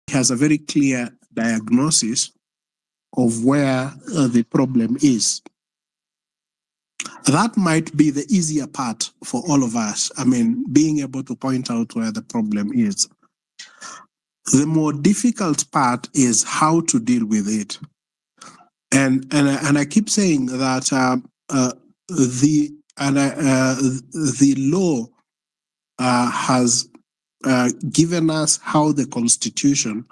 has a very clear diagnosis of where the problem is. That might be the easier part for all of us. I mean, being able to point out where the problem is. The more difficult part is how to deal with it. And I keep saying that the law has given us how the Constitution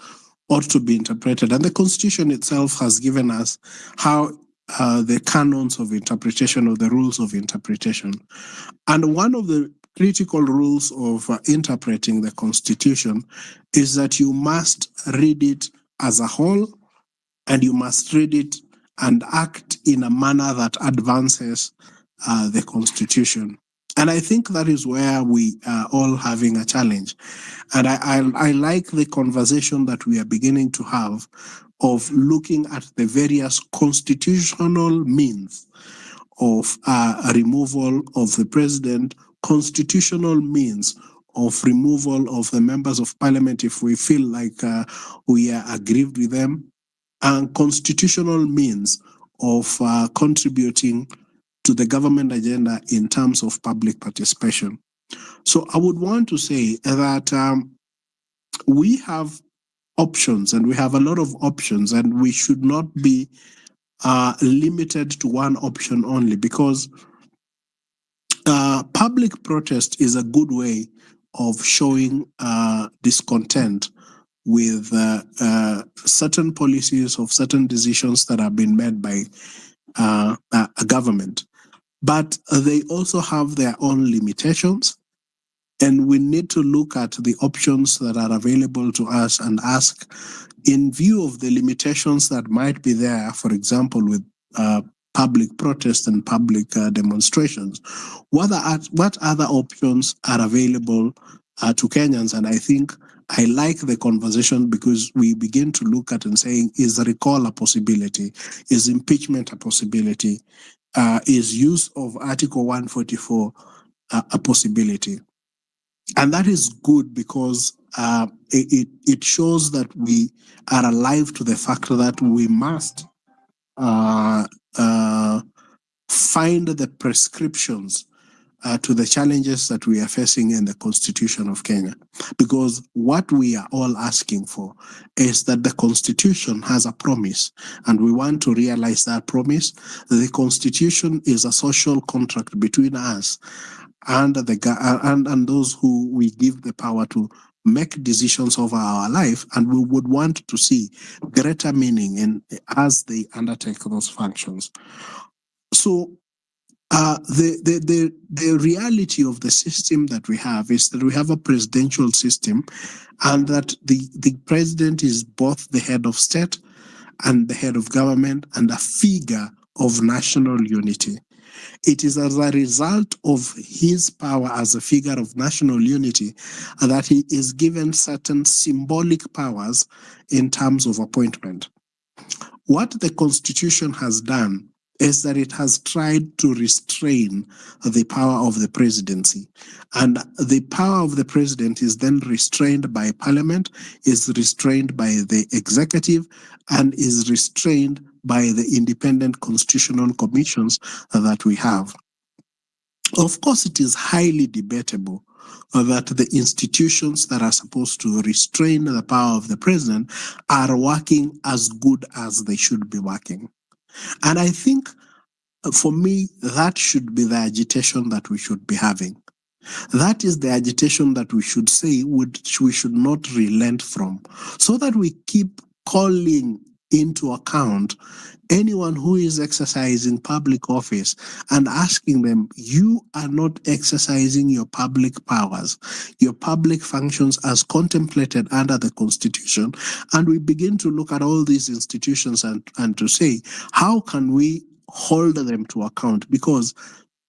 ought to be interpreted, and the Constitution itself has given us how the canons of interpretation, or the rules of interpretation. And one of the critical rules of interpreting the Constitution is that you must read it as a whole, and you must read it and act in a manner that advances the Constitution. And I think that is where we are all having a challenge. And I like the conversation that we are beginning to have of looking at the various constitutional means of removal of the president, constitutional means of removal of the members of parliament if we feel like we are aggrieved with them, and constitutional means of contributing to the government agenda in terms of public participation. So I would want to say that we have options, and we have a lot of options, and we should not be limited to one option only, because public protest is a good way of showing discontent with certain policies, of certain decisions that have been made by a government. But they also have their own limitations, and we need to look at the options that are available to us and ask, in view of the limitations that might be there, for example, with public protest and public demonstrations, what other options are available to Kenyans? And I think I like the conversation, because we begin to look at and saying, is recall a possibility? Is impeachment a possibility? Is use of Article 144 a possibility? And that is good, because it shows that we are alive to the fact that we must find the prescriptions to the challenges that we are facing in the Constitution of Kenya. Because what we are all asking for is that the Constitution has a promise, and we want to realize that promise. The Constitution is a social contract between us and and those who we give the power to make decisions over our life, and we would want to see greater meaning in as they undertake those functions. So the reality of the system that we have is that we have a presidential system, and that the president is both the head of state and the head of government and a figure of national unity. It is as a result of his power as a figure of national unity that he is given certain symbolic powers in terms of appointment. What the Constitution has done is that it has tried to restrain the power of the presidency. And the power of the president is then restrained by parliament, is restrained by the executive, and is restrained by the independent constitutional commissions that we have. Of course, it is highly debatable that the institutions that are supposed to restrain the power of the president are working as good as they should be working. And I think, for me, that should be the agitation that we should be having. That is the agitation that we should say we should not relent from, so that we keep calling into account anyone who is exercising public office and asking them, you are not exercising your public powers, your public functions as contemplated under the Constitution. And we begin to look at all these institutions and to say, how can we hold them to account? Because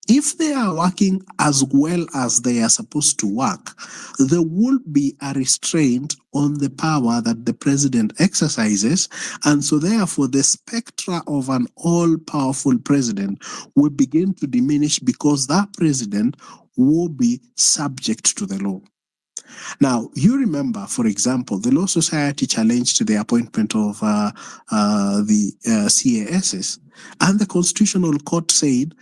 if they are working as well as they are supposed to work, there will be a restraint on the power that the president exercises. And so therefore, the spectra of an all-powerful president will begin to diminish, because that president will be subject to the law. Now, you remember, for example, the Law Society challenged the appointment of the CASs, and the Constitutional Court said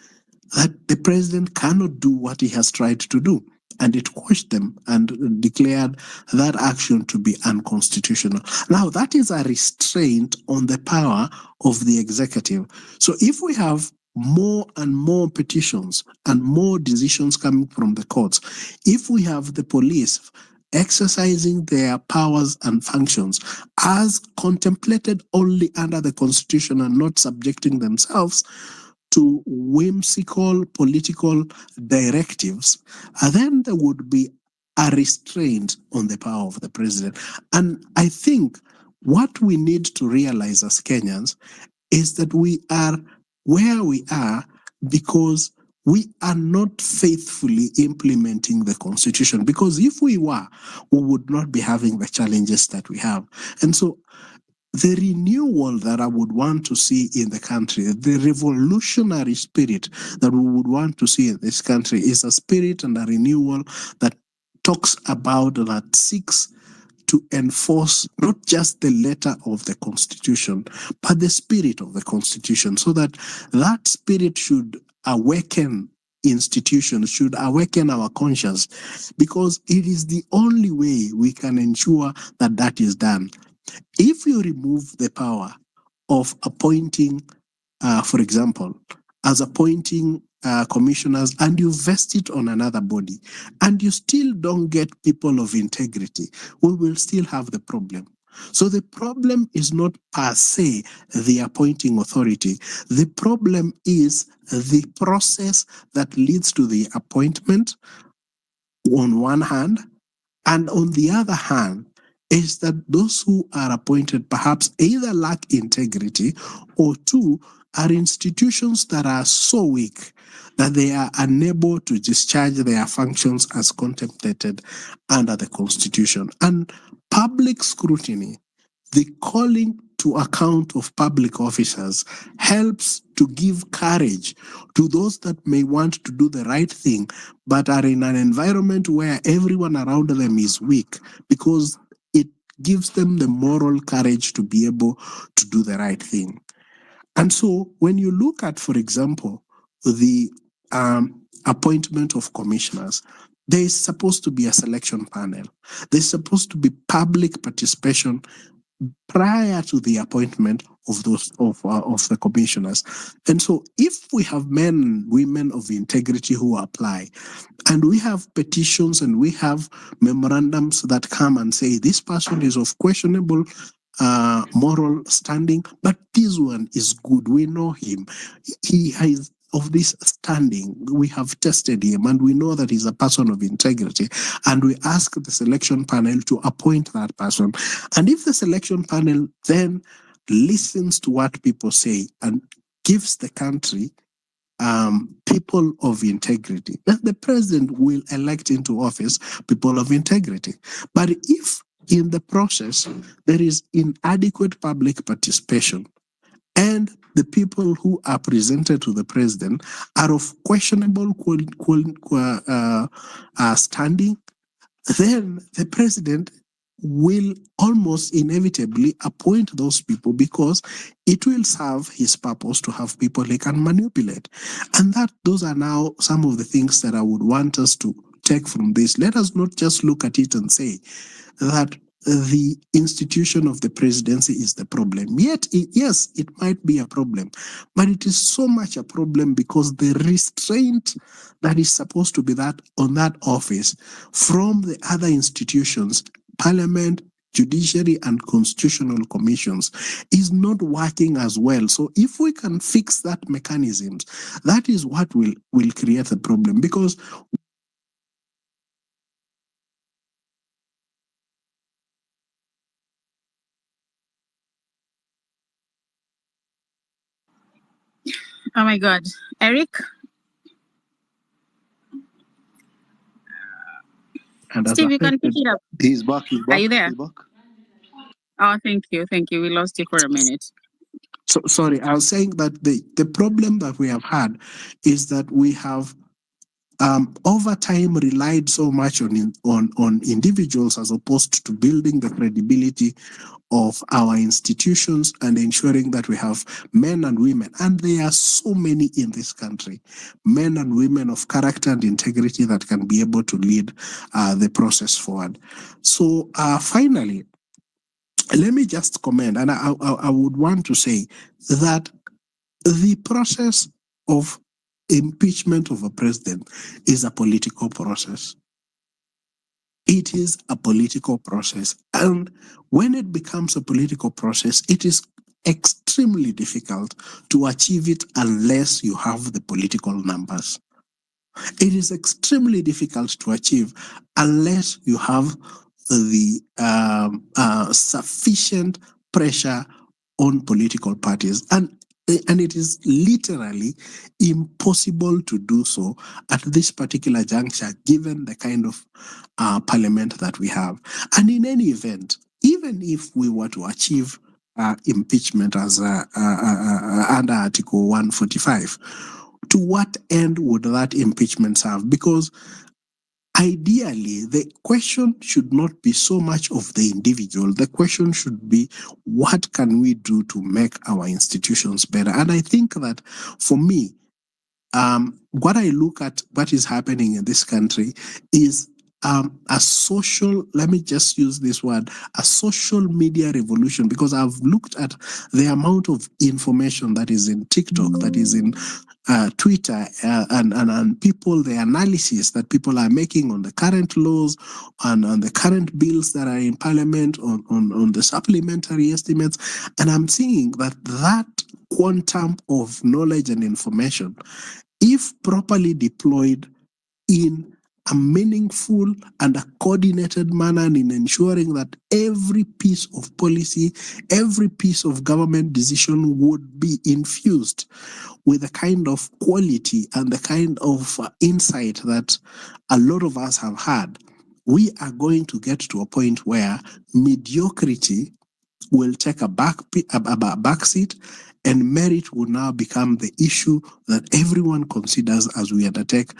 that the president cannot do what he has tried to do. And it quashed them and declared that action to be unconstitutional. Now, that is a restraint on the power of the executive. So if we have more and more petitions and more decisions coming from the courts, if we have the police exercising their powers and functions as contemplated only under the Constitution and not subjecting themselves to whimsical political directives, then there would be a restraint on the power of the president. And I think what we need to realize as Kenyans is that we are where we are because we are not faithfully implementing the Constitution. Because if we were, we would not be having the challenges that we have. And so the renewal that I would want to see in the country, the revolutionary spirit that we would want to see in this country, is a spirit and a renewal that talks about, that seeks to enforce not just the letter of the Constitution, but the spirit of the Constitution, so that that spirit should awaken institutions, should awaken our conscience, because it is the only way we can ensure that that is done. If you remove the power of appointing, for example, as appointing commissioners, and you vest it on another body, and you still don't get people of integrity, we will still have the problem. So the problem is not per se the appointing authority. The problem is the process that leads to the appointment on one hand, and on the other hand, is that those who are appointed perhaps either lack integrity, or two, are institutions that are so weak that they are unable to discharge their functions as contemplated under the Constitution. And public scrutiny, the calling to account of public officers, helps to give courage to those that may want to do the right thing, but are in an environment where everyone around them is weak, because it gives them the moral courage to be able to do the right thing. And so when you look at, for example, the appointment of commissioners, there is supposed to be a selection panel. There's supposed to be public participation prior to the appointment of those of the commissioners. And so if we have men and women of integrity who apply, and we have petitions and we have memorandums that come and say this person is of questionable moral standing, but this one is good, we know him, he has of this standing, we have tested him and we know that he's a person of integrity, and we ask the selection panel to appoint that person. And if the selection panel then listens to what people say and gives the country people of integrity, then the president will elect into office people of integrity. But if in the process there is inadequate public participation, and the people who are presented to the president are of questionable standing, then the president will almost inevitably appoint those people, because it will serve his purpose to have people he can manipulate. And that those are now some of the things that I would want us to take from this. Let us not just look at it and say that the institution of the presidency is the problem. Yet, yes, it might be a problem, but it is so much a problem because the restraint that is supposed to be that on that office from the other institutions, parliament, judiciary, and constitutional commissions, is not working as well. So if we can fix that mechanisms, that is what will create a problem. Because oh my God, Eric. and Steve, you can pick it up. He's back. Are you there? He's back. Oh, thank you. Thank you. We lost you for a minute. So, sorry, I was saying that the problem that we have had is that we have over time relied so much on individuals as opposed to building the credibility of our institutions and ensuring that we have men and women, and there are so many in this country, men and women of character and integrity that can be able to lead the process forward. So finally, let me just comment, and I would want to say that the process of impeachment of a president is a political process. It is a political process. And when it becomes a political process, it is extremely difficult to achieve it unless you have the political numbers. It is extremely difficult to achieve unless you have the sufficient pressure on political parties. And it is literally impossible to do so at this particular juncture, given the kind of parliament that we have. And in any event, even if we were to achieve impeachment as under Article 145, to what end would that impeachment serve? Because ideally, the question should not be so much of the individual. The question should be, what can we do to make our institutions better? And I think that for me, what I look at what is happening in this country is a social, let me just use this word, a social media revolution, because I've looked at the amount of information that is in TikTok, that is in Twitter, and people, the analysis that people are making on the current laws and on the current bills that are in parliament, on the supplementary estimates. And I'm seeing that quantum of knowledge and information, if properly deployed in a meaningful and a coordinated manner, and in ensuring that every piece of policy, every piece of government decision would be infused with the kind of quality and the kind of insight that a lot of us have had, we are going to get to a point where mediocrity will take a back seat, and merit will now become the issue that everyone considers as we undertake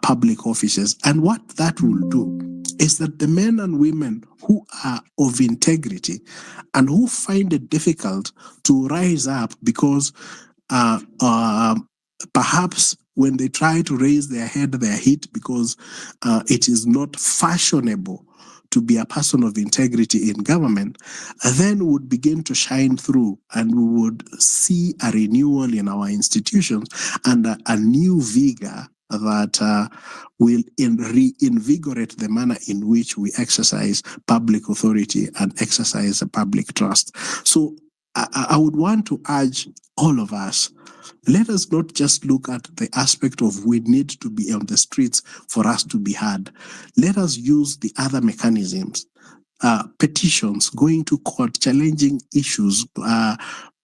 public offices. And what that will do is that the men and women who are of integrity and who find it difficult to rise up because perhaps when they try to raise their head, they are hit because it is not fashionable to be a person of integrity in government, then would begin to shine through, and we would see a renewal in our institutions and a new vigor that will reinvigorate the manner in which we exercise public authority and exercise a public trust. So I would want to urge all of us, let us not just look at the aspect of we need to be on the streets for us to be heard. Let us use the other mechanisms, petitions, going to court, challenging issues,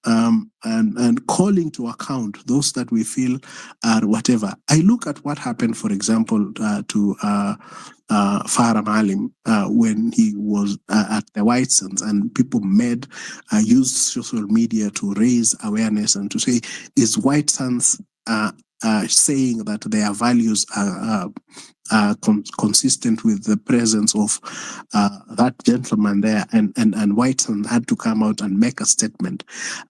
and calling to account those that we feel are whatever. I look at what happened, for example, to Farah Maalim when he was at the White Sands, and people used social media to raise awareness and to say, is White Sands saying that their values are consistent with the presence of that gentleman there, and White Sands had to come out and make a statement.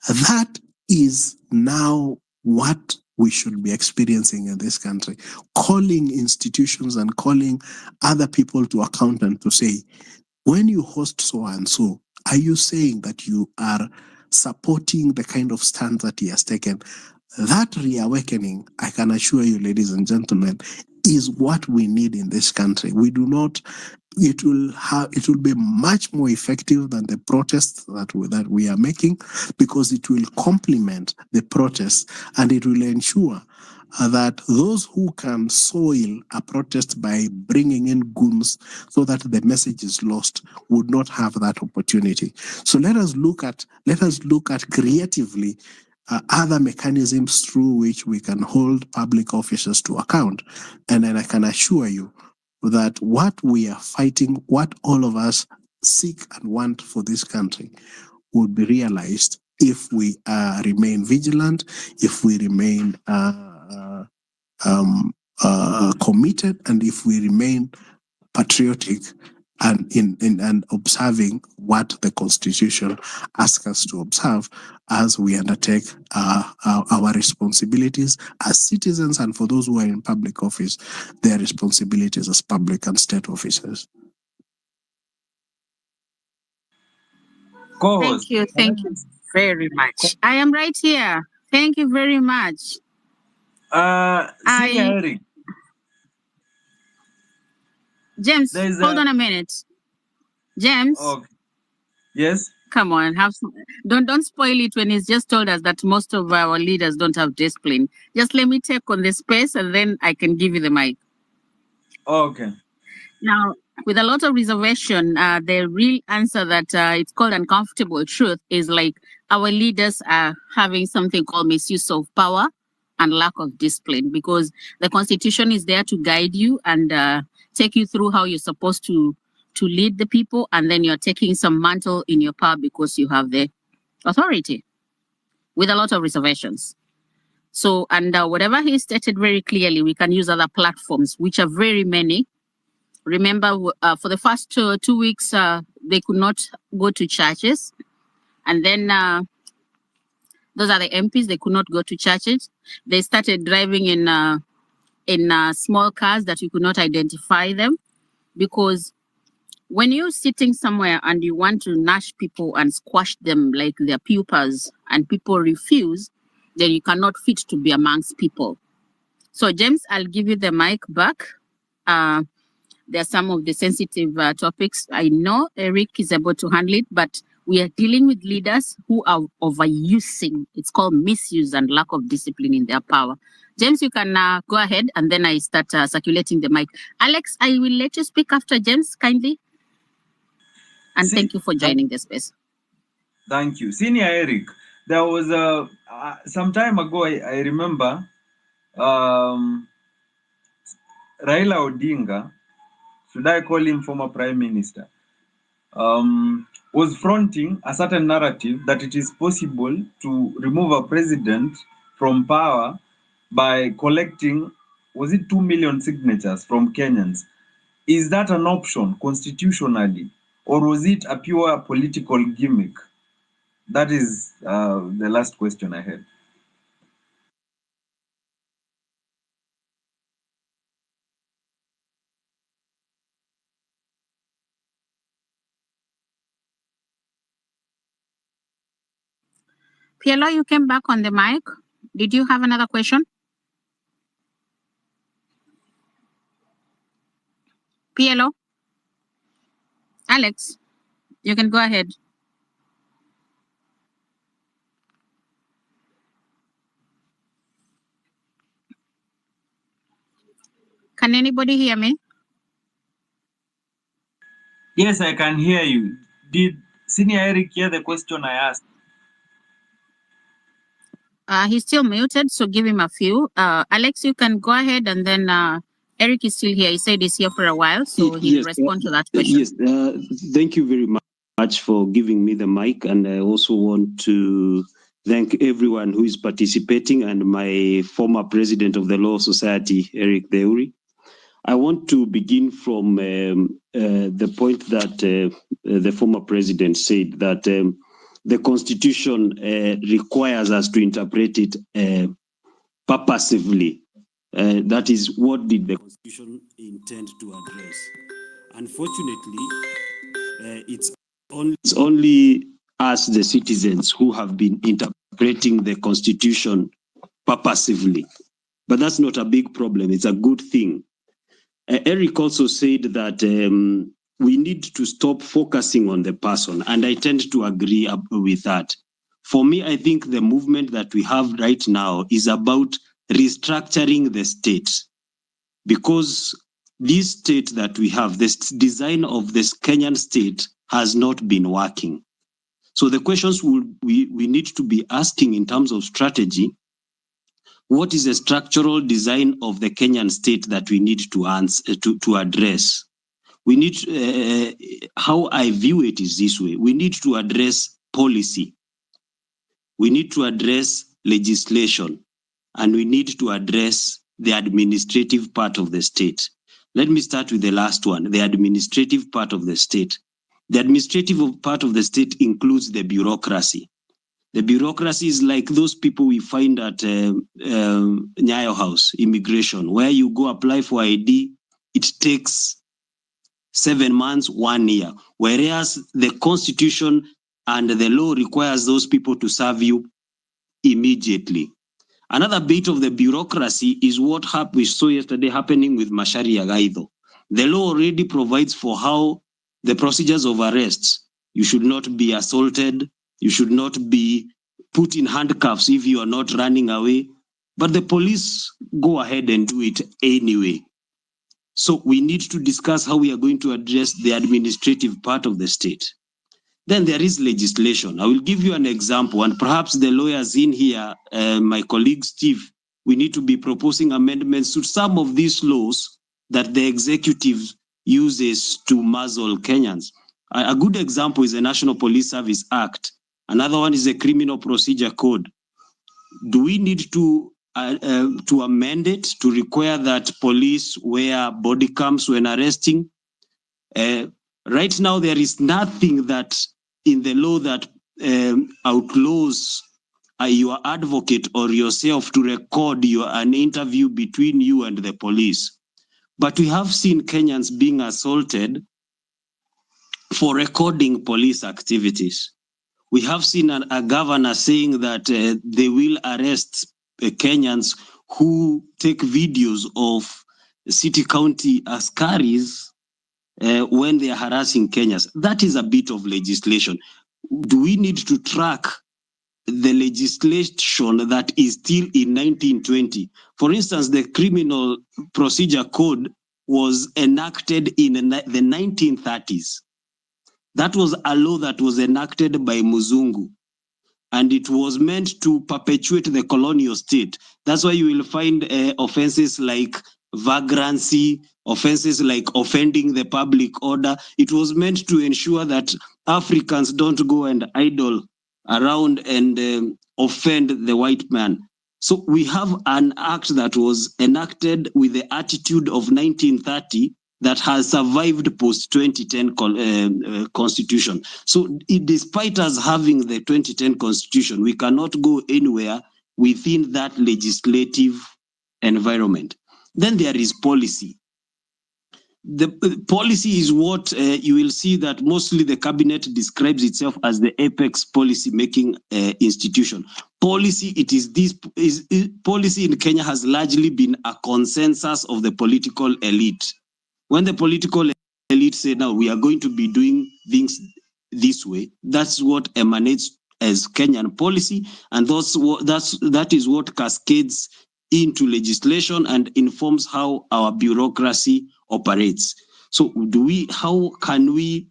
That is now what we should be experiencing in this country, calling institutions and calling other people to account and to say, when you host so and so, are you saying that you are supporting the kind of stand that he has taken? That reawakening, I can assure you, ladies and gentlemen, is what we need in this country. We do not. It will be much more effective than the protests that we are making, because it will complement the protests, and it will ensure that those who can soil a protest by bringing in goons so that the message is lost would not have that opportunity. So let us look at creatively other mechanisms through which we can hold public officers to account. And then I can assure you that what we are fighting, what all of us seek and want for this country, would be realized if we remain vigilant, if we remain committed, and if we remain patriotic and in observing what the Constitution asks us to observe as we undertake our responsibilities as citizens, and for those who are in public office, their responsibilities as public and state officers. Thank you very much. I am right here. Thank you very much. Eric. James, hold on a minute. James. Okay. Yes. Come on, don't spoil it when he's just told us that most of our leaders don't have discipline. Just let me take on the space and then I can give you the mic. Okay. Now, with a lot of reservation, the real answer that it's called uncomfortable truth is like our leaders are having something called misuse of power and lack of discipline, because the Constitution is there to guide you and take you through how you're supposed to lead the people, and then you're taking some mantle in your power because you have the authority, with a lot of reservations. So, and whatever he stated very clearly, we can use other platforms, which are very many. Remember, for the first 2 weeks, they could not go to churches. And then those are the MPs, they could not go to churches. They started driving in small cars that you could not identify them, because when you're sitting somewhere and you want to gnash people and squash them like their pupas and people refuse, then you cannot fit to be amongst people. So James, I'll give you the mic back. There are some of the sensitive topics. I know Eric is able to handle it, but we are dealing with leaders who are overusing. It's called misuse and lack of discipline in their power. James, you can go ahead, and then I start circulating the mic. Alex, I will let you speak after James, kindly. And thank you for joining the space. Thank you. Senior Eric, there was some time ago, I remember Raila Odinga, should I call him former prime minister, was fronting a certain narrative that it is possible to remove a president from power by collecting, was it 2 million signatures from Kenyans? Is that an option constitutionally, or was it a pure political gimmick? That is the last question I had. PLO, you came back on the mic. Did you have another question? PLO? Alex, you can go ahead. Can anybody hear me? Yes, I can hear you. Did Senior Eric hear the question I asked? He's still muted, so give him a few. Alex, you can go ahead, and then Eric is still here. He said he's here for a while, so he'll respond to that question. Yes, thank you very much for giving me the mic, and I also want to thank everyone who is participating and my former president of the Law Society, Eric Deuri. I want to begin from the point that the former president said, that the Constitution requires us to interpret it purposively. That is, what did the Constitution intend to address? Unfortunately, it's only us, the citizens, who have been interpreting the Constitution purposively. But that's not a big problem. It's a good thing. Eric also said that we need to stop focusing on the person, and I tend to agree with that. For me, I think the movement that we have right now is about restructuring the state, because this state that we have, this design of this Kenyan state has not been working. So the questions we need to be asking in terms of strategy: what is the structural design of the Kenyan state that we need to answer, to address? We need, how I view it is this way: we need to address policy, we need to address legislation, and we need to address the administrative part of the state. Let me start with the last one, the administrative part of the state. The administrative part of the state includes the bureaucracy. The bureaucracy is like those people we find at Nyayo House, immigration, where you go apply for ID, it takes 7 months, 1 year, whereas the constitution and the law requires those people to serve you immediately. Another bit of the bureaucracy is what we saw yesterday happening with Macharia Gaido. The law already provides for how the procedures of arrests. You should not be assaulted. You should not be put in handcuffs if you are not running away. But the police go ahead and do it anyway. So we need to discuss how we are going to address the administrative part of the state. Then there is legislation. I will give you an example, and perhaps the lawyers in here, my colleague Steve, we need to be proposing amendments to some of these laws that the executive uses to muzzle Kenyans. A good example is the National Police Service Act. Another one is the Criminal Procedure Code. Do we need to amend it to require that police wear body cams when arresting? Right now, there is nothing that in the law that outlaws your advocate or yourself to record an interview between you and the police. But we have seen Kenyans being assaulted for recording police activities. We have seen a governor saying that they will arrest Kenyans who take videos of city county askaris when they are harassing Kenyans. That is a bit of legislation. Do we need to track the legislation that is still in 1920? For instance, the Criminal Procedure Code was enacted in the 1930s. That was a law that was enacted by Muzungu, and it was meant to perpetuate the colonial state. That's why you will find offenses like vagrancy, offenses like offending the public order. It was meant to ensure that Africans don't go and idle around and offend the white man. So we have an act that was enacted with the attitude of 1930 that has survived post-2010 constitution. So despite us having the 2010 constitution, we cannot go anywhere within that legislative environment. Then there is policy. The policy is what you will see that mostly the cabinet describes itself as the apex policy making institution. Policy, policy in Kenya has largely been a consensus of the political elite. When the political elite say, now we are going to be doing things this way, that's what emanates as Kenyan policy, and that is what cascades into legislation and informs how our bureaucracy operates. So how can we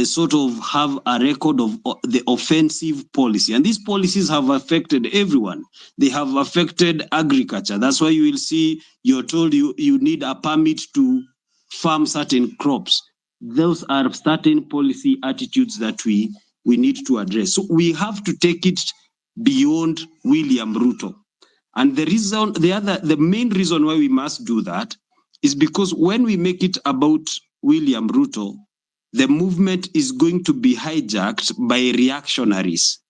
sort of have a record of the offensive policy? And these policies have affected everyone. They have affected agriculture. That's why you will see you're told you need a permit to farm certain crops. Those are certain policy attitudes that we need to address. So we have to take it beyond William Ruto. And the main reason why we must do that is because when we make it about William Ruto, the movement is going to be hijacked by reactionaries.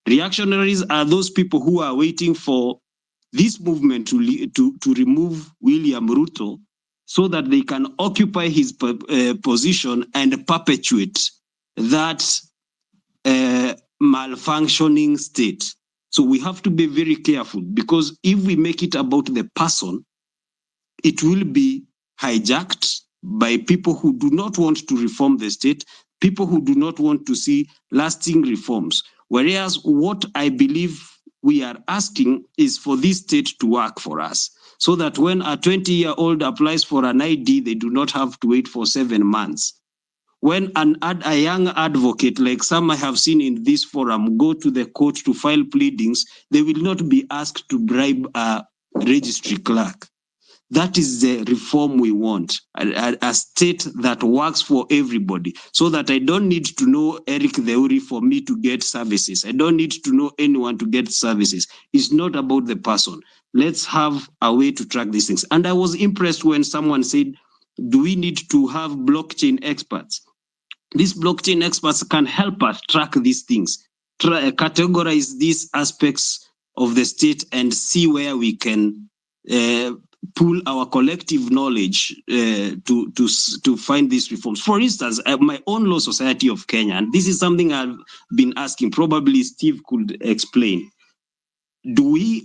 Reactionaries are those people who are waiting for this movement to remove William Ruto so that they can occupy his position and perpetuate that malfunctioning state. So we have to be very careful, because if we make it about the person, it will be hijacked by people who do not want to reform the state, people who do not want to see lasting reforms. Whereas what I believe we are asking is for this state to work for us, so that when a 20-year-old applies for an ID, they do not have to wait for 7 months. When a young advocate, like some I have seen in this forum, go to the court to file pleadings, they will not be asked to bribe a registry clerk. That is the reform we want, a state that works for everybody, so that I don't need to know Eric Theuri for me to get services. I don't need to know anyone to get services. It's not about the person. Let's have a way to track these things. And I was impressed when someone said, do we need to have blockchain experts? These blockchain experts can help us track these things, categorize these aspects of the state and see where we can pool our collective knowledge to find these reforms. For instance, my own Law Society of Kenya, and this is something I've been asking, probably Steve could explain. Do we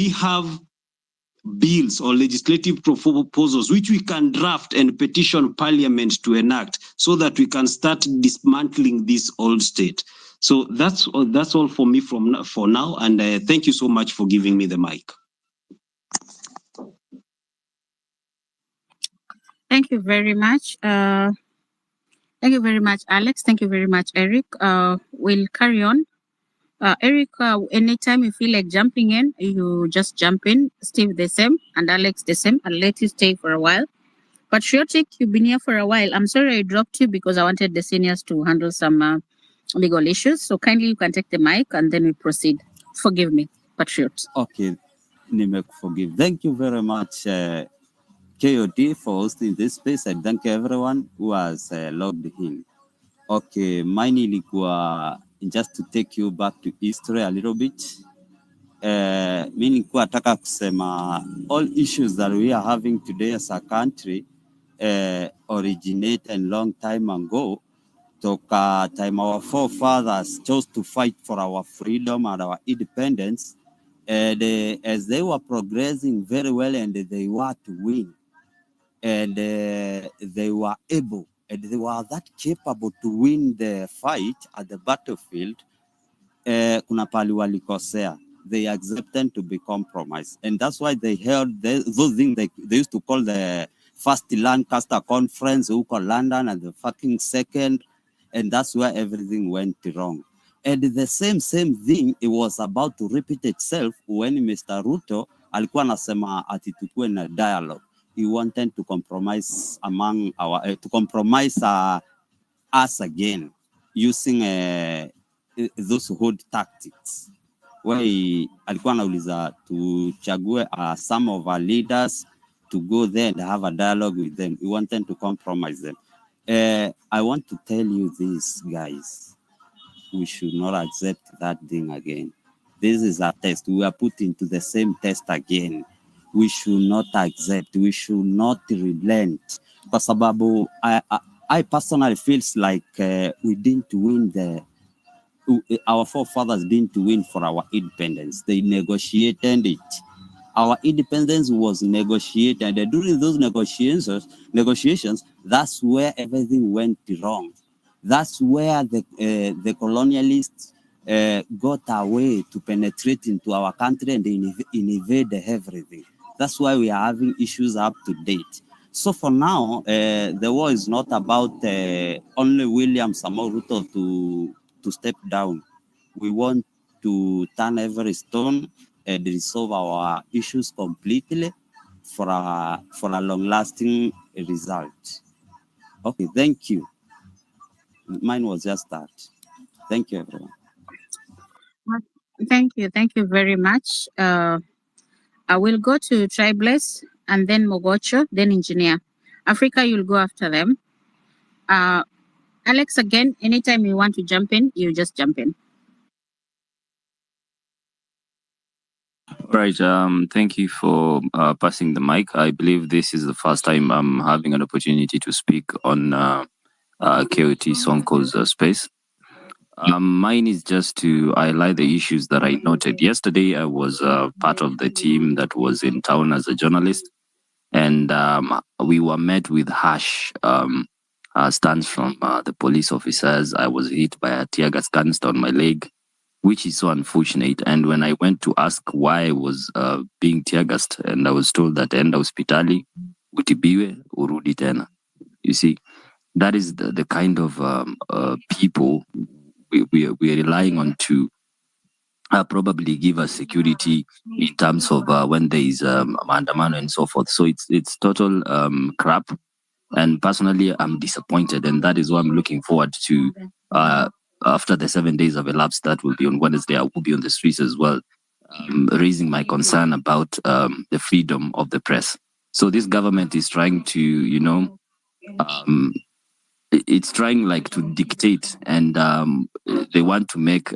have bills or legislative proposals which we can draft and petition Parliament to enact so that we can start dismantling this old state? So that's all for me for now, and thank you so much for giving me the mic. Thank you very much. Thank you very much, Alex. Thank you very much, Eric. We'll carry on. Eric, anytime you feel like jumping in, you just jump in. Steve the same, and Alex the same. I'll let you stay for a while. Patriotic, you've been here for a while. I'm sorry I dropped you because I wanted the seniors to handle some legal issues. So kindly you can take the mic and then we proceed. Forgive me, Patriot. Okay, Nimek, forgive. Thank you very much, KOD, for hosting this space, and thank you everyone who has logged in. Okay, mine ilikuwa just to take you back to history a little bit. Mimi nilikuwa nataka kusema all issues that we are having today as a country originate a long time ago. Toka time our forefathers chose to fight for our freedom and our independence, as they were progressing very well and they were to win, and they were able, and they were that capable to win the fight at the battlefield, kuna pali walikosea. They accepted to be compromised, and that's why they held those things they used to call the first Lancaster conference, huko London, and the fucking second, and that's where everything went wrong. And the same thing, it was about to repeat itself when Mr. Ruto alikuwa anasema ati tukue na dialogue. He wanted to compromise among our us again using those old tactics, where alikuwa anauliza tuchague some of our leaders to go there and have a dialogue with them. We wanted to compromise them. I want to tell you this, guys. We should not accept that thing again. This is a test. We are put into the same test again. We should not accept. We should not relent. Kwa sababu, I personally feels like we didn't win our forefathers didn't win for our independence. They negotiated it. Our independence was negotiated, and during those negotiations, that's where everything went wrong. That's where the colonialists got away to penetrate into our country and invade everything. That's why we are having issues up to date. So for now, the war is not about only William Samoei Ruto to step down. We want to turn every stone and resolve our issues completely for a long-lasting result. Okay, thank you. Mine was just that. Thank you, everyone. Thank you very much. I will go to Tribeless and then Mogocho, then Engineer. Africa, you'll go after them. Alex, again, anytime you want to jump in, you just jump in. Right. Thank you for passing the mic. I believe this is the first time I'm having an opportunity to speak on KOT Sonko's space. Mine is just to highlight the issues that I noted. Yesterday, I was part of the team that was in town as a journalist, and we were met with harsh stance from the police officers. I was hit by a tear gas canister on my leg, which is so unfortunate. And when I went to ask why I was being tear gassed, and I was told that enda hospitali, utibiwe, urudi tena. You see, that is the kind of people we are relying on to probably give us security in terms of when there is maandamano and so forth. So it's total crap. And personally, I'm disappointed, and that is why I'm looking forward to after the 7 days of elapsed, that will be on Wednesday. I will be on the streets as well, raising my concern about the freedom of the press. So this government is trying to, it's trying like to dictate, and they want to make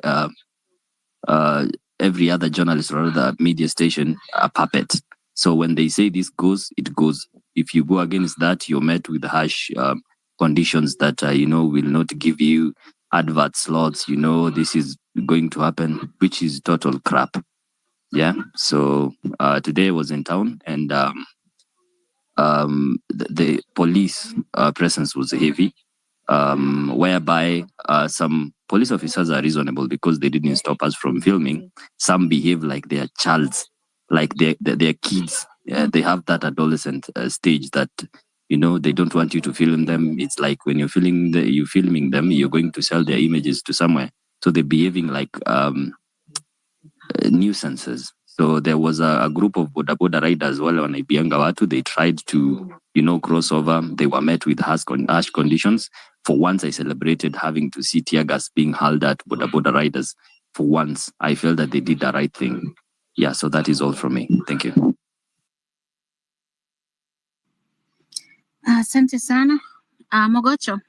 every other journalist or other media station a puppet. So when they say this goes, it goes. If you go against that, you're met with harsh conditions that, will not give you advert slots. This is going to happen, which is total crap. Yeah. So today I was in town, and the police presence was heavy, whereby some police officers are reasonable because they didn't stop us from filming. Some behave like they are childs, like they're kids. Yeah, they have that adolescent stage that, they don't want you to film them. It's like when you're filming them, you're going to sell their images to somewhere. So they're behaving like nuisances. So there was a group of boda riders while on Ibianga Watu. They tried to, cross over. They were met with harsh conditions. For once, I celebrated having to see tear gas being hurled at boda riders. For once, I felt that they did the right thing. Yeah, so that is all from me. Thank you. Asante sana. Mogocho.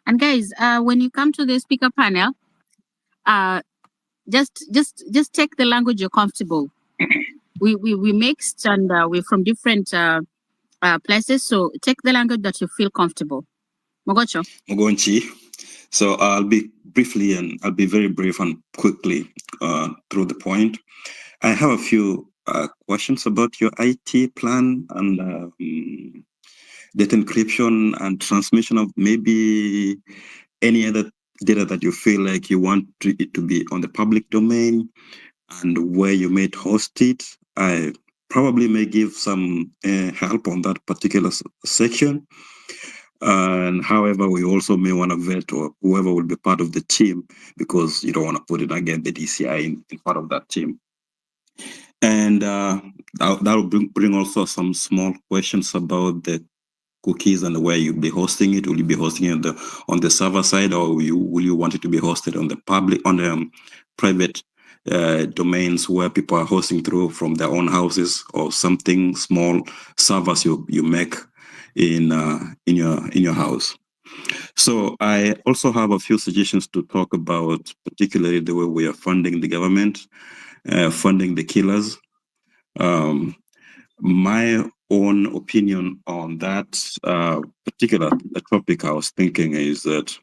And guys, when you come to the speaker panel, just take the language you're comfortable. We mixed, and we're from different places, so take the language that you feel comfortable. Mogocho. Mogonchi. So I'll be very brief and quickly through the point. I have a few questions about your IT plan and data encryption and transmission of maybe any other data that you feel like you want it to be on the public domain and where you may host it. I probably may give some help on that particular section. And however, we also may want to vet or whoever will be part of the team, because you don't want to put it again, the DCI in part of that team. And that will bring also some small questions about the cookies and where you'll be hosting it. Will you be hosting it on the server side, or will you want it to be hosted on the private domains where people are hosting through from their own houses, or something small servers you make in your house? So I also have a few suggestions to talk about, particularly the way we are funding the government, funding the killers. My own opinion on that particular topic I was thinking is that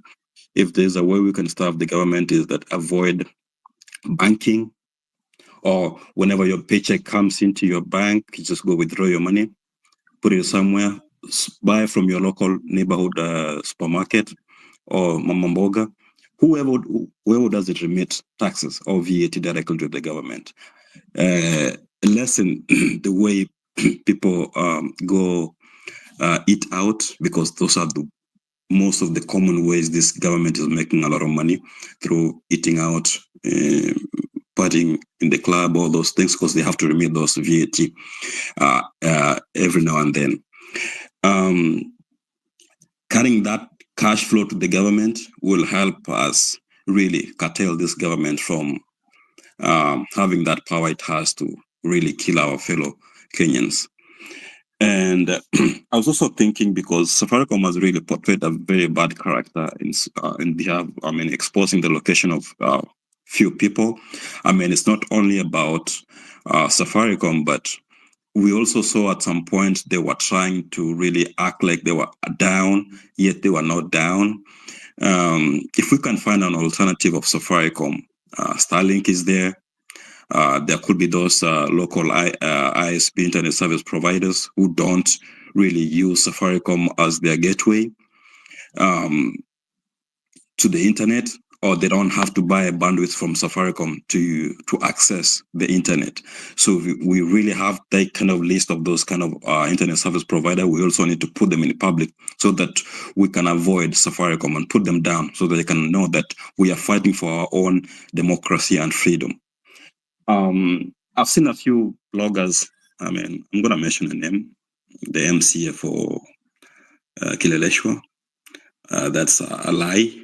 if there's a way we can starve the government, is that avoid banking, or whenever your paycheck comes into your bank, you just go withdraw your money, put it somewhere, buy from your local neighborhood supermarket or mama mboga, whoever does it remit taxes or VAT directly to the government. Lessen the way people go eat out, because those are most of the common ways this government is making a lot of money, through eating out, partying in the club, all those things, because they have to remit those VAT every now and then. Cutting that cash flow to the government will help us really curtail this government from having that power it has to really kill our fellow Kenyans. And I was also thinking, because Safaricom has really portrayed a very bad character in behalf, exposing the location of few people. It's not only about Safaricom, but we also saw at some point they were trying to really act like they were down, yet they were not down. If we can find an alternative of Safaricom, Starlink is there. There could be those local ISP internet service providers who don't really use Safaricom as their gateway to the internet, or they don't have to buy a bandwidth from Safaricom to access the internet. So we really have that kind of list of those kind of internet service provider. We also need to put them in the public so that we can avoid Safaricom and put them down so that they can know that we are fighting for our own democracy and freedom. I've seen a few bloggers. I mean, I'm going to mention a name, the MCA for Kileleshwa. That's a lie.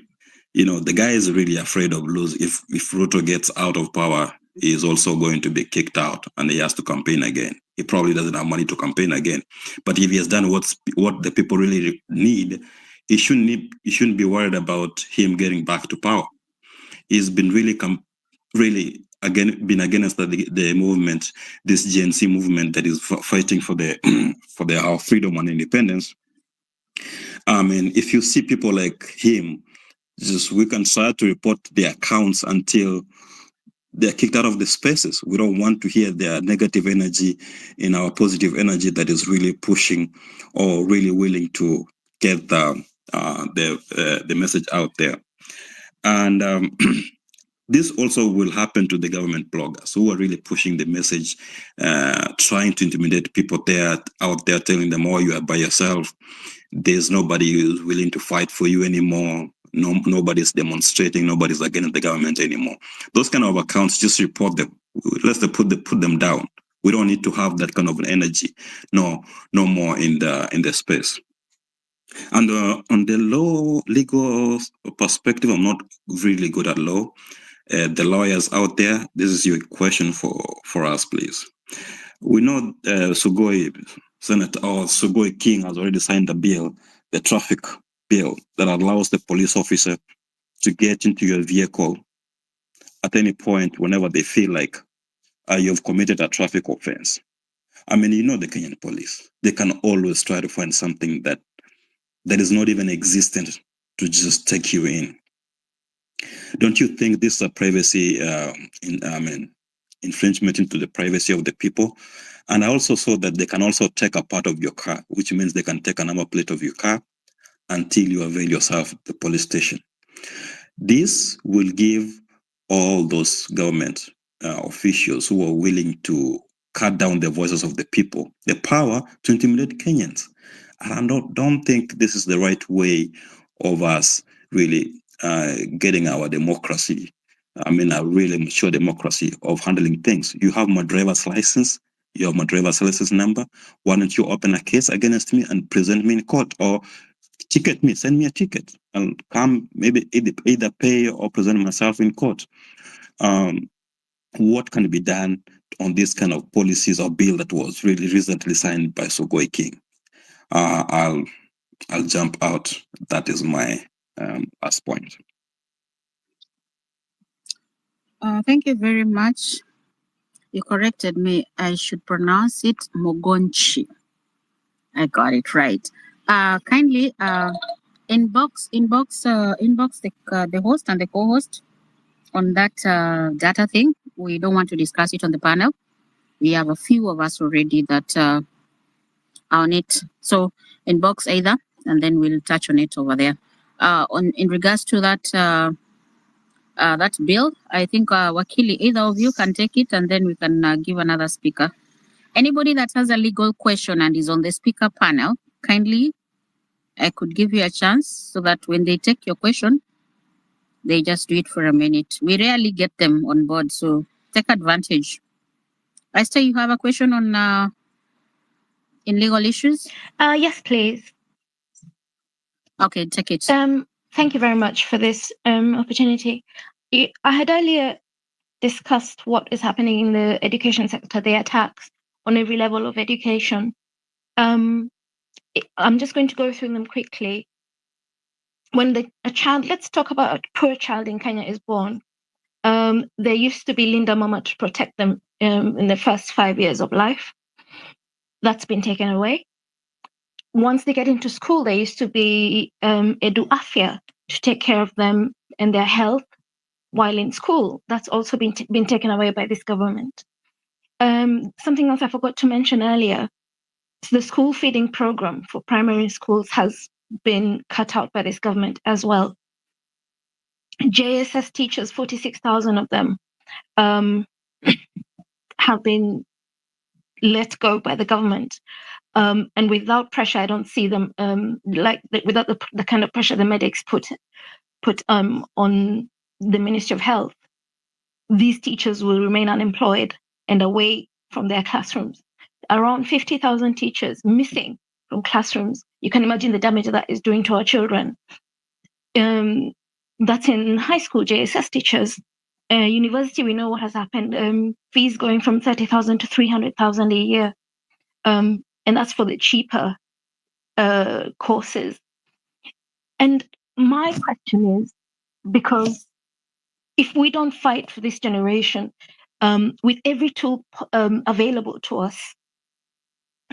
You know, the guy is really afraid of losing. If Ruto gets out of power, he is also going to be kicked out and he has to campaign again. He probably doesn't have money to campaign again. But if he has done what the people really need, he shouldn't be worried about him getting back to power. He's been really been against the movement, this GNC movement that is fighting for our freedom and independence. I mean, if you see people like him, we can try to report their accounts until they're kicked out of the spaces. We don't want to hear their negative energy in our positive energy that is really pushing or really willing to get the message out there. And this also will happen to the government bloggers who are really pushing the message, trying to intimidate people out there, telling them, oh, you are by yourself. There's nobody who's willing to fight for you anymore. Nobody's demonstrating. Nobody's against the government anymore. Those kind of accounts, just report them. Let's put them down. We don't need to have that kind of energy. No more in the space. And on the legal perspective, I'm not really good at law. The lawyers out there, this is your question for us, please. We know Sugoi King has already signed a bill, the traffic bill, that allows the police officer to get into your vehicle at any point whenever they feel like you've committed a traffic offense. I mean, you know the Kenyan police, they can always try to find something that is not even existent to just take you in. Don't you think this is a privacy infringement into the privacy of the people? And I also saw that they can also take a part of your car, which means they can take a number plate of your car until you avail yourself at the police station. This will give all those government officials who are willing to cut down the voices of the people the power to intimidate Kenyans. And I don't think this is the right way of us really getting our democracy. I mean, a really mature democracy of handling things. You have my driver's license. You have my driver's license number. Why don't you open a case against me and present me in court, or ticket me, send me a ticket, and come maybe either pay or present myself in court. What can be done on this kind of policies or bill that was really recently signed by Sugoi King? I'll jump out. That is my last point. Thank you very much. You corrected me. I should pronounce it Mogonchi. I got it right. Kindly inbox the host and the co-host on that data thing. We don't want to discuss it on the panel. We have a few of us already that are on it. So inbox either, and then we'll touch on it over there. In regards to that that bill, I think Wakili, either of you can take it, and then we can give another speaker. Anybody that has a legal question and is on the speaker panel, kindly, I could give you a chance so that when they take your question, they just do it for a minute. We rarely get them on board, so take advantage. Aisha, you have a question on in legal issues? Yes, please. Okay, take it. Thank you very much for this opportunity. I had earlier discussed what is happening in the education sector, the attacks on every level of education. I'm just going to go through them quickly. When a child, let's talk about a poor child in Kenya is born, there used to be Linda Mama to protect them in the first 5 years of life. That's been taken away. Once they get into school, there used to be Edu Afya to take care of them and their health while in school. That's also been taken away by this government. Something else I forgot to mention earlier, the school feeding program for primary schools has been cut out by this government as well. JSS teachers, 46,000 of them, have been let go by the government. And without pressure, I don't see them without the kind of pressure the medics put on the Ministry of Health. These teachers will remain unemployed and away from their classrooms. Around 50,000 teachers missing from classrooms. You can imagine the damage that is doing to our children. That's in high school, JSS teachers. University, we know what has happened. Fees going from 30,000 to 300,000 a year. And that's for the cheaper courses. And my question is, because if we don't fight for this generation with every tool available to us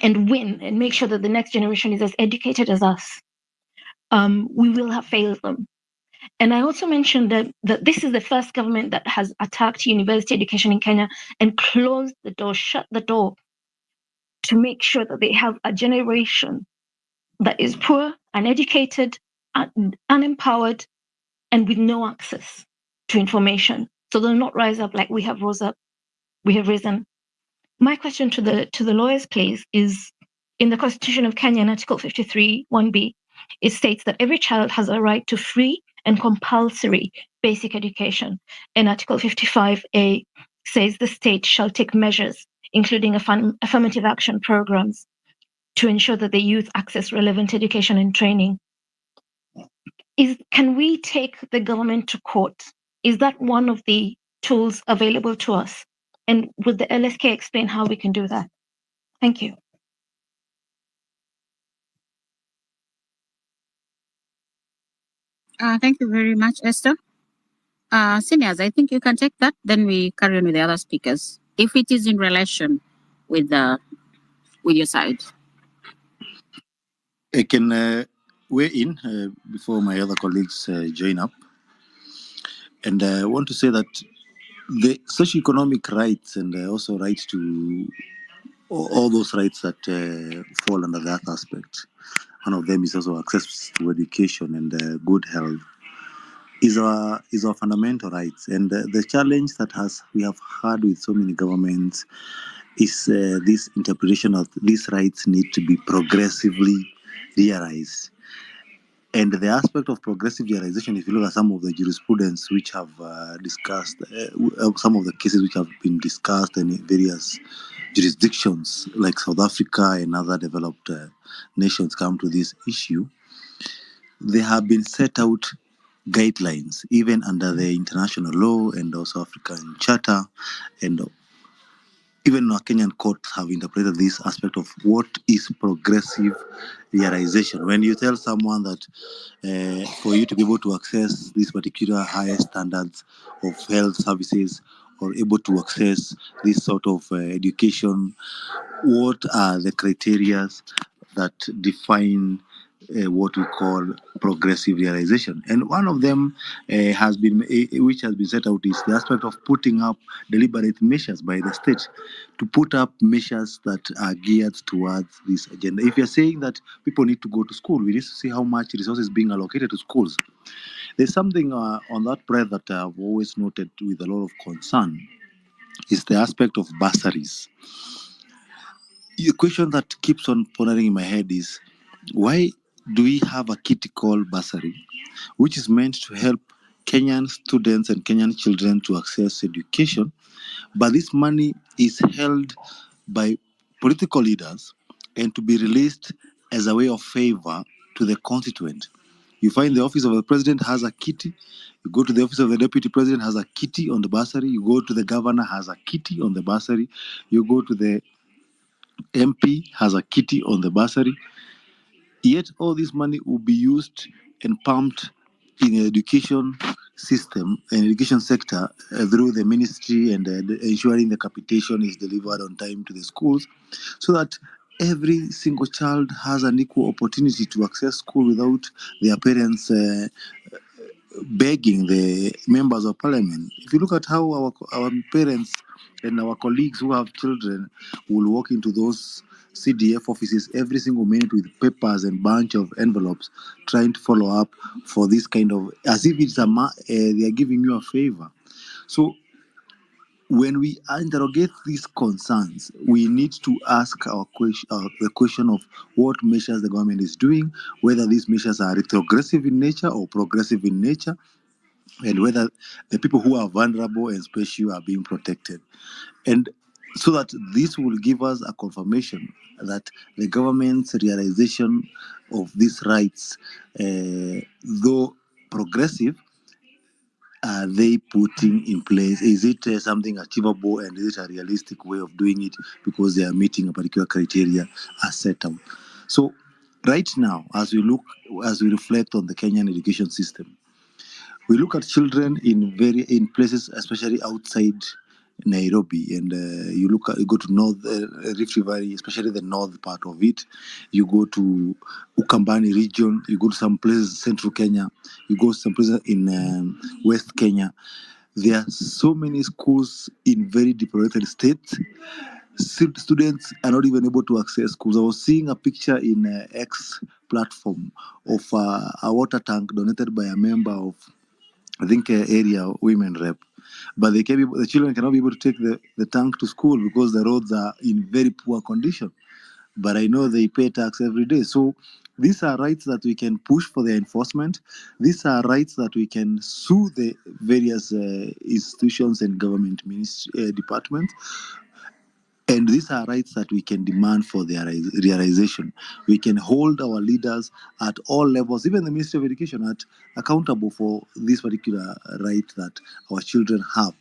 and win and make sure that the next generation is as educated as us, we will have failed them. And I also mentioned that this is the first government that has attacked university education in Kenya and closed the door, shut the door to make sure that they have a generation that is poor, uneducated, unempowered, and with no access to information. So they'll not rise up like we have risen. My question to the lawyers, please, is in the Constitution of Kenya, in Article 53, 1B, it states that every child has a right to free and compulsory basic education. And Article 55A says the state shall take measures, including affirmative action programs, to ensure that the youth access relevant education and training. Can we take the government to court? Is that one of the tools available to us? And would the LSK explain how we can do that? Thank you. Thank you very much, Esther. Seniors, I think you can take that. Then we carry on with the other speakers, if it is in relation with your side. I can weigh in before my other colleagues join up. And I want to say that the socio-economic rights and also rights to all those rights that fall under that aspect. One of them is also access to education and good health. Is our fundamental rights, and the challenge that we have had with so many governments is this interpretation of these rights need to be progressively realized. And the aspect of progressive realization, if you look at some of the jurisprudence which have discussed, some of the cases which have been discussed in various jurisdictions like South Africa and other developed nations come to this issue, they have been set out guidelines, even under the international law and also African Charter, and even our Kenyan courts have interpreted this aspect of what is progressive realization. When you tell someone that for you to be able to access these particular higher standards of health services or able to access this sort of education, what are the criteria that define what we call progressive realization? And one of them which has been set out is the aspect of putting up deliberate measures by the state to put up measures that are geared towards this agenda. If you're saying that people need to go to school, we need to see how much resources being allocated to schools. There's something on that breath that I've always noted with a lot of concern is the aspect of bursaries. The question that keeps on pondering in my head is, why do we have a kitty called bursary, which is meant to help Kenyan students and Kenyan children to access education, but this money is held by political leaders and to be released as a way of favor to the constituent? You find the office of the president has a kitty. You go to the office of the deputy president has a kitty on the bursary. You go to the governor has a kitty on the bursary. You go to the MP has a kitty on the bursary. Yet all this money will be used and pumped in the education system and education sector through the ministry and ensuring the capitation is delivered on time to the schools, so that every single child has an equal opportunity to access school without their parents begging the members of parliament. If you look at how our parents and our colleagues who have children will walk into those CDF offices every single minute with papers and bunch of envelopes trying to follow up for this kind of, as if it's they are giving you a favor. So when we interrogate these concerns, we need to ask the question of what measures the government is doing, whether these measures are retrogressive in nature or progressive in nature, and whether the people who are vulnerable and special are being protected. And so that this will give us a confirmation that the government's realization of these rights, though progressive, are they putting in place? Is it something achievable, and is it a realistic way of doing it because they are meeting a particular criteria as set out? So right now, as we reflect on the Kenyan education system, we look at children in places, especially outside Nairobi, and you go to North Rift Valley, especially the north part of it. You go to Ukambani region. You go to some places central Kenya. You go to some places in West Kenya. There are so many schools in very deprived states. Students are not even able to access schools. I was seeing a picture in X platform of a water tank donated by a member of, I think, area women rep, but the children cannot be able to take the tank to school because the roads are in very poor condition. But I know they pay tax every day. So these are rights that we can push for their enforcement. These are rights that we can sue the various institutions and government departments. And these are rights that we can demand for their realization. We can hold our leaders at all levels, even the Ministry of Education, accountable for this particular right that our children have.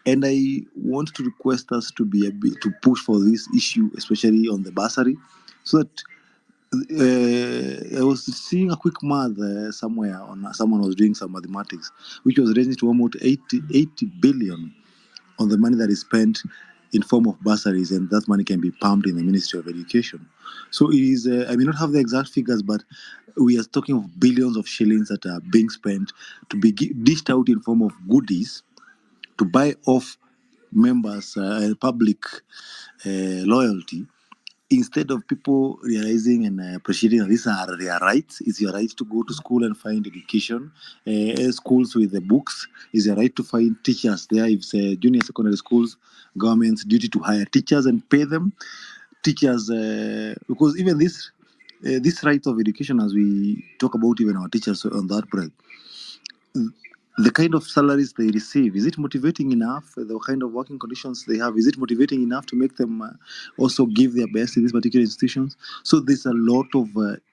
And I want to request us to push for this issue, especially on the bursary, so that I was seeing a quick math somewhere someone was doing some mathematics, which was ranging to almost 80 billion on the money that is spent in form of bursaries, and that money can be pumped in the Ministry of Education. So it is, I may not have the exact figures, but we are talking of billions of shillings that are being spent to be dished out in form of goodies to buy off members, public loyalty, instead of people realizing and appreciating that these are their rights. It's your right to go to school and find education. Schools with the books, is your right to find teachers there. If it's junior secondary schools, government's duty to hire teachers and pay them. Teachers, because even this right of education, as we talk about even our teachers on that breath, the kind of salaries they receive, is it motivating enough? The kind of working conditions they have, is it motivating enough to make them also give their best in these particular institutions? So there's a lot of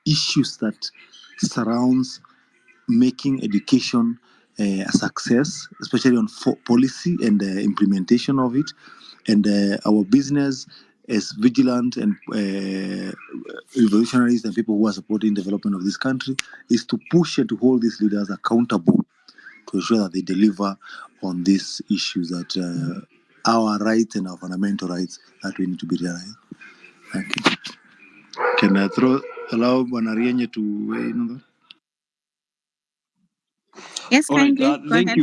issues that surrounds making education a success, especially on policy and implementation of it. And our business as vigilant and revolutionaries and people who are supporting development of this country is to push and to hold these leaders accountable to ensure that they deliver on these issues, that our rights and our fundamental rights that we need to be realized. Thank you. Can I allow Banarienye to weigh in on that? Yes, All right. kindly. Go Thank ahead.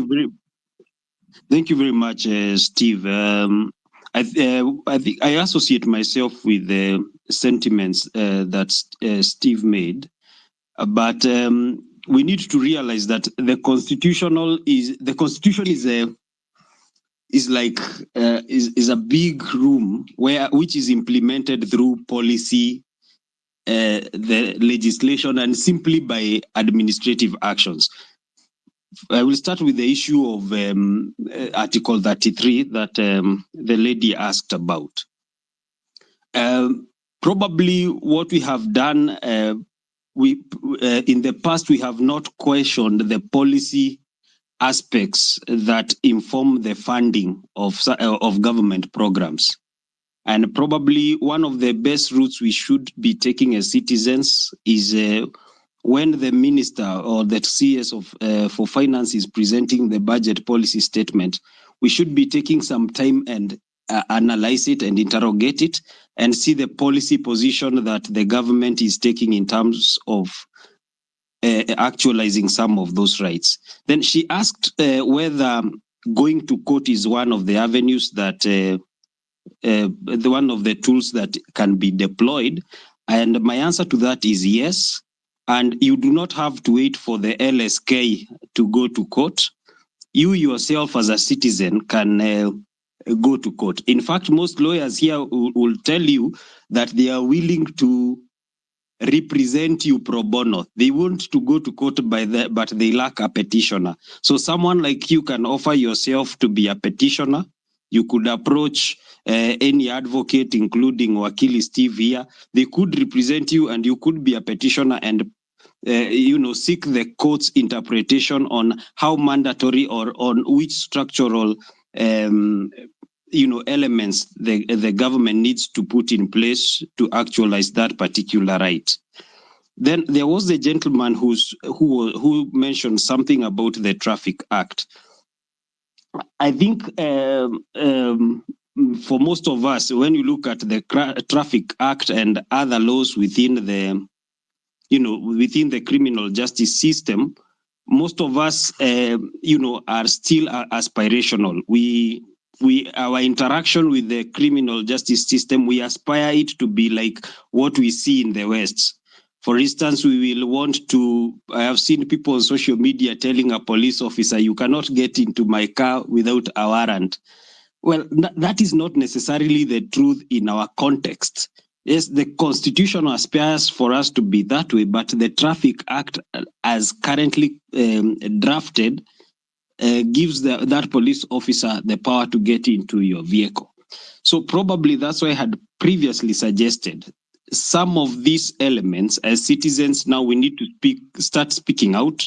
you very much, Steve. I think I associate myself with the sentiments that Steve made, but we need to realize that the constitution is a big room which is implemented through policy, the legislation, and simply by administrative actions. I will start with the issue of Article 33 that the lady asked about. Probably what we have done, in the past, we have not questioned the policy aspects that inform the funding of government programs. And probably one of the best routes we should be taking as citizens is when the minister or the CS for finance is presenting the budget policy statement, we should be taking some time and analyze it and interrogate it and see the policy position that the government is taking in terms of actualizing some of those rights. Then she asked whether going to court is one of the avenues that one of the tools that can be deployed? And my answer to that is yes. And you do not have to wait for the LSK to go to court. You yourself as a citizen can go to court. In fact, most lawyers here will tell you that they are willing to represent you pro bono. They want to go to court but they lack a petitioner. So someone like you can offer yourself to be a petitioner. You could approach any advocate, including Wakili Steve here. They could represent you and you could be a petitioner and seek the court's interpretation on how mandatory or on which structural elements the government needs to put in place to actualize that particular right. Then there was the gentleman who mentioned something about the Traffic Act. I think for most of us, when you look at the Traffic Act and other laws within the criminal justice system, most of us are still aspirational. Our interaction with the criminal justice system, we aspire it to be like what we see in the West. For instance, we will want to, I have seen people on social media telling a police officer, you cannot get into my car without a warrant. Well, that is not necessarily the truth in our context. Yes, the Constitution aspires for us to be that way, but the Traffic Act, as currently drafted, gives that police officer the power to get into your vehicle. So probably that's why I had previously suggested some of these elements as citizens. Now we need to start speaking out,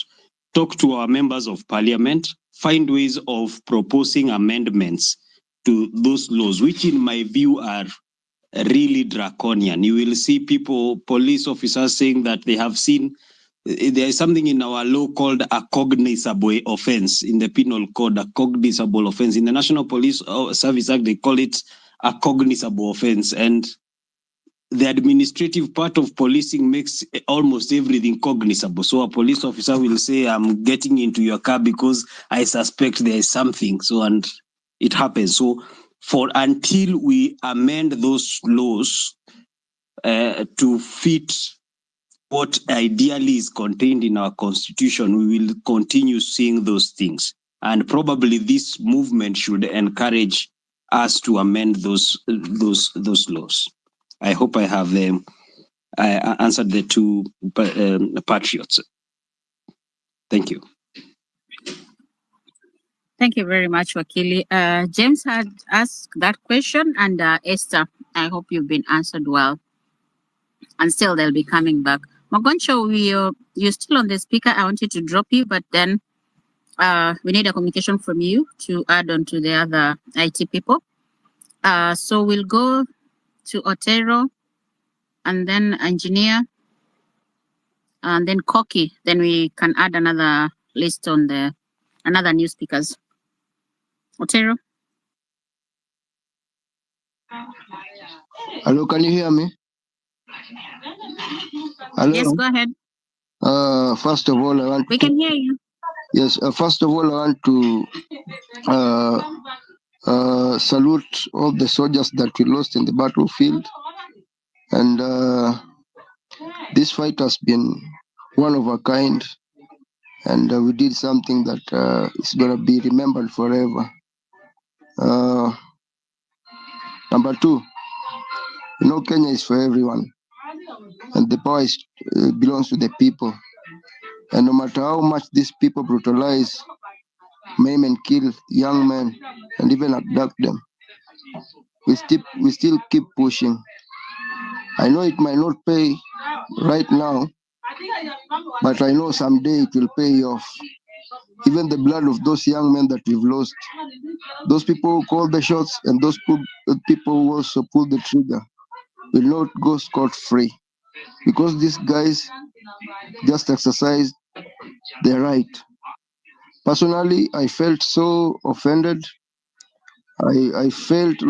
talk to our members of parliament, find ways of proposing amendments to those laws, which in my view are really draconian. You will see police officers saying that they have seen there is something in our law called a cognizable offense in the penal code, a cognizable offense. In the National Police Service Act, they call it a cognizable offense. And the administrative part of policing makes almost everything cognizable. So a police officer will say, I'm getting into your car because I suspect there is something. So, and it happens. So until we amend those laws to fit what ideally is contained in our constitution, we will continue seeing those things. And probably this movement should encourage us to amend those laws. I hope I have answered the two patriots. Thank you. Thank you very much, Wakili. James had asked that question, and Esther, I hope you've been answered well. And still, they'll be coming back. Magoncho, you're still on the speaker. I wanted to drop you, but then we need a communication from you to add on to the other IT people. So we'll go to Otero, and then Engineer, and then Koki. Then we can add another list on another new speakers. Otero. Hello, can you hear me? Hello? Yes, go ahead. First of all, we can hear you. Yes, first of all, I want to salute all the soldiers that we lost in the battlefield. And this fight has been one of a kind. And we did something that is going to be remembered forever. Number two, Kenya is for everyone. And the power belongs to the people. And no matter how much these people brutalize, maim and kill young men, and even abduct them, we still keep pushing. I know it might not pay right now, but I know someday it will pay off. Even the blood of those young men that we've lost, those people who call the shots and those people who also pull the trigger will not go scot-free, because these guys just exercised their right. Personally, I felt so offended. I felt,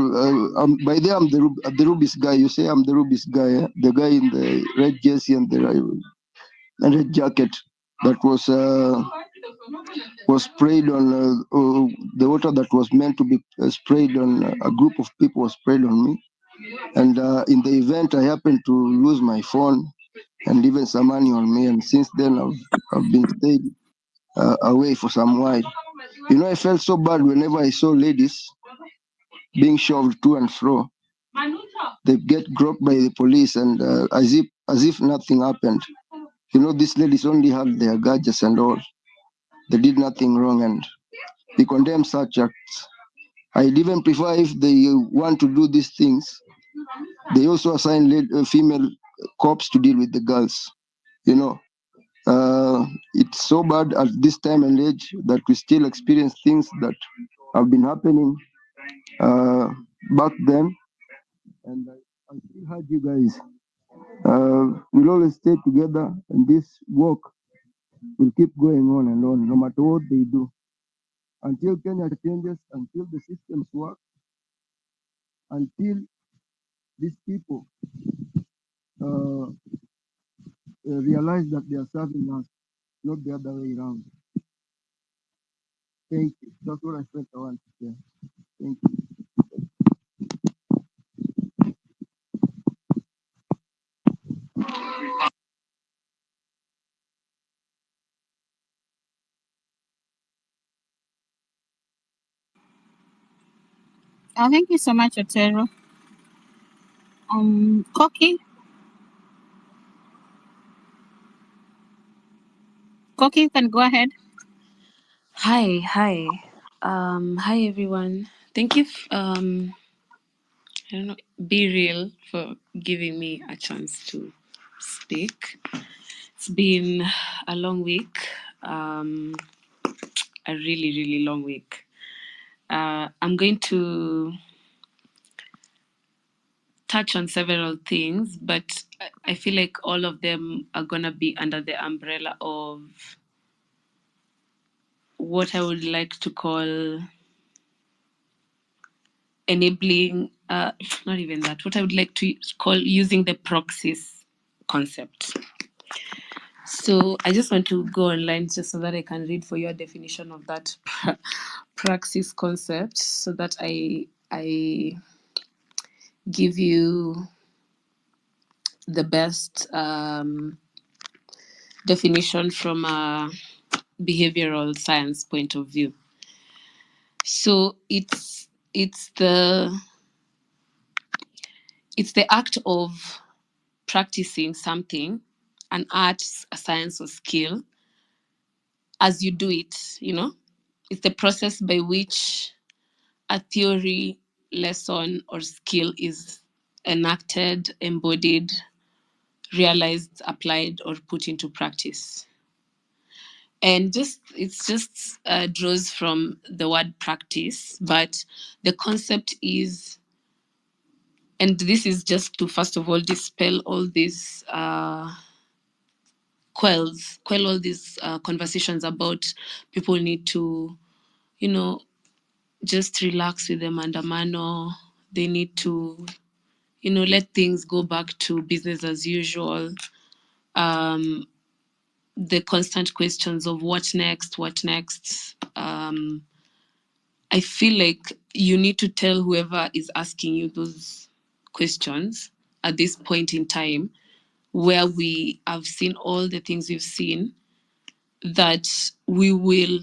by there I'm the Rubis guy. You say I'm the Rubis guy, the guy in the red jersey and the red jacket that was was sprayed on the water that was meant to be sprayed on a group of people was sprayed on me. And in the event, I happened to lose my phone and even some money on me. And since then, I've been stayed away for some while. You know, I felt so bad whenever I saw ladies being shoved to and fro. They get groped by the police, and as if nothing happened. You know, these ladies only had their gadgets and all. They did nothing wrong, and we condemn such acts. I'd even prefer if they want to do these things, they also assign female cops to deal with the girls. You know, it's so bad at this time and age that we still experience things that have been happening back then. And I still heard you guys. We'll always stay together, and this work will keep going on and on, no matter what they do, until Kenya changes, until the systems work, until these people realize that they are serving us, not the other way around. Thank you. That's what I felt I want to say. Thank you. Thank you so much, Otero. Koki, you can go ahead. Hi. Hi everyone. Thank you. I don't know, Be Real, for giving me a chance to speak. It's been a long week, a really, really long week. I'm going to touch on several things, but I feel like all of them are gonna be under the umbrella of what I would like to call enabling, not even that, what I would like to call using the proxies concept. So I just want to go online just so that I can read for you a definition of that praxis concept, so that I give you the best definition from a behavioral science point of view. So it's the act of practicing something, an art, a science, or skill, as you do it. You know, it's the process by which a theory, lesson, or skill is enacted, embodied, realized, applied, or put into practice. And it's just draws from the word practice, but the concept is, and this is just to first of all dispel all these quell all these conversations about people need to, you know, just relax with the mandamano. They need to, you know, let things go back to business as usual. The constant questions of what next. I feel like you need to tell whoever is asking you those questions at this point in time, where we have seen all the things we've seen, that we will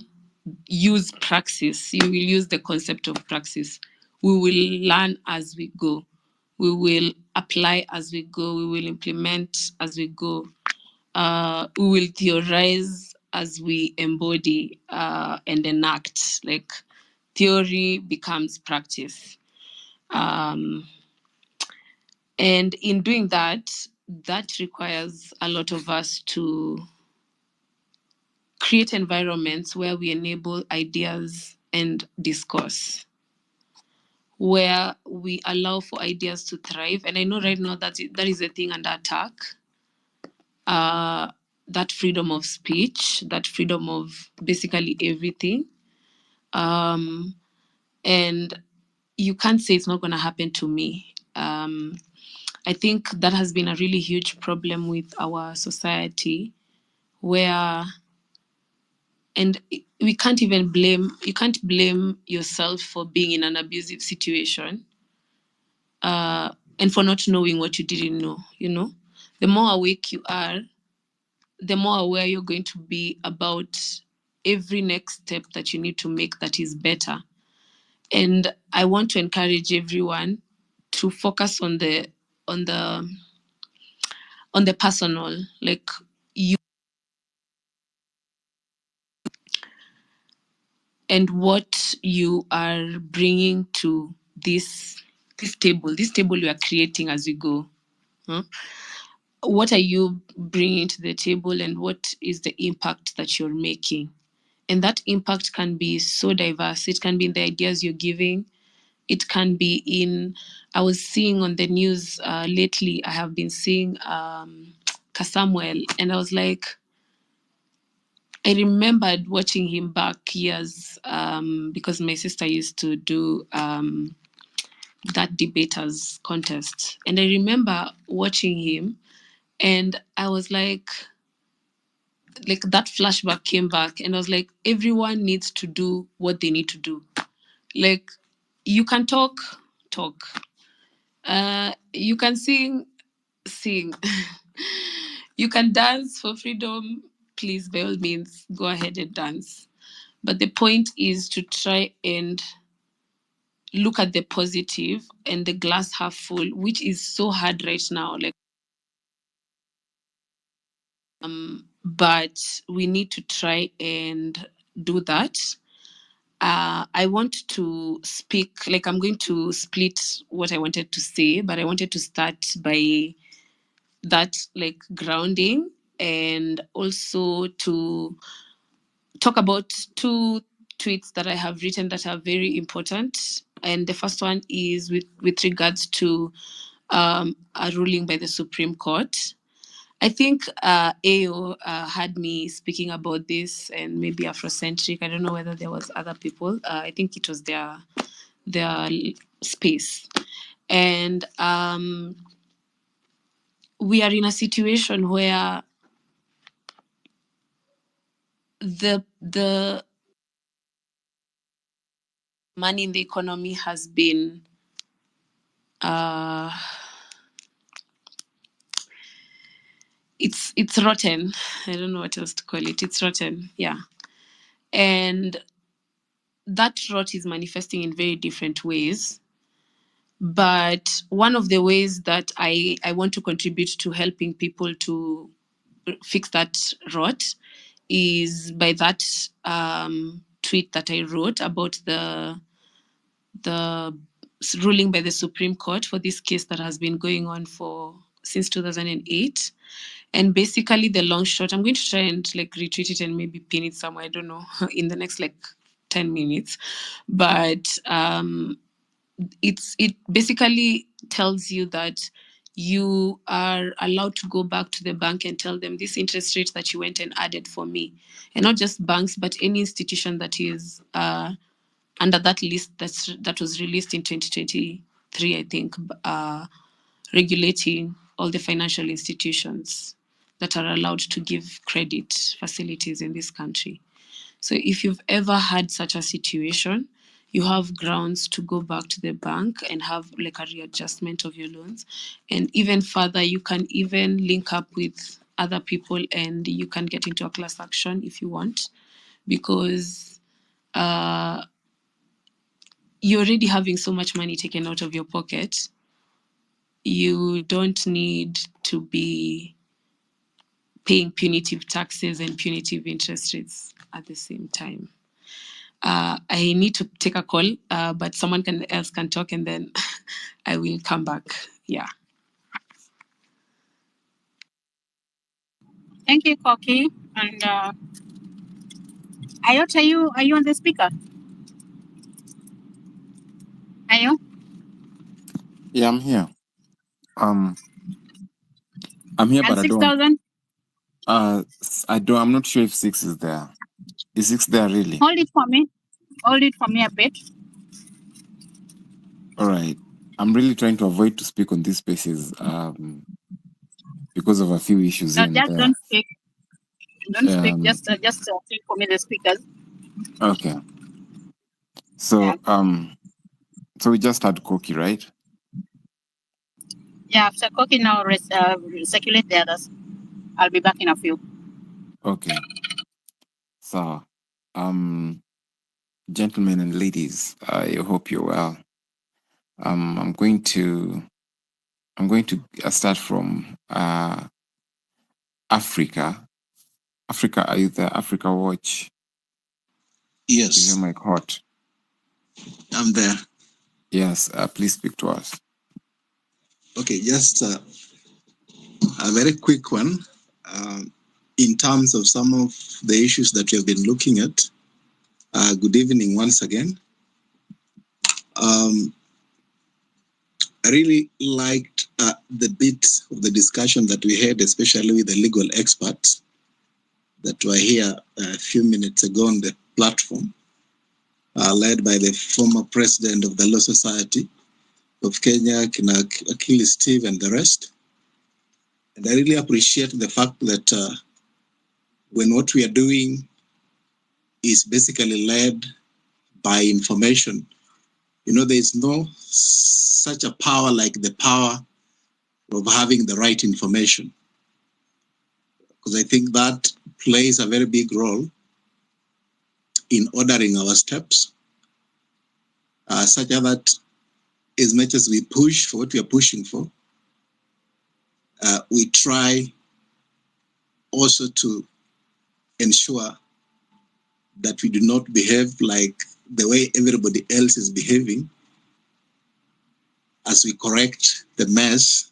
use praxis. You will use the concept of praxis. We will learn as we go. We will apply as we go. We will implement as we go. We will theorize as we embody and enact. Like, theory becomes practice. And in doing that, that requires a lot of us to create environments where we enable ideas and discourse, where we allow for ideas to thrive. And I know right now that is a thing under attack. That freedom of speech, that freedom of basically everything. And you can't say it's not going to happen to me. I think that has been a really huge problem with our society, where And we can't even you can't blame yourself for being in an abusive situation and for not knowing what you didn't know, you know. The more awake you are, the more aware you're going to be about every next step that you need to make that is better. And I want to encourage everyone to focus on the personal, like you and what you are bringing to this table you are creating as we go. What are you bringing to the table, and what is the impact that you're making? And that impact can be so diverse. It can be in the ideas you're giving. It can be in, I was seeing on the news lately, I have been seeing Samuel, and I was like, I remembered watching him back years because my sister used to do that debaters contest. And I remember watching him, and I was like that flashback came back, and I was like, everyone needs to do what they need to do. Like, you can talk. You can sing. You can dance for freedom. Please, by all means, go ahead and dance. But the point is to try and look at the positive and the glass half full, which is so hard right now. Like, but we need to try and do that. I want to speak, like, I'm going to split what I wanted to say, but I wanted to start by that, like, grounding, and also to talk about two tweets that I have written that are very important. And the first one is with regards to a ruling by the Supreme Court. I think AO had me speaking about this, and maybe Afrocentric. I don't know whether there was other people. I think it was their space. And we are in a situation where the money in the economy has been it's rotten. I don't know what else to call it. It's rotten, yeah. And that rot is manifesting in very different ways. But one of the ways that I want to contribute to helping people to fix that rot is by that tweet that I wrote about the ruling by the Supreme Court for this case that has been going on since 2008. And basically the long short, I'm going to try and like retweet it and maybe pin it somewhere, I don't know, in the next like 10 minutes. But it basically tells you that you are allowed to go back to the bank and tell them this interest rate that you went and added for me, and not just banks, but any institution that is under that list that was released in 2023, I think, regulating all the financial institutions that are allowed to give credit facilities in this country. So if you've ever had such a situation, you have grounds to go back to the bank and have like a readjustment of your loans. And even further, you can even link up with other people and you can get into a class action if you want, because you're already having so much money taken out of your pocket. You don't need to be paying punitive taxes and punitive interest rates at the same time. I need to take a call, but someone else can talk, and then I will come back. Yeah. Thank you, Koki. And Ayot, are you on the speaker? Are you? Yeah, I'm here. I'm here, And but 6,000? I'm not sure if 6 is there. Is 6 there really? Hold it for me. Hold it for me a bit. All right. I'm really trying to avoid to speak on these spaces because of a few issues No, here and just there. don't speak. Don't speak. Just take for me the speakers. Okay. So so we just had Koki, right? Yeah, after cooking now, circulate the others. I'll be back in a few. Okay. So gentlemen and ladies, I hope you're well. I'm going to start from Africa. Africa, are you there? Africa Watch. Yes. Is your mic hot? I'm there. Yes, please speak to us. Okay, just a very quick one. In terms of some of the issues that we have been looking at, good evening once again. I really liked the bit of the discussion that we had, especially with the legal experts that were here a few minutes ago on the platform, led by the former president of the Law Society of Kenya, Akili Steve, and the rest. And I really appreciate the fact that when what we are doing is basically led by information, there is no such a power like the power of having the right information. Because I think that plays a very big role in ordering our steps, such that as much as we push for what we are pushing for, we try also to ensure that we do not behave like the way everybody else is behaving. As we correct the mess,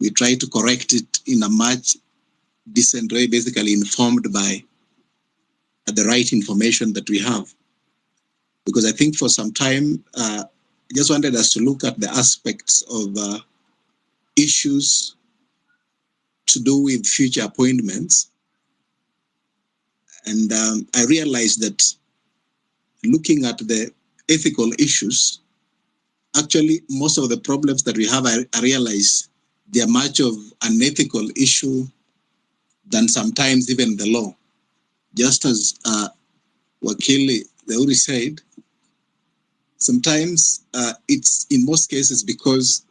we try to correct it in a much decent way, basically informed by the right information that we have. Because I think for some time, I just wanted us to look at the aspects of issues to do with future appointments. And I realized that looking at the ethical issues, actually, most of the problems that we have, I realize they are much of an ethical issue than sometimes even the law. Just as Wakili Leuri said, sometimes it's in most cases because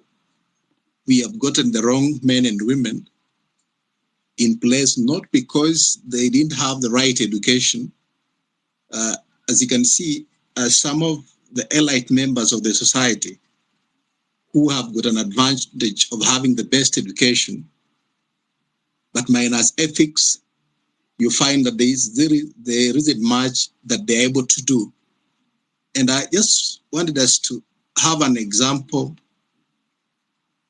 we have gotten the wrong men and women in place, not because they didn't have the right education. As you can see, some of the elite members of the society who have got an advantage of having the best education, but minus ethics, you find that there isn't much that they're able to do. And I just wanted us to have an example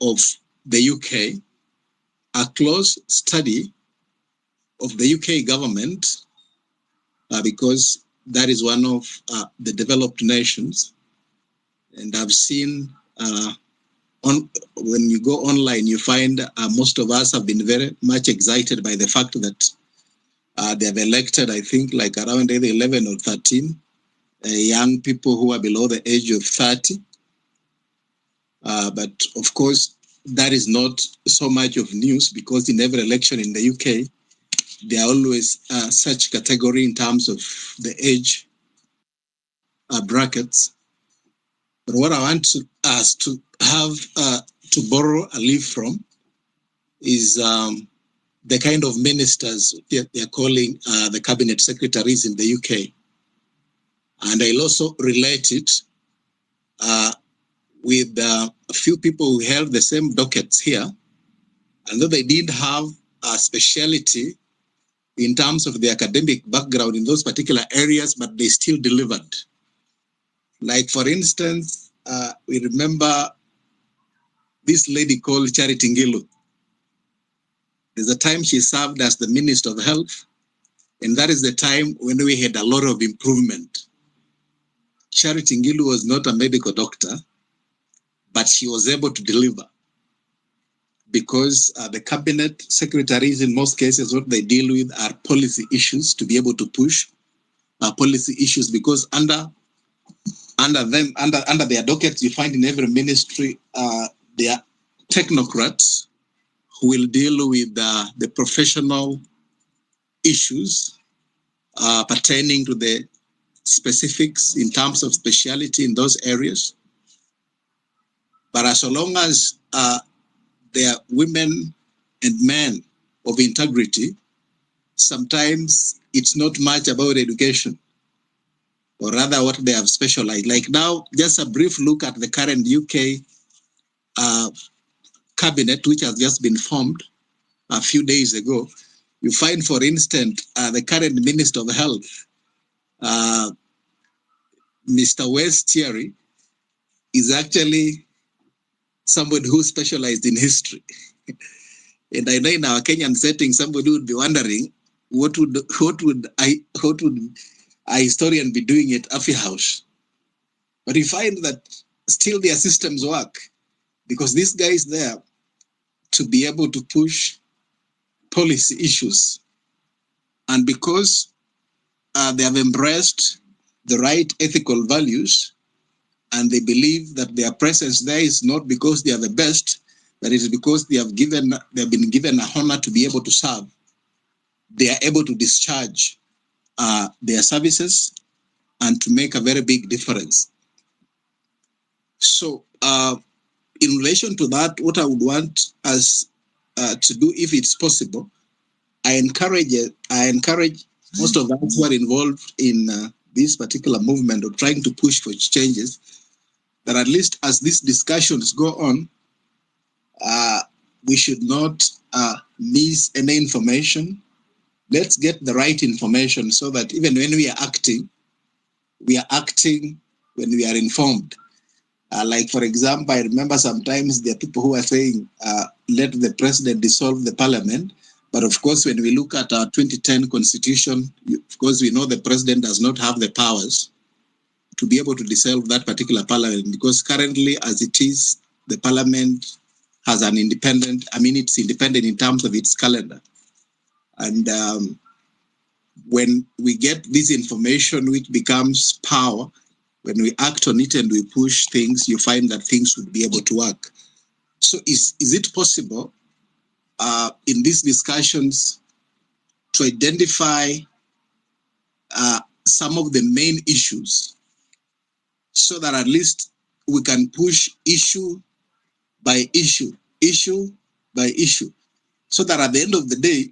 of the UK, a close study of the UK government, because that is one of the developed nations. And I've seen when you go online, you find most of us have been very much excited by the fact that they have elected, I think, like around either 11 or 13 young people who are below the age of 30. But of course, that is not so much of news because in every election in the UK, there are always such category in terms of the age brackets. But what I want us to have to borrow a leaf from is the kind of ministers they're calling the cabinet secretaries in the UK. And I'll also relate it with a few people who held the same dockets here, and though they didn't have a speciality in terms of the academic background in those particular areas, but they still delivered. Like, for instance, we remember this lady called Charity Ngilu. There's a time she served as the Minister of Health, and that is the time when we had a lot of improvement. Charity Ngilu was not a medical doctor, but she was able to deliver because the cabinet secretaries, in most cases, what they deal with are policy issues to be able to push policy issues, because under their dockets, you find in every ministry, there are technocrats who will deal with the professional issues pertaining to the specifics in terms of speciality in those areas. But as long as they are women and men of integrity, sometimes it's not much about education, or rather what they have specialized. Like now, just a brief look at the current UK cabinet, which has just been formed a few days ago. You find, for instance, the current Minister of Health, Mr. West Thierry, is actually somebody who specialized in history. And I know in our Kenyan setting, somebody would be wondering, what would a historian be doing at Afi House? But we find that still their systems work, because this guy is there to be able to push policy issues. And because they have embraced the right ethical values, and they believe that their presence there is not because they are the best, but it is because they have been given an honor to be able to serve. They are able to discharge their services and to make a very big difference. So in relation to that, what I would want us to do, if it's possible, I encourage most of us who are involved in this particular movement of trying to push for changes, that at least as these discussions go on, we should not miss any information. Let's get the right information so that even when we are acting when we are informed. Like, for example, I remember sometimes there are people who are saying, let the president dissolve the parliament. But of course, when we look at our 2010 constitution, of course, we know the president does not have the powers to be able to dissolve that particular parliament, because currently, as it is, the parliament has an independent, it's independent in terms of its calendar. And when we get this information, which becomes power, when we act on it and we push things, you find that things would be able to work. So is it possible in these discussions to identify some of the main issues so that at least we can push issue by issue by issue, so that at the end of the day,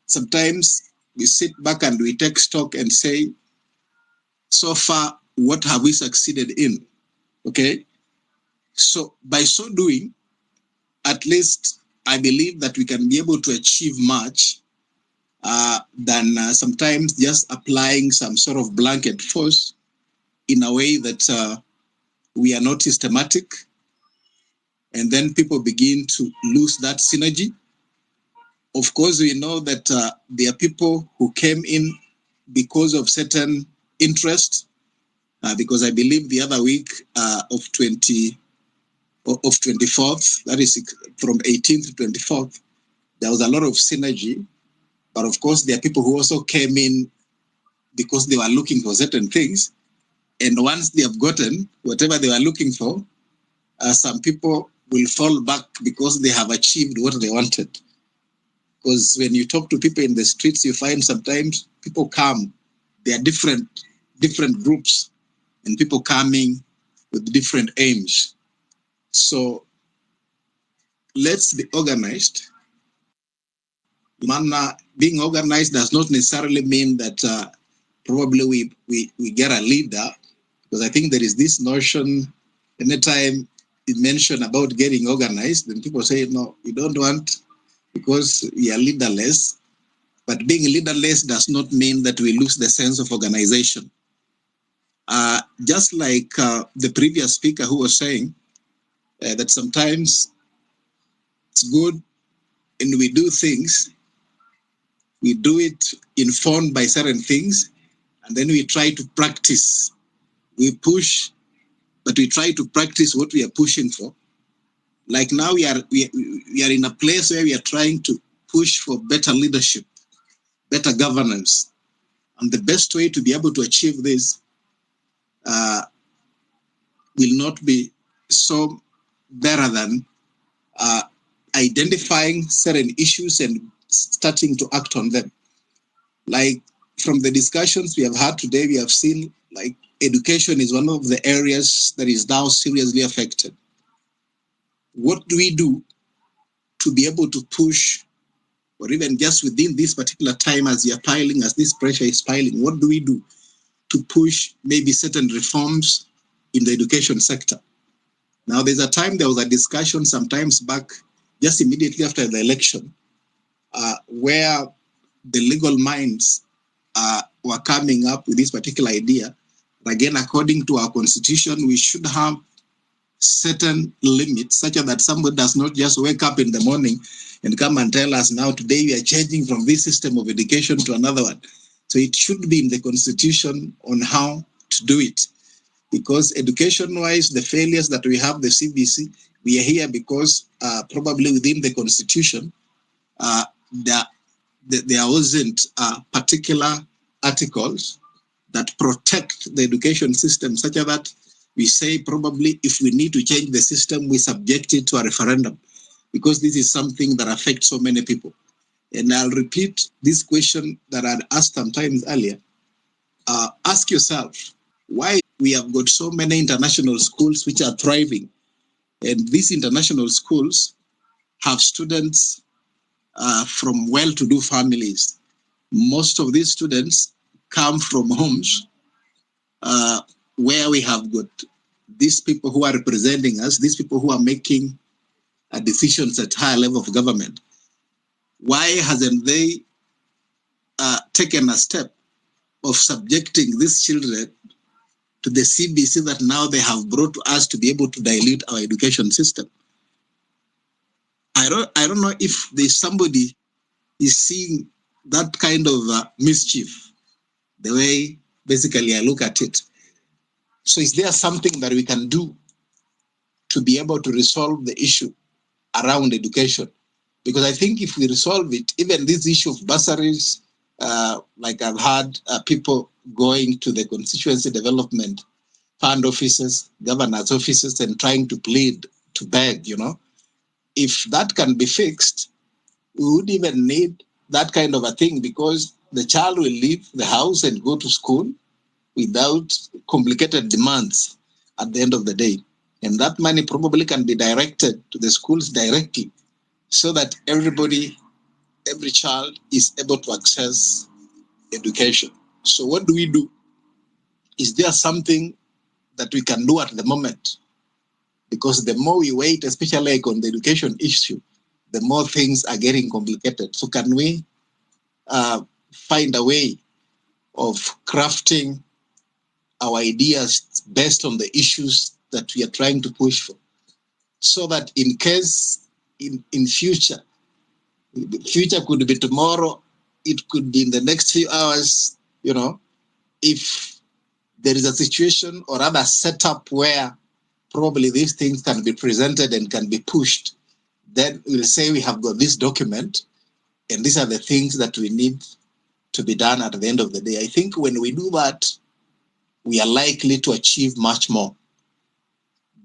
sometimes we sit back and we take stock and say, so far, what have we succeeded in? Okay? So by so doing, at least I believe that we can be able to achieve much than sometimes just applying some sort of blanket force in a way that we are not systematic. And then people begin to lose that synergy. Of course, we know that there are people who came in because of certain interests, because I believe the other week of 24th, that is from 18th to 24th, there was a lot of synergy. But of course, there are people who also came in because they were looking for certain things. And once they have gotten whatever they were looking for, some people will fall back because they have achieved what they wanted. Because when you talk to people in the streets, you find sometimes people come, there are different groups and people coming with different aims. So let's be organized. Being organized does not necessarily mean that probably we get a leader, because I think there is this notion, anytime you mention about getting organized, then people say, no, we don't want, because we are leaderless. But being leaderless does not mean that we lose the sense of organization. Just like the previous speaker who was saying that sometimes it's good when we do things, we do it informed by certain things, and then we try to practice. We push, but we try to practice what we are pushing for. Like now we are in a place where we are trying to push for better leadership, better governance. And the best way to be able to achieve this will not be so better than identifying certain issues and starting to act on them. Like from the discussions we have had today, we have seen like education is one of the areas that is now seriously affected. What do we do to be able to push, or even just within this particular time as you're piling, as this pressure is piling, what do we do to push maybe certain reforms in the education sector? Now, there's a time there was a discussion sometimes back, just immediately after the election, where the legal minds were coming up with this particular idea. Again, according to our constitution, we should have certain limits such that somebody does not just wake up in the morning and come and tell us, now today we are changing from this system of education to another one. So it should be in the constitution on how to do it. Because education-wise, the failures that we have, the CBC, we are here because probably within the constitution, there wasn't particular articles that protect the education system such that we say probably if we need to change the system, we subject it to a referendum, because this is something that affects so many people. And I'll repeat this question that I'd asked sometimes earlier. Ask yourself, why we have got so many international schools which are thriving, and these international schools have students from well-to-do families. Most of these students come from homes where we have got these people who are representing us, these people who are making decisions at higher level of government. Why hasn't they taken a step of subjecting these children to the CBC that now they have brought to us to be able to dilute our education system? I don't know if there's somebody is seeing that kind of mischief, the way basically I look at it. So is there something that we can do to be able to resolve the issue around education? Because I think if we resolve it, even this issue of bursaries, like I've had people going to the constituency development fund offices, governors' offices, and trying to plead, to beg, if that can be fixed, we would even need that kind of a thing, because the child will leave the house and go to school without complicated demands at the end of the day. And that money probably can be directed to the schools directly, so that every child is able to access education. So what do we do? Is there something that we can do at the moment? Because the more we wait, especially like on the education issue, the more things are getting complicated. So can we find a way of crafting our ideas based on the issues that we are trying to push for, so that in case in future could be tomorrow, it could be in the next few hours, if there is a situation or other setup where probably these things can be presented and can be pushed, then we'll say we have got this document and these are the things that we need to be done at the end of the day. I think when we do that, we are likely to achieve much more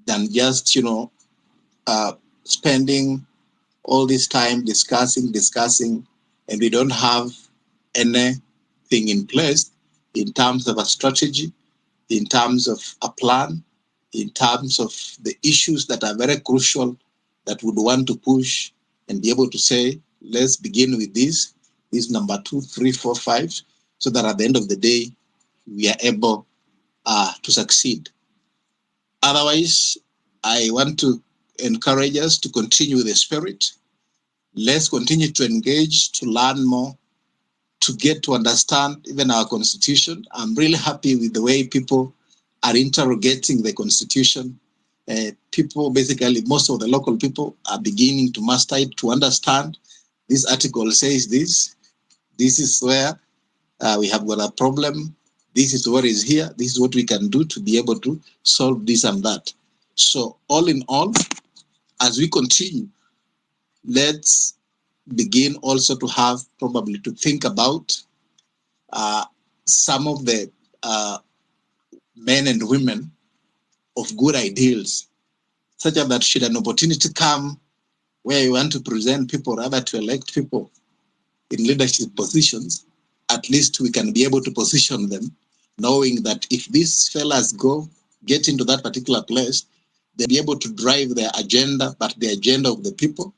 than just, spending all this time discussing, and we don't have anything in place in terms of a strategy, in terms of a plan, in terms of the issues that are very crucial that would want to push and be able to say, let's begin with this number 2, 3, 4, 5, so that at the end of the day, we are able to succeed. Otherwise, I want to encourage us to continue with the spirit. Let's continue to engage, to learn more, to get to understand even our constitution. I'm really happy with the way people are interrogating the constitution. People, basically, most of the local people are beginning to master it, to understand this article says this. This is where we have got a problem. This is what is here. This is what we can do to be able to solve this and that. So all in all, as we continue, let's begin also to have probably to think about some of the men and women of good ideals, such that should an opportunity come where you want to present people, rather to elect people, in leadership positions, at least we can be able to position them, knowing that if these fellas get into that particular place, they'll be able to drive their agenda, but the agenda of the people,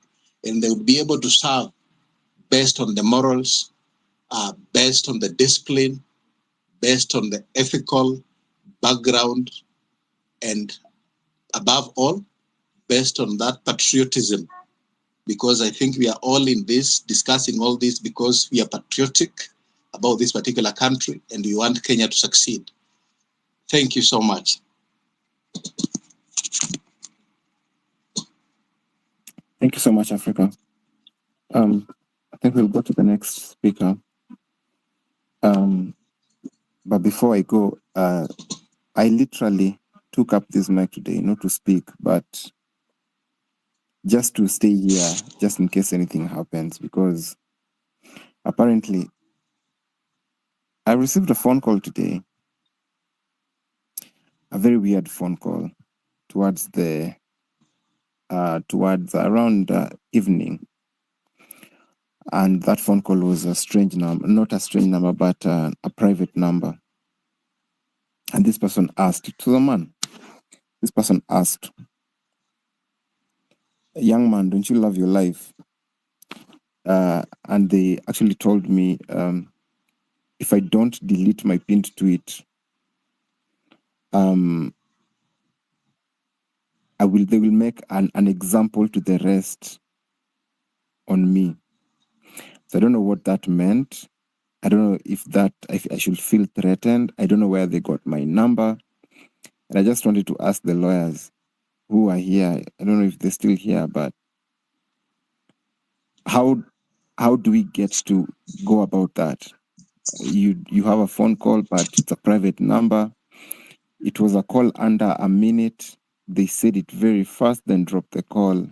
and they will be able to serve based on the morals, based on the discipline, based on the ethical background, and above all, based on that patriotism. Because I think we are all in this, discussing all this because we are patriotic about this particular country and we want Kenya to succeed. Thank you so much. Thank you so much, Africa. I think we'll go to the next speaker. But before I go, I literally took up this mic today, not to speak, but just to stay here, just in case anything happens, because apparently I received a phone call today, a very weird phone call towards around evening. And that phone call was a strange number, not a strange number, but a private number. And this person asked, to the man, this person asked, young man, don't you love your life? And they actually told me, if I don't delete my pinned tweet, they will make an example to the rest on me. So I don't know what that meant. I don't know if I should feel threatened. I don't know where they got my number. And I just wanted to ask the lawyers who are here. I don't know if they're still here, but how do we get to go about that? You have a phone call, but it's a private number. It was a call under a minute. They said it very fast, then dropped the call.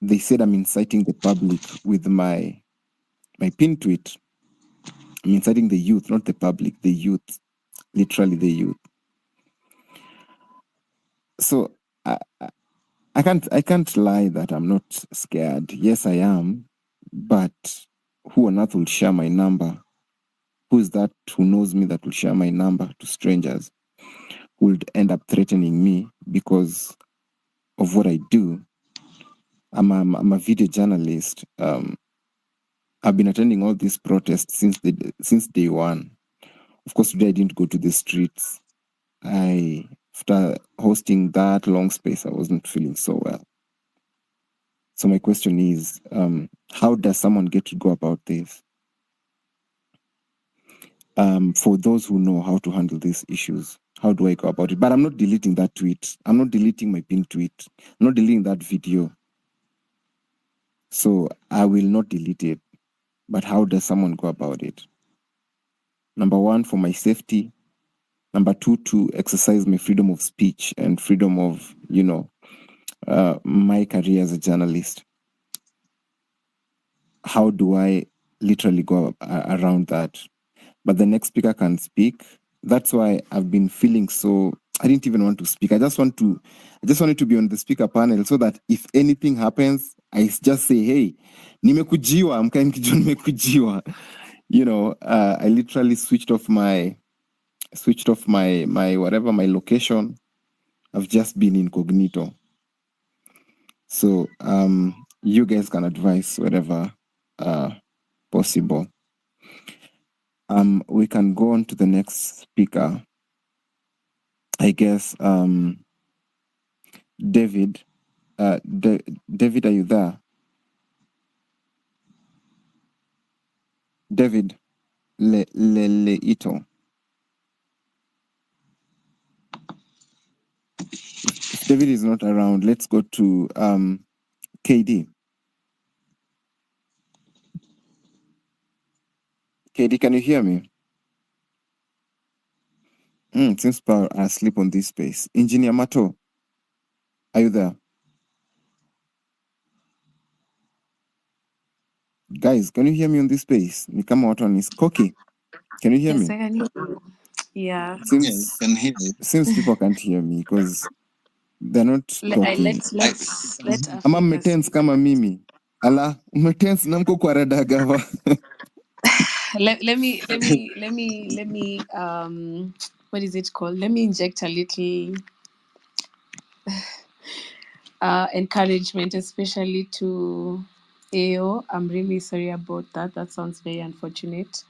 They said I'm inciting the public with my pin tweet. I'm inciting the youth, not the public, the youth, literally the youth. So I can't lie that I'm not scared. Yes, I am, but who on earth will share my number? Who is that who knows me that will share my number to strangers who would end up threatening me because of what I do? I'm a video journalist. I've been attending all these protests since day one. Of course, today I didn't go to the streets. After hosting that long space, I wasn't feeling so well. So my question is, how does someone get to go about this? For those who know how to handle these issues, how do I go about it? But I'm not deleting that tweet. I'm not deleting my pinned tweet. I'm not deleting that video. So I will not delete it. But how does someone go about it? Number one, for my safety. Number two, to exercise my freedom of speech and freedom of, my career as a journalist. How do I literally go around that? But the next speaker can speak. That's why I've been feeling so. I didn't even want to speak. I just wanted to be on the speaker panel so that if anything happens, I just say, "Hey, nimekujiwa, mkae mkijua nimekujiwa." I literally switched off my whatever, my location. I've just been incognito. So you guys can advise whatever possible. We can go on to the next speaker. I guess David. David, are you there? David Ito. If David is not around, let's go to KD. KD, can you hear me? Since Power are asleep on this space. Engineer Mato, are you there? Guys, can you hear me on this space? Nikama watu on is Koki. Can you hear me? Yes, I can hear you. Yeah. Seems people can't hear me because they're not talking. Let Ama Africa metens speak. kama mimi. Ala, umetense na mko kwa rada gava. let me what is it called? Let me inject a little encouragement, especially to AO. I'm really sorry about that. That sounds very unfortunate.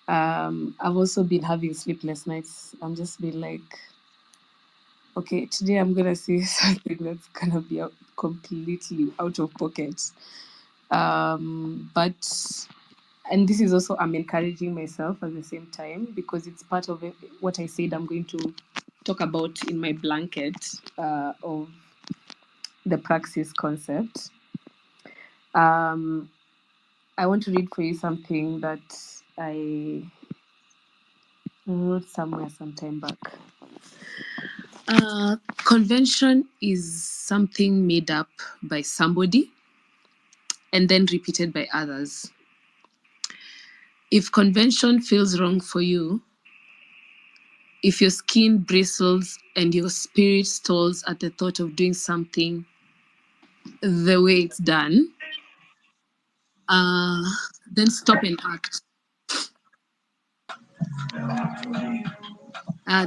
I've also been having sleepless nights. I'm just been like, okay, today I'm gonna say something that's gonna be completely out of pocket. And this is also, I'm encouraging myself at the same time, because it's part of what I said I'm going to talk about in my blanket of the praxis concept. I want to read for you something that I wrote somewhere some time back. Convention is something made up by somebody and then repeated by others. If convention feels wrong for you, if your skin bristles and your spirit stalls at the thought of doing something the way it's done, then stop and act.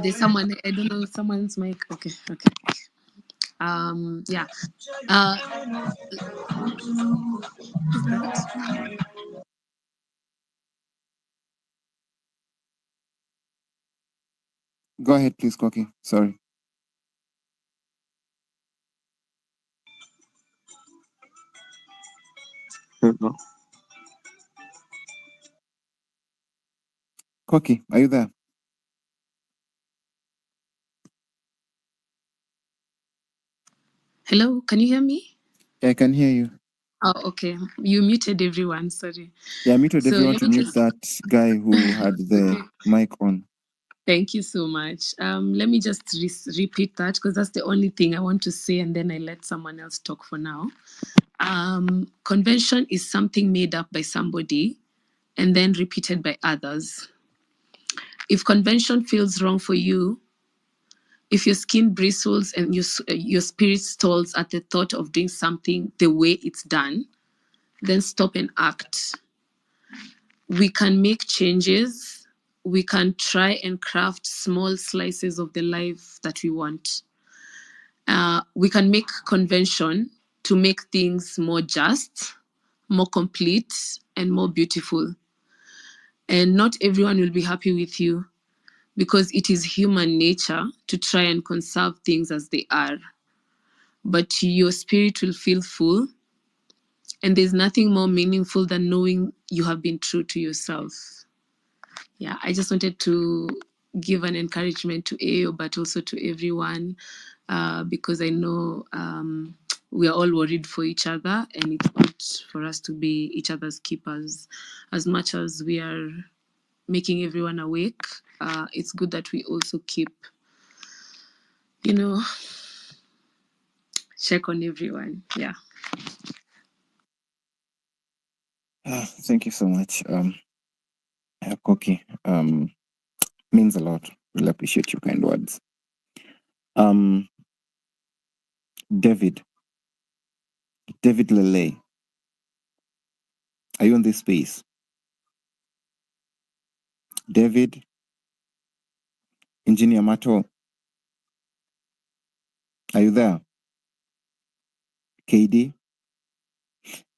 There's someone, I don't know, someone's mic. Okay. Yeah. Who's that? Go ahead, please, Koki. Sorry. No. Koki, are you there? Hello, can you hear me? Yeah, I can hear you. Oh, okay. You muted everyone, sorry. Yeah, I muted So everyone let to me mute just... that guy who had the mic on. Thank you so much. Let me just repeat that, because that's the only thing I want to say, and then I let someone else talk for now. Convention is something made up by somebody and then repeated by others. If convention feels wrong for you, if your skin bristles and your spirit stalls at the thought of doing something the way it's done, then stop and act. We can make changes. We can try and craft small slices of the life that we want. We can make convention to make things more just, more complete, and more beautiful. And not everyone will be happy with you, because it is human nature to try and conserve things as they are. But your spirit will feel full, and there's nothing more meaningful than knowing you have been true to yourself. Yeah, I just wanted to give an encouragement to AO, but also to everyone, because I know we are all worried for each other, and it's good for us to be each other's keepers. As much as we are making everyone awake, it's good that we also keep, check on everyone. Yeah. Thank you so much, Koki. Means a lot. Really appreciate your kind words. David Lele, are you on this space? David, Engineer Mato, are you there? KD,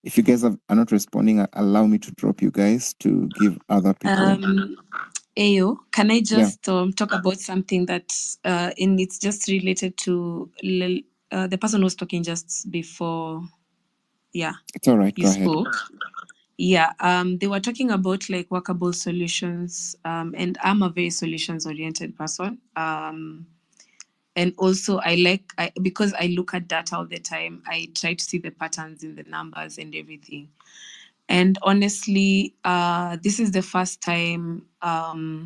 if you guys are not responding, allow me to drop you guys to give other people. Ayo, can I just talk about something that, and it's just related to the person who was talking just before. Yeah, it's all right. You Go spoke. ahead. Yeah, they were talking about like workable solutions, and I'm a very solutions-oriented person. And also because I look at data all the time, I try to see the patterns in the numbers and everything. And honestly, this is the first time I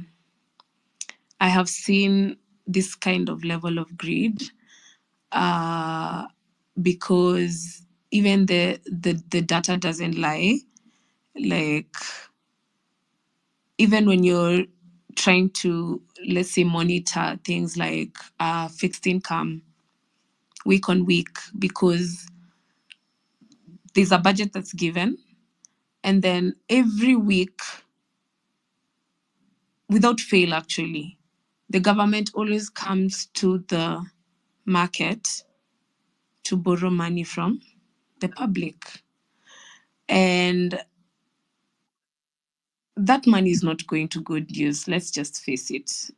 have seen this kind of level of greed, because even the data doesn't lie. Like, even when you're trying to, let's say, monitor things like fixed income week on week, because there's a budget that's given, and then every week, without fail actually, the government always comes to the market to borrow money from the public. And that money is not going to good use, let's just face it.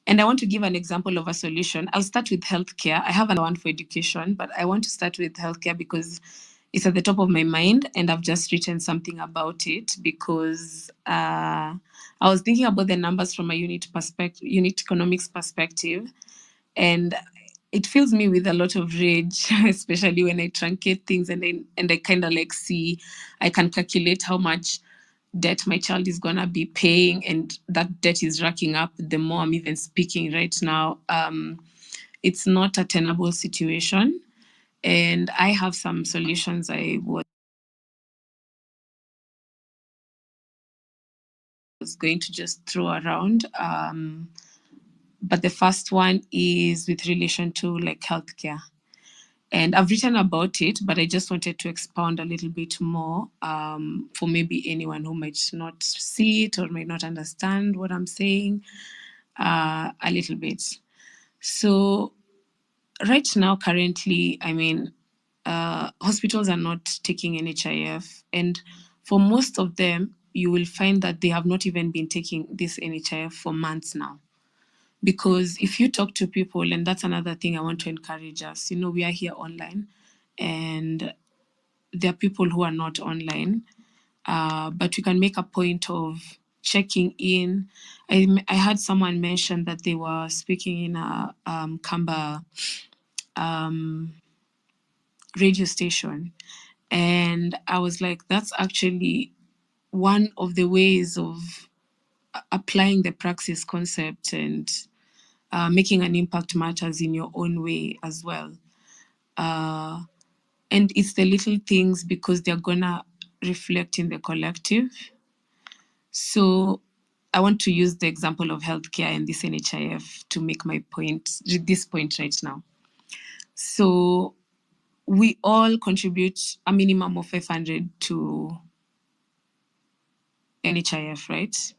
And I want to give an example of a solution. I'll start with healthcare. I have another one for education, but I want to start with healthcare because it's at the top of my mind, and I've just written something about it because I was thinking about the numbers from a unit economics perspective, and it fills me with a lot of rage, especially when I truncate things and I kind of like see, I can calculate how much debt my child is gonna be paying, and that debt is racking up the more I'm even speaking right now. It's not a tenable situation, and I have some solutions I was going to just throw around. But the first one is with relation to like healthcare. And I've written about it, but I just wanted to expound a little bit more for maybe anyone who might not see it or might not understand what I'm saying a little bit. So right now, currently, I mean, hospitals are not taking NHIF. And for most of them, you will find that they have not even been taking this NHIF for months now. Because if you talk to people, and that's another thing I want to encourage us, we are here online, and there are people who are not online, but we can make a point of checking in. I had someone mention that they were speaking in a Kamba radio station, and I was like, that's actually one of the ways of applying the praxis concept and making an impact matters in your own way as well. And it's the little things because they're gonna reflect in the collective. So I want to use the example of healthcare and this NHIF to make my point, this point right now. So we all contribute a minimum of 500 to NHIF, right?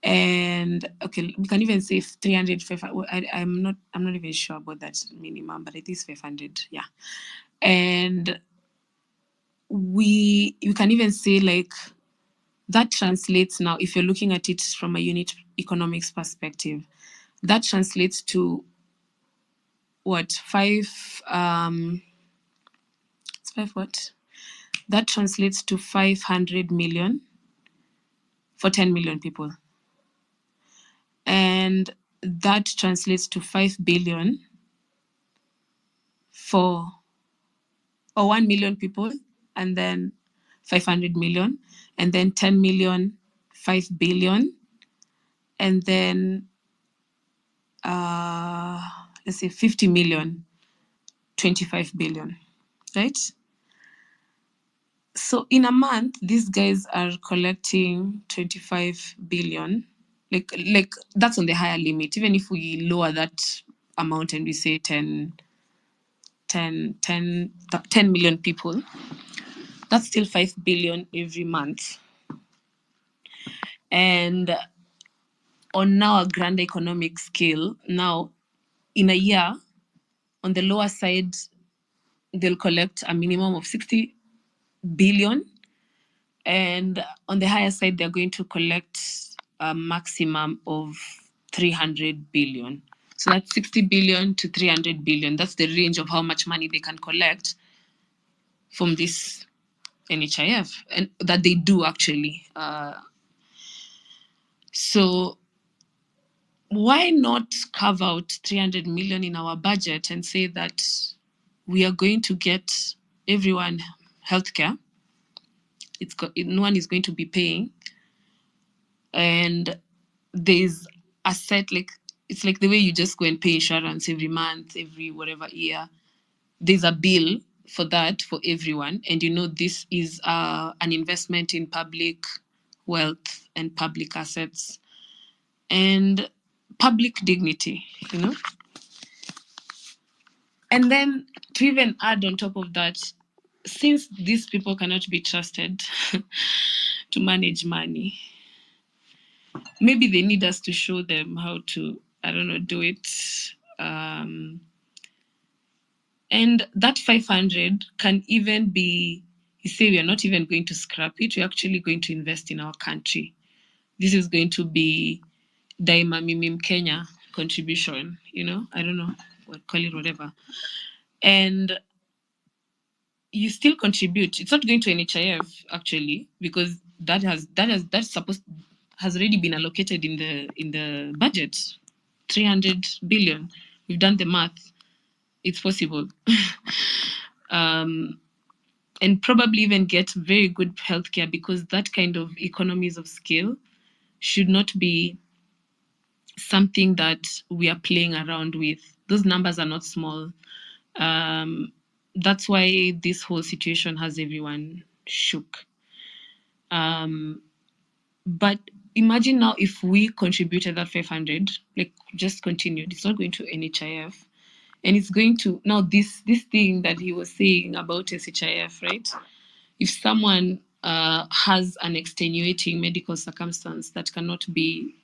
And okay, we can even say 300, 500. I'm not even sure about that minimum, but it is 500, yeah. And you can even say like that translates now, if you're looking at it from a unit economics perspective, that translates to what? That translates to 500 million for 10 million people. And that translates to 5 billion for 1 million people, and then 500 million, and then 10 million, 5 billion, and then let's say 50 million, 25 billion, right? So in a month, these guys are collecting 25 billion. Like that's on the higher limit. Even if we lower that amount and we say 10 million people, that's still 5 billion every month. And on now a grand economic scale, now in a year, on the lower side, they'll collect a minimum of 60 billion. And on the higher side, they're going to collect a maximum of 300 billion. So that's 60 billion to 300 billion. That's the range of how much money they can collect from this NHIF, and that they do actually. So why not carve out 300 million in our budget and say that we are going to get everyone healthcare? No one is going to be paying, and there's a set, like it's like the way you just go and pay insurance every month, every whatever year. There's a bill for that for everyone, and this is an investment in public wealth and public assets and public dignity, And then to even add on top of that, since these people cannot be trusted to manage money, maybe they need us to show them how to, I don't know, do it. And that 500 can even be, you say we are not even going to scrap it, we're actually going to invest in our country. This is going to be Daima Mimim Kenya contribution, I don't know, call it whatever. And you still contribute. It's not going to NHIF actually, because that has already been allocated in the budget, 300 billion. We've done the math. It's possible. And probably even get very good healthcare, because that kind of economies of scale should not be something that we are playing around with. Those numbers are not small. That's why this whole situation has everyone shook. But imagine now if we contributed that 500, like just continued. It's not going to NHIF. And it's going to, now this thing that he was saying about SHIF, right? If someone has an extenuating medical circumstance that cannot be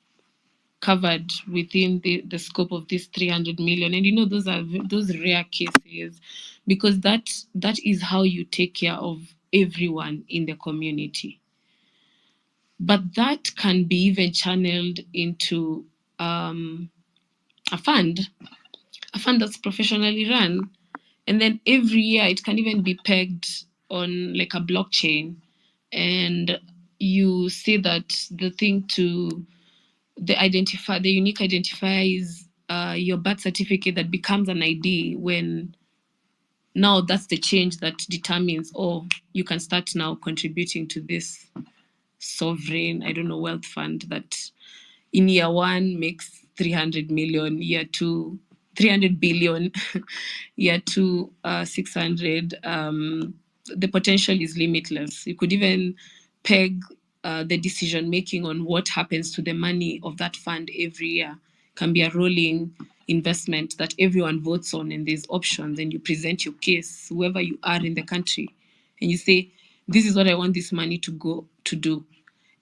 covered within the scope of this 300 million, and those are those rare cases, because that is how you take care of everyone in the community. But that can be even channeled into a fund that's professionally run, and then every year it can even be pegged on like a blockchain, and you say that the thing to the unique identifier is your birth certificate that becomes an ID, when now that's the change that determines, you can start now contributing to this sovereign, I don't know, wealth fund that in year one makes 300 million, year two, 300 billion, year two, 600. The potential is limitless. You could even peg the decision making on what happens to the money of that fund every year. Can be a rolling investment that everyone votes on, and there's options, and you present your case, whoever you are in the country, and you say, this is what I want this money to go to do.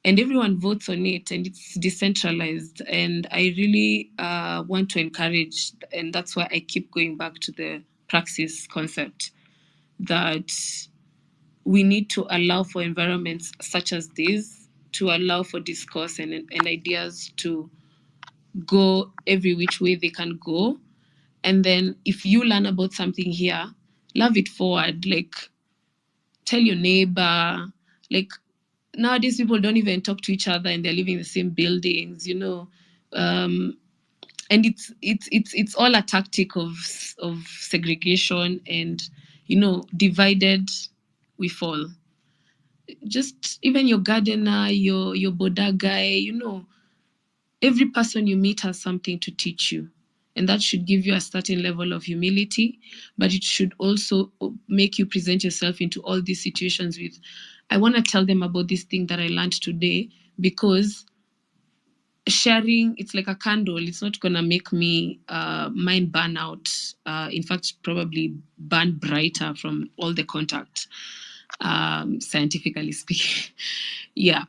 And everyone votes on it, and it's decentralized. And I really want to encourage, and that's why I keep going back to the praxis concept, that we need to allow for environments such as this, to allow for discourse and ideas to go every which way they can go. And then if you learn about something here, love it forward, like tell your neighbor, like nowadays people don't even talk to each other and they're living in the same buildings, and it's all a tactic of segregation, and divided we fall. Just even your gardener, your boda guy, every person you meet has something to teach you, and that should give you a certain level of humility, but it should also make you present yourself into all these situations with, I want to tell them about this thing that I learned today, because sharing, it's like a candle. It's not going to make me mine burn out. In fact, probably burn brighter from all the contact, scientifically speaking. Yeah.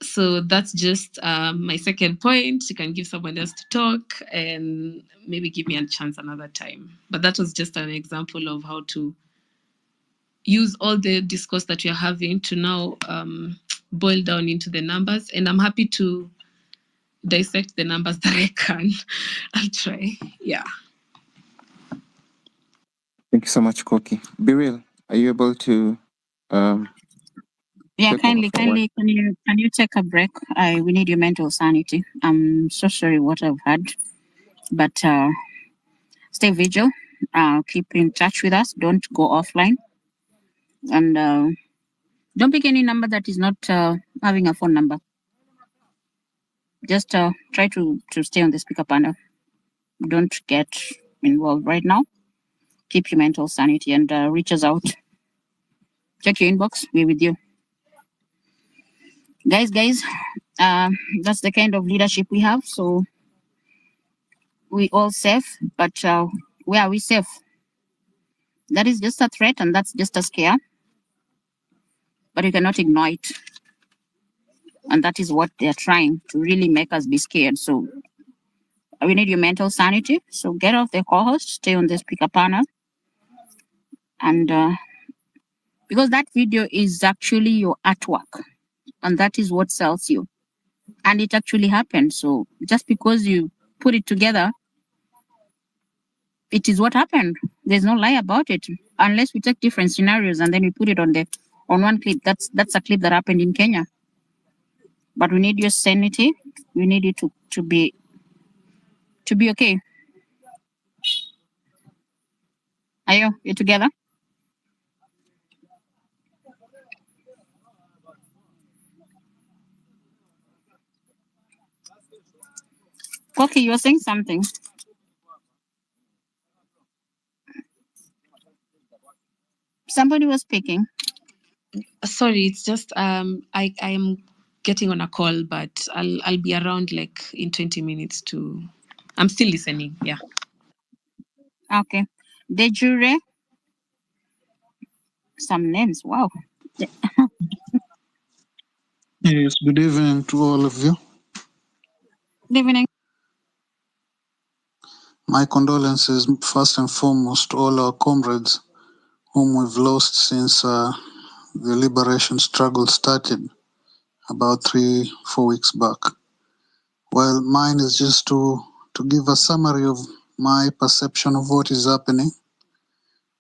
So that's just my second point. You can give someone else to talk and maybe give me a chance another time. But that was just an example of how to use all the discourse that you're having to now boil down into the numbers. And I'm happy to dissect the numbers that I can. I'll try. Yeah. Thank you so much, Koki. Biril, are you able to Yeah, take over kindly, for one? can you take a break? We need your mental sanity. I'm so sorry what I've had, but stay vigilant. Keep in touch with us. Don't go offline, and don't pick any number that is not having a phone number. Just try to stay on the speaker panel. Don't get involved right now. Keep your mental sanity and reach us out. Check your inbox. We're with you. Guys, that's the kind of leadership we have. So we all safe, but where are we safe? That is just a threat and that's just a scare, but you cannot ignore it. And that is what they're trying to really make us be scared. So we need your mental sanity. So get off the co-host, stay on the speaker panel. And because that video is actually your artwork and that is what sells you. And it actually happened. So just because you put it together, it is what happened. There's no lie about it. Unless we take different scenarios and then we put it on one clip. That's a clip that happened in Kenya. But we need your sanity. We need you to be okay. Are you together? Okay, you were saying something. Somebody was speaking. Sorry, it's just I am getting on a call, but I'll be around like in 20 minutes to. I'm still listening. Yeah. Okay. De jure. Some names. Wow. Yes, good evening to all of you. Good evening. My condolences, first and foremost, to all our comrades whom we've lost since the liberation struggle started about 3-4 weeks back. Well, mine is just to give a summary of my perception of what is happening,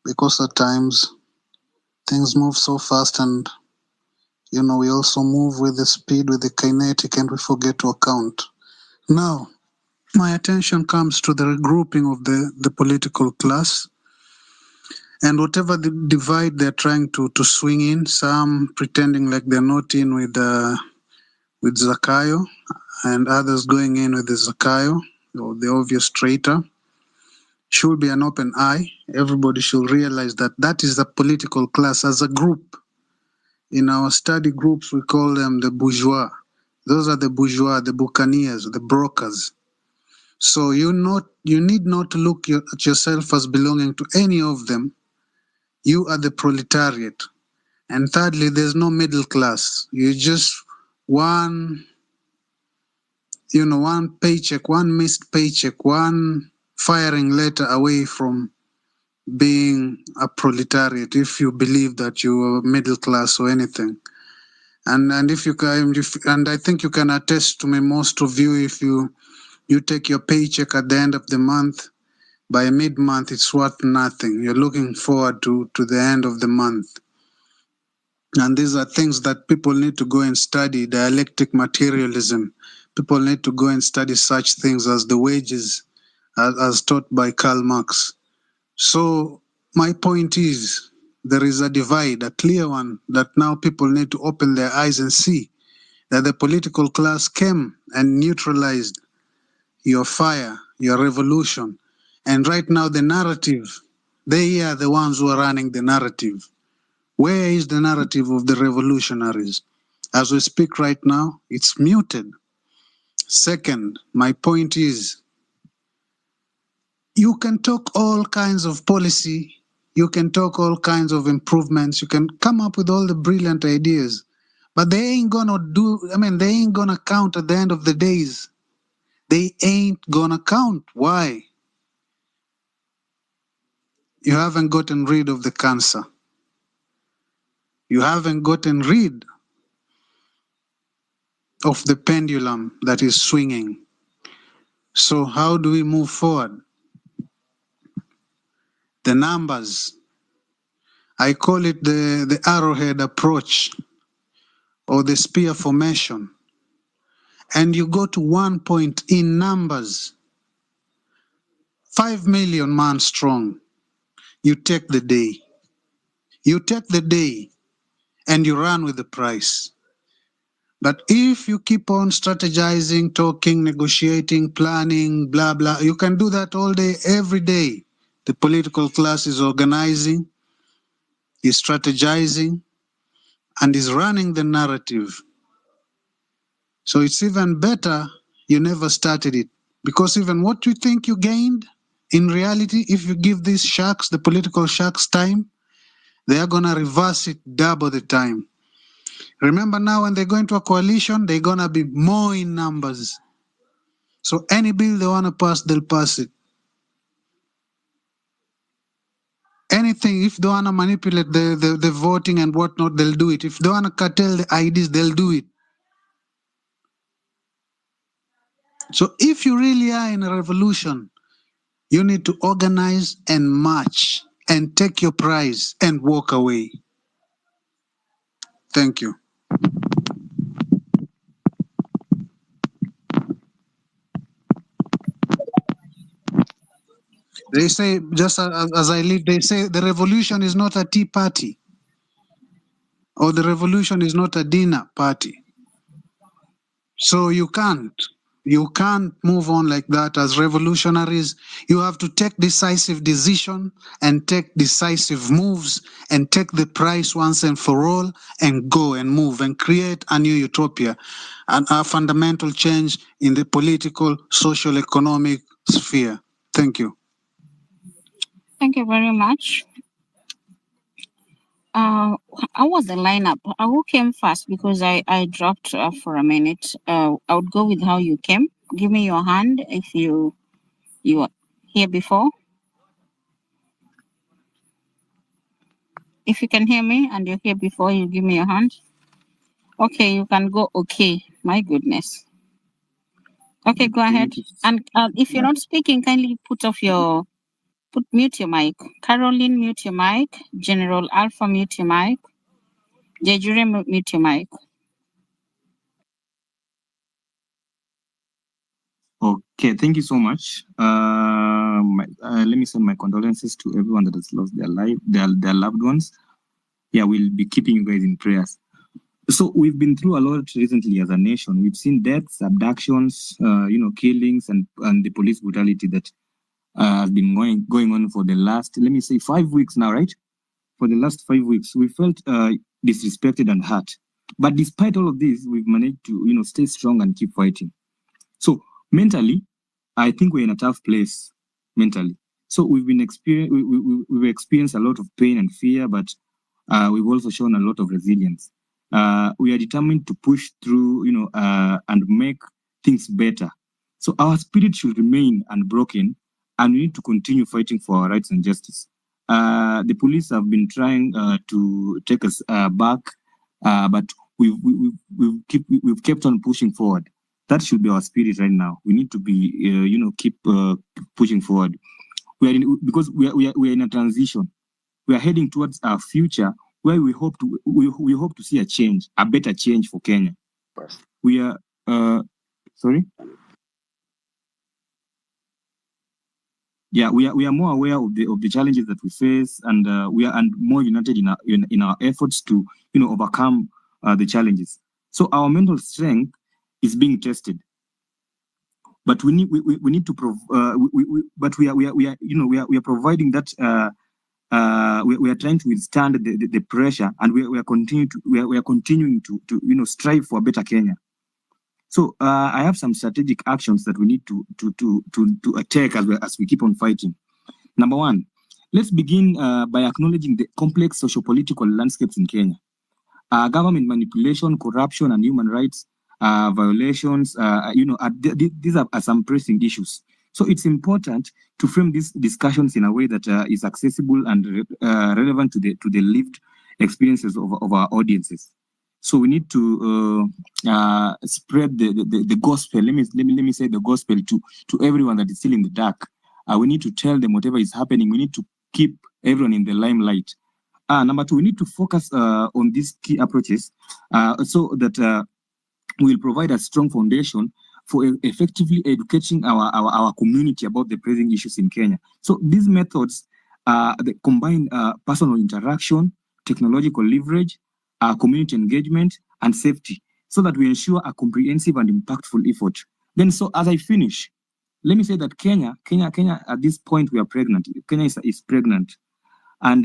because at times things move so fast and, you know, we also move with the speed, with the kinetic, and we forget to account. Now, my attention comes to the regrouping of the political class and whatever the divide they're trying to swing in, some pretending like they're not in with Zakayo, and others going in with the Zakayo, or the obvious traitor. Should be an open eye. Everybody should realize that that is the political class as a group. In our study groups, we call them the bourgeois. Those are the bourgeois, the buccaneers, the brokers. So you need not look at yourself as belonging to any of them. You are the proletariat. And thirdly, there's no middle class. You're just one paycheck, one missed paycheck, one firing letter away from being a proletariat, if you believe that you are middle class or anything. And if you can, and I think you can attest to me, most of you, if you take your paycheck at the end of the month, by mid-month it's worth nothing. You're looking forward to the end of the month. And these are things that people need to go and study. Dialectic materialism. People need to go and study such things as the wages, as taught by Karl Marx. So my point is, there is a divide, a clear one, that now people need to open their eyes and see that the political class came and neutralized your fire, your revolution. And right now the narrative, they are the ones who are running the narrative. Where is the narrative of the revolutionaries? As we speak right now, it's muted. Second, my point is, you can talk all kinds of policy, you can talk all kinds of improvements, you can come up with all the brilliant ideas, but they ain't gonna count at the end of the days. They ain't gonna count. Why? You haven't gotten rid of the cancer. You haven't gotten rid of the pendulum that is swinging. So how do we move forward? The numbers. I call it the arrowhead approach or the spear formation. And you go to one point in numbers, 5 million man strong. You take the day. You take the day and you run with the price. But if you keep on strategizing, talking, negotiating, planning, blah, blah, you can do that all day, every day. The political class is organizing, is strategizing, and is running the narrative. So it's even better you never started it, because even what you think you gained, In reality, if you give these sharks, the political sharks, time, they are going to reverse it double the time. Remember now, when they go into a coalition, they're going to be more in numbers. So any bill they want to pass, they'll pass it. Anything, if they want to manipulate the voting and whatnot, they'll do it. If they want to cartel the IDs, they'll do it. So if you really are in a revolution, you need to organize and march and take your prize and walk away. Thank you. They say, just as I live, they say the revolution is not a tea party, or the revolution is not a dinner party. So you can't move on like that as revolutionaries. You have to take decisive decision and take decisive moves and take the prize once and for all and go and move and create a new utopia and a fundamental change in the political, social, economic sphere. Thank you. Thank you very much. How was the lineup? Who came first? Because I dropped for a minute. I would go with how you came. Give me your hand if you were here before. If you can hear me and you're here before, you give me your hand. Okay, you can go. Okay, my goodness. Okay, go ahead. And if you're not speaking, kindly mute your mic. Caroline, mute your mic. General Alpha, mute your mic. Jejure, mute your mic. Okay, thank you so much. Let me send my condolences to everyone that has lost their loved ones. Yeah, we'll be keeping you guys in prayers. So we've been through a lot recently as a nation. We've seen deaths, abductions, killings, and the police brutality that has been going on for the last, let me say, 5 weeks now, right? For the last 5 weeks, we felt disrespected and hurt. But despite all of this, we've managed to, stay strong and keep fighting. So mentally, I think we're in a tough place mentally. So we've experienced a lot of pain and fear, but we've also shown a lot of resilience. We are determined to push through, and make things better. So our spirit should remain unbroken, and we need to continue fighting for our rights and justice. The police have been trying to take us back, but we've kept on pushing forward. That should be our spirit right now. We need to be, keep pushing forward. Because we are in a transition. We are heading towards our future where we hope to see a change, a better change for Kenya. We are, sorry. Yeah, we are more aware of the challenges that we face, and we are more united in our efforts to overcome the challenges. So our mental strength is being tested, but we need to but we are providing that we are trying to withstand the pressure, and we are continuing to strive for a better Kenya. So I have some strategic actions that we need to take as we keep on fighting. Number one, let's begin by acknowledging the complex socio-political landscapes in Kenya. Government manipulation, corruption, and human rights violations, these are some pressing issues. So it's important to frame these discussions in a way that is accessible and relevant to the lived experiences of our audiences. So we need to spread the gospel. Let me say the gospel to everyone that is still in the dark. We need to tell them whatever is happening. We need to keep everyone in the limelight. Number two, we need to focus on these key approaches so that we'll provide a strong foundation for effectively educating our community about the pressing issues in Kenya. So these methods they combine personal interaction, technological leverage, community engagement, and safety, so that we ensure a comprehensive and impactful effort. Then, so as I finish, let me say that Kenya, at this point, we are pregnant. Kenya is pregnant. And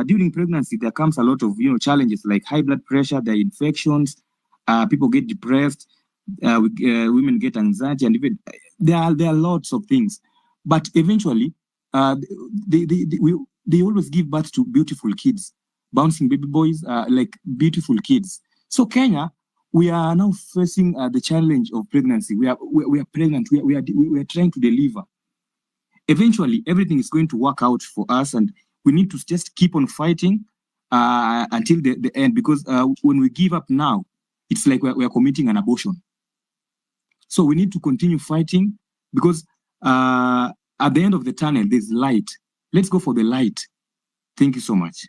during pregnancy, there comes a lot of challenges like high blood pressure, there are infections, people get depressed, women get anxiety, and even there are lots of things. But eventually, they always give birth to beautiful kids, bouncing baby boys, like beautiful kids. So Kenya, we are now facing the challenge of pregnancy. We are pregnant. We are trying to deliver. Eventually, everything is going to work out for us, and we need to just keep on fighting until the end. Because when we give up now, it's like we are committing an abortion. So we need to continue fighting, because at the end of the tunnel, there's light. Let's go for the light. Thank you so much.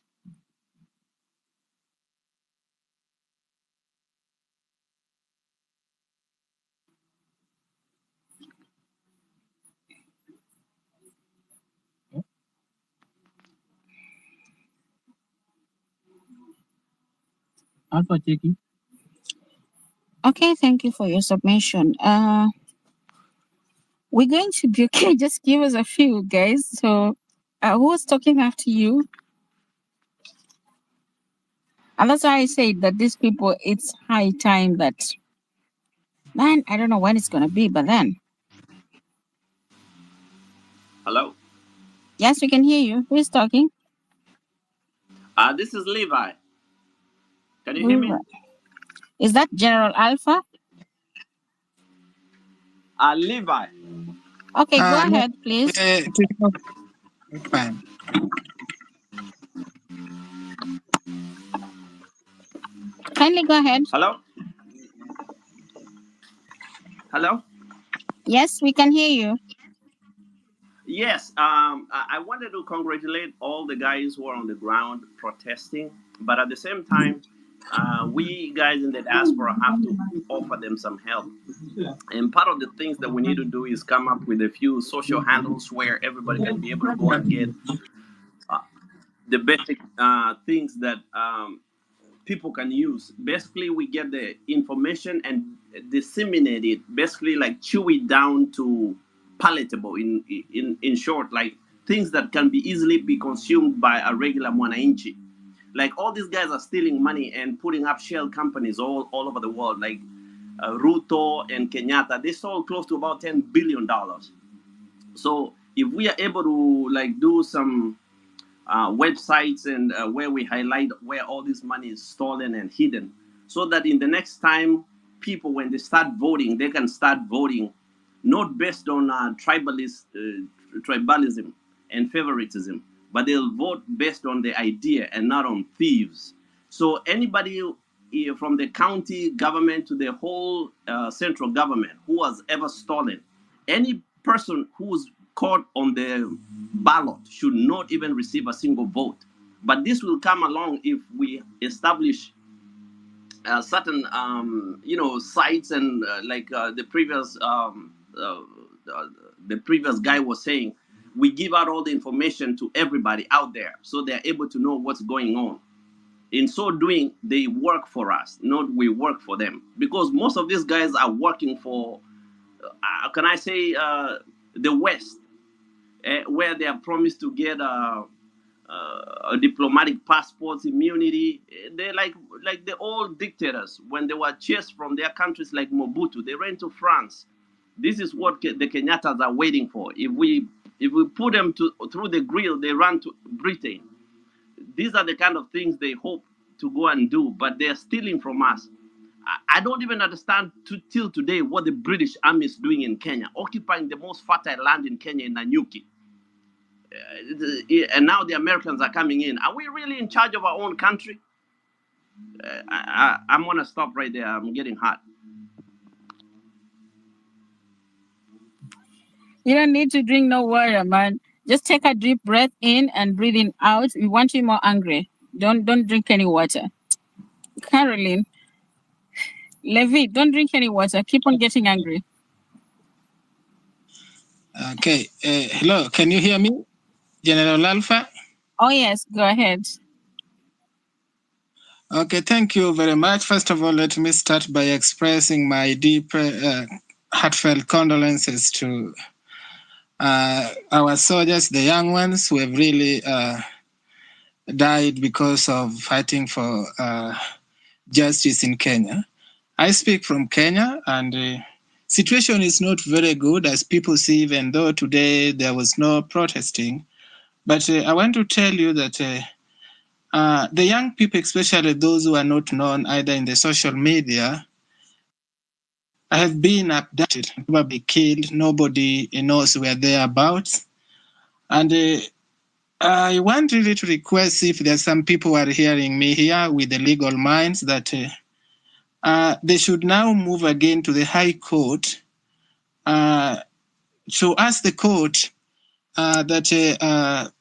Alpha checking. Okay, thank you for your submission. We're going to be okay. Just give us a few, guys. So, who's talking after you? And that's why I said that these people, it's high time that, man, I don't know when it's going to be, but then. Hello? Yes, we can hear you. Who is talking? This is Levi. Can you hear me? Is that General Alpha? Levi. Okay, go ahead, please. Fine. Kindly go ahead. Hello? Hello? Yes, we can hear you. Yes, I wanted to congratulate all the guys who are on the ground protesting, but at the same time, we guys in the diaspora have to offer them some help. And part of the things that we need to do is come up with a few social handles where everybody can be able to go and get the basic things that people can use. Basically, we get the information and disseminate it, basically like chew it down to palatable in short, like things that can be easily be consumed by a regular mwananchi. Like all these guys are stealing money and putting up shell companies all over the world, like Ruto and Kenyatta. They sold close to about $10 billion. So if we are able to like do some websites and where we highlight where all this money is stolen and hidden, so that in the next time people, when they start voting, they can start voting not based on tribalism and favoritism, but they'll vote based on the idea and not on thieves. So anybody from the county government to the whole central government who has ever stolen, any person who's caught on the ballot should not even receive a single vote. But this will come along if we establish certain, sites and like the previous guy was saying, we give out all the information to everybody out there so they're able to know what's going on. In so doing, they work for us, not we work for them. Because most of these guys are working for, can I say, the West, where they are promised to get a diplomatic passports, immunity. They're like the old dictators when they were chased from their countries like Mobutu. They ran to France. This is what the Kenyattas are waiting for. If we put them through the grill, they run to Britain. These are the kind of things they hope to go and do, but they're stealing from us. I don't even understand till today what the British Army is doing in Kenya, occupying the most fertile land in Kenya, in Nanyuki. And now the Americans are coming in. Are we really in charge of our own country? I'm going to stop right there. I'm getting hot. You don't need to drink no water, man. Just take a deep breath in and breathing out. We want you more angry. Don't drink any water. Caroline, Levi, don't drink any water. Keep on getting angry. Okay. Hello, can you hear me, General Alpha? Oh, yes, go ahead. Okay, thank you very much. First of all, let me start by expressing my deep, heartfelt condolences to our soldiers, the young ones who have really died because of fighting for justice in Kenya. I speak from Kenya, and situation is not very good, as people see, even though today there was no protesting. But I want to tell you that the young people, especially those who are not known either in the social media, have been abducted, probably killed. Nobody knows where they are about. And I want really to request, if there's some people who are hearing me here with the legal minds, that they should now move again to the High Court to ask the court that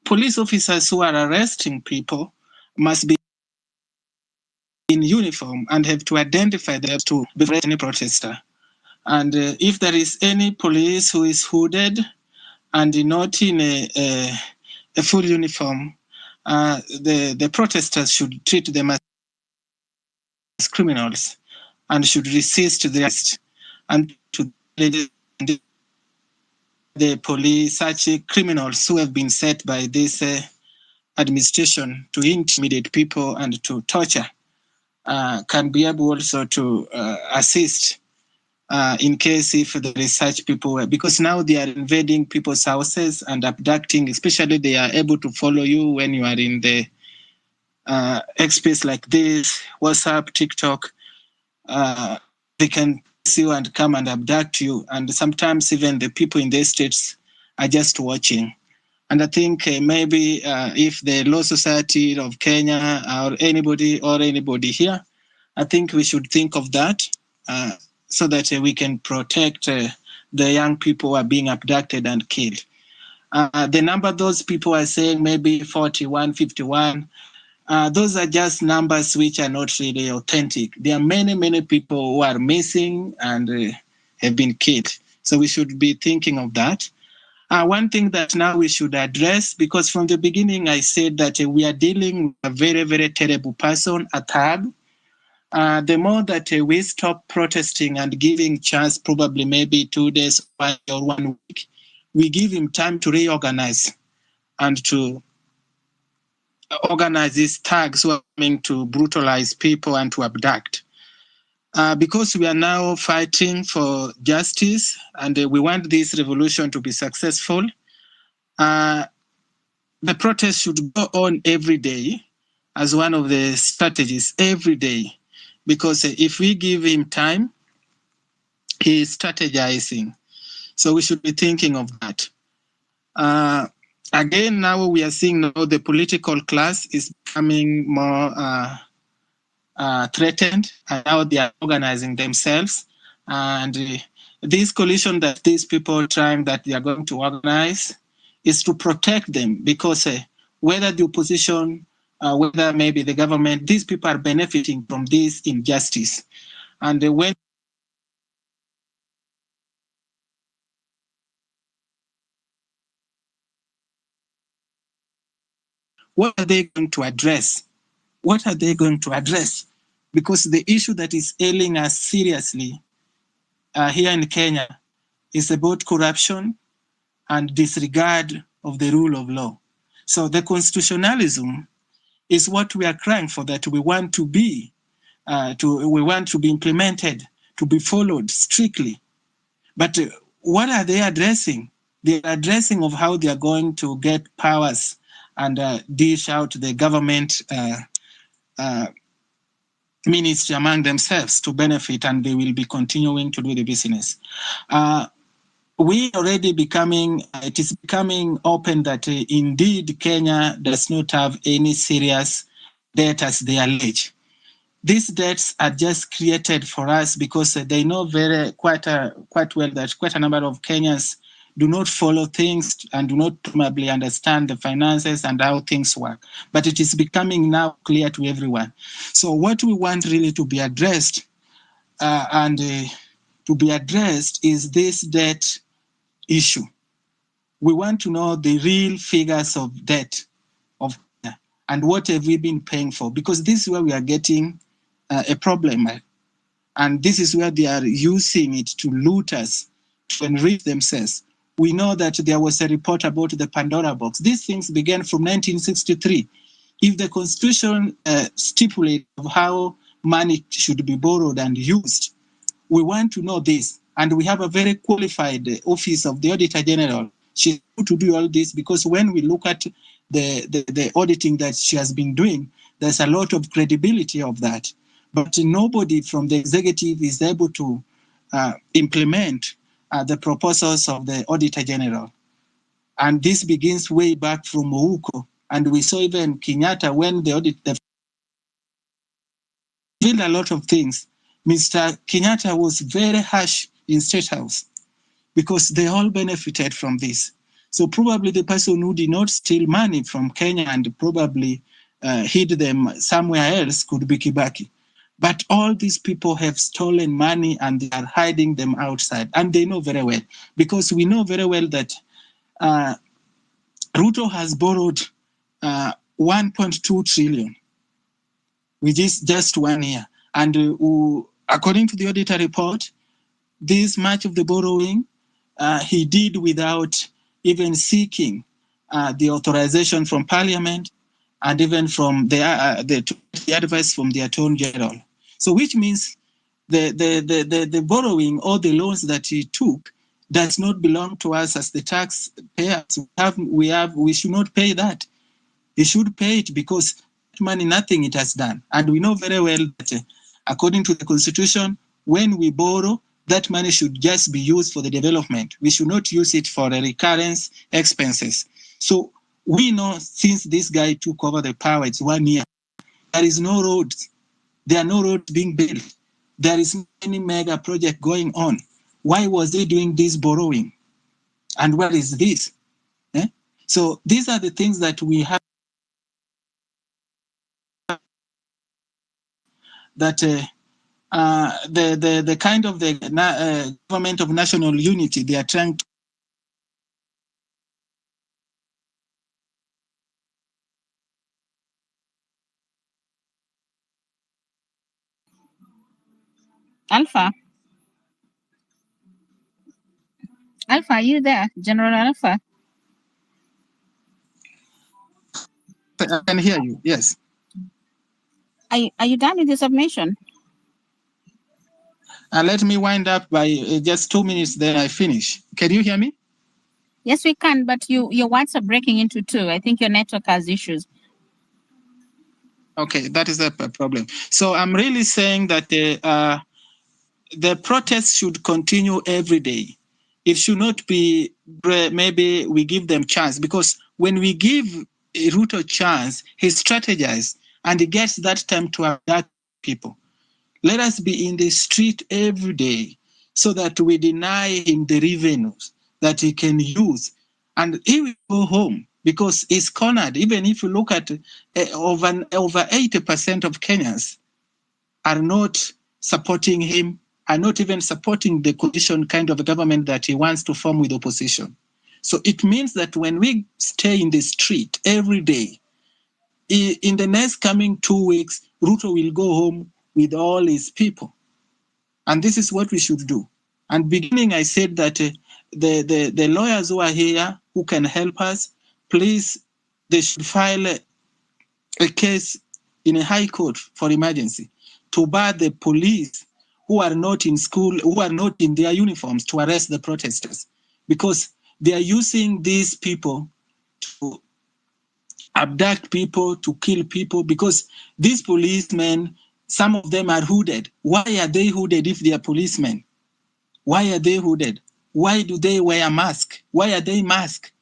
police officers who are arresting people must be in uniform and have to identify them to befriend any protester. And if there is any police who is hooded and not in a full uniform, the protesters should treat them as criminals and should resist the arrest. And to the police, such criminals who have been set by this administration to intimidate people and to torture, can be able also to assist in case if there is such people, because now they are invading people's houses and abducting, especially they are able to follow you when you are in the X space like this, WhatsApp, TikTok. They can see you and come and abduct you. And sometimes even the people in the states are just watching. And I think maybe if the Law Society of Kenya or anybody here, I think we should think of that so that we can protect the young people who are being abducted and killed. The number those people are saying, maybe 41, 51, those are just numbers which are not really authentic. There are many, many people who are missing and have been killed. So we should be thinking of that. One thing that now we should address, because from the beginning I said that we are dealing with a very, very terrible person, a thug. The more that we stop protesting and giving chance, probably maybe 2 days or 1 week, we give him time to reorganize and to organize these thugs who are coming to brutalize people and to abduct. Because we are now fighting for justice and we want this revolution to be successful, the protest should go on every day as one of the strategies, every day. Because if we give him time, he is strategizing. So we should be thinking of that. Again, now we are seeing now the political class is becoming more threatened, and now they are organizing themselves. And this coalition that these people are trying that they are going to organize is to protect them, because whether the opposition, whether maybe the government, these people are benefiting from this injustice. And when what are they going to address? What are they going to address? Because the issue that is ailing us seriously here in Kenya is about corruption and disregard of the rule of law. So the constitutionalism is what we are crying for, that we want to be, we want to be implemented, to be followed strictly. But what are they addressing? They are addressing of how they are going to get powers and dish out the government ministry among themselves to benefit, and they will be continuing to do the business. We already it is becoming open that indeed Kenya does not have any serious debt as they allege. These debts are just created for us because they know quite well that quite a number of Kenyans do not follow things and do not probably understand the finances and how things work. But it is becoming now clear to everyone. So what we want really to be addressed is this debt issue. We want to know the real figures of debt of Kenya and what have we been paying for, because this is where we are getting a problem. And this is where they are using it to loot us, to enrich themselves. We know that there was a report about the Pandora box. These things began from 1963. If the Constitution stipulates how money should be borrowed and used, we want to know this. And we have a very qualified office of the Auditor General. She's able to do all this because when we look at the auditing that she has been doing, there's a lot of credibility of that. But nobody from the executive is able to implement the proposals of the Auditor General. And this begins way back from Ouko. And we saw even Kenyatta when the audit revealed a lot of things. Mr. Kenyatta was very harsh in State House because they all benefited from this. So probably the person who did not steal money from Kenya and probably hid them somewhere else could be Kibaki. But all these people have stolen money and they are hiding them outside. And they know very well, because we know very well that Ruto has borrowed 1.2 trillion, which is just 1 year. And according to the auditor report, this much of the borrowing he did without even seeking the authorization from Parliament and even from the advice from the Attorney General. So which means the borrowing or the loans that he took does not belong to us as the taxpayers. We should not pay that. He should pay it because money, nothing it has done. And we know very well that according to the Constitution, when we borrow, that money should just be used for the development. We should not use it for the recurrence expenses. So we know since this guy took over the power, it's 1 year, there is no roads. There are no roads being built. There is any mega project going on. Why was he doing this borrowing? And what is this? So these are the things that we have that the kind of the government of national unity they are trying to. Alpha, are you there? General Alpha? I can hear you, yes. Are you done with the submission? Let me wind up by just 2 minutes, then I finish. Can you hear me? Yes, we can, but your words are breaking into two. I think your network has issues. Okay, that is the problem. So I'm really saying that the protests should continue every day. It should not be, maybe we give them chance, because when we give Ruto chance, he strategizes and he gets that time to attack people. Let us be in the street every day so that we deny him the revenues that he can use. And he will go home because he's cornered. Even if you look at over 80% of Kenyans are not supporting him, are not even supporting the coalition kind of a government that he wants to form with opposition. So it means that when we stay in the street every day, in the next coming 2 weeks, Ruto will go home with all his people. And this is what we should do. And beginning, I said that the lawyers who are here, who can help us, please, they should file a case in a high court for emergency to bar the police who are not in school, who are not in their uniforms, to arrest the protesters, because they are using these people to abduct people, to kill people, because these policemen, some of them are hooded. Why are they hooded if they are policemen? Why are they hooded? Why do they wear a mask? Why are they masked?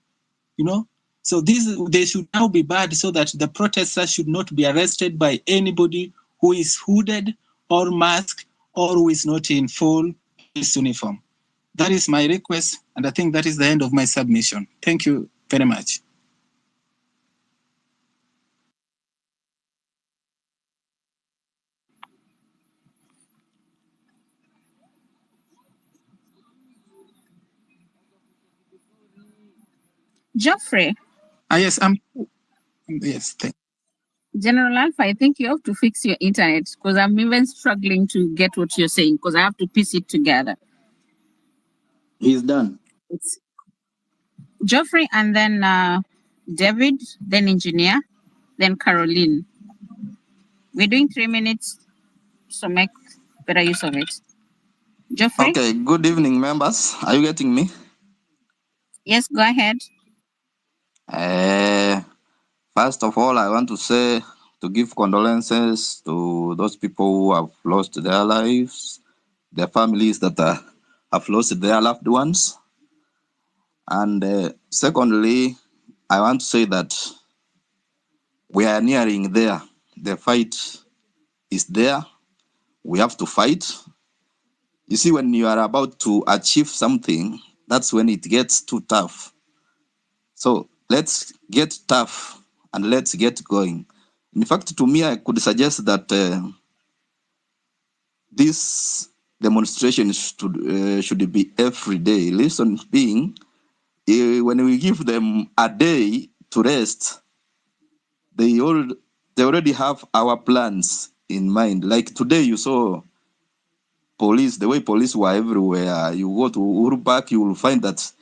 You know? So they should now be barred so that the protesters should not be arrested by anybody who is hooded or masked or who is not in full police uniform. That is my request, and I think that is the end of my submission. Thank you very much. Geoffrey. Yes, yes, thank you. General Alpha, I think you have to fix your internet, because I'm even struggling to get what you're saying, because I have to piece it together. He's done. It's Geoffrey, and then David, then Engineer, then Caroline. We're doing 3 minutes, so make better use of it. Geoffrey? Okay, good evening, members. Are you getting me? Yes, go ahead. First of all, I want to say to give condolences to those people who have lost their lives, their families that have lost their loved ones. And secondly, I want to say that we are nearing there. The fight is there. We have to fight. You see, when you are about to achieve something, that's when it gets too tough. So let's get tough and let's get going. In fact, to me, I could suggest that this demonstration should be every day. Reason being, when we give them a day to rest, they already have our plans in mind. Like today, you saw police, the way police were everywhere. You go to Uhuru Park, you will find that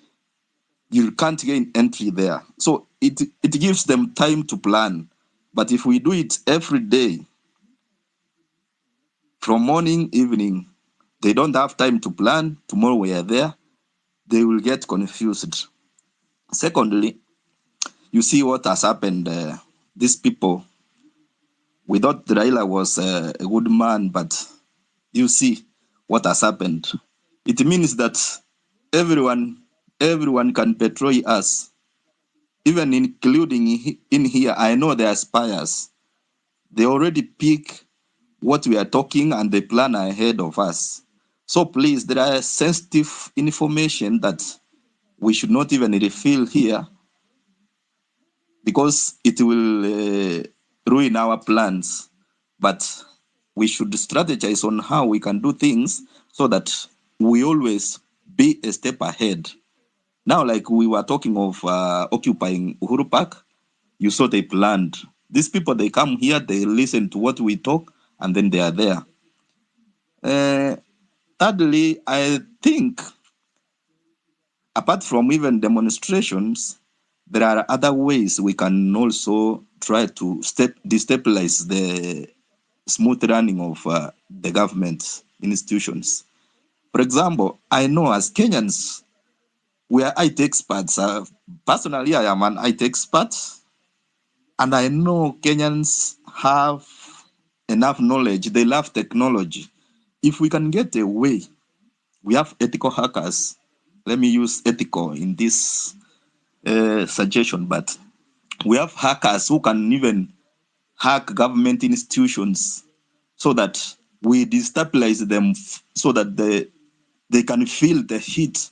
you can't gain entry there. So it gives them time to plan. But if we do it every day, from morning, evening, they don't have time to plan. Tomorrow we are there. They will get confused. Secondly, you see what has happened. These people, we thought Raila was a good man, but you see what has happened. It means that everyone can betray us, even including in here. I know there are spies. They already pick what we are talking and they plan ahead of us. So please, there are sensitive information that we should not even reveal here because it will ruin our plans. But we should strategize on how we can do things so that we always be a step ahead. Now, like we were talking of occupying Uhuru Park, you saw they planned. These people, they come here, they listen to what we talk, and then they are there. Thirdly, I think, apart from even demonstrations, there are other ways we can also try to destabilize the smooth running of the government institutions. For example, I know as Kenyans, we are IT experts. Personally, I am an IT expert, and I know Kenyans have enough knowledge. They love technology. If we can get a way, we have ethical hackers. Let me use ethical in this suggestion, but we have hackers who can even hack government institutions so that we destabilize them so that they can feel the heat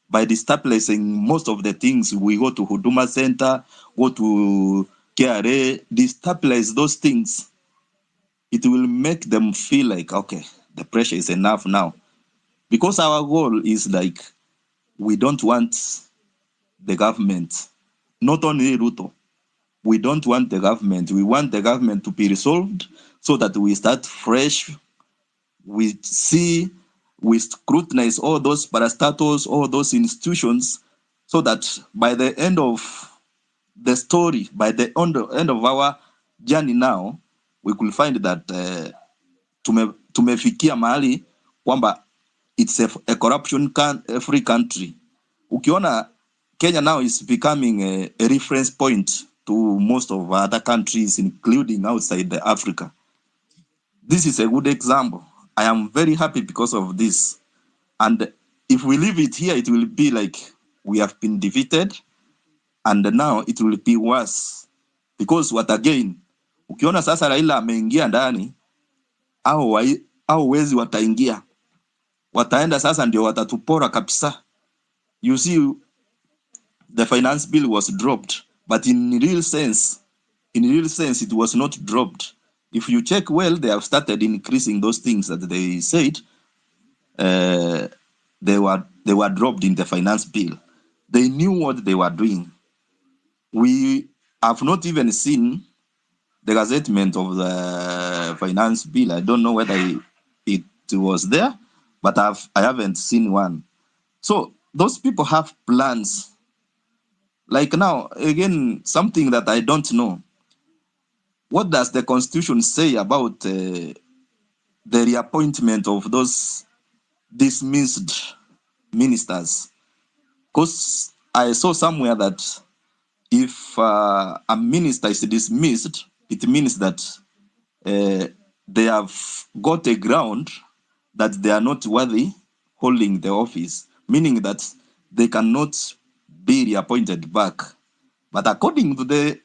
by destabilizing most of the things. We go to Huduma Center, go to KRA, destabilize those things. It will make them feel like, okay, the pressure is enough now. Because our goal is like, we don't want the government, not only Ruto. We don't want the government. We want the government to be resolved so that we start fresh. We scrutinize all those parastatals, all those institutions, so that by the end of the story, by the end of our journey now, we could find that tumefikia mahali kwamba it's a corruption-free country. Ukiona Kenya now is becoming a reference point to most of other countries, including outside Africa. This is a good example. I am very happy because of this. And if we leave it here, it will be like we have been defeated, and now it will be worse. Because what again, ukiona sasa Raila ameingia ndani, au wezi wataingia. Wataenda sasa ndio watatupora kabisa. You see, the finance bill was dropped, but in real sense, it was not dropped. If you check well, they have started increasing those things that they said they were dropped in the finance bill. They knew what they were doing. We have not even seen the gazettement of the finance bill. I don't know whether it was there, but I haven't seen one. So those people have plans. Like now, again, something that I don't know. What does the Constitution say about the reappointment of those dismissed ministers. Because I saw somewhere that if a minister is dismissed, it means that they have got a ground that they are not worthy holding the office, meaning that they cannot be reappointed back. But according to the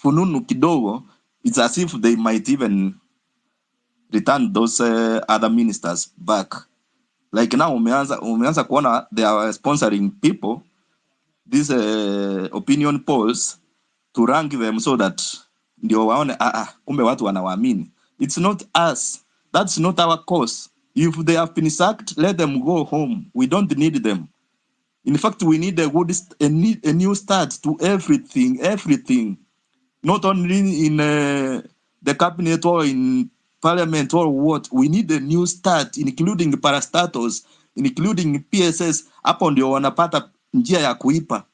fununu kidogo, it's as if they might even return those other ministers back. Like now, umeanza kuona they are sponsoring people, these opinion polls, to rank them so that ndio waone kumbe watu wanawaamini. It's not us. That's not our cause. If they have been sacked, let them go home. We don't need them. In fact, we need a new start to everything. Not only in the cabinet or in parliament or what. We need a new start, including parastatals, including PSS. Hapo ndio wanapata njia ya kuipa.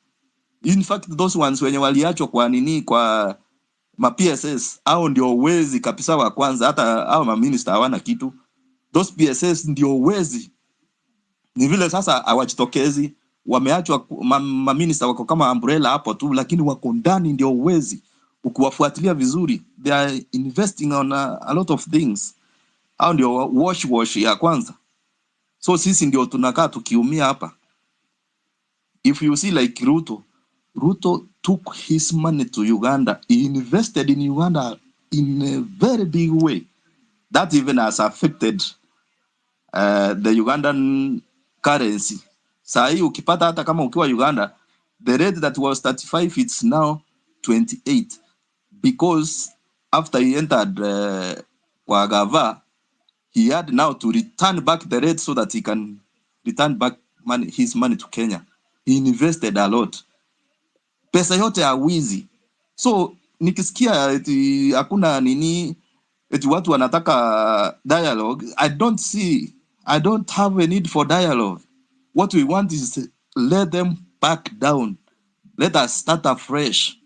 In fact, those ones wenye waliachwa kwa nini kwa ma PSS, hao ndio wezi kabisa wa kwanza, hata hao ma minister hawana kitu. Those PSS ndio wezi. Ni vile sasa hawajitokezi, wameachwa ma minister wako kama umbrella hapo tu, lakini wako ndani ndio wezi. Ukiwafuatilia vizuri, they are investing on a lot of things. Hao ndio wash ya kwanza. So sisi ndio tunakaa tukiumia hapa. If you see like Ruto took his money to Uganda. He invested in Uganda in a very big way. That even has affected the Ugandan currency. Saa hii ukipata hata kama ukiwa Uganda, the rate that was 35, it's now 28. Because after he entered kwa gava, he had now to return back the rate so that he can return back his money to Kenya. He invested a lot. Pesa yote ya wizi. So nikisikia eti hakuna nini, eti watu wanataka dialogue, I don't have a need for dialogue. What we want is let them back down. Let us start afresh.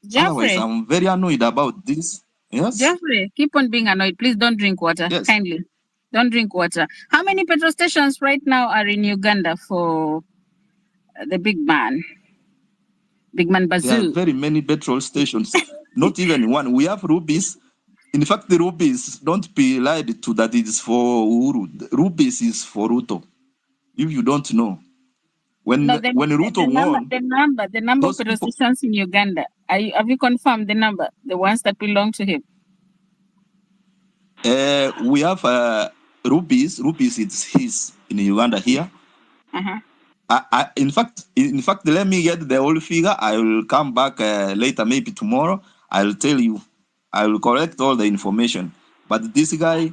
Otherwise, Jeffrey, I'm very annoyed about this. Yes? Jeffrey, keep on being annoyed. Please don't drink water. Yes. Kindly. Don't drink water. How many petrol stations right now are in Uganda for the big man? Big man There are Bazoo. very many petrol stations. Not even one. We have rubies. In fact, the rubies, don't be lied to that it is for Uhuru. The rubies is for Ruto. If you don't know. When No, Ruto won, the number of those petrol people, stations in Uganda. Have you confirmed the number? The ones that belong to him? we have rubies. Rubies, it's his in Uganda here. Uh-huh. In fact, let me get the whole figure. I will come back later, maybe tomorrow. I'll tell you. I will collect all the information. But this guy,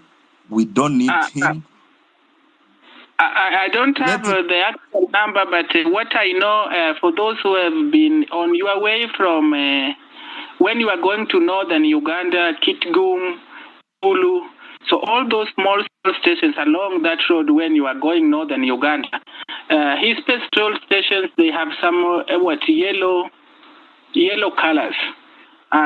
we don't need him. I don't have the actual number, but what I know, for those who have been on your way from when you are going to northern Uganda, Kitgum, Bulu, so all those small stations along that road when you are going northern Uganda, his petrol stations, they have some yellow colors.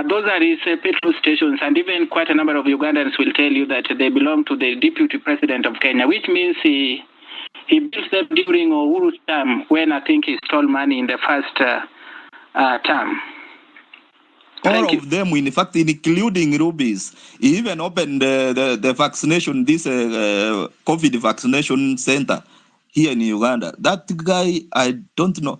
Those are his petrol stations, and even quite a number of Ugandans will tell you that they belong to the deputy president of Kenya, which means he built them during Uhuru's term, when I think he stole money in the first term. All of them, in fact, including rubies. He even opened the vaccination, this COVID vaccination center here in Uganda. That guy, I don't know.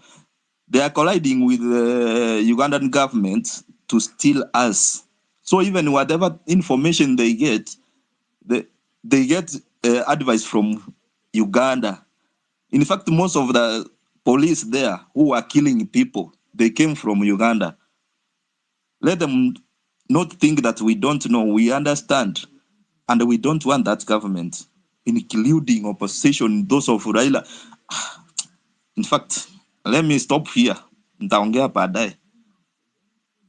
They are colliding with the Ugandan government to steal us. So even whatever information they get advice from Uganda. In fact, most of the police there who are killing people, they came from Uganda. Let them not think that we don't know. We understand. And we don't want that government, including opposition, those of Raila. In fact, let me stop here. Nitaongea baadaye.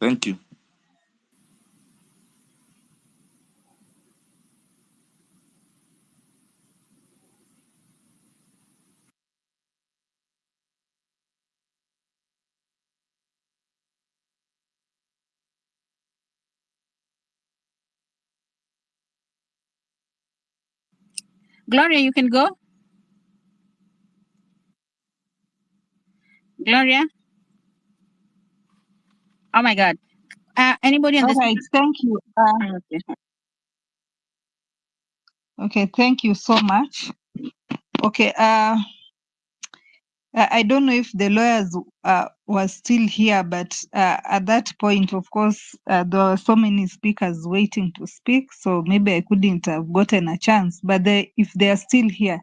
Thank you. Gloria, you can go. Gloria? Oh my God. Anybody on All this? right, thank you. Okay. Okay, thank you so much. Okay, I don't know if the lawyers were still here, but at that point, of course, there were so many speakers waiting to speak, so maybe I couldn't have gotten a chance. But if they are still here,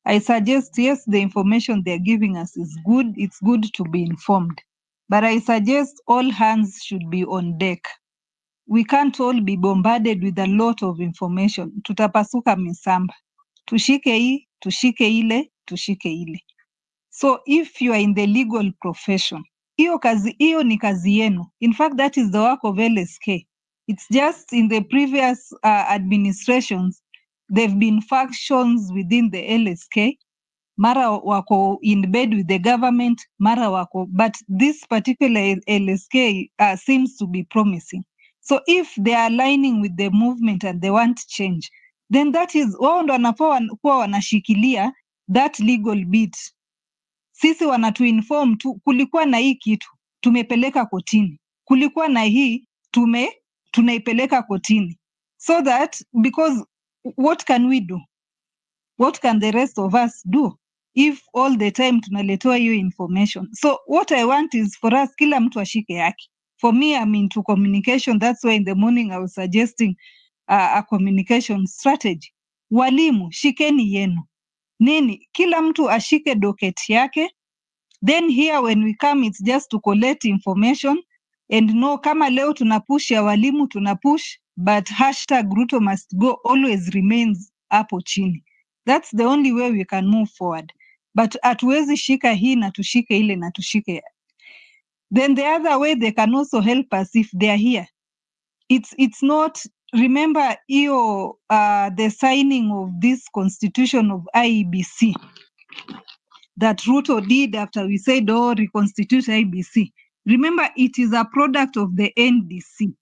I suggest, yes, the information they're giving us is good. It's good to be informed. But I suggest all hands should be on deck. We can't all be bombarded with a lot of information. Tutapasuka misamba. Tushike hii, tushike ile, tushike ile. So if you are in the legal profession, hiyo ni kazi yenu. In fact, that is the work of LSK. It's just in the previous administrations, there've been factions within the LSK. Mara wako in bed with the government, mara wako, but this particular LSK seems to be promising. So if they are aligning with the movement and they want change, then that is, wao ndo wanafaa kuwa wanashikilia that legal bit. Sisi wanatuinform tu, kulikuwa na hii kitu, tumepeleka kotini. Kulikuwa na hii, tunaipeleka kotini. So that, because what can we do? What can the rest of us do if all the time tunaletewa hiyo information? So what I want is for us, kila mtu ashike yake. For me, I'm into communication. That's why in the morning I was suggesting a communication strategy. Walimu, shikeni yenu. Nini? Kila mtu ashike docket yake. Then here when we come, it's just to collect information and know kama leo tunapush ya walimu tunapush, but hashtag Ruto must go always remains hapo chini. That's the only way we can move forward. But hatuwezi shika hii na tushike ile na tushike. Then the other way they can also help us if they are here. It's not, remember the signing of this constitution of IEBC that Ruto did after we said, reconstitute IEBC. Remember, it is a product of the NDC.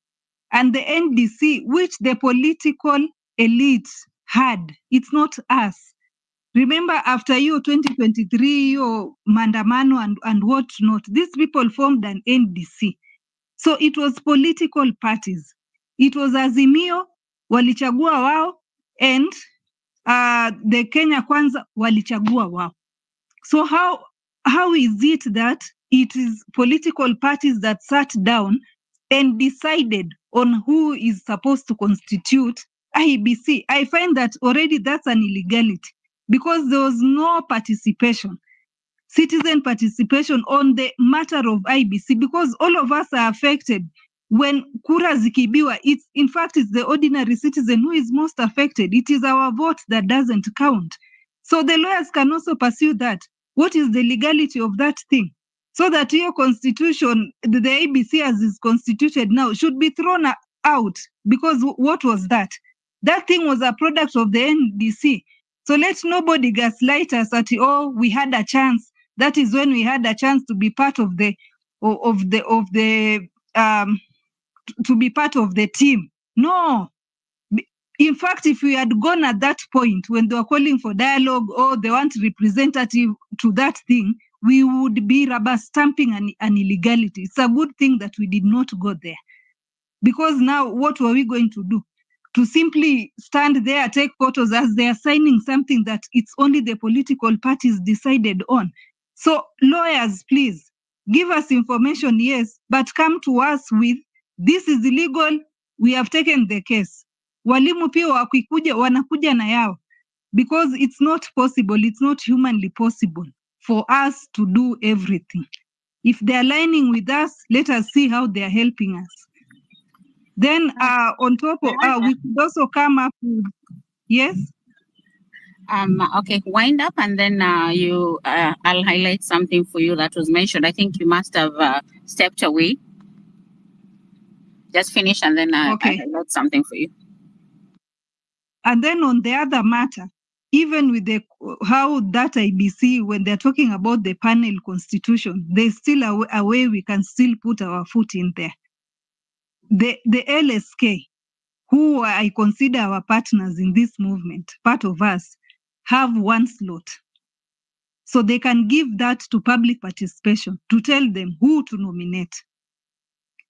And the NDC, which the political elite had, it's not us. Remember, after 2023, Mandamano and what not, these people formed an NDC. So it was political parties. It was Azimio, walichagua wao, and the Kenya Kwanza, walichagua wao. So how is it that it is political parties that sat down and decided on who is supposed to constitute IEBC? I find that already that's an illegality because there was no participation, citizen participation on the matter of IEBC, because all of us are affected. When kura zikibiwa, in fact, it's the ordinary citizen who is most affected. It is our vote that doesn't count. So the lawyers can also pursue that. What is the legality of that thing? So that your constitution, the IEBC as is constituted now, should be thrown out. Because what was that? That thing was a product of the NDC. So let nobody gaslight us that, we had a chance. That is when we had a chance to be part of the to be part of the team. No. In fact, if we had gone at that point when they were calling for dialogue or they want representative to that thing, we would be rubber stamping an illegality. It's a good thing that we did not go there. Because now what were we going to do? To simply stand there, take photos as they are signing something that it's only the political parties decided on. So lawyers, please, give us information, yes, but come to us with, this is illegal, we have taken the case. Walimu pia wakikuja, wanakuja na yao. Because it's not possible, it's not humanly possible for us to do everything. If they're aligning with us, let us see how they're helping us. Then on top of, we could also come up with, yes? Okay, wind up and then I'll highlight something for you that was mentioned. I think you must have stepped away. Just finish and then I'll highlight something for you. And then on the other matter, even with how that IBC, when they're talking about the panel constitution, there's still a way we can still put our foot in there. The LSK, who I consider our partners in this movement, part of us, have one slot. So they can give that to public participation to tell them who to nominate.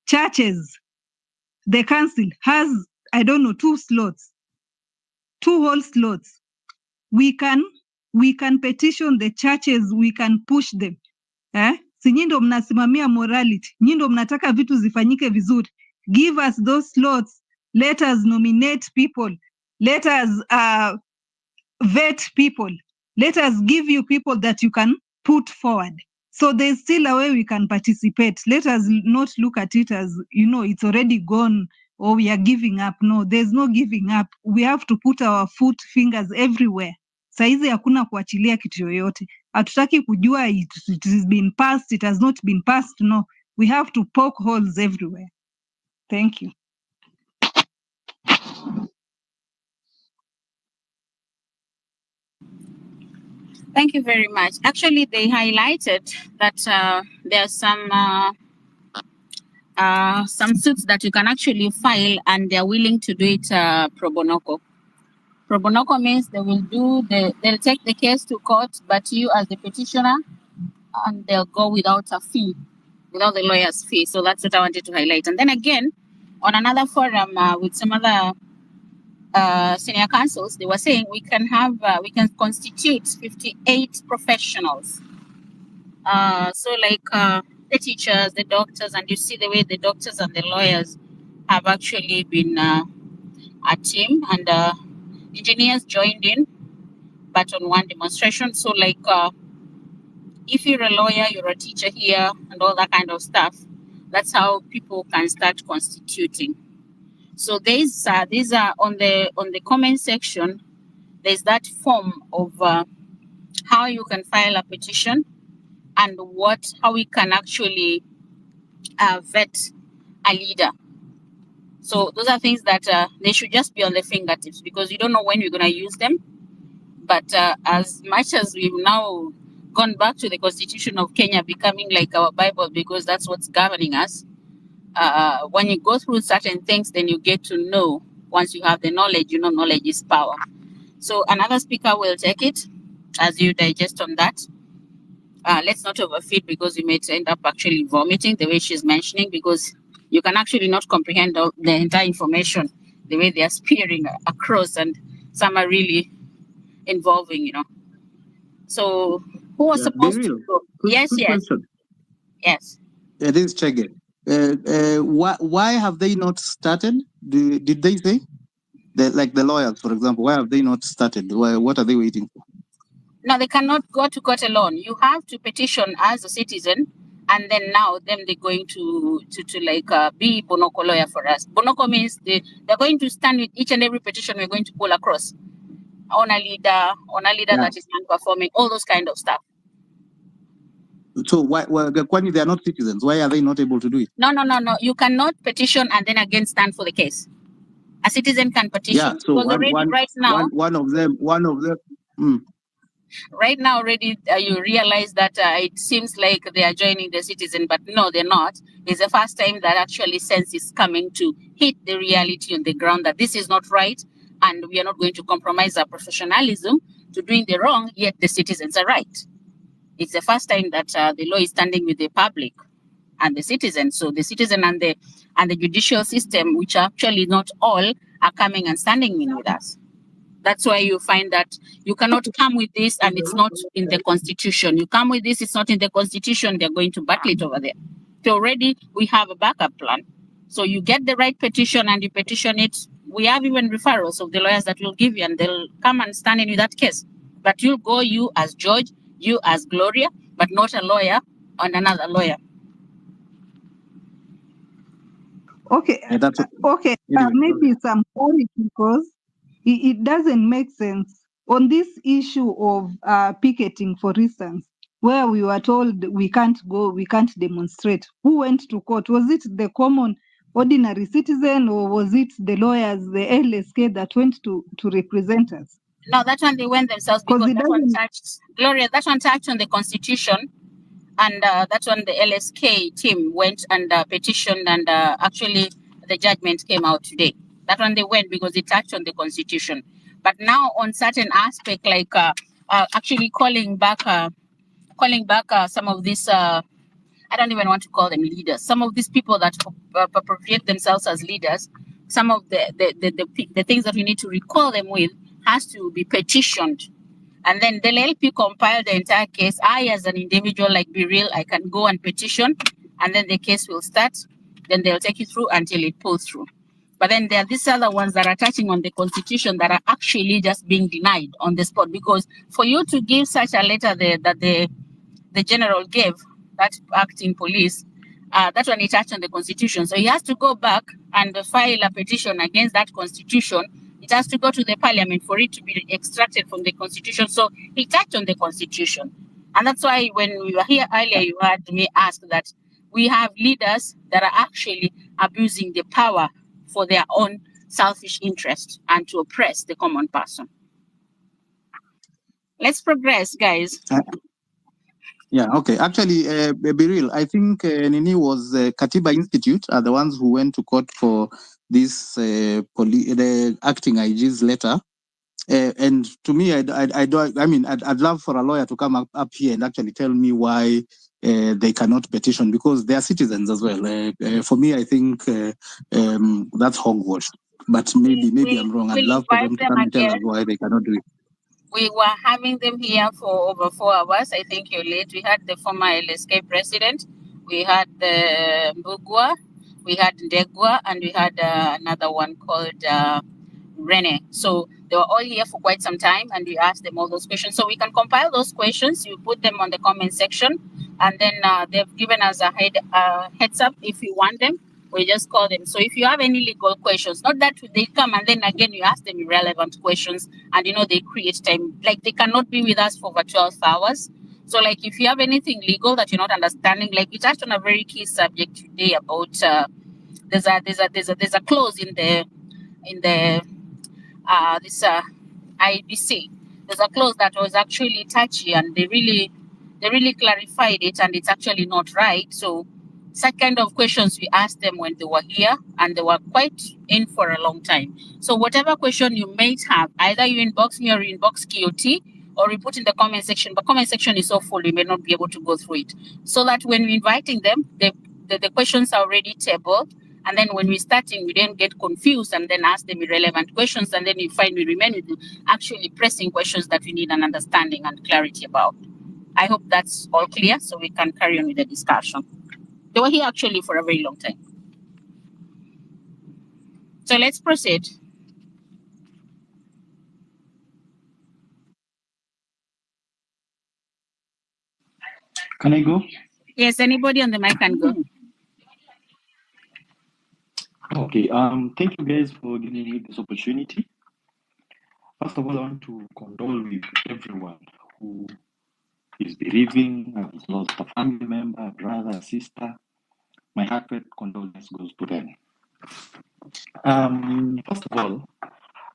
Churches, the council has, I don't know, 2 slots, 2 whole slots. We can petition the churches, we can push them. Si nyinyi ndo mnasimamia morality, nyinyi ndo mnataka vitu zifanyike vizuri. Give us those slots, let us nominate people, let us vet people, let us give you people that you can put forward. So there's still a way we can participate. Let us not look at it as, it's already gone or we are giving up. No, there's no giving up. We have to put our fingers everywhere. Saizi hakuna kuachilia kitu yoyote. Hatutaki kujua it has been passed, it has not been passed. No, we have to poke holes everywhere. Thank you. Thank you very much. Actually, they highlighted that there are some suits that you can actually file, and they're willing to do it pro bono. Pro bono means they'll take the case to court, but you as the petitioner, and they'll go without a fee, without the lawyer's fee. So that's what I wanted to highlight. And then again, on another forum with some other senior councils, they were saying we can constitute 58 professionals. So like the teachers, the doctors, and you see the way the doctors and the lawyers have actually been a team, and engineers joined in, but on one demonstration. So like if you're a lawyer, you're a teacher here, and all that kind of stuff, that's how people can start constituting. So these are on the comment section. There's that form of how you can file a petition and how we can actually vet a leader. So those are things that they should just be on the fingertips, because you don't know when you're going to use them. But as much as we've now gone back to the Constitution of Kenya becoming like our Bible, because that's what's governing us, when you go through certain things, then you get to know. Once you have the knowledge, knowledge is power. So another speaker will take it as you digest on that. Let's not overfeed, because you may end up actually vomiting the way she's mentioning, because you can actually not comprehend the entire information the way they are spearing across, and some are really involving, So who was supposed to go? Yes. Question. Yes. It is Chege. Why have they not started? Did they say? Like the lawyers, for example, why have they not started? What are they waiting for? No, they cannot go to court alone. You have to petition as a citizen, and then now they're going to be Bonoko lawyer for us. Bonoko means they're going to stand with each and every petition we're going to pull across. On a leader that is non-performing, all those kind of stuff. So why they are not citizens? Why are they not able to do it? No. You cannot petition and then again stand for the case. A citizen can petition. Yeah, so one of them. Right now, already you realize that it seems like they are joining the citizen, but no, they're not. It's the first time that actually sense is coming to hit the reality on the ground that this is not right, and we are not going to compromise our professionalism to doing the wrong, yet the citizens are right. It's the first time that the law is standing with the public and the citizens. So the citizen and the judicial system, which actually not all, are coming and standing in with us. That's why you find that you cannot come with this and it's not in the constitution. You come with this, it's not in the constitution, they're going to battle it over there. So already we have a backup plan. So you get the right petition and you petition it. We have even referrals of the lawyers that will give you, and they'll come and stand in with that case. But you'll go, you as George, you as Gloria, but not a lawyer on another lawyer. Okay. Maybe some clarity, because it doesn't make sense on this issue of picketing, for instance, where we were told we can't go, we can't demonstrate. Who went to court? Was it the common ordinary citizen, or was it the lawyers, the LSK that went to represent us? No, that one they went themselves, because that one touched, Gloria, that one touched on the constitution, and that's when the LSK team went and petitioned, and actually the judgment came out today. That one they went because it touched on the constitution. But now on certain aspect, like actually calling back some of these, I don't even want to call them leaders. Some of these people that appropriate themselves as leaders, some of the things that we need to recall them with has to be petitioned. And then they'll help you compile the entire case. I, as an individual, like Be Real, I can go and petition, and then the case will start. Then they'll take you through until it pulls through. But then there are these other ones that are touching on the constitution that are actually just being denied on the spot. Because for you to give such a letter that the general gave, that acting police, that one it touched on the constitution. So he has to go back and file a petition against that constitution. It has to go to the parliament for it to be extracted from the constitution. So he touched on the constitution. And that's why when we were here earlier, you heard me ask that we have leaders that are actually abusing the power for their own selfish interest and to oppress the common person. Let's progress, guys. Yeah, okay. Actually, Be Real, I think Nini was Katiba Institute are the ones who went to court for this the acting IG's letter. And to me, I'd love for a lawyer to come up here and actually tell me why they cannot petition, because they are citizens as well. For me, I think that's hogwash. But maybe I'm wrong. I'd love for them to come and tell us why they cannot do it. We were having them here for over 4 hours. I think you're late. We had the former LSK president, we had the Mbugua, we had Ndegwa, and we had another one called Rene. So they were all here for quite some time, and we asked them all those questions. So we can compile those questions. You put them on the comment section, and then they've given us a heads up if you want them. We just call them. So if you have any legal questions, not that they come and then again you ask them irrelevant questions and they create time. Like they cannot be with us for over 12 hours. So like if you have anything legal that you're not understanding, like we touched on a very key subject today about there's a clause in the this IBC. There's a clause that was actually touchy, and they really clarified it, and it's actually not right. So such kind of questions we asked them when they were here, and they were quite in for a long time. So whatever question you might have, either you inbox me or you inbox QT, or you put in the comment section. But comment section is so full, we may not be able to go through it. So that when we're inviting them, the questions are already tabled. And then when we're starting, we don't get confused and then ask them irrelevant questions. And then you find we remain with actually pressing questions that we need an understanding and clarity about. I hope that's all clear, so we can carry on with the discussion. They were here actually for a very long time. So let's proceed. Can I go? Yes, anybody on the mic can go. Okay. Thank you guys for giving me this opportunity. First of all, I want to condole with everyone who is bereaving, has lost a family member, a brother, a sister. My heartfelt condolence goes to them. First of all,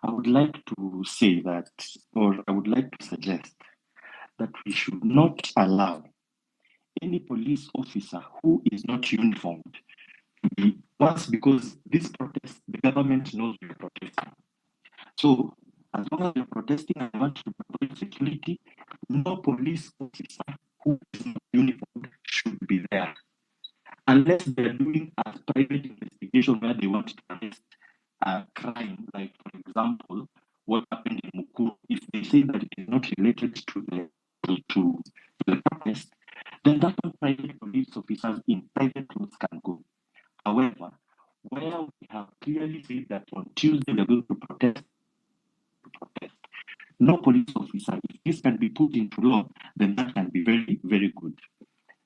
I would like to say that, or I would like to suggest that we should not allow any police officer who is not uniformed to be, once, because this protest, the government knows we are protesting. So as long as we are protesting and want to provide security, no police officer who is not uniformed should be there. Unless they're doing a private investigation where they want to arrest a crime, like for example, what happened in Uhuru. If they say that it is not related to the protest, then that private police officers in private roads can go. However, where we have clearly said that on Tuesday we're going to protest, no police officer, if this can be put into law, then that can be very, very good.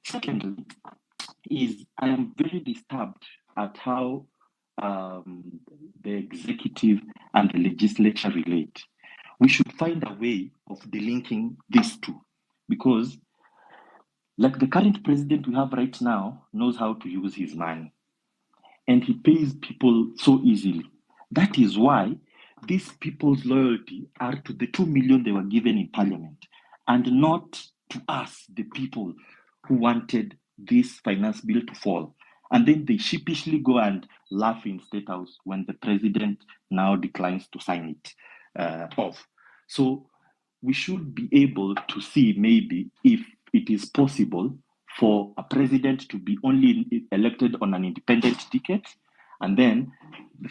Secondly, I am very disturbed at how the executive and the legislature relate. We should find a way of delinking these two, because like the current president we have right now knows how to use his money, and he pays people so easily. That is why these people's loyalty are to the 2 million they were given in parliament, and not to us, the people who wanted this finance bill to fall. And then they sheepishly go and laugh in State House when the president now declines to sign it. of. So we should be able to see maybe if it is possible for a president to be only elected on an independent ticket, and then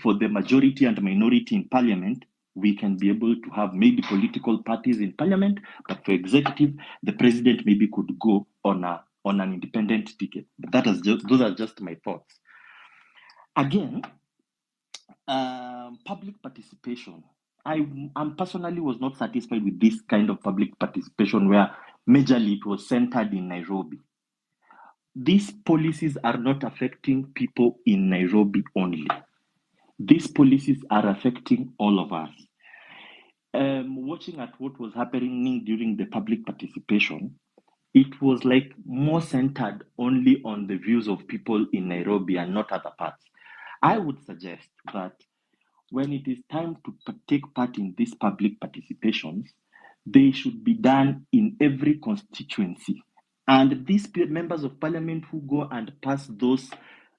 for the majority and minority in parliament, we can be able to have maybe political parties in parliament, but for executive, the president maybe could go on an independent ticket. But those are just my thoughts. Again, public participation. I personally was not satisfied with this kind of public participation where majorly it was centered in Nairobi. These policies are not affecting people in Nairobi only. These policies are affecting all of us. Watching at what was happening during the public participation, it was like more centered only on the views of people in Nairobi and not other parts. I would suggest that when it is time to take part in these public participations, they should be done in every constituency. And these members of parliament who go and pass those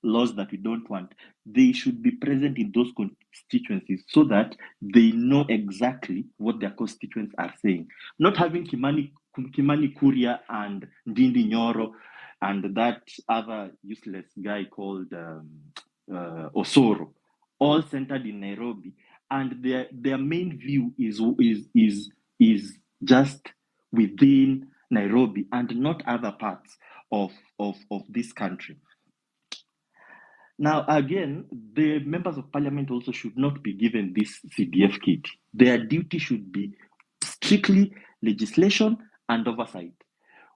laws that we don't want, they should be present in those constituencies so that they know exactly what their constituents are saying. Not having Kimani Kuria and Ndindi Nyoro and that other useless guy called Osoro, all centered in Nairobi, and their main view is just within Nairobi and not other parts of this country. Now, again, the members of parliament also should not be given this CDF kit. Their duty should be strictly legislation and oversight.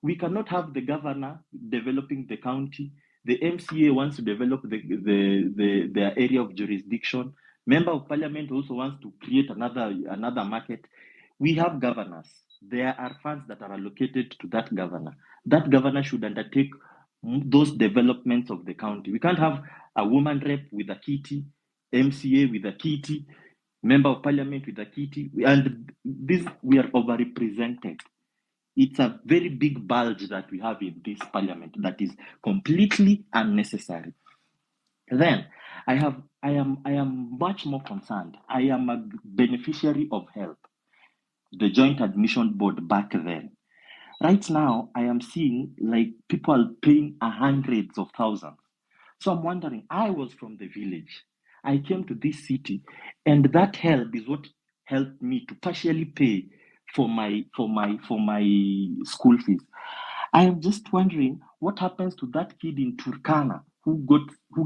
We cannot have the governor developing the county. The MCA wants to develop their area of jurisdiction. Member of parliament also wants to create another market. We have governors. There are funds that are allocated to that governor. That governor should undertake those developments of the county. We can't have a woman rep with a kitty, MCA with a kitty, member of parliament with a kitty, and this we are overrepresented. It's a very big bulge that we have in this parliament that is completely unnecessary. Then I am much more concerned. I am a beneficiary of help, the Joint Admission Board back then. Right now, I am seeing like people are paying hundreds of thousands. So I'm wondering, I was from the village. I came to this city, and that help is what helped me to partially pay for my school fees. I am just wondering what happens to that kid in Turkana who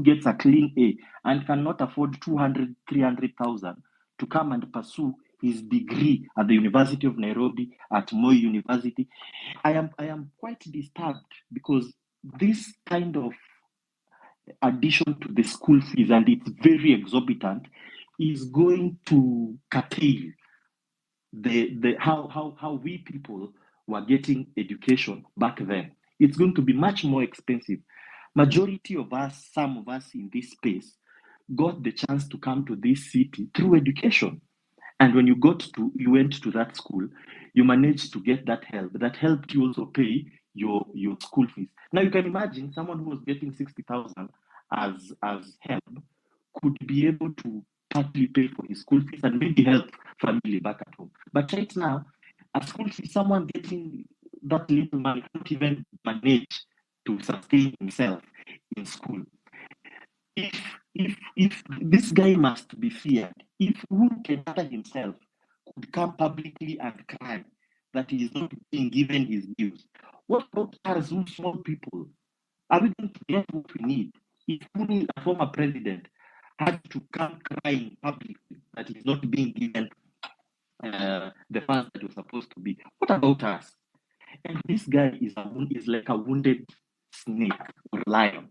gets a clean A and cannot afford 200,000, 300,000 to come and pursue his degree at the University of Nairobi, at Moi University. I am quite disturbed because this kind of addition to the school fees, and it's very exorbitant, is going to curtail how we people were getting education back then. It's going to be much more expensive. Majority of us, some of us in this space, got the chance to come to this city through education. And when you went to that school, you managed to get that help. That helped you also pay your school fees. Now you can imagine someone who was getting 60,000 as help could be able to partly pay for his school fees and maybe help family back at home. But right now, a school fee, someone getting that little money can't even manage to sustain himself in school. If this guy must be feared, if Uhuru Kenyatta himself could come publicly and cry that he is not being given his dues, what about us who small people? Are we going to get what we need? If Uhuru, a former president, had to come crying publicly that he's not being given the funds that was supposed to be, what about us? And this guy is like a wounded snake or lion.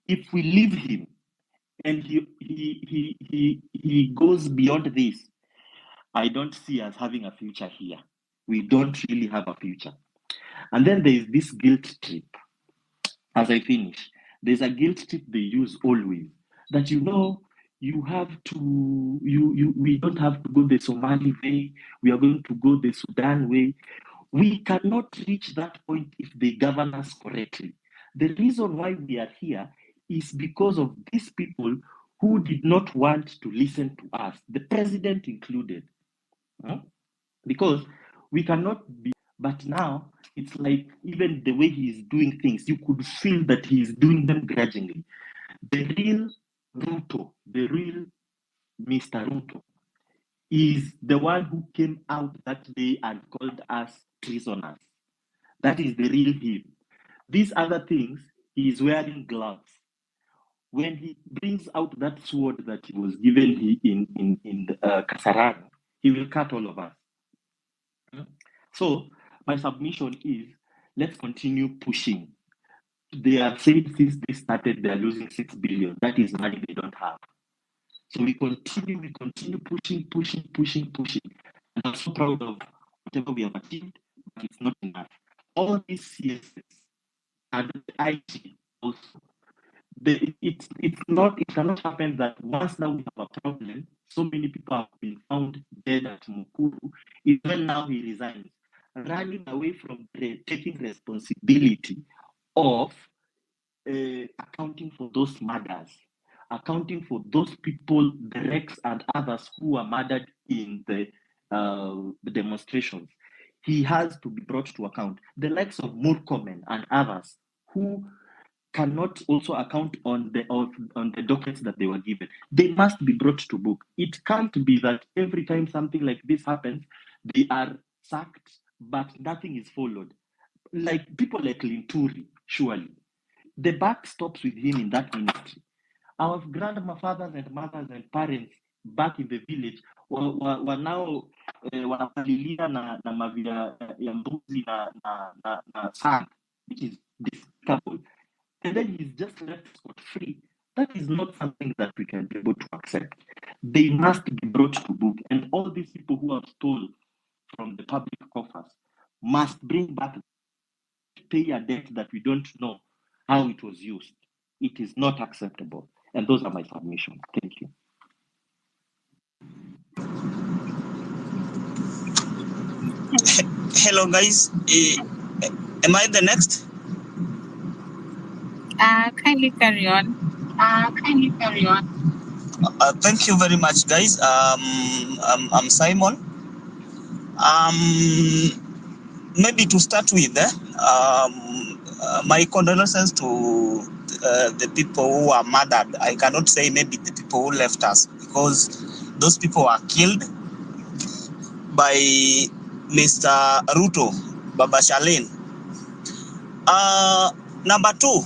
If we leave him and he goes beyond this, I don't see us having a future here. We don't really have a future. And then there is this guilt trip. As I finish, there's a guilt trip they use always, that we don't have to go the Somali way, we are going to go the Sudan way. We cannot reach that point if they govern us correctly. The reason why we are here is because of these people who did not want to listen to us, the president included. Because we cannot be, but now it's like even the way he is doing things, you could feel that he is doing them grudgingly. The real Ruto, the real Mr. Ruto, is the one who came out that day and called us prisoners. That is the real him. These other things, he is wearing gloves. When he brings out that sword that he was given in Kasarani, he will cut all of us. So my submission is, let's continue pushing. They have said since they started, they are losing 6 billion. That is money they don't have. So we continue pushing. And I'm so proud of whatever we have achieved, but it's not enough. All these CSS and the IT also, it cannot happen that once now we have a problem, so many people have been found dead at Mukuru, even now he resigns, running away from taking responsibility of accounting for those murders, accounting for those people, the Rex and others who were murdered in the demonstrations. He has to be brought to account. The likes of Murkomen and others who cannot also account on the documents that they were given. They must be brought to book. It can't be that every time something like this happens, they are sacked, but nothing is followed. Like people like Linturi, surely. The buck stops with him in that ministry. Our grandfathers and mothers and parents back in the village were now wanapalilia na mavia ya mbuzi na sand, which is despicable. And then he's just left scot-free. That is not something that we can be able to accept. They must be brought to book. And all these people who have stolen from the public coffers must bring back, pay a debt that we don't know how it was used. It is not acceptable. And those are my submissions. Thank you. Hello, guys. Am I the next? Kindly carry on. Thank you very much, guys. I'm Simon. Maybe to start with, my condolences to the people who are murdered. I cannot say maybe the people who left us, because those people were killed by Mr. Ruto, Baba Shalin. Number two,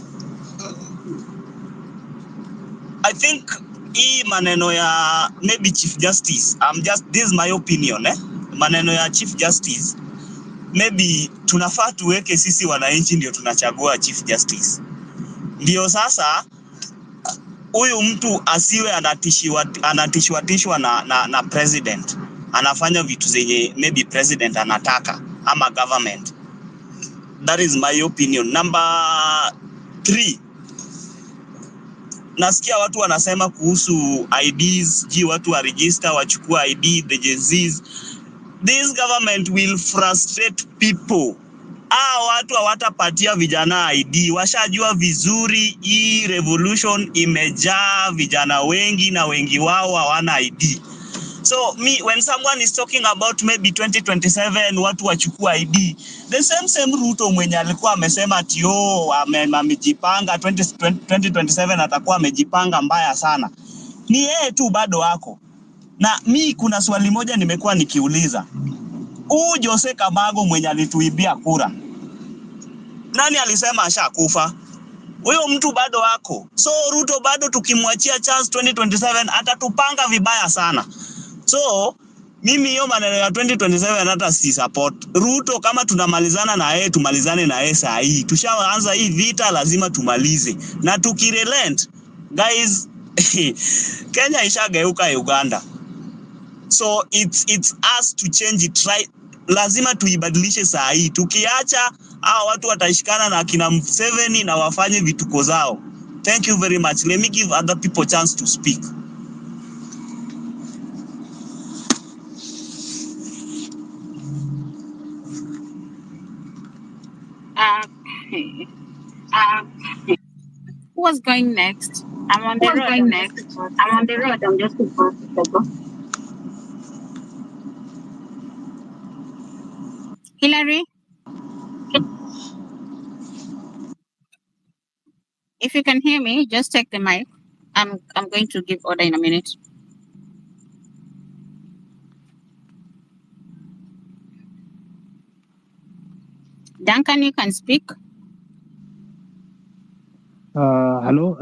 I think hii maneno ya maybe Chief Justice, this is my opinion, maneno ya Chief Justice, maybe tunafaa tuweke sisi wananchi ndio tunachagua Chief Justice. Ndio sasa huyu mtu asiwe anatishwa na president. Anafanya vitu zenye maybe president anataka ama government. That is my opinion. Number 3. Nasikia watu wanasema kuhusu IDs, watu wa register wachukua ID, the Gen Zs. This government will frustrate people. Watu hawatapatia vijana ID. Washajua vizuri hii revolution imejaa vijana wengi na wengi wao hawana ID. So when someone is talking about maybe 2027 watu wachukua ID, the same Ruto mwenye alikuwa amesema ati amejipanga 2027 atakuwa amejipanga mbaya sana. Ni yeye tu bado wako. Na kuna swali moja nimekuwa nikiuliza. Jose Kamago mwenye alituibia kura, nani alisema ashakufa? Huyo mtu bado wako. So Ruto bado tukimwachia chance 2027 atatupanga vibaya sana. So mimi hiyo maneno ya 2027 hata si support. Ruto kama tunamalizana na yeye, tumalizane na yeye saa hii. Tushaanza hii vita, lazima tumalize. Na tukirelent, guys, Kenya ishageuka Uganda. So it's us to change it, right? Lazima tuibadilishe saa hii. Tukiacha watu watashikana na kina Museveni na wafanye vituko zao. Thank you very much. Let me give other people chance to speak. Who was going next? I'm on the road. I'm on the road. I'm just supposed to go. Terry? If you can hear me, just take the mic. I'm going to give order in a minute. Duncan, you can speak. Hello.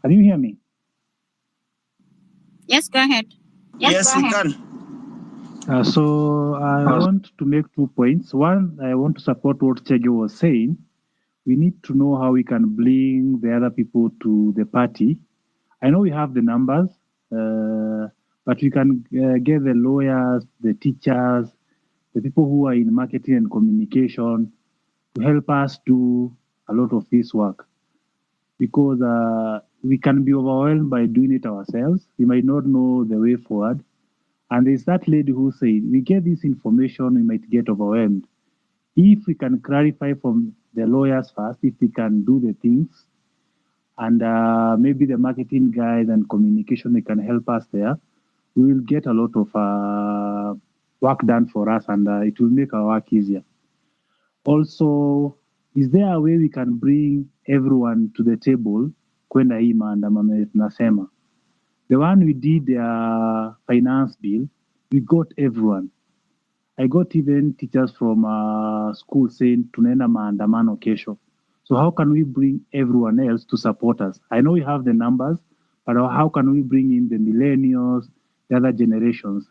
Can you hear me? Yes, go ahead. Yes, we can. So I want to make 2 points. One, I want to support what Chege was saying. We need to know how we can bring the other people to the party. I know we have the numbers, but we can get the lawyers, the teachers, the people who are in marketing and communication to help us do a lot of this work. Because we can be overwhelmed by doing it ourselves. We might not know the way forward. And there's that lady who said, we get this information, we might get overwhelmed. If we can clarify from the lawyers first, if we can do the things, and maybe the marketing guys and communication, they can help us there, we will get a lot of work done for us, and it will make our work easier. Also, is there a way we can bring everyone to the table kwenda hii maandamano tunasema? The one we did finance bill, we got everyone. I got even teachers from school saying tunaenda maandamano kesho. So how can we bring everyone else to support us? I know we have the numbers, but how can we bring in the millennials, the other generations?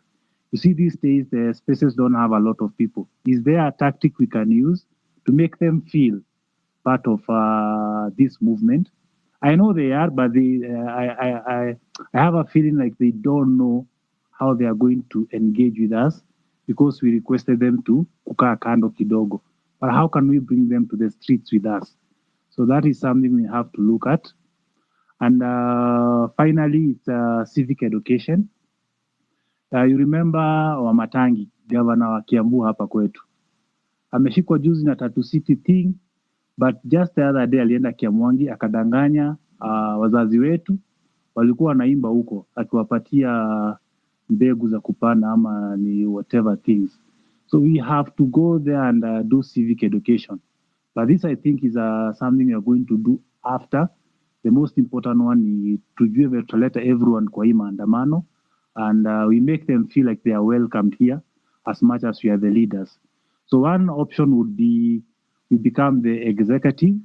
You see, these days, the spaces don't have a lot of people. Is there a tactic we can use to make them feel part of this movement? I know they are, but I have a feeling like they don't know how they are going to engage with us because we requested them to kukaa kando kidogo. But how can we bring them to the streets with us? So that is something we have to look at. And finally, it's civic education. You remember Wamatangi, governor wa Kiambu hapa kwetu. Ameshikwa juzi na Tatu City thing, but just the other day alienda Kiamwangi akadanganya wazazi wetu walikuwa wanaimba huko akiwapatia mbegu za kupanda ama ni whatever things. So we have to go there and do civic education. But this I think is something we are going to do after. The most important one is to let everyone kwa hii maandamano, and we make them feel like they are welcomed here as much as we are the leaders. So one option would be we become the executive,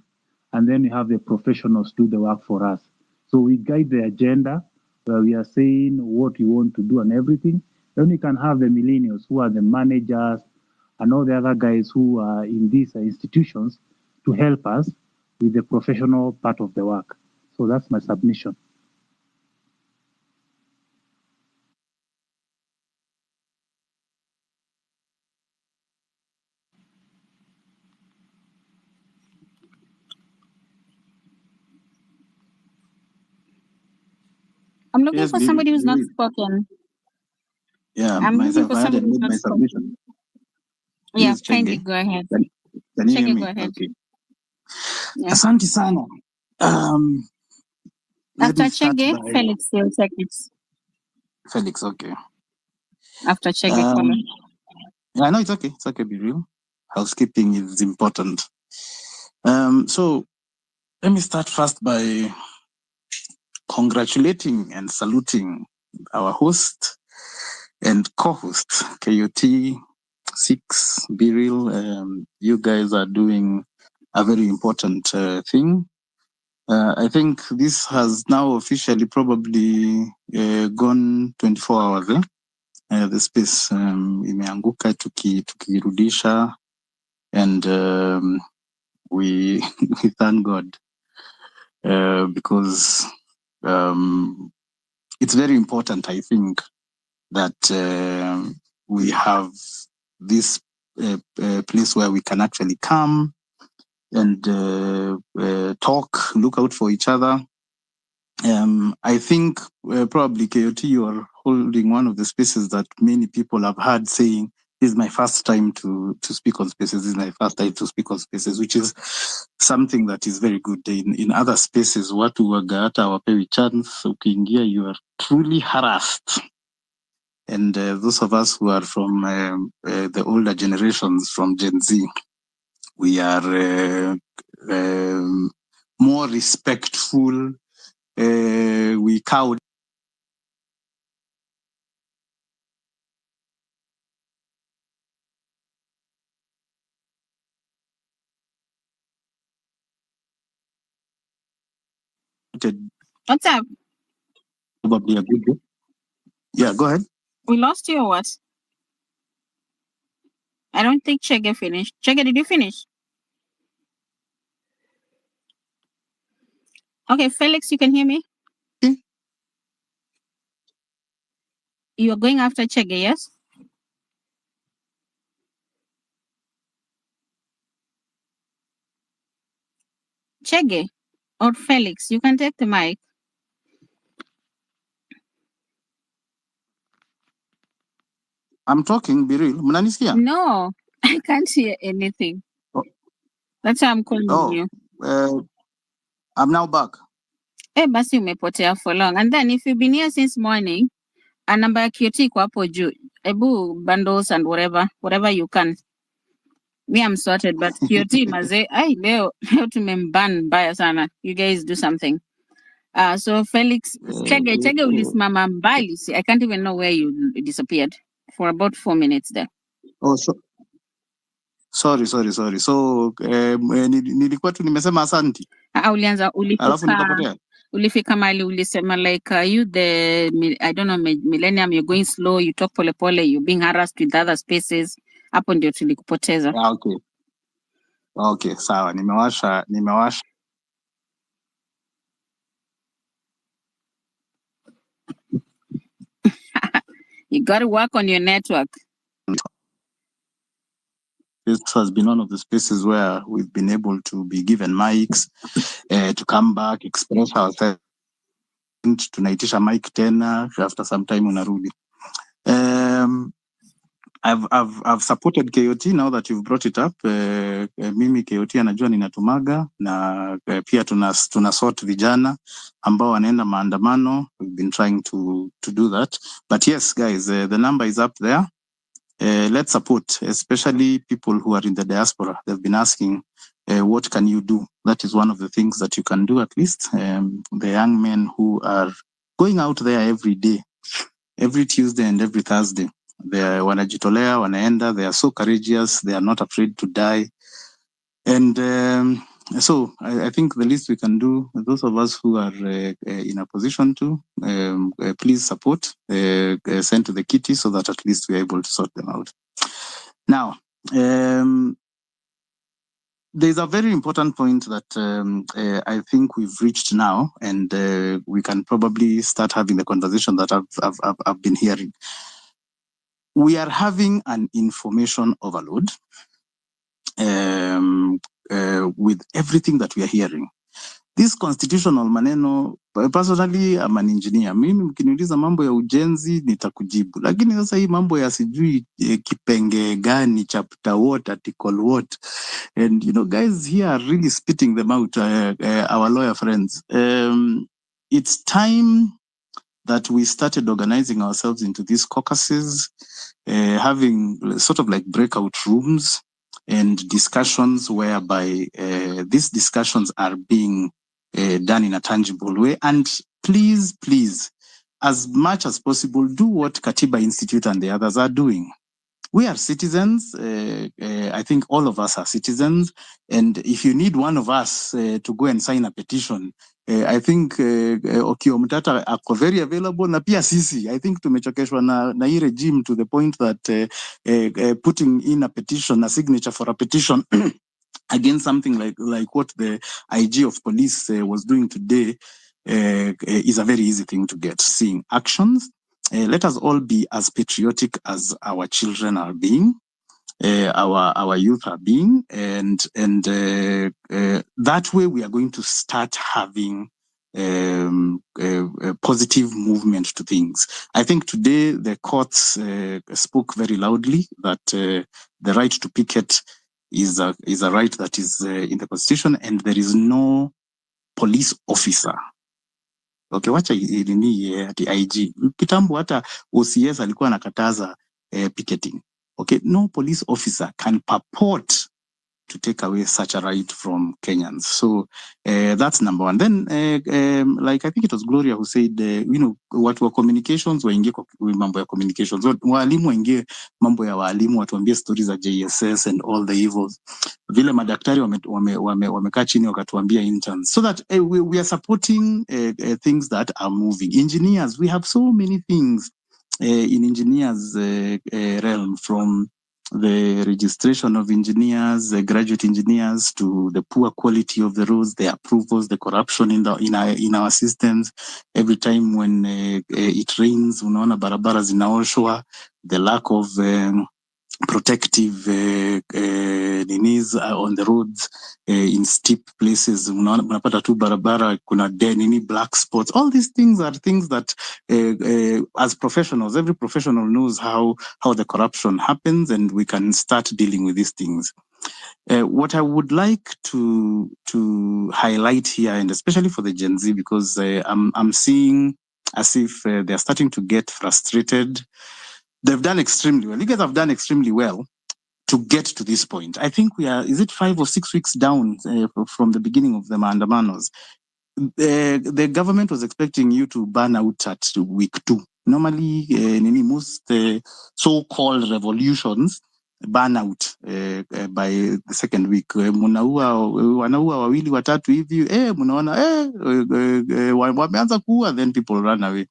and then we have the professionals do the work for us. So we guide the agenda where we are saying what we want to do and everything. Then we can have the millennials who are the managers and all the other guys who are in these institutions to help us with the professional part of the work. So that's my submission. I'm looking Yes, for somebody who's not Bill. spoken. Yeah, I'm looking myself, for I somebody hadn't who's made not my spoken. submission. Yeah, This is kindly Chenge. go ahead. Can you hear Chege, me? go ahead. Okay. Yeah. Asante sana. Let After me start Chege, by Felix will take it. Felix. Okay. After Chege, follow. Yeah, no, it's okay. It's okay. Be real. Housekeeping is important. So let me start first by congratulating and saluting our host and co-host, KOT 6, Be Real. You guys are doing a very important thing. I think this has now officially probably gone 24 hours. The space imeanguka tukirudisha, and we we thank God because it's very important, I think, that we have this place where we can actually come and talk, look out for each other. I think probably KOT, you are holding one of the spaces that many people have heard saying, this is my first time to speak on spaces, this is my first time to speak on spaces, which is something that is very good. In other spaces, watu waga hata wapewi chance, ukiingia you are truly harassed. And those of us who are from the older generations, from Gen Z, we are more respectful. We cow. What's up? Probably a good day. Yeah, go ahead. We lost you or what? I don't think Chege finished. Chege, did you finish? Okay, Felix, you can hear me? You are going after Chege, yes? Chege or Felix, you can take the mic. I'm talking, Biril. Mnanisikia? No, I can't hear anything. Oh. That's why I'm calling you. I'm now back. Basi umepotea for long. And then if you've been here since morning, a number ya QT iko hapo juu. Ebu bundles and whatever you can. Me, I'm sorted, but QT maze, leo tumemban mbaya sana. You guys do something. So Felix, Chege ulisimama mbali. I can't even know where you disappeared for about 4 minutes there. Oh, sorry. So nilikuwa tu nimesema asanti. Ulianza Alafu nikapotea. Ulifika mali ulisema like you the I don't know millennium, you're going slow, you talk pole pole, you're being harassed with other spaces. Hapo ndio tulikupoteza. Okay, sawa. Nimewasha. You got to work on your network. This has been one of the spaces where we've been able to be given mics to come back, express ourselves. Tunaitisha mic tena after some time unarudi. I've supported KOT now that you've brought it up. Mimi KOT anajua ninatumaga na pia tuna sort vijana ambao wanaenda maandamano. We've been trying to do that. But yes, guys, the number is up there. Let's support, especially people who are in the diaspora. They've been asking, what can you do? That is one of the things that you can do, at least. The young men who are going out there every day, every Tuesday and every Thursday, they are wanajitolea, wanaenda, they are so courageous, they are not afraid to die. And so I think the least we can do, those of us who are in a position to, please support, send to the kitty so that at least we are able to sort them out. Now, there's a very important point that I think we've reached now, and we can probably start having the conversation that I've been hearing. We are having an information overload with everything that we are hearing. This constitutional maneno, personally, I'm an engineer. Mimi mkiniuliza mambo ya ujenzi nitakujibu. Lakini sasa hii mambo ya sijui kipenge gani, chapter what, article what. And you know, guys here are really spitting them out, our lawyer friends. It's time that we started organizing ourselves into these caucuses, having sort of like breakout rooms and discussions whereby these discussions are being done in a tangible way. And please, as much as possible, do what Katiba Institute and the others are doing. We are citizens. I think all of us are citizens. And if you need one of us to go and sign a petition, I think Okiya Omtatah are very available. Na pia sisi, I think tumechokeshwa na hii regime to the point that putting in a petition, a signature for a petition against something like what the IG of police was doing today is a very easy thing to get. Seeing actions. Let us all be as patriotic as our children are being, our youth are being, and that way we are going to start having a positive movement to things. I think today the courts spoke very loudly that the right to picket is a right that is in the Constitution, and there is no police officer Okay, wacha nini ati IG. Kitambo hata OCS alikuwa anakataza picketing. Okay, no police officer can purport to take away such a right from Kenyans. So that's number one. Then, like I think it was Gloria who said, watu wa communications waingie kwa mambo ya communications. Walimu waingie mambo ya walimu, watuambie stories za JSS and all the evils. Vile madaktari wamekaa chini wakatuambia interns. So that we are supporting things that are moving. Engineers, we have so many things in engineers realm, from the registration of engineers, graduate engineers, to the poor quality of the roads, the approvals, the corruption in our systems. Every time when it rains, unaona barabara zinaoshwa, the lack of protective ninis on the roads in steep places, unapata tu barabara kuna black spots. All these things are things that as professionals, every professional knows how the corruption happens, and we can start dealing with these things. What I would like to highlight here, and especially for the Gen Z, because I'm seeing as if they're starting to get frustrated. They've done extremely well. You guys have done extremely well to get to this point. I think we are, is it 5 or 6 weeks down from the beginning of the Maandamanos? The government was expecting you to burn out at week 2. Normally, most so-called revolutions burn out by the second week. Wanaua wawili watatu hivi, munaona wameanza kuua, then people run away.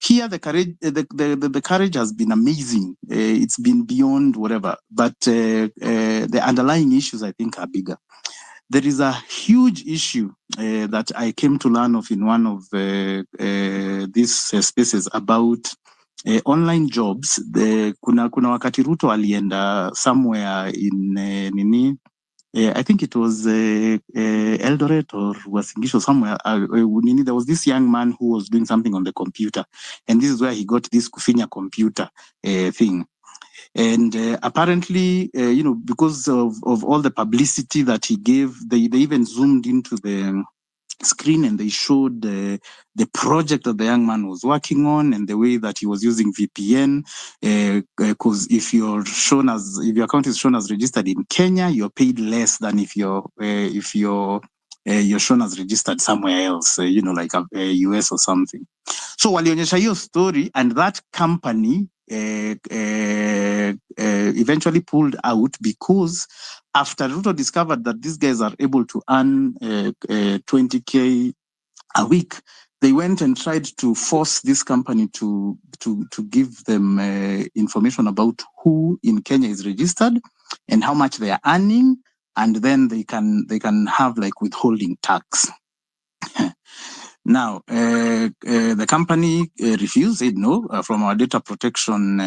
Here, the courage has been amazing. It's been beyond whatever, but the underlying issues, I think, are bigger. There is a huge issue that I came to learn of in one of these spaces about online jobs. Kuna wakati Ruto alienda somewhere in I think it was Eldoret or Wasingisho somewhere. There was this young man who was doing something on the computer, and this is where he got this kufinya computer thing. And apparently, because of all the publicity that he gave, they even zoomed into the screen and they showed the project that the young man was working on and the way that he was using VPN. Because if your account is shown as registered in Kenya, you're paid less than if you're shown as registered somewhere else, like a US or something. So walionyesha hiyo story, and that company eventually pulled out because after Ruto discovered that these guys are able to earn 20K a week, they went and tried to force this company to give them information about who in Kenya is registered and how much they are earning, and then they can have like withholding tax. Now, the company refused, said no, from our data protection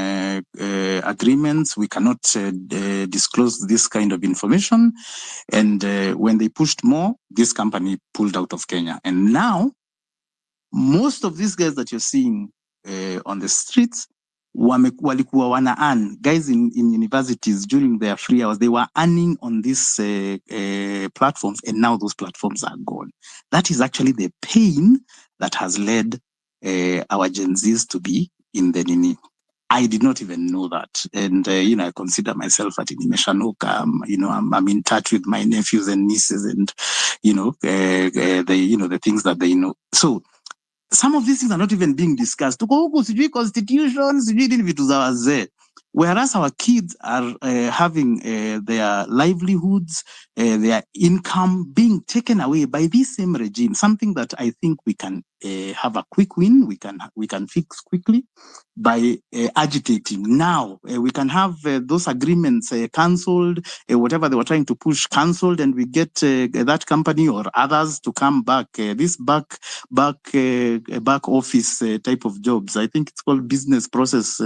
agreements, we cannot disclose this kind of information. And when they pushed more, this company pulled out of Kenya. And now, most of these guys that you're seeing on the streets, walikuwa wana earn. Guys in universities during their free hours, they were earning on these platforms, and now those platforms are gone. That is actually the pain that has led our Gen Zs to be in the Nini. I did not even know that. And, I consider myself at Nimeshanoka. I'm in touch with my nephews and nieces and, the things that they know. So, some of these things are not even being discussed. Constitutions, whereas our kids are having their livelihoods, their income being taken away by this same regime. Something that I think we can have a quick win. We can fix quickly by agitating. Now we can have those agreements cancelled, whatever they were trying to push cancelled, and we get that company or others to come back. This back office type of jobs. I think it's called business process.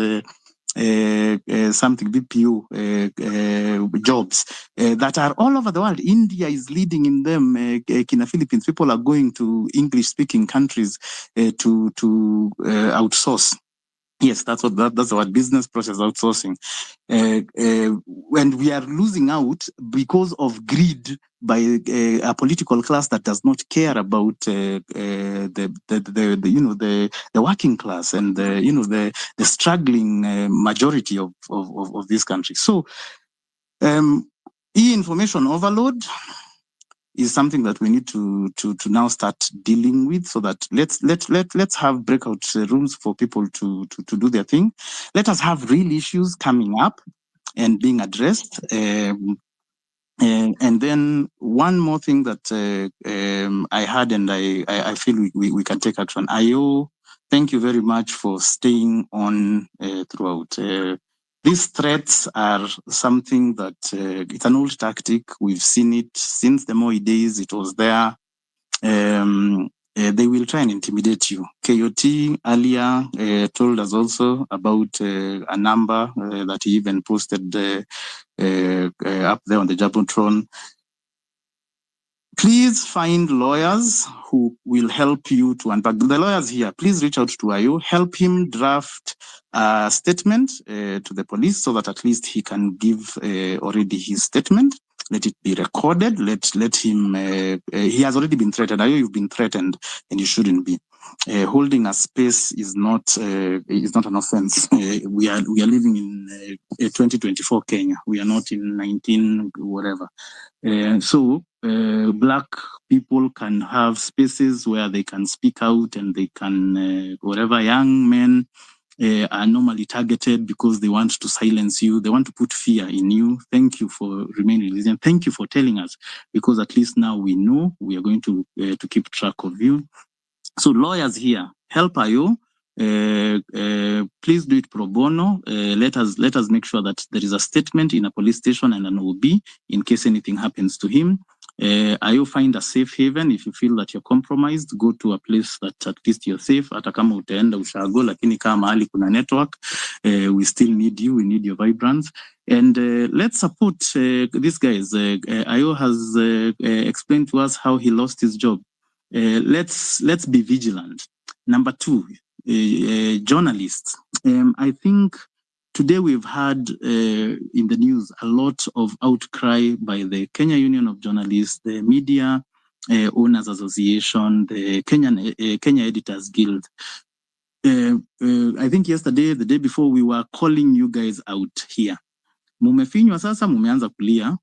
Something BPO jobs that are all over the world. India is leading in them. Kina Philippines, people are going to English-speaking countries to outsource. Yes, that's what business process outsourcing. And we are losing out because of greed by a political class that does not care about the working class and the struggling majority of this country. So information overload is something that we need to now start dealing with, so that let's have breakout rooms for people to do their thing. Let us have real issues coming up and being addressed. And then one more thing that I had, and I feel we can take action. Ayo, thank you very much for staying on throughout. These threats are something that it's an old tactic. We've seen it since the Moi days. It was there. They will try and intimidate you. KOT earlier told us also about a number that he even posted up there on the Japotron. Please find lawyers who will help you to unpack. The lawyers here, please reach out to Ayo, help him draft a statement to the police so that at least he can give already his statement. Let it be recorded. Let him. He has already been threatened. Ayo, you've been threatened, and you shouldn't be. Holding a space is not an offense. We are living in 2024 Kenya. We are not in 19 whatever. So black people can have spaces where they can speak out, and they can whatever. Young men are normally targeted because they want to silence you. They want to put fear in you. Thank you for remaining resilient. Thank you for telling us, because at least now we know we are going to keep track of you. So lawyers here, help Ayo. Please do it pro bono. Let us make sure that there is a statement in a police station and an OB in case anything happens to him. Ayo, find a safe haven. If you feel that you're compromised, go to a place that at least you're safe. Hata kama utaenda ushago, lakini kama mahali kuna network, we still need you. We need your vibrance. And let's support these guys. Ayo has explained to us how he lost his job. Let's be vigilant. Number two, journalists. I think today we've had in the news a lot of outcry by the Kenya Union of Journalists, the Media Owners Association, the Kenya Editors Guild. I think yesterday, the day before, we were calling you guys out here. Mumefinywa sasa, mumeanza kulia.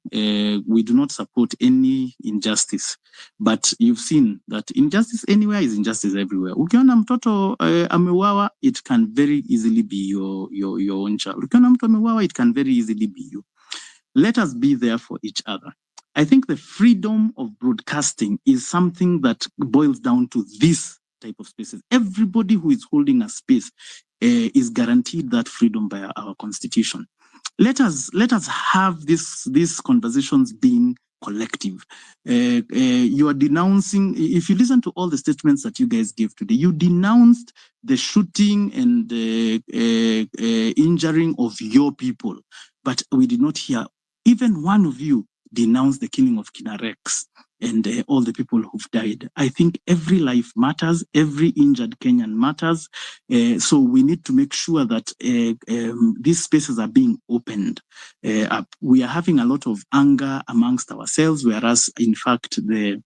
We do not support any injustice, but you've seen that injustice anywhere is injustice everywhere. Ukiona mtoto ameuawa, it can very easily be your own child. Ukiona mtu ameuawa, it can very easily be you. Let us be there for each other. I think the freedom of broadcasting is something that boils down to this type of spaces. Everybody who is holding a space is guaranteed that freedom by our constitution. Let us have these conversations being collective. You are denouncing. If you listen to all the statements that you guys gave today, you denounced the shooting and injuring of your people, but we did not hear even one of you denounce the killing of Kinarex and all the people who've died. I think every life matters, every injured Kenyan matters. So we need to make sure that these spaces are being opened up. We are having a lot of anger amongst ourselves, whereas in fact the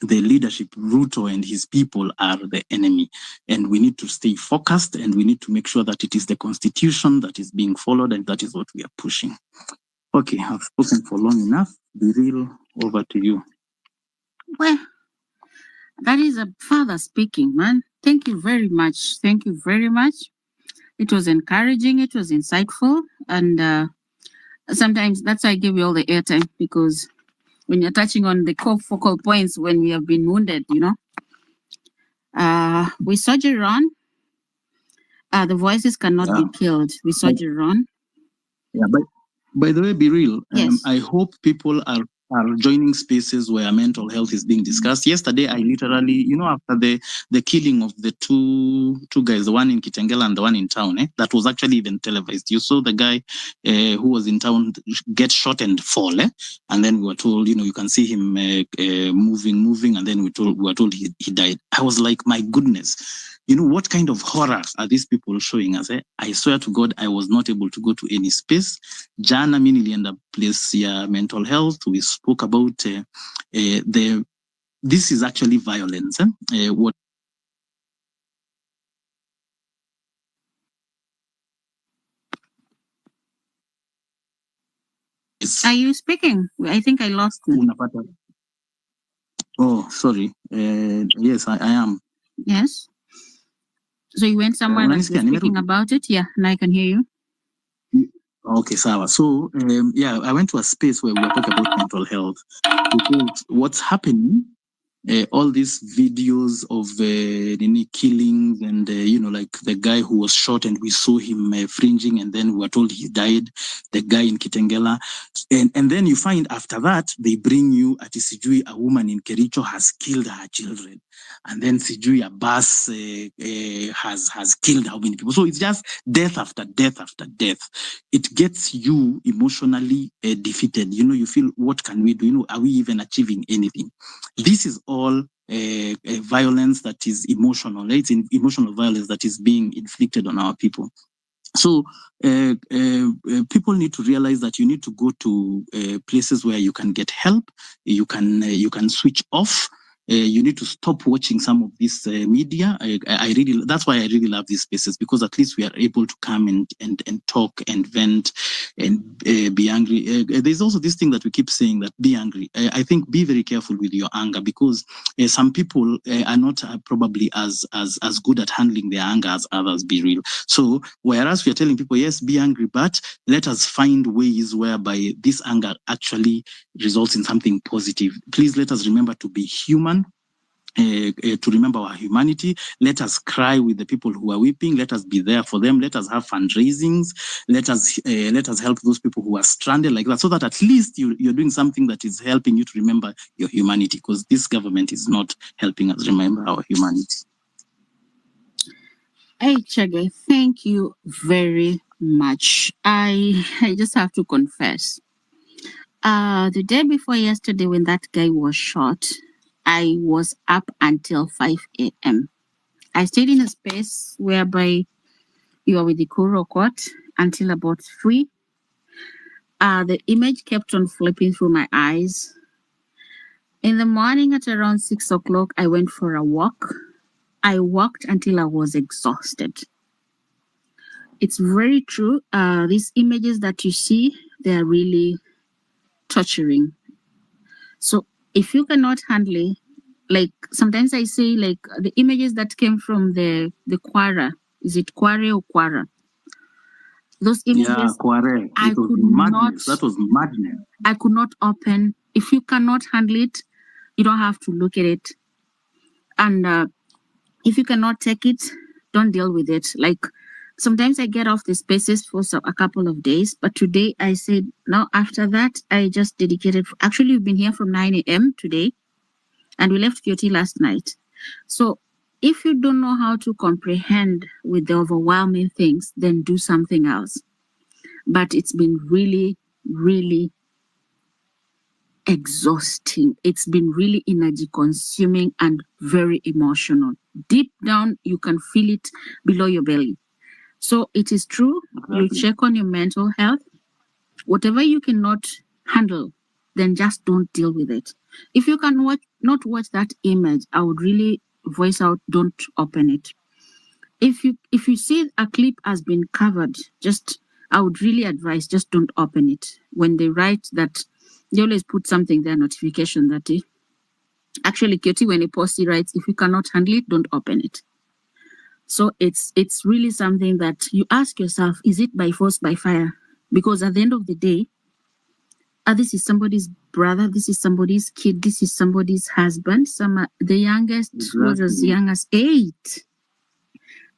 leadership, Ruto and his people, are the enemy. And we need to stay focused, and we need to make sure that it is the constitution that is being followed, and that is what we are pushing. Okay, I've spoken for long enough. Be real, over to you. Well, that is a father speaking, man. Thank you very much. Thank you very much. It was encouraging. It was insightful. And sometimes that's why I give you all the airtime, because when you're touching on the core focal points when we have been wounded, we soldier on. The voices cannot be killed. We soldier on. Yeah, but by the way, be real. Yes. I hope people are joining spaces where mental health is being discussed. Yesterday, I literally, after the killing of the two guys, the one in Kitengela and the one in town, that was actually even televised. You saw the guy who was in town get shot and fall, and then we were told, you can see him moving, and then we were told he died. I was like, my goodness. what kind of horror are these people showing us? I swear to God, I was not able to go to any space. Jana mimi nilienda place ya mental health. We spoke about this is actually violence. What Are you speaking? I think I lost you. Oh, sorry. Yes, I am. Yes. So you went somewhere that you're speaking about it? Yeah, and I can hear you. Okay, Sawa. So, I went to a space where we were talking about mental health. Because what's happening, all these videos of killings and, like the guy who was shot and we saw him fringing and then we were told he died, the guy in Kitengela. And then you find after that, they bring you at Sijui, a woman in Kericho has killed her children. And then Sijui, a bus has killed how many people. So it's just death after death after death. It gets you emotionally defeated. You feel, what can we do? Are we even achieving anything? This is all a violence that is emotional. It's emotional violence that is being inflicted on our people. So people need to realize that you need to go to places where you can get help. You can switch off. You need to stop watching some of this media. That's why I really love these spaces, because at least we are able to come and talk and vent and be angry. There's also this thing that we keep saying, that be angry. I think be very careful with your anger, because some people are not probably as good at handling their anger as others, be real. So whereas we are telling people, yes, be angry, but let us find ways whereby this anger actually results in something positive. Please let us remember to be human. To remember our humanity. Let us cry with the people who are weeping. Let us be there for them. Let us have fundraisings. Let us help those people who are stranded like that, so that at least you're doing something that is helping you to remember your humanity, because this government is not helping us remember our humanity. Hey, Chege, thank you very much. I just have to confess. The day before yesterday, when that guy was shot, I was up until 5 a.m. I stayed in a space whereby you are with the Kuro court until about 3. The image kept on flipping through my eyes. In the morning at around 6 o'clock, I went for a walk. I walked until I was exhausted. It's very true. These images that you see, they are really torturing. So if you cannot handle it, like sometimes I say, like the images that came from the Kware, is it Kware or Kwara? Those images, yeah, Kware. That was madness. I could not open. If you cannot handle it, you don't have to look at it. And if you cannot take it, don't deal with it. Like sometimes I get off the spaces for a couple of days, but today I said, no, after that, I just dedicated. Actually, we've been here from 9 a.m. today, and we left QT last night. So if you don't know how to comprehend with the overwhelming things, then do something else. But it's been really, really exhausting. It's been really energy consuming and very emotional. Deep down, you can feel it below your belly. So it is true. You check on your mental health. Whatever you cannot handle, then just don't deal with it. If you can not watch that image, I would really voice out, don't open it. If you see a clip has been covered, I would really advise, just don't open it. When they write that, they always put something there, notification that actually Kitty, when he posts, he writes, if you cannot handle it, don't open it. So it's really something that you ask yourself, is it by force, by fire? Because at the end of the day, this is somebody's brother, this is somebody's kid, this is somebody's husband. The youngest was as young as 8.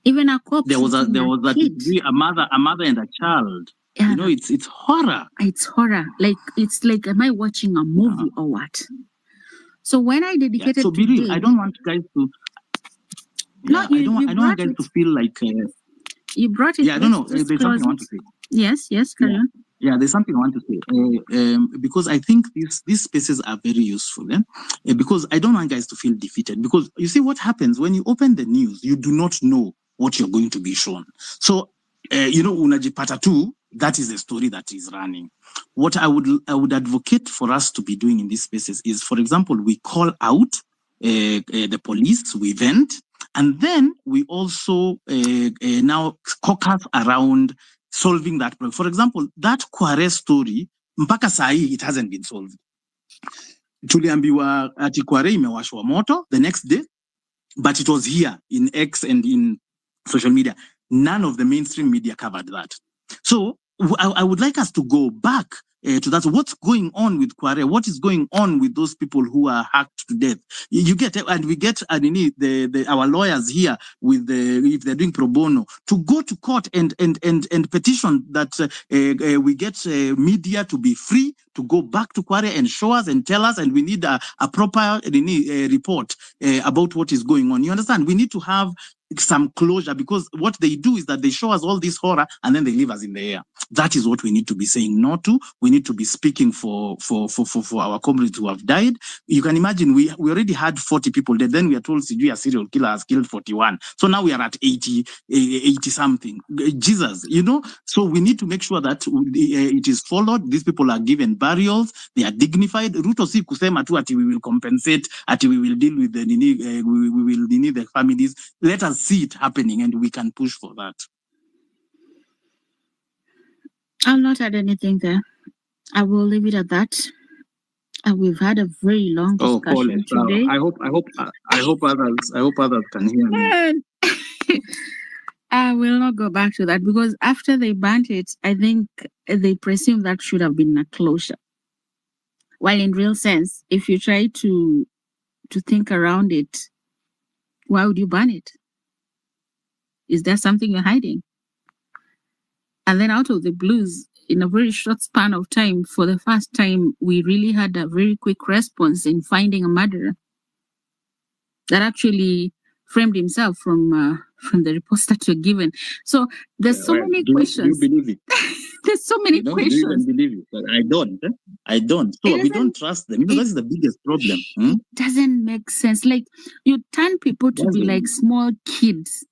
Even a cop. There was a mother and a child. Yeah. It's horror. It's horror. It's like, am I watching a movie or what? So when I dedicated so be real, I don't want guys to. No, I don't want guys to feel like. You brought it. Yeah, I don't know. There's something I want to say. Yes, carry on. Yeah, there's something I want to say because I think these spaces are very useful. Because I don't want guys to feel defeated. Because you see what happens when you open the news, you do not know what you're going to be shown. So unajipata tu, that is the story that is running. What I would advocate for us to be doing in these spaces is, for example, we call out the police, we vent, and then we also now caucus around solving that problem. For example, that Kware story, mpaka sahi, it hasn't been solved. Tuliambiwa ati Kware imewashwa moto the next day, but it was here in X and in social media. None of the mainstream media covered that. So I would like us to go back to that. What's going on with Kware? What is going on with those people who are hacked to death? You get, and we get our lawyers here with if they're doing pro bono to go to court and petition that we get media to be free to go back to Kware and show us and tell us, and we need a proper report about what is going on. You understand? We need to have some closure, because what they do is that they show us all this horror and then they leave us in the air. That is what we need to be saying no to. We need to be speaking for our comrades who have died. You can imagine we already had 40 people dead. Then we are told a serial killer has killed 41. So now we are at 80 something. Jesus, So we need to make sure that it is followed. These people are given burials. They are dignified. Ruto si kusema tu ati we will compensate, ati we will deal with we will need the families. Let us see it happening, and we can push for that. I'll not add anything there. I will leave it at that. We've had a very long discussion today. I hope others can hear me. I will not go back to that, because after they banned it, I think they presume that should have been a closure. While in real sense, if you try to think around it, why would you ban it? Is there something you're hiding? And then out of the blues, in a very short span of time, for the first time, we really had a very quick response in finding a murderer that actually framed himself from the reports that were given. So there's so many questions. Do you believe it? There's so many questions. Do you even believe it? But I don't. So we don't trust them. That's the biggest problem. It doesn't make sense. Like, you turn people to be like small kids.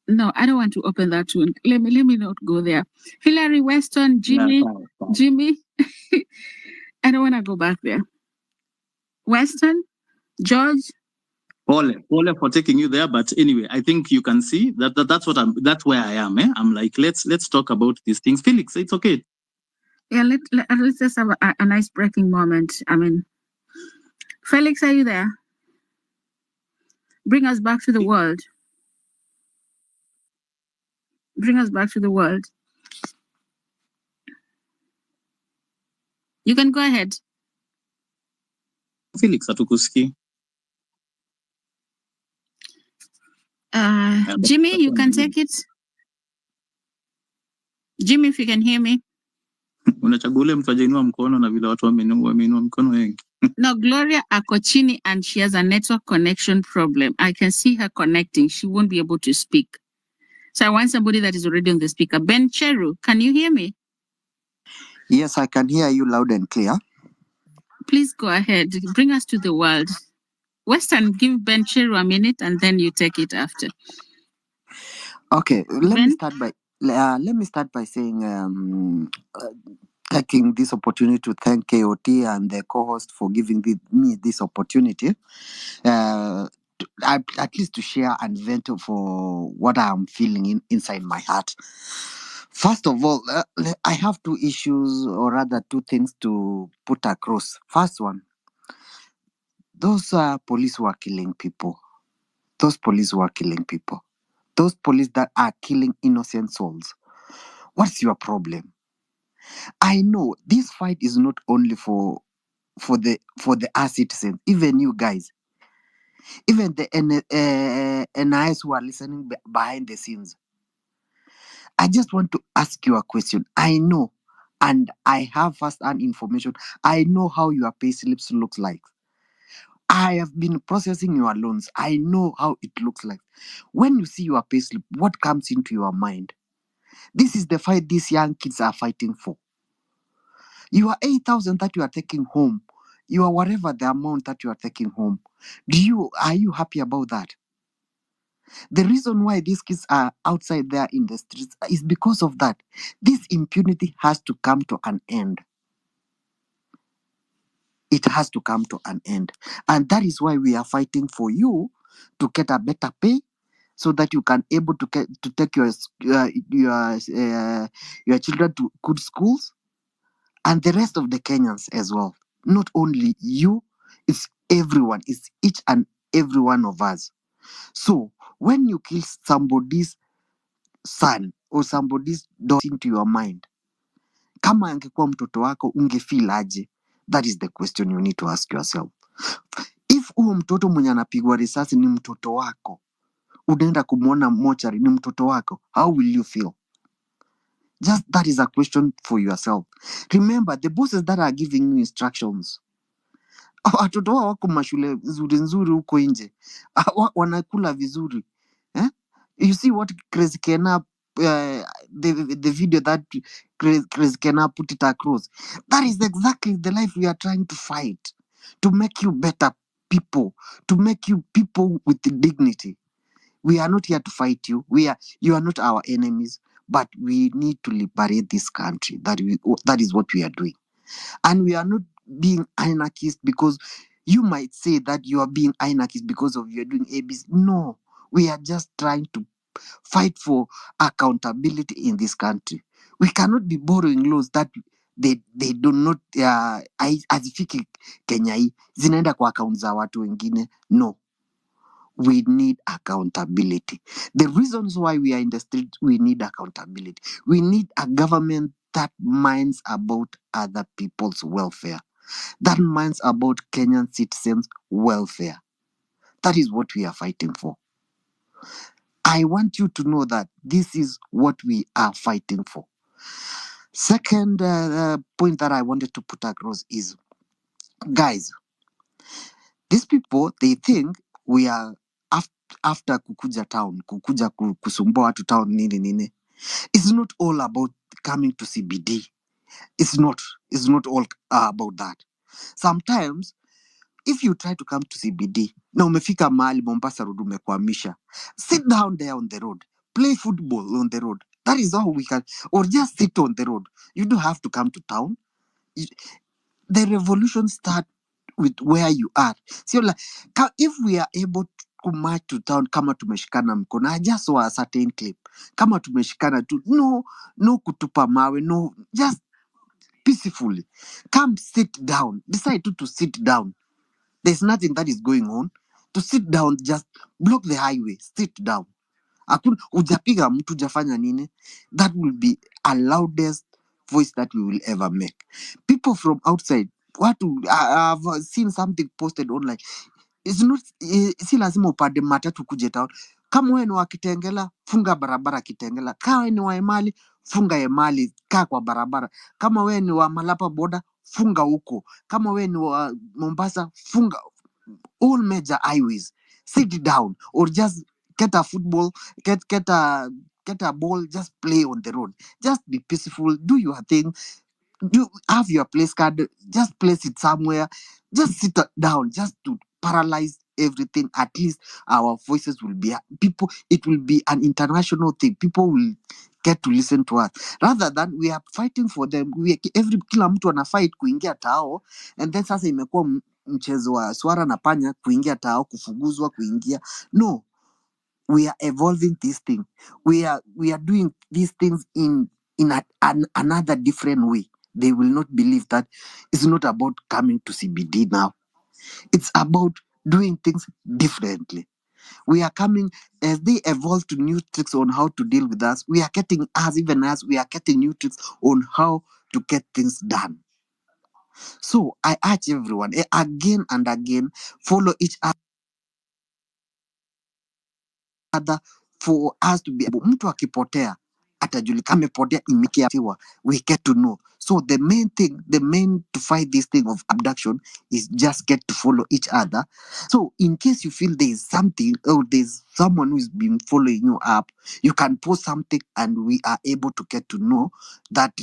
No, I don't want to open that one. Let me not go there. Hillary, Weston, Jimmy. I don't want to go back there. Weston, George. Paul for taking you there, but anyway, I think you can see that's where I am. I'm like, let's talk about these things. Felix, it's okay. Yeah, let's just have a nice breaking moment. I mean, Felix, are you there? Bring us back to the world. Bring us back to the world. You can go ahead. Felix, atukuski. Jimmy, you can take it. Jimmy, if you can hear me. Unachagule mtu ajainua mkono na vile watu wameinua mkono wengi. No, Gloria Akochini, and she has a network connection problem. I can see her connecting. She won't be able to speak. So I want somebody that is already on the speaker. Ben Cheru, can you hear me? Yes, I can hear you loud and clear. Please go ahead. Bring us to the world. Western, give Ben Cheru a minute, and then you take it after. Okay, let me start by saying, taking this opportunity to thank KOT and the co-host for giving me this opportunity, at least to share and vent for what I'm feeling inside my heart. First of all, I have two issues, or rather two things to put across. First one, those police who are killing people. Those police that are killing innocent souls. What's your problem? I know this fight is not only for the our citizens, even you guys, even the NIS who are listening behind the scenes. I just want to ask you a question. I know, and I have first-hand information. I know how your pay slips looks like. I have been processing your loans. I know how it looks like. When you see your pay slip, what comes into your mind? This is the fight these young kids are fighting for. Your 8,000 that you are taking home, your whatever the amount that you are taking home, are you happy about that? The reason why these kids are outside there in the streets is because of that. This impunity has to come to an end. It has to come to an end. And that is why we are fighting for you to get a better pay so that you can able to take your children to good schools and the rest of the Kenyans as well. Not only you, it's everyone. It's each and every one of us. So when you kill somebody's son or somebody's daughter into your mind, kama angekuwa mtoto wako ungefeel aje? That is the question you need to ask yourself. If huo mtoto mwenye anapigwa risasi ni mtoto wako, unaenda kumwona mochari ni mtoto wako, how will you feel? Just that is a question for yourself. Remember, the bosses that are giving you instructions, watoto wao wako mashule nzuri huko nje, wanakula vizuri. You see what Crazy Kena, the video that Crazy Kena put it across. That is exactly the life we are trying to fight, to make you better people, to make you people with dignity. We are not here to fight you. You are not our enemies, but we need to liberate this country. That is what we are doing. And we are not being anarchist because you might say that you are being anarchist because of you're doing ABC. No, we are just trying to fight for accountability in this country. We cannot be borrowing laws that they do not hazifiki Kenya hii zinaenda kwa account za watu wengine. No. We need accountability. The reasons why we are in the street, we need accountability. We need a government that minds about other people's welfare, that minds about Kenyan citizens' welfare. That is what we are fighting for. I want you to know that this is what we are fighting for. Second point that I wanted to put across is, guys, these people, they think we are after kukuja town, kukuja kusumbua watu town nini. It's not all about coming to CBD. It's not all about that. Sometimes, if you try to come to CBD, na umefika mahali Mombasa road umekwamisha, sit down there on the road, play football on the road. That is all we can, or just sit on the road. You don't have to come to town. The revolution starts with where you are. So like, if we are able to march to town kama tumeshikana mkono, I just saw a certain clip. Kama tumeshikana tu, no kutupa mawe, no, just peacefully. Come sit down. Decide to sit down. There's nothing that is going on. To sit down, just block the highway, sit down. Ujapiga mtu ujafanya nini. That will be a loudest voice that we will ever make. People from outside, I've seen something posted online. It's not, si lazima upande matatu kuje town. Kama wewe ni wa Kitengela, funga barabara Kitengela. Kama wewe ni wa Emali, funga Emali, kaa kwa barabara. Kama wewe ni wa Malapa boda, funga huko. Kama wewe ni wa Mombasa, funga all major highways. Sit down or just get a football, get a ball, just play on the road. Just be peaceful, do your thing. You have your place card, just place it somewhere. Just sit down, just to paralyze everything. At least our voices will be people. It will be an international thing. People will get to listen to us rather than we are fighting for them. Kila mtu ana fight kuingia tao, and then sasa imekuwa mchezo wa swara na panya, kuingia tao, kufuguzwa, kuingia. No, we are evolving this thing. We are doing these things in another different way. They will not believe that it's not about coming to CBD now. It's about doing things differently. We are coming, as they evolve to new tricks on how to deal with us, we are getting new tricks on how to get things done. So I urge everyone, again and again, follow each other for us to be able. Mtu akipotea, atajulikana amepotea immediately, we get to know. So the main to fight this thing of abduction is just get to follow each other. So in case you feel there is something or there's someone who's been following you up, you can post something and we are able to get to know that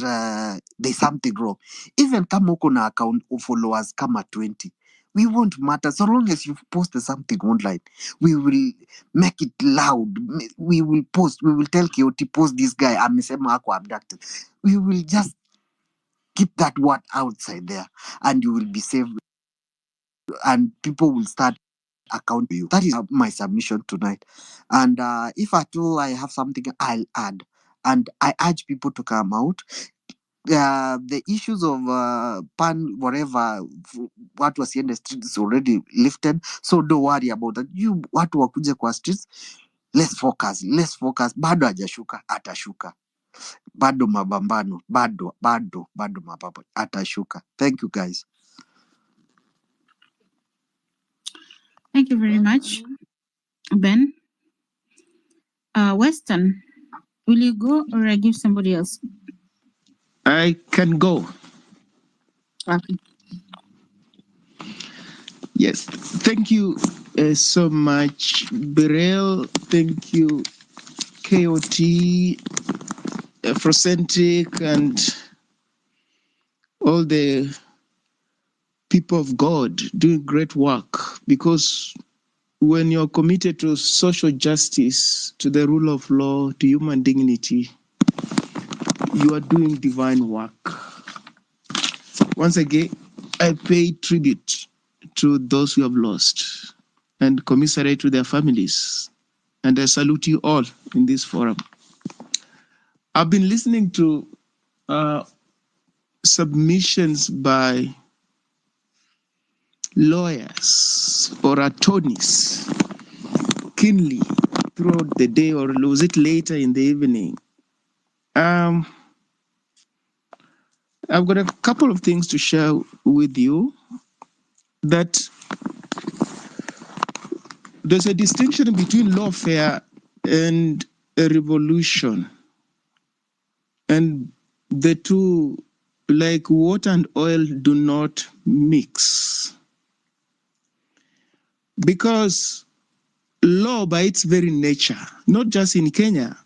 there's something wrong. Even kama uko na account of followers kama 20, we won't matter so long as you've posted something online. We will make it loud. We will post. We will tell Kioti, post this guy. Amesema ako abducted. We will just keep that word outside there, and you will be safe. And people will start account to you. That is my submission tonight. And if at all I have something, I'll add. And I urge people to come out. The issues of whatever, what was in the street is already lifted, so don't worry about that. You watu wakuje kwa streets, let's focus. Bado hajashuka, atashuka. Bado mabambano, bado mabambano, atashuka. Thank you guys. Thank you very much, Ben. Weston, will you go or I give somebody else? I can go. Okay. Yes, thank you so much, Beryl. Thank you, KOT, Afrocentric, and all the people of God doing great work. Because when you're committed to social justice, to the rule of law, to human dignity, you are doing divine work. Once again, I pay tribute to those who have lost and commiserate to their families. And I salute you all in this forum. I've been listening to submissions by lawyers or attorneys keenly throughout the day, or was it later in the evening? I've got a couple of things to share with you. That there's a distinction between lawfare and a revolution. And the two, like water and oil, do not mix. Because law, by its very nature, not just in Kenya,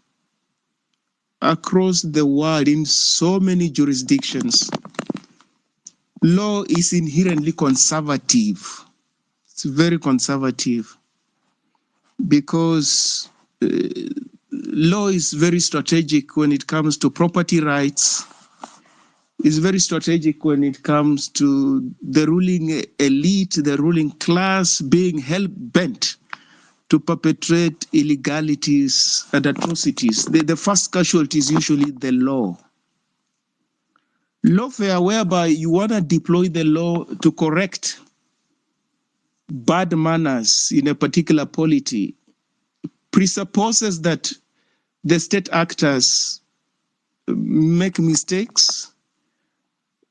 across the world, in so many jurisdictions, law is inherently conservative. It's very conservative because law is very strategic when it comes to property rights. It's very strategic when it comes to the ruling elite, the ruling class being hell-bent to perpetrate illegalities and atrocities. The first casualty is usually the law. Lawfare, whereby you want to deploy the law to correct bad manners in a particular polity, presupposes that the state actors make mistakes,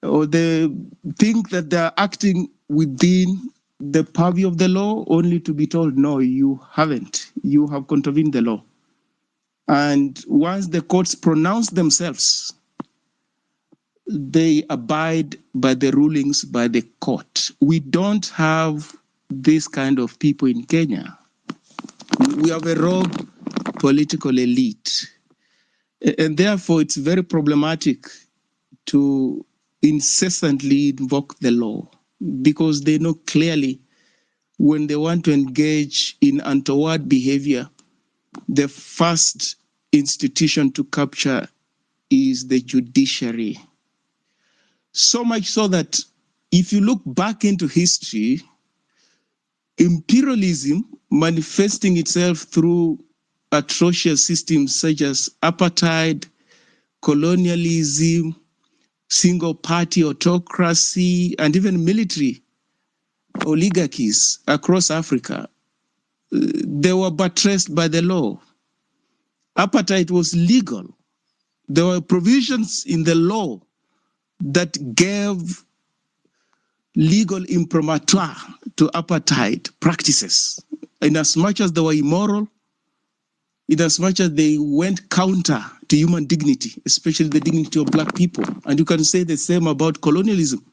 or they think that they're acting within the purview of the law, only to be told, no, you haven't. You have contravened the law. And once the courts pronounce themselves, they abide by the rulings by the court. We don't have this kind of people in Kenya. We have a rogue political elite. And therefore, it's very problematic to incessantly invoke the law, because they know clearly when they want to engage in untoward behavior, the first institution to capture is the judiciary. So much so that if you look back into history, imperialism manifesting itself through atrocious systems such as apartheid, colonialism, single-party autocracy, and even military oligarchies across Africa, they were buttressed by the law. Apartheid was legal. There were provisions in the law that gave legal imprimatur to apartheid practices. In as much as they were immoral, in as much as they went counter to human dignity, especially the dignity of black people. And you can say the same about colonialism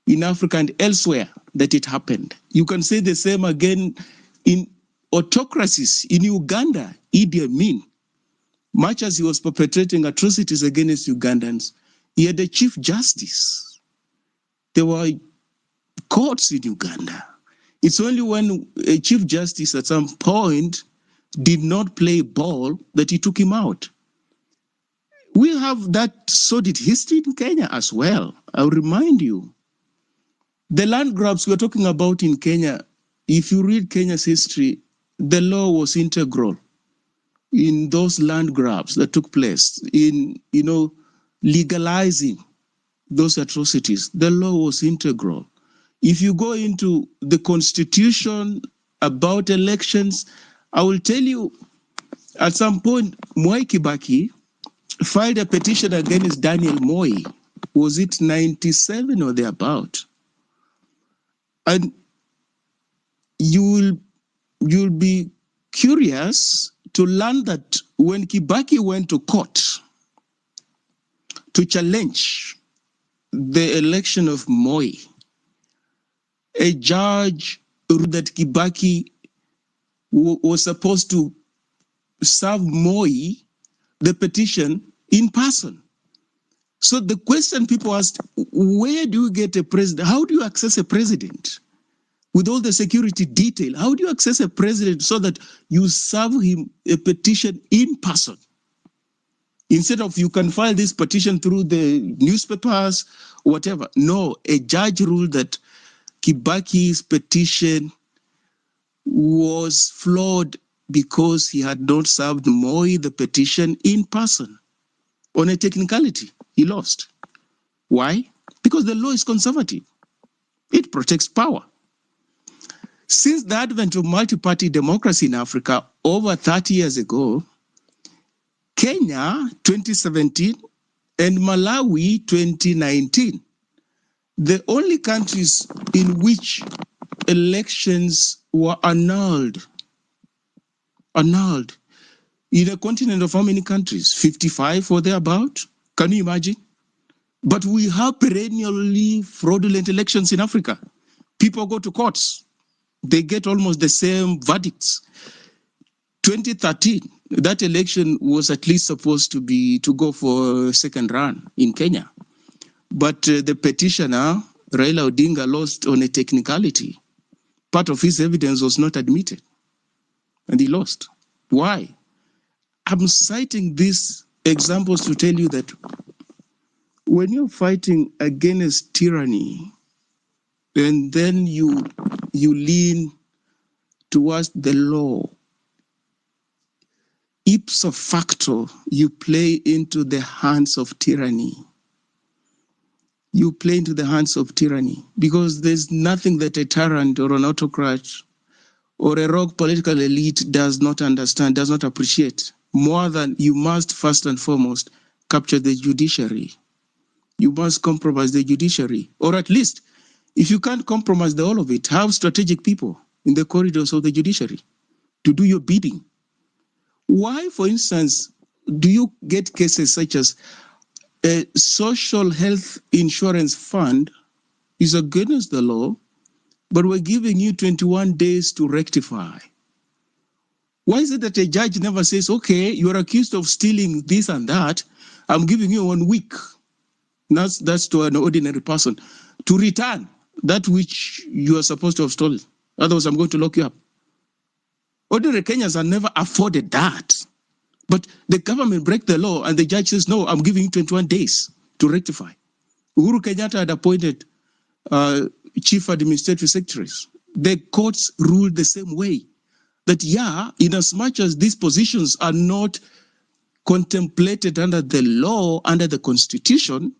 in Africa and elsewhere that it happened. You can say the same again in autocracies in Uganda, Idi Amin. Much as he was perpetrating atrocities against Ugandans, he had a chief justice. There were courts in Uganda. It's only when a chief justice at some point did not play ball that he took him out. We have that sordid history in Kenya as well. I'll remind you. The land grabs we're talking about in Kenya, if you read Kenya's history, the law was integral in those land grabs that took place, in, legalizing those atrocities. The law was integral. If you go into the constitution about elections, I will tell you, at some point, Mwai Kibaki filed a petition against Daniel Moi. Was it 97 or thereabout? And you'll be curious to learn that when Kibaki went to court to challenge the election of Moi, a judge ruled that Kibaki was supposed to serve Moi the petition in person. So the question people asked, where do you get a president? How do you access a president? With all the security detail, how do you access a president so that you serve him a petition in person? Instead of you can file this petition through the newspapers, whatever. No, a judge ruled that Kibaki's petition was flawed because he had not served Moi the petition in person. On a technicality, he lost. Why? Because the law is conservative. It protects power. Since the advent of multi-party democracy in Africa over 30 years ago, Kenya 2017 and Malawi 2019, the only countries in which elections were annulled in a continent of how many countries? 55 or thereabout? Can you imagine? But we have perennially fraudulent elections in Africa. People go to courts. They get almost the same verdicts. 2013, that election was at least supposed to go for a second run in Kenya. But the petitioner, Raila Odinga, lost on a technicality. Part of his evidence was not admitted. And he lost. Why? I'm citing these examples to tell you that when you're fighting against tyranny, and then you lean towards the law, ipso facto, you play into the hands of tyranny. You play into the hands of tyranny because there's nothing that a tyrant or an autocrat or a rogue political elite does not understand, does not appreciate, more than you must first and foremost capture the judiciary. You must compromise the judiciary, or at least, if you can't compromise the whole of it, have strategic people in the corridors of the judiciary to do your bidding. Why, for instance, do you get cases such as a social health insurance fund is against the law, but we're giving you 21 days to rectify? Why is it that a judge never says, okay, you're accused of stealing this and that, I'm giving you 1 week? That's to an ordinary person, to return that which you are supposed to have stolen. Otherwise, I'm going to lock you up. Ordinary Kenyans are never afforded that. But the government break the law and the judge says, no, I'm giving you 21 days to rectify. Uhuru Kenyatta had appointed chief administrative secretaries. The courts ruled the same way. That, yeah, in as much as these positions are not contemplated under the law, under the constitution,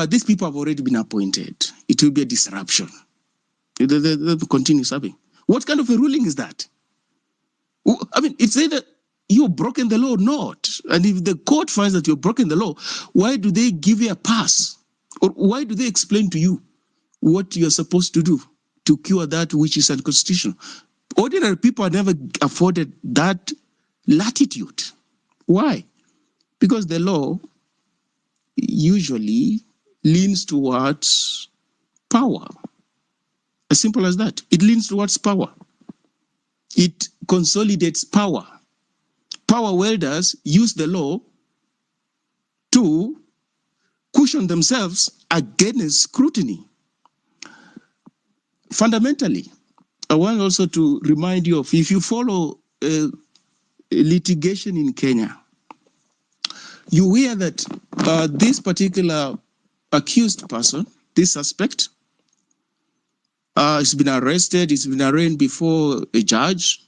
these people have already been appointed. It will be a disruption. They continue serving. What kind of a ruling is that? I mean, it's either you've broken the law or not. And if the court finds that you've broken the law, why do they give you a pass? Or why do they explain to you what you're supposed to do to cure that which is unconstitutional? Ordinary people are never afforded that latitude. Why? Because the law usually leans towards power. As simple as that. It leans towards power. It consolidates power. Power wielders use the law to cushion themselves against scrutiny. Fundamentally, I want also to remind you of, if you follow litigation in Kenya, you hear that this particular accused person, this suspect, has been arrested, he's been arraigned before a judge,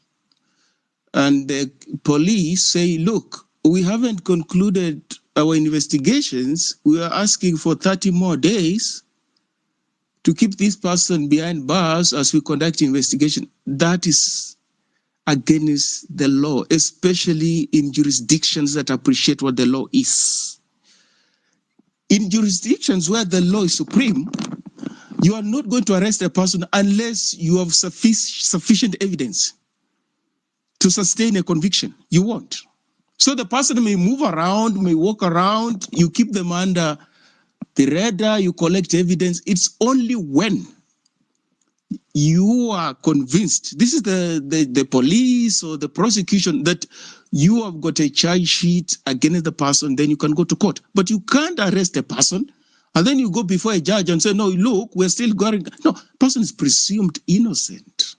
and the police say, look, we haven't concluded our investigations. We are asking for 30 more days to keep this person behind bars as we conduct investigation. That is against the law, especially in jurisdictions that appreciate what the law is. In jurisdictions where the law is supreme, you are not going to arrest a person unless you have sufficient evidence to sustain a conviction. You won't. So the person may move around, may walk around, you keep them under the radar, you collect evidence. It's only when you are convinced, this is the police or the prosecution, that you have got a charge sheet against the person, then you can go to court. But you can't arrest a person and then you go before a judge and say, no, look, we're still going. No, person is presumed innocent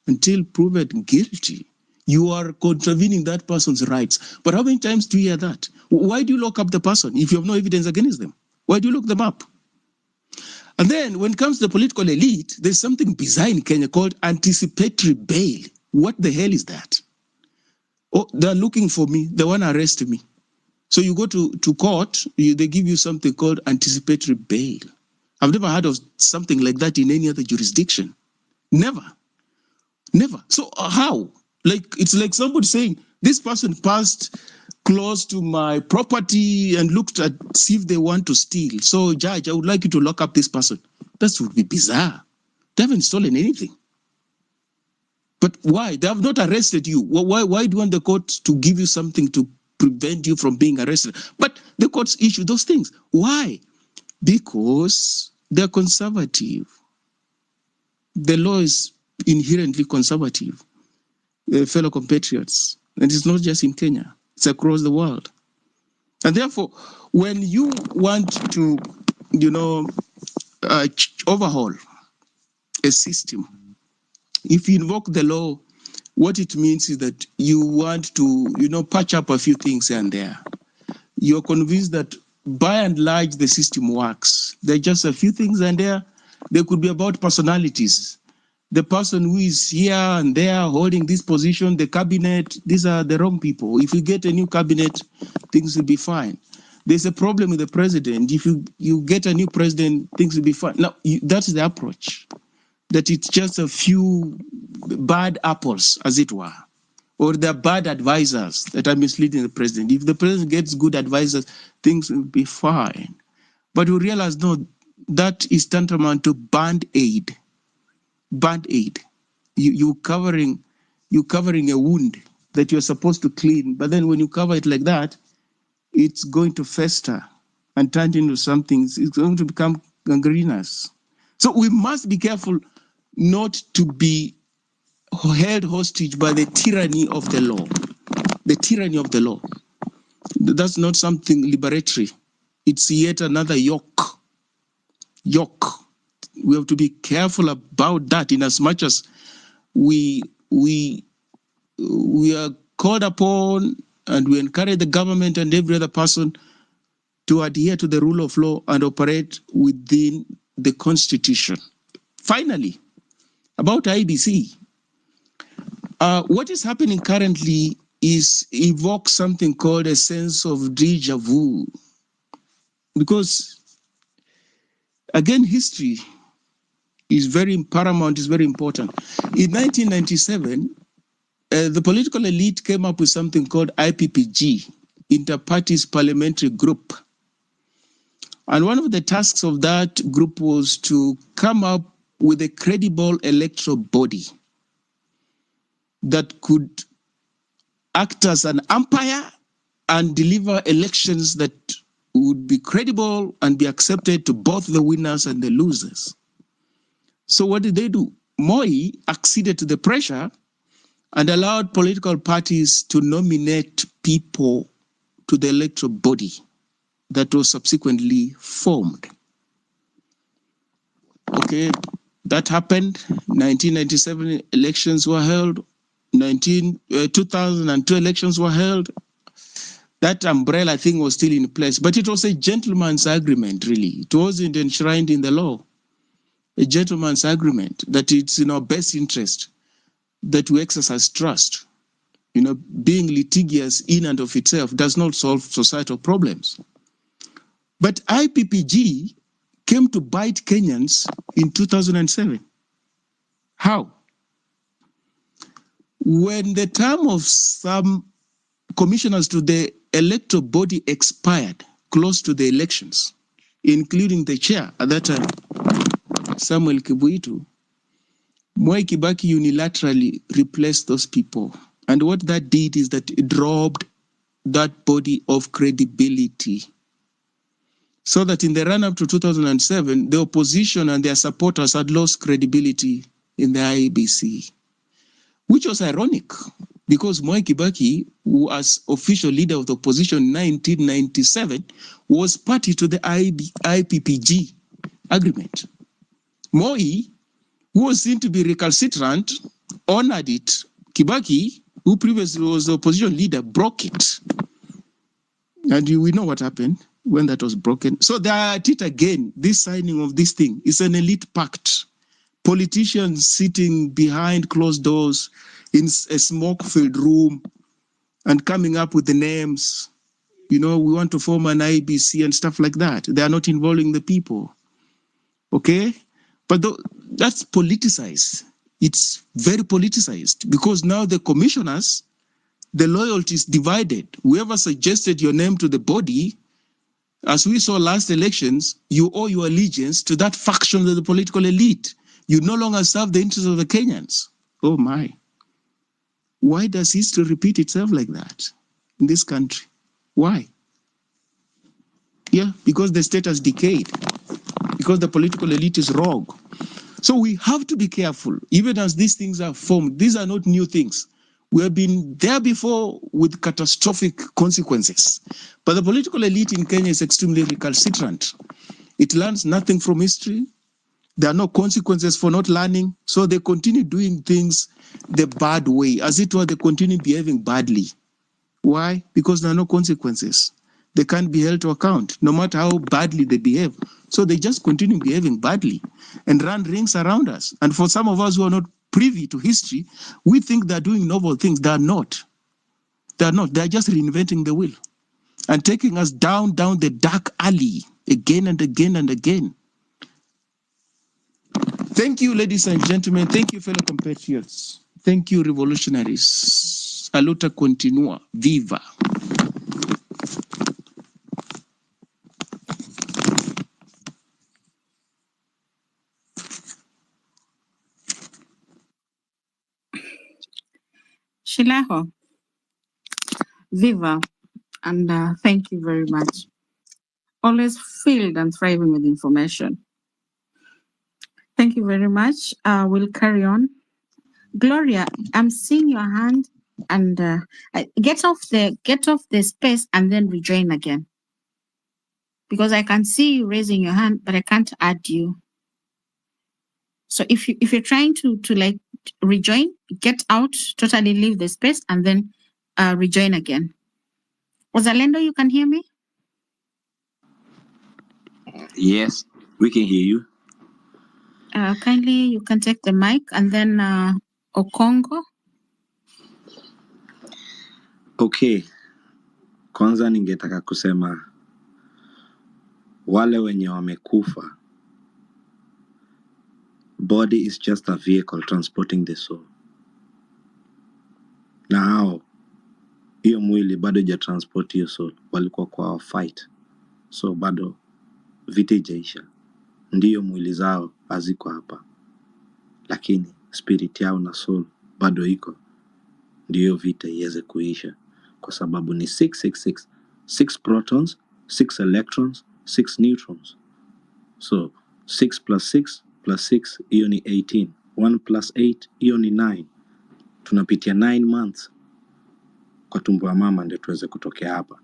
until proven guilty. You are contravening that person's rights. But how many times do you hear that? Why do you lock up the person if you have no evidence against them? Why do you lock them up? And then when it comes to the political elite, there's something bizarre in Kenya called anticipatory bail. What the hell is that? Oh, they're looking for me. They want to arrest me. So you go to court, they give you something called anticipatory bail. I've never heard of something like that in any other jurisdiction. Never. Never. So how? Like, it's like somebody saying, this person passed close to my property and looked at, see if they want to steal. So, judge, I would like you to lock up this person. That would be bizarre. They haven't stolen anything. But why? They have not arrested you. Why do you want the court to give you something to prevent you from being arrested? But the courts issue those things. Why? Because they're conservative. The law is inherently conservative. Fellow compatriots. And it's not just in Kenya. It's across the world. And therefore, when you want to, overhaul a system, if you invoke the law, what it means is that you want to, patch up a few things here and there. You're convinced that by and large, the system works. There are just a few things and there. They could be about personalities. The person who is here and there holding this position, the cabinet, these are the wrong people. If you get a new cabinet, things will be fine. There's a problem with the president. If you get a new president, things will be fine. Now, that's the approach. That it's just a few bad apples, as it were. Or they're bad advisors that are misleading the president. If the president gets good advisors, things will be fine. But we realize, no, that is tantamount to band-aid. Band-aid. You covering a wound that you're supposed to clean, but then when you cover it like that, it's going to fester and turn into something. It's going to become gangrenous. So we must be careful not to be held hostage by the tyranny of the law. The tyranny of the law. That's not something liberatory. It's yet another yoke. We have to be careful about that, in as much as we are called upon and we encourage the government and every other person to adhere to the rule of law and operate within the Constitution. Finally, about IBC, what is happening currently evokes something called a sense of deja vu. Because, again, history is very paramount, is very important. In 1997, the political elite came up with something called IPPG, Inter-Parties Parliamentary Group. And one of the tasks of that group was to come up with a credible electoral body that could act as an umpire and deliver elections that would be credible and be accepted to both the winners and the losers. So what did they do? Moi acceded to the pressure and allowed political parties to nominate people to the electoral body that was subsequently formed. Okay, that happened. 1997 elections were held. 2002 elections were held. That umbrella thing was still in place, but it was a gentleman's agreement, really. It wasn't enshrined in the law. A gentleman's agreement that it's in our best interest that we exercise trust. You know, being litigious in and of itself does not solve societal problems. But IPPG came to bite Kenyans in 2007. How? When the term of some commissioners to the electoral body expired close to the elections, including the chair at that time, Samuel Kibuitu, Mwai Kibaki unilaterally replaced those people. And what that did is that it robbed that body of credibility. So that in the run-up to 2007, the opposition and their supporters had lost credibility in the IEBC, which was ironic because Mwai Kibaki, who as official leader of the opposition in 1997, was party to the IPPG agreement. Moi, who was seen to be recalcitrant, honored it. Kibaki, who previously was the opposition leader, broke it. And we know what happened when that was broken. So they are at it again. This signing of this thing is an elite pact. Politicians sitting behind closed doors in a smoke-filled room and coming up with the names. You know, we want to form an IBC and stuff like that. They are not involving the people. Okay? But that's politicized. It's very politicized because now the commissioners, the loyalty is divided. Whoever suggested your name to the body, as we saw last elections, you owe your allegiance to that faction of the political elite. You no longer serve the interests of the Kenyans. Oh my. Why does history repeat itself like that in this country? Why? Yeah, because the state has decayed. Because the political elite is wrong. So we have to be careful, even as these things are formed. These are not new things. We have been there before with catastrophic consequences. But the political elite in Kenya is extremely recalcitrant. It learns nothing from history. There are no consequences for not learning. So they continue doing things the bad way. As it were, they continue behaving badly. Why? Because there are no consequences. They can't be held to account, no matter how badly they behave. So they just continue behaving badly and run rings around us. And for some of us who are not privy to history, we think they're doing novel things. They are not. They are not. They are just reinventing the wheel and taking us down the dark alley again and again and again. Thank you, ladies and gentlemen. Thank you, fellow compatriots. Thank you, revolutionaries. A luta continua. Viva. Shilaho, Viva, and thank you very much. Always filled and thriving with information. Thank you very much. We'll carry on. Gloria, I'm seeing your hand, and get off the space and then rejoin again, because I can see you raising your hand, but I can't add you. So if you're trying to like rejoin, get out, totally leave the space, and then rejoin again. Ozalendo, you can hear me? Yes, we can hear you. Kindly, you can take the mic, and then Okongo. Okay, kwanza ningetaka kusema wale wenye wamekufa, body is just a vehicle transporting the soul. Na hao hiyo mwili bado haija transport hiyo soul, walikuwa kwa fight. So bado vita haijaisha. Ndiyo mwili zao haziko hapa, lakini spirit yao na soul bado iko ndio vita iweze kuisha, kwa sababu ni 666, 6 protons, 6 electrons, 6 neutrons. So 6 plus 6 plus 6 hiyo ni 18, 1 plus 8 hiyo ni 9. Tunapitia 9 months kwa tumbo ya mama ndio tuweze kutokea hapa.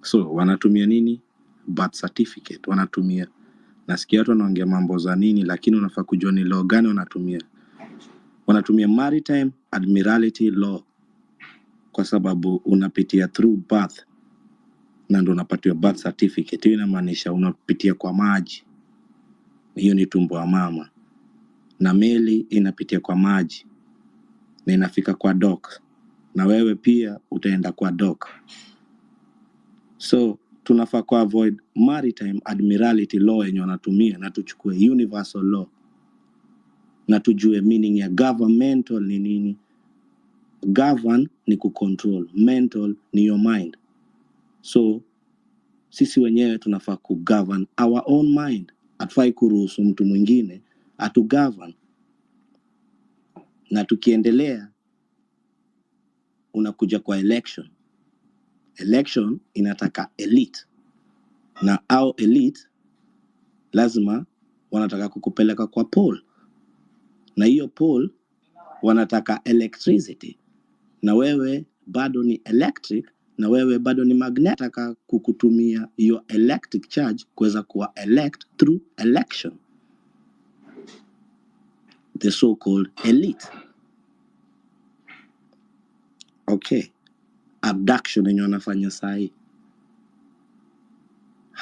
So wanatumia nini? Birth certificate wanatumia. Nasikia watu wanaongea mambo za nini, lakini unafaa kujua ni law gani wanatumia. Wanatumia maritime admiralty law, kwa sababu unapitia through birth na ndio unapatiwa birth certificate. Hiyo inamaanisha unapitia kwa maji, hiyo ni tumbo ya mama, na meli inapitia kwa maji na inafika kwa dock, na wewe pia utaenda kwa dock. So tunafaa ku avoid maritime admiralty law yenye wanatumia, na tuchukue universal law, na tujue meaning ya governmental ni nini. Govern ni kucontrol, mental ni your mind. So sisi wenyewe tunafaa kugovern our own mind. Hatufai kuruhusu mtu mwingine atugovern. Na tukiendelea unakuja kwa election. Election inataka elite, na au elite lazima wanataka kukupeleka kwa poll, na hiyo poll wanataka electricity, na wewe bado ni electric, na wewe bado ni magnet, taka kukutumia hiyo electric charge kuweza kuwa elect through election, the so-called elite. Okay, abduction yenye wanafanya sahi.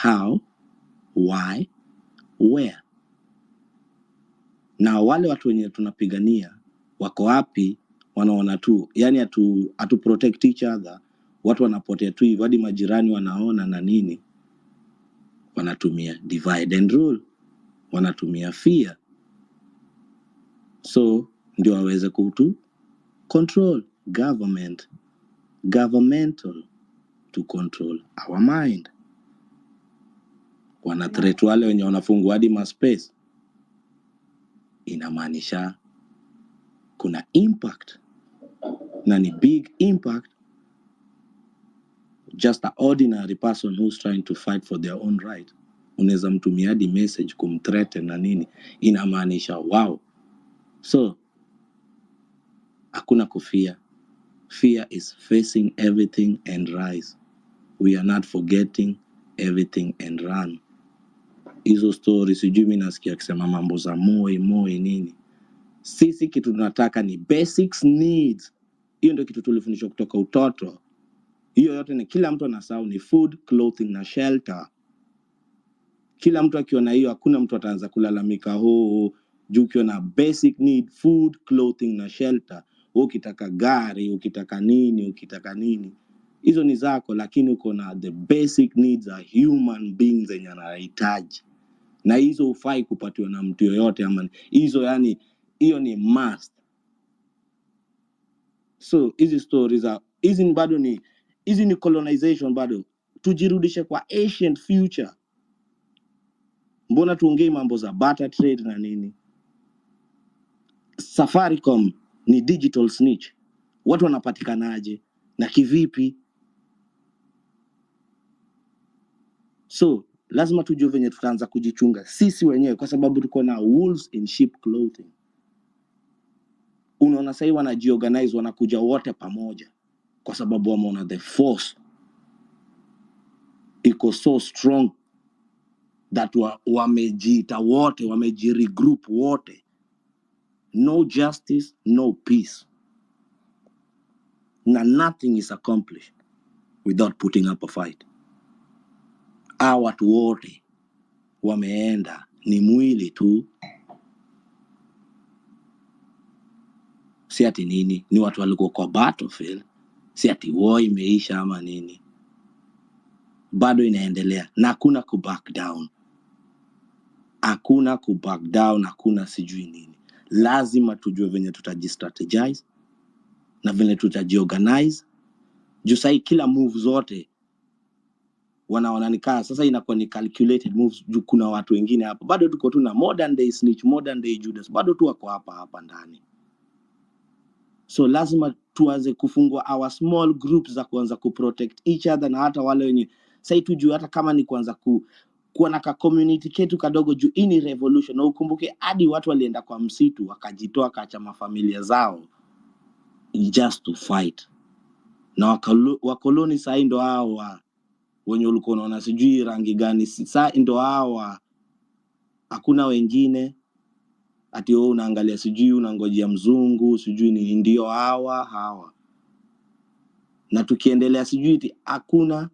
How, why, where? Na wale watu wenye tunapigania wako wapi? Wanaona tu, yani atu protect each other. Watu wanapotea tu hivyo, hadi majirani wanaona na nini. Wanatumia divide and rule, wanatumia fear, so ndio waweze kutu control. Governmental to control our mind. Wana threat wale wenye wanafungua hadi ma space. Inamaanisha kuna impact, na ni big impact. Just an ordinary person who's trying to fight for their own right, unaweza mtumia hadi message kumthreaten na nini. Inamaanisha wow. So hakuna kufia. Fear is facing everything and rise. We are not forgetting everything and run. Hizo stories sijui mimi nasikia kusema mambo za moi nini. Sisi kitu tunataka ni basics needs. Hiyo ndio kitu tulifundishwa kutoka utoto. Hiyo yote ni kila mtu anasahau, ni food, clothing na shelter. Kila mtu akiona hiyo, hakuna mtu ataanza kulalamika juu ukiona basic need, food, clothing na shelter. Ukitaka gari, ukitaka nini, hizo ni zako, lakini uko na the basic needs are human beings zenye anahitaji. Na hizo hufai kupatiwa na mtu yoyote ama hizo, yani hiyo ni must. So hizi stories are hizi ni colonization bado. Tujirudishe kwa ancient future. Mbona tuongee mambo za barter trade na nini? Safaricom ni digital snitch. Watu wanapatikanaje na kivipi? So lazima tujue venye tutaanza kujichunga sisi wenyewe, kwa sababu tuko na wolves in sheep clothing. Unaona sasa wanajiorganize, wanakuja wote pamoja kwa sababu wameona the force iko so strong that wamejiita wote, wamejiregroup wote. No justice, no peace. Na nothing is accomplished without putting up a fight. Watu wote wameenda, ni mwili tu. Si ati nini, ni watu walikuwa kwa battlefield. Si ati war imeisha ama nini. Bado inaendelea, na hakuna ku back down. Hakuna ku back down, hakuna sijui nini. Lazima tujue venye tutajistrategize na venye tutajiorganize. Juu sahi kila move zote wanaona nikaa sasa inakuwa ni calculated moves. Juu kuna watu wengine hapa bado tuko tu na modern day snitch, modern day Judas, bado tu wako hapa ndani. So lazima tuanze kufungua our small groups za kuanza kuprotect each other, na hata wale wenye sasa tujue hata kama ni kuanza kuwa na ka community ketu kadogo juu ini revolution. Na ukumbuke hadi watu walienda kwa msitu wakajitoa kacha mafamilia zao just to fight. Na wakoloni sasa ndo hawa wenye ulikuwa unaona sijui rangi gani, sasa ndo hawa, hakuna wengine. Ati wewe unaangalia sijui unangojea mzungu sijui ni ndio hawa. Na tukiendelea sijui hakuna,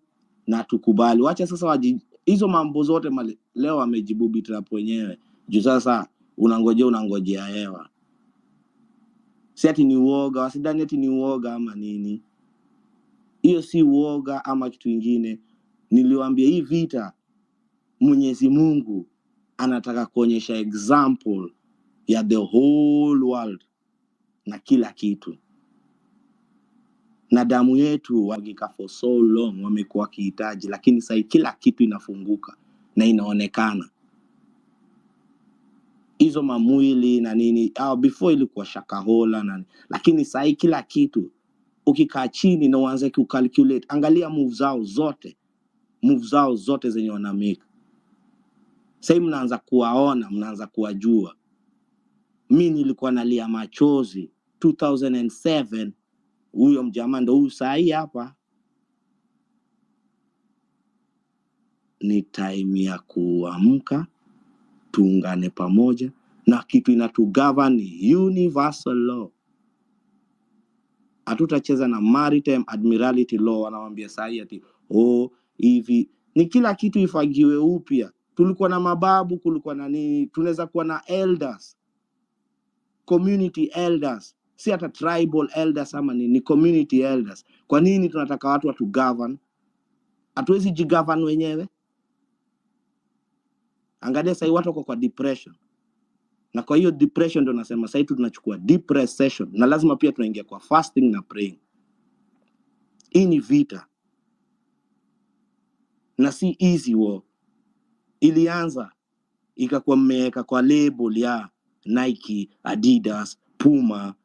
na tukubali. Wacha sasa hizo mambo zote leo wamejibu bitrap wenyewe. Juu sasa unangojea hewa. Si ati ni uoga, wasidani ati ni uoga ama nini. Hiyo si uoga ama kitu kingine. Niliwaambia hii vita Mwenyezi Mungu anataka kuonyesha example ya the whole world na kila kitu. Na damu yetu wagika for so long wamekuwa kihitaji, lakini sasa kila kitu inafunguka na inaonekana. Hizo mamwili na nini before ilikuwa shakahola na, lakini sasa kila kitu ukikaa chini na uanze kucalculate, angalia move zao zote zenye wana make. Sasa mnaanza kuwaona, mnaanza kuwajua. Mimi nilikuwa nalia machozi 2007, huyo mjamaa ndo huyu sahi hapa. Ni time ya kuamka, tuungane pamoja, na kitu inatugovern ni universal law. Hatutacheza na maritime admiralty law. Wanawaambia sahi ati hivi ni kila kitu ifagiwe upya. Tulikuwa na mababu, kulikuwa na nini, tunaweza kuwa na elders, community elders, si hata tribal elders ama ni community elders. Kwa nini tunataka watu watu govern? Hatuwezi jigovern wenyewe? Angalia sasa watu wako kwa depression. Na kwa hiyo depression ndo nasema sasa tunachukua deep session, na lazima pia tunaingia kwa fasting na praying. Hii ni vita. Na si easy war. Ilianza ikakuwa mmeweka kwa label ya Nike, Adidas, Puma.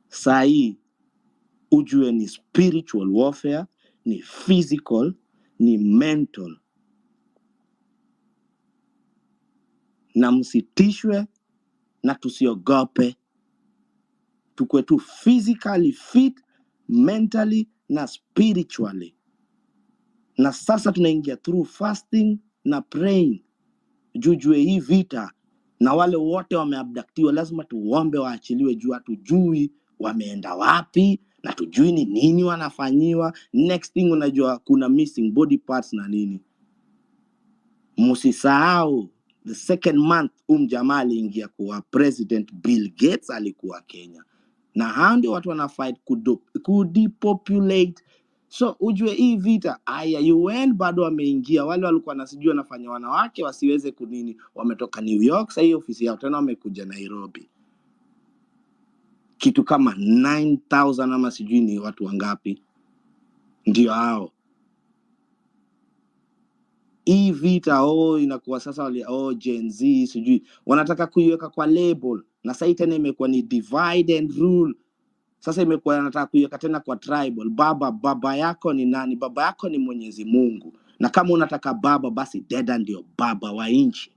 Sai ujue ni spiritual warfare, ni physical, ni mental. Na msitishwe na tusiogope. Tukwe tu physically fit, mentally na spiritually. Na sasa tunaingia through fasting na praying. Jujue hii vita, na wale wote wameabductiwa lazima tuombe waachiliwe, juu hatujui wameenda wapi na tujui ni nini wanafanyiwa. Next thing unajua kuna missing body parts na nini. Msisahau the second month jamaa aliingia kwa President Bill Gates alikuwa Kenya. Na hao ndio watu wana fight kudepopulate. So ujue hii vita UN bado wameingia. Wale walikuwa nasijua wanafanya wanawake wasiweze kunini, wametoka New York, sasa hii ofisi yao tena wamekuja Nairobi. Kitu kama 9,000 ama sijui ni watu wangapi ndio hao. Hii vita inakuwa sasa wale Gen Z sijui wanataka kuiweka kwa label, na sasa tena imekuwa ni divide and rule. Sasa imekuwa anataka kuiweka tena kwa tribal. Baba yako ni nani? Baba yako ni Mwenyezi Mungu. Na kama unataka baba, basi deda ndio baba wa nchi.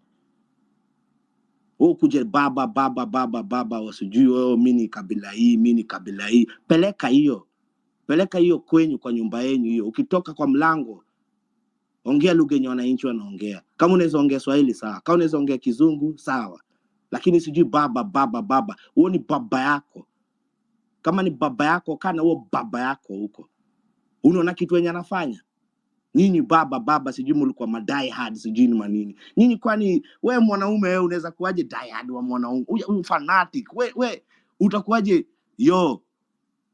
Kuje baba wasijui mimi ni kabila hii, mimi ni kabila hii. Peleka hiyo kwenyu kwa nyumba yenu hiyo. Ukitoka kwa mlango, ongea lugha yenye wananchi wanaongea. Kama unaweza ongea Swahili sawa, kama unaweza ongea Kizungu sawa. Lakini sijui baba, huo ni baba yako. Kama ni baba yako, kana huo baba yako huko. Unaona kitu yenye anafanya? Nini baba sijui mlikuwa madai hard sijui ni manini. Nini kwani wewe mwanaume wewe unaweza kuaje die hard wa mwanaume? Fanatic. Wewe utakuaje?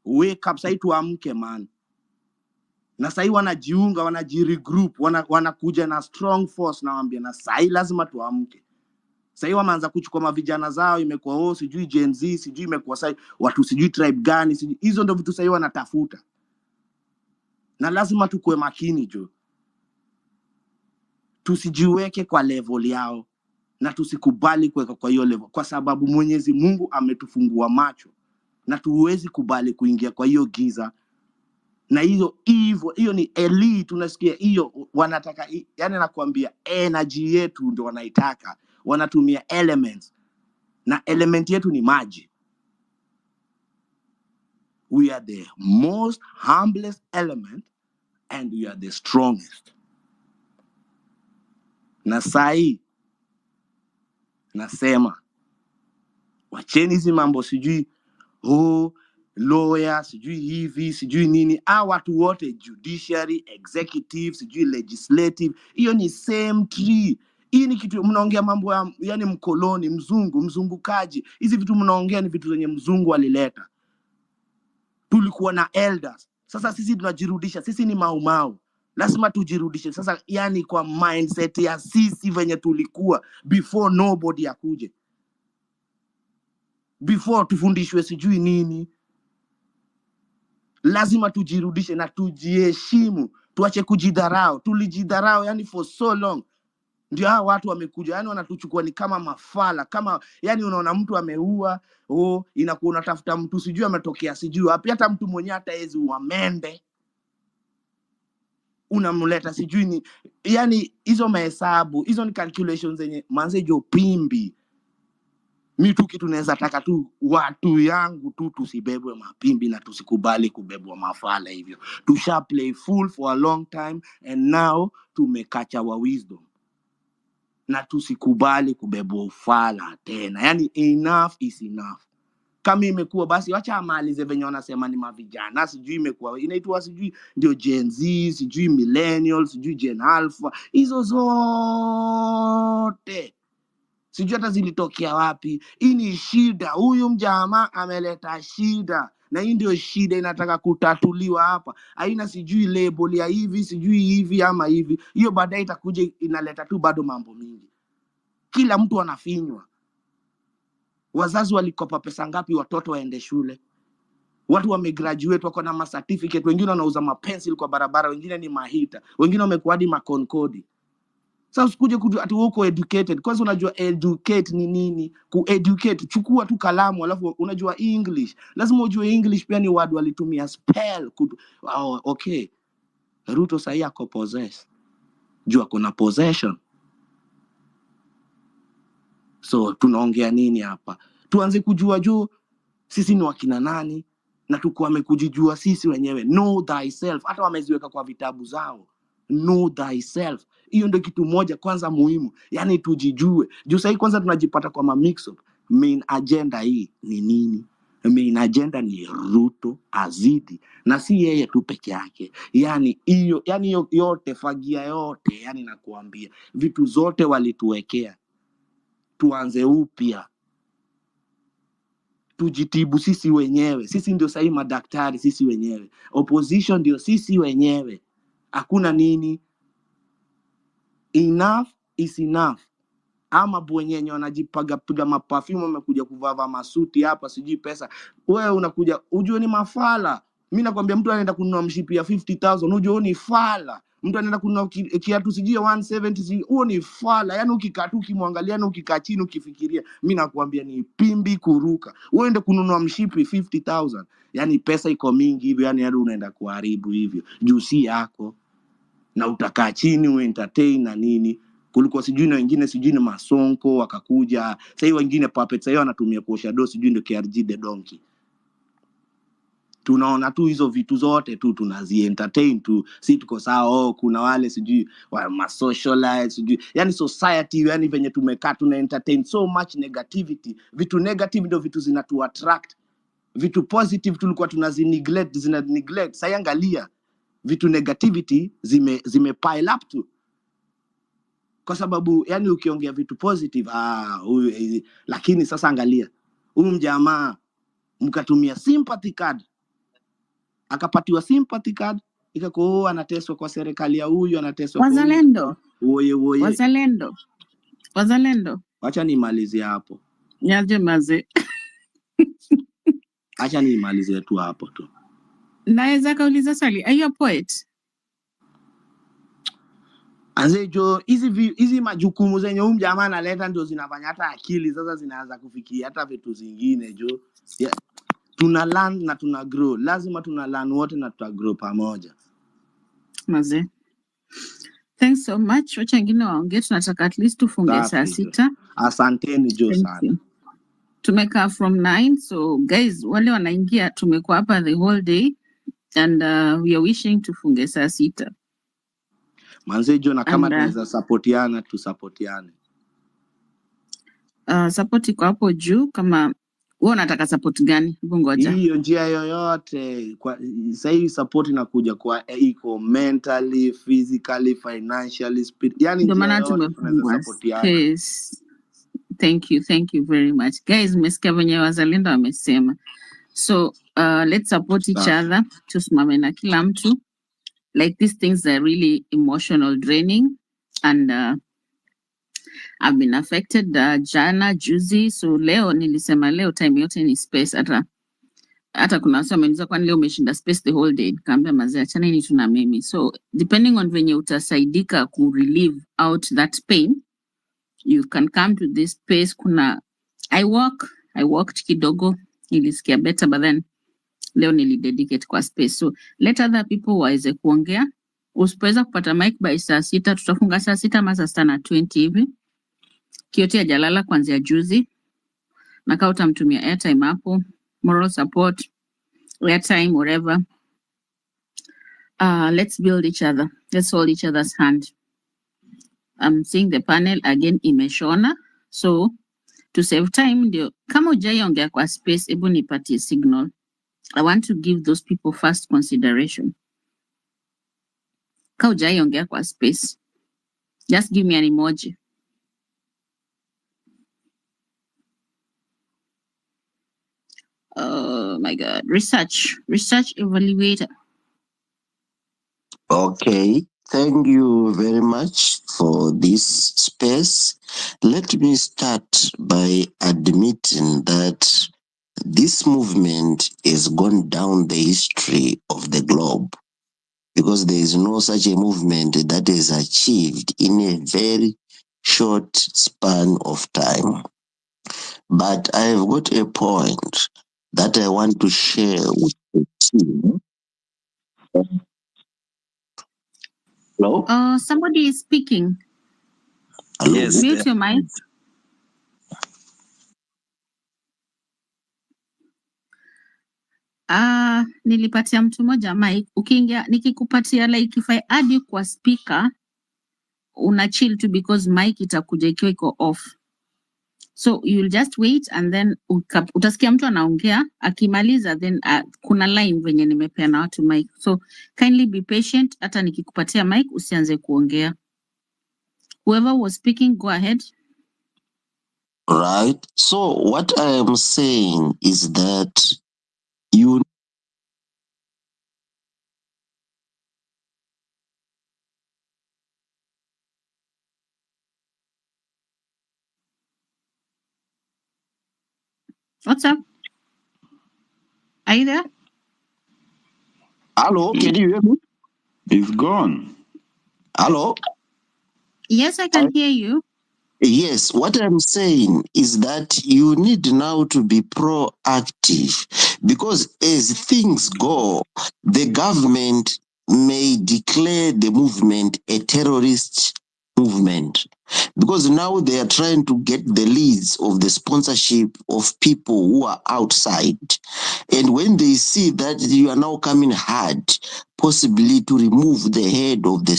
Wake up sasa tuamke man. Na sasa wanajiunga, wanajiregroup, wanakuja na strong force, na waambia na sasa lazima tuamke. Sasa wameanza kuchukua mavijana zao, imekuwa sijui Gen Z, sijui imekuwa sasa watu sijui tribe gani, sijui hizo ndio vitu sasa wanatafuta. Na lazima tukue makini jo. Tusijiweke kwa level yao na tusikubali kuweka kwa hiyo level, kwa sababu Mwenyezi Mungu ametufungua macho. na tuwezi kubali kuingia kwa hiyo giza. Na hiyo ni elite, unasikia hiyo wanataka, yani nakwambia energy yetu ndio wanaitaka, wanatumia elements, na element yetu ni maji. We are the most humblest element and we are the strongest. Na sai nasema wacheni hizi mambo sijui lawyer sijui hivi sijui nini, watu wote judiciary, executive, sijui legislative, hiyo ni same tree. Hii ni kitu mnaongea mambo ya yani mkoloni, mzungukaji. Hizi vitu mnaongea ni vitu zenye mzungu alileta. Tulikuwa na elders, sasa sisi tunajirudisha, sisi ni maumau, lazima tujirudishe sasa, yani kwa mindset ya sisi venye tulikuwa before nobody akuje, before tufundishwe sijui nini. Lazima tujirudishe na tujiheshimu, tuache kujidharau. Tulijidharau yani for so long, ndio hao watu wamekuja yani wanatuchukua ni kama mafala, kama yani unaona mtu ameua, inakuwa unatafuta mtu sijui ametokea sijui wapi, hata mtu mwenye hata ezi uamende unamleta sijui ni, yani hizo mahesabu, hizo ni calculations zenye manzejo pimbi. Mimi tu kitu naweza taka tu watu yangu tu tusibebwe mapimbi na tusikubali kubebwa mafala hivyo. Tusha play full for a long time and now tumekacha wa wisdom. Na tusikubali kubebwa ufala tena. Yani enough is enough. Kama imekuwa basi wacha amalize venye wanasema ni mavijana, sijui imekuwa inaitwa sijui ndio Gen Z, sijui millennials, sijui Gen Alpha, hizo zote sijui hata zilitokea wapi. Hii ni shida, huyu mjamaa ameleta shida, na hii ndio shida inataka kutatuliwa hapa. Haina sijui label ya hivi sijui hivi ama hivi, hiyo baadaye itakuja inaleta tu bado mambo mingi. Kila mtu anafinywa. Wazazi walikopa pesa ngapi watoto waende shule? Watu wamegraduate wako na certificate, wengine wanauza mapencil kwa barabara, wengine ni mahita, wengine wamekuwa hadi makonkodi. Sasa usikuje kujua ati uko educated. Kwanza unajua educate ni nini? Ku-educate, chukua tu kalamu alafu unajua English. Lazima ujue English pia ni word walitumia spell. Okay. Ruto sahi ako possess. Jua kuna possession. So tunaongea nini hapa? Tuanze kujua juu sisi ni wakina nani na tuko wamekujijua sisi wenyewe. Know thyself. Hata wameziweka kwa vitabu zao. Know thyself. Hiyo ndio kitu moja kwanza muhimu. Yani tujijue. Juu sasa kwanza tunajipata kwa mix up. Main agenda hii ni nini? Main agenda ni Ruto azidi, na si yeye tu peke yake. Yani hiyo yote fagia yote, yani nakuambia vitu zote walituwekea. Tuanze upya. Tujitibu sisi wenyewe. Sisi ndio sahi madaktari sisi wenyewe. Opposition ndio sisi wenyewe. Hakuna nini. Enough is enough. Ama bwenyenye wanajipaga piga maperfume, wamekuja kuvaa masuti hapa sijui pesa. Wewe unakuja ujue ni mafala. Mimi nakwambia mtu anaenda kununua mshipi ya 50,000 ujue ni fala. Mtu anaenda kununua kiatu sijui 170, huo ni fala. Yani ukikaa tu ukimwangalia na ukikaa chini ukifikiria, mimi nakwambia ni pimbi kuruka. Wewe ende kununua mshipi 50,000. Yani pesa iko mingi hivyo, yani hadi unaenda kuharibu hivyo. Juu si yako. Na utakaa chini uentertain na nini, kuliko sijui na wengine sijui ni masonko wakakuja. Sasa wengine puppets sasa wanatumia kuosha dosi sijui ndio KRG the donkey. Tunaona tu hizo vitu zote tu tunazi entertain tu. Si tuko sawa, kuna wale sijui wa socialite sijui. Yani society yani venye tumekaa tuna entertain so much negativity. Vitu negative ndio vitu zinatu attract. Vitu positive tulikuwa tunazi neglect, Sasa angalia vitu negativity zime pile up tu. Kwa sababu yani ukiongea vitu positive lakini sasa angalia huyu mjamaa mkatumia sympathy card, akapatiwa sympathy card, ikakuwa anateswa kwa serikali ya huyu, anateswa kwa wazalendo. Oye Wazalendo. Acha nimalizie hapo. Nyaje maze. Acha nimalizie tu hapo tu. Naweza kauliza swali, are you a poet? Anzejo hizi majukumu zenye huyu jamaa analeta ndio zinafanya hata akili sasa zinaanza kufikia hata vitu zingine jo. Yeah. tuna learn na tuna grow. Lazima tuna learn wote na tuta grow pamoja. Maze. Thanks so much. Wacha wengine waongee, tunataka at least tufunge saa Safi jo. 6. Asanteni jo Thank sana. you. Tumekaa from 9, so guys, wale wanaingia tumekuwa hapa the whole day and we are wishing tufunge saa 6. Manze jo, na kama And tunaweza supportiana tusapotiane. support iko hapo juu. Kama wewe unataka support gani, hebu ngoja. Hiyo njia yoyote kwa sasa hivi support inakuja kwa iko mentally, physically, financially, yani Ndio njia maana yoyote tunaweza tumefungwa supportiana. space. Thank you very much guys. Mmesikia venye wazalendo wamesema, so let's support each Safi. other, tusimame na kila mtu. Like these things are really emotional draining and I've been affected jana juzi, so leo nilisema leo time yote ni space. Hata kuna watu wameniuliza kwani leo umeshinda space the whole day, nikaambia mazee achana ni tuna mimi. So depending on venye utasaidika ku relieve out that pain, you can come to this space. I walked kidogo, nilisikia better, but then leo nilidedicate kwa space. So let other people waweze kuongea. Usipoweza kupata mic by saa 6, tutafunga saa 6 ama saa 6:20 hivi. Kioti hajalala kuanzia juzi. Na kama utamtumia airtime hapo, moral support, airtime, whatever. Let's build each other. Let's hold each other's hand. I'm seeing the panel again imeshona. So to save time, ndio kama hujaiongea kwa space, hebu nipatie signal. I want to give those people first consideration. Kama hujaiongea kwa space, just give me an emoji. Oh my God. Research evaluator. Okay, thank you very much for this space. Let me start by admitting that this movement has gone down the history of the globe because there is no such a movement that is achieved in a very short span of time. But I've got a point that I want to share with the team. Hello? Somebody is speaking. Hello? Yes. Mute your mic. Nilipatia mtu moja mic. Ukiingia nikikupatia like if I add you kwa speaker, una chill tu because mic itakuja ikiwa iko off. So you'll just wait and then utasikia mtu anaongea, akimaliza then kuna line venye nimepea na watu mic. So kindly be patient, hata nikikupatia mic usianze kuongea. Whoever was speaking, go ahead. Right. So what I am saying is that you What's up? Are you there? Hello, can you hear me? It's gone. Hello? Yes, I can hear you. Yes, what I'm saying is that you need now to be proactive because as things go, the government may declare the movement a terrorist movement because now they are trying to get the leads of the sponsorship of people who are outside. And when they see that you are now coming hard, possibly to remove the head of the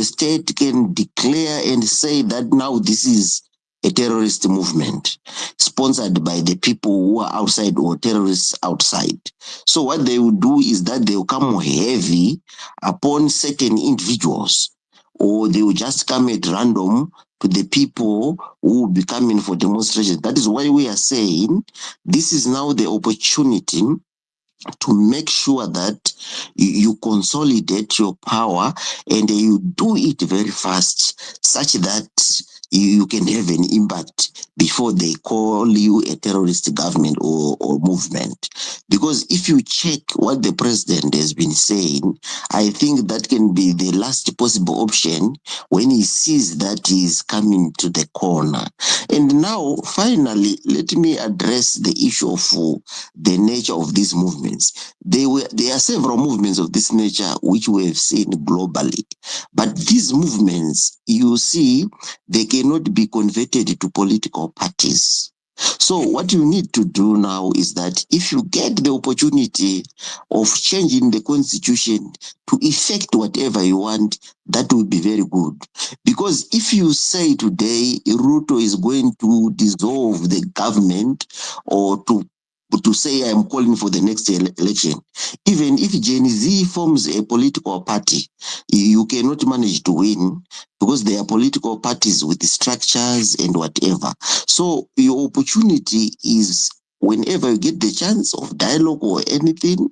state can declare and say that now this is a terrorist movement sponsored by the people who are outside or terrorists outside. So what they will do is that they will come heavy upon certain individuals, or they will just come at random to the people who will be coming for demonstration. That is why we are saying this is now the opportunity to make sure that you consolidate your power and you do it very fast, such that you can have an impact before they call you a terrorist government or movement. Because if you check what the president has been saying, I think that can be the last possible option when he sees that he is coming to the corner. And now, finally, let me address the issue of the nature of these movements. There are several movements of this nature which we have seen globally. But these movements, you see, they cannot be converted to political parties. So what you need to do now is that if you get the opportunity of changing the constitution to effect whatever you want, that will be very good. Because if you say today Ruto is going to dissolve the government or to say I'm calling for the next election, even if Gen Z forms a political party, you cannot manage to win because they are political parties with structures and whatever. So your opportunity is whenever you get the chance of dialogue or anything,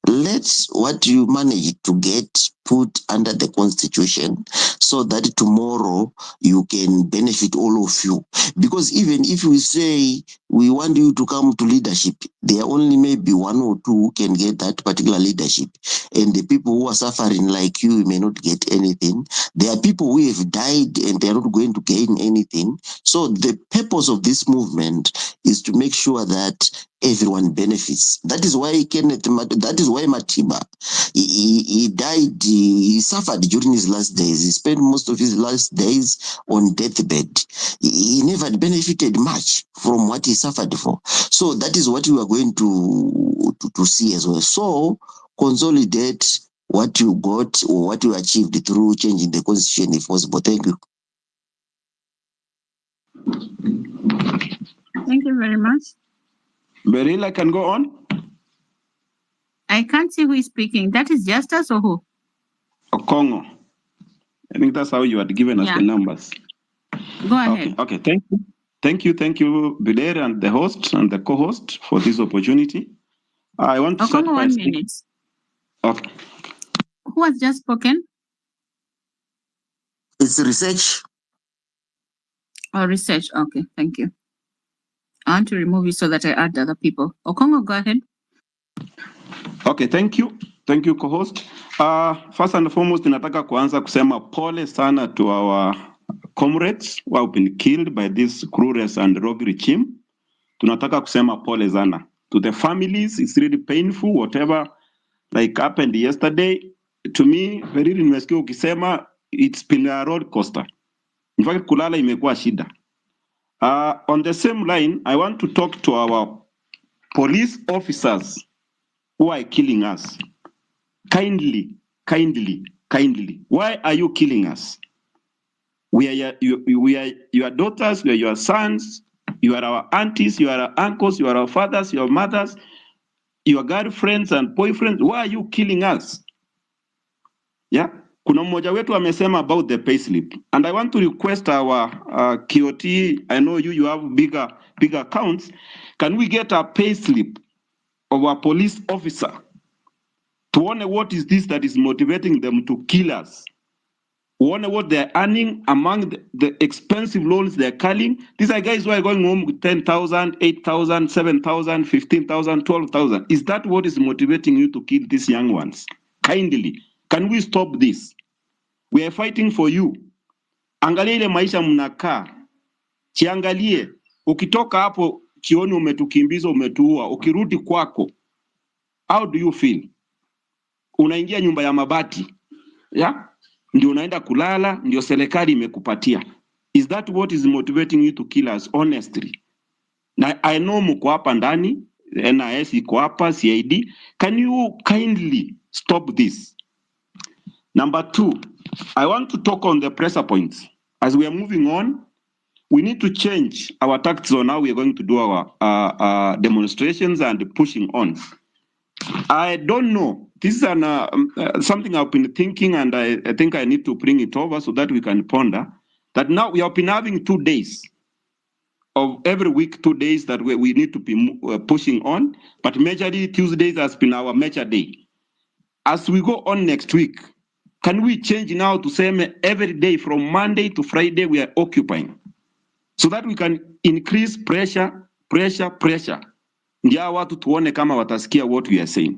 let what you manage to get put under the constitution so that tomorrow you can benefit all of you. Because even if we say we want you to come to leadership, there are only maybe one or two who can get that particular leadership. And the people who are suffering like you may not get anything. There are people who have died and they are not going to gain anything. So the purpose of this movement is to make sure that everyone benefits. That is why Matiba, he died, he suffered during his last days. He spent most of his last days on deathbed. He never benefited much from what he suffered for. So that is what you are going to see as well. So consolidate what you got or what you achieved through changing the constitution if possible. Thank you. Thank you very much. Beryl, I can go on? I can't see who is speaking. That is Justus or who? Congo. I think that's how you had given us the numbers. Go ahead. Okay, thank you. Thank you, Biler and the host and the co-host for this opportunity. I want to start by 1 minute. Okay. Who has just spoken? It's research. Oh, research. Okay, thank you. I want to remove you so that I add other people. Okongo, go ahead. Okay, thank you. Thank you, co-host. First and foremost, nataka kuanza kusema pole sana to our comrades who have been killed by this cruel and rogue regime. Tunataka kusema pole sana. To the families, it's really painful, whatever like happened yesterday. To me, very nimesikia ukisema it's been a roller coaster. In fact, kulala imekuwa shida. On the same line, I want to talk to our police officers who are killing us. Kindly. Why are you killing us? We are your daughters, we are your sons, you are our aunties, you are our uncles, you are our fathers, your mothers, your girlfriends and boyfriends. Why are you killing us? Yeah. Kuna mmoja wetu amesema about the payslip, and I want to request our KOT. I know you have bigger accounts. Can we get a payslip of a police officer to wonder what is this that is motivating them to kill us? Wonder what they're earning among the expensive loans they're carrying. These are guys who are going home with 10,000, 8,000, 7,000, 15,000, 12,000. Is that what is motivating you to kill these young ones? Kindly. Can we stop this? We are fighting for you. Angalia ile maisha mnakaa. Chiangalie. Ukitoka hapo kioni umetukimbiza, umetuua. Ukirudi kwako, how do you feel? Unaingia nyumba ya mabati. Yeah? Ndio unaenda kulala, ndio serikali imekupatia. Is that what is motivating you to kill us honestly? Now, I know mko hapa ndani, NIS iko hapa, CID. Can you kindly stop this? Number 2, I want to talk on the pressure points. As we are moving on, we need to change our tactics on how we are going to do our demonstrations and pushing on. I don't know. This is something I've been thinking, and I think I need to bring it over so that we can ponder. That now we have been having 2 days of every week, 2 days that we need to be pushing on, but majorly Tuesdays has been our major day. As we go on next week, can we change now to say every day from Monday to Friday we are occupying? so that we can increase pressure. Ndio watu tuone kama watasikia what we are saying.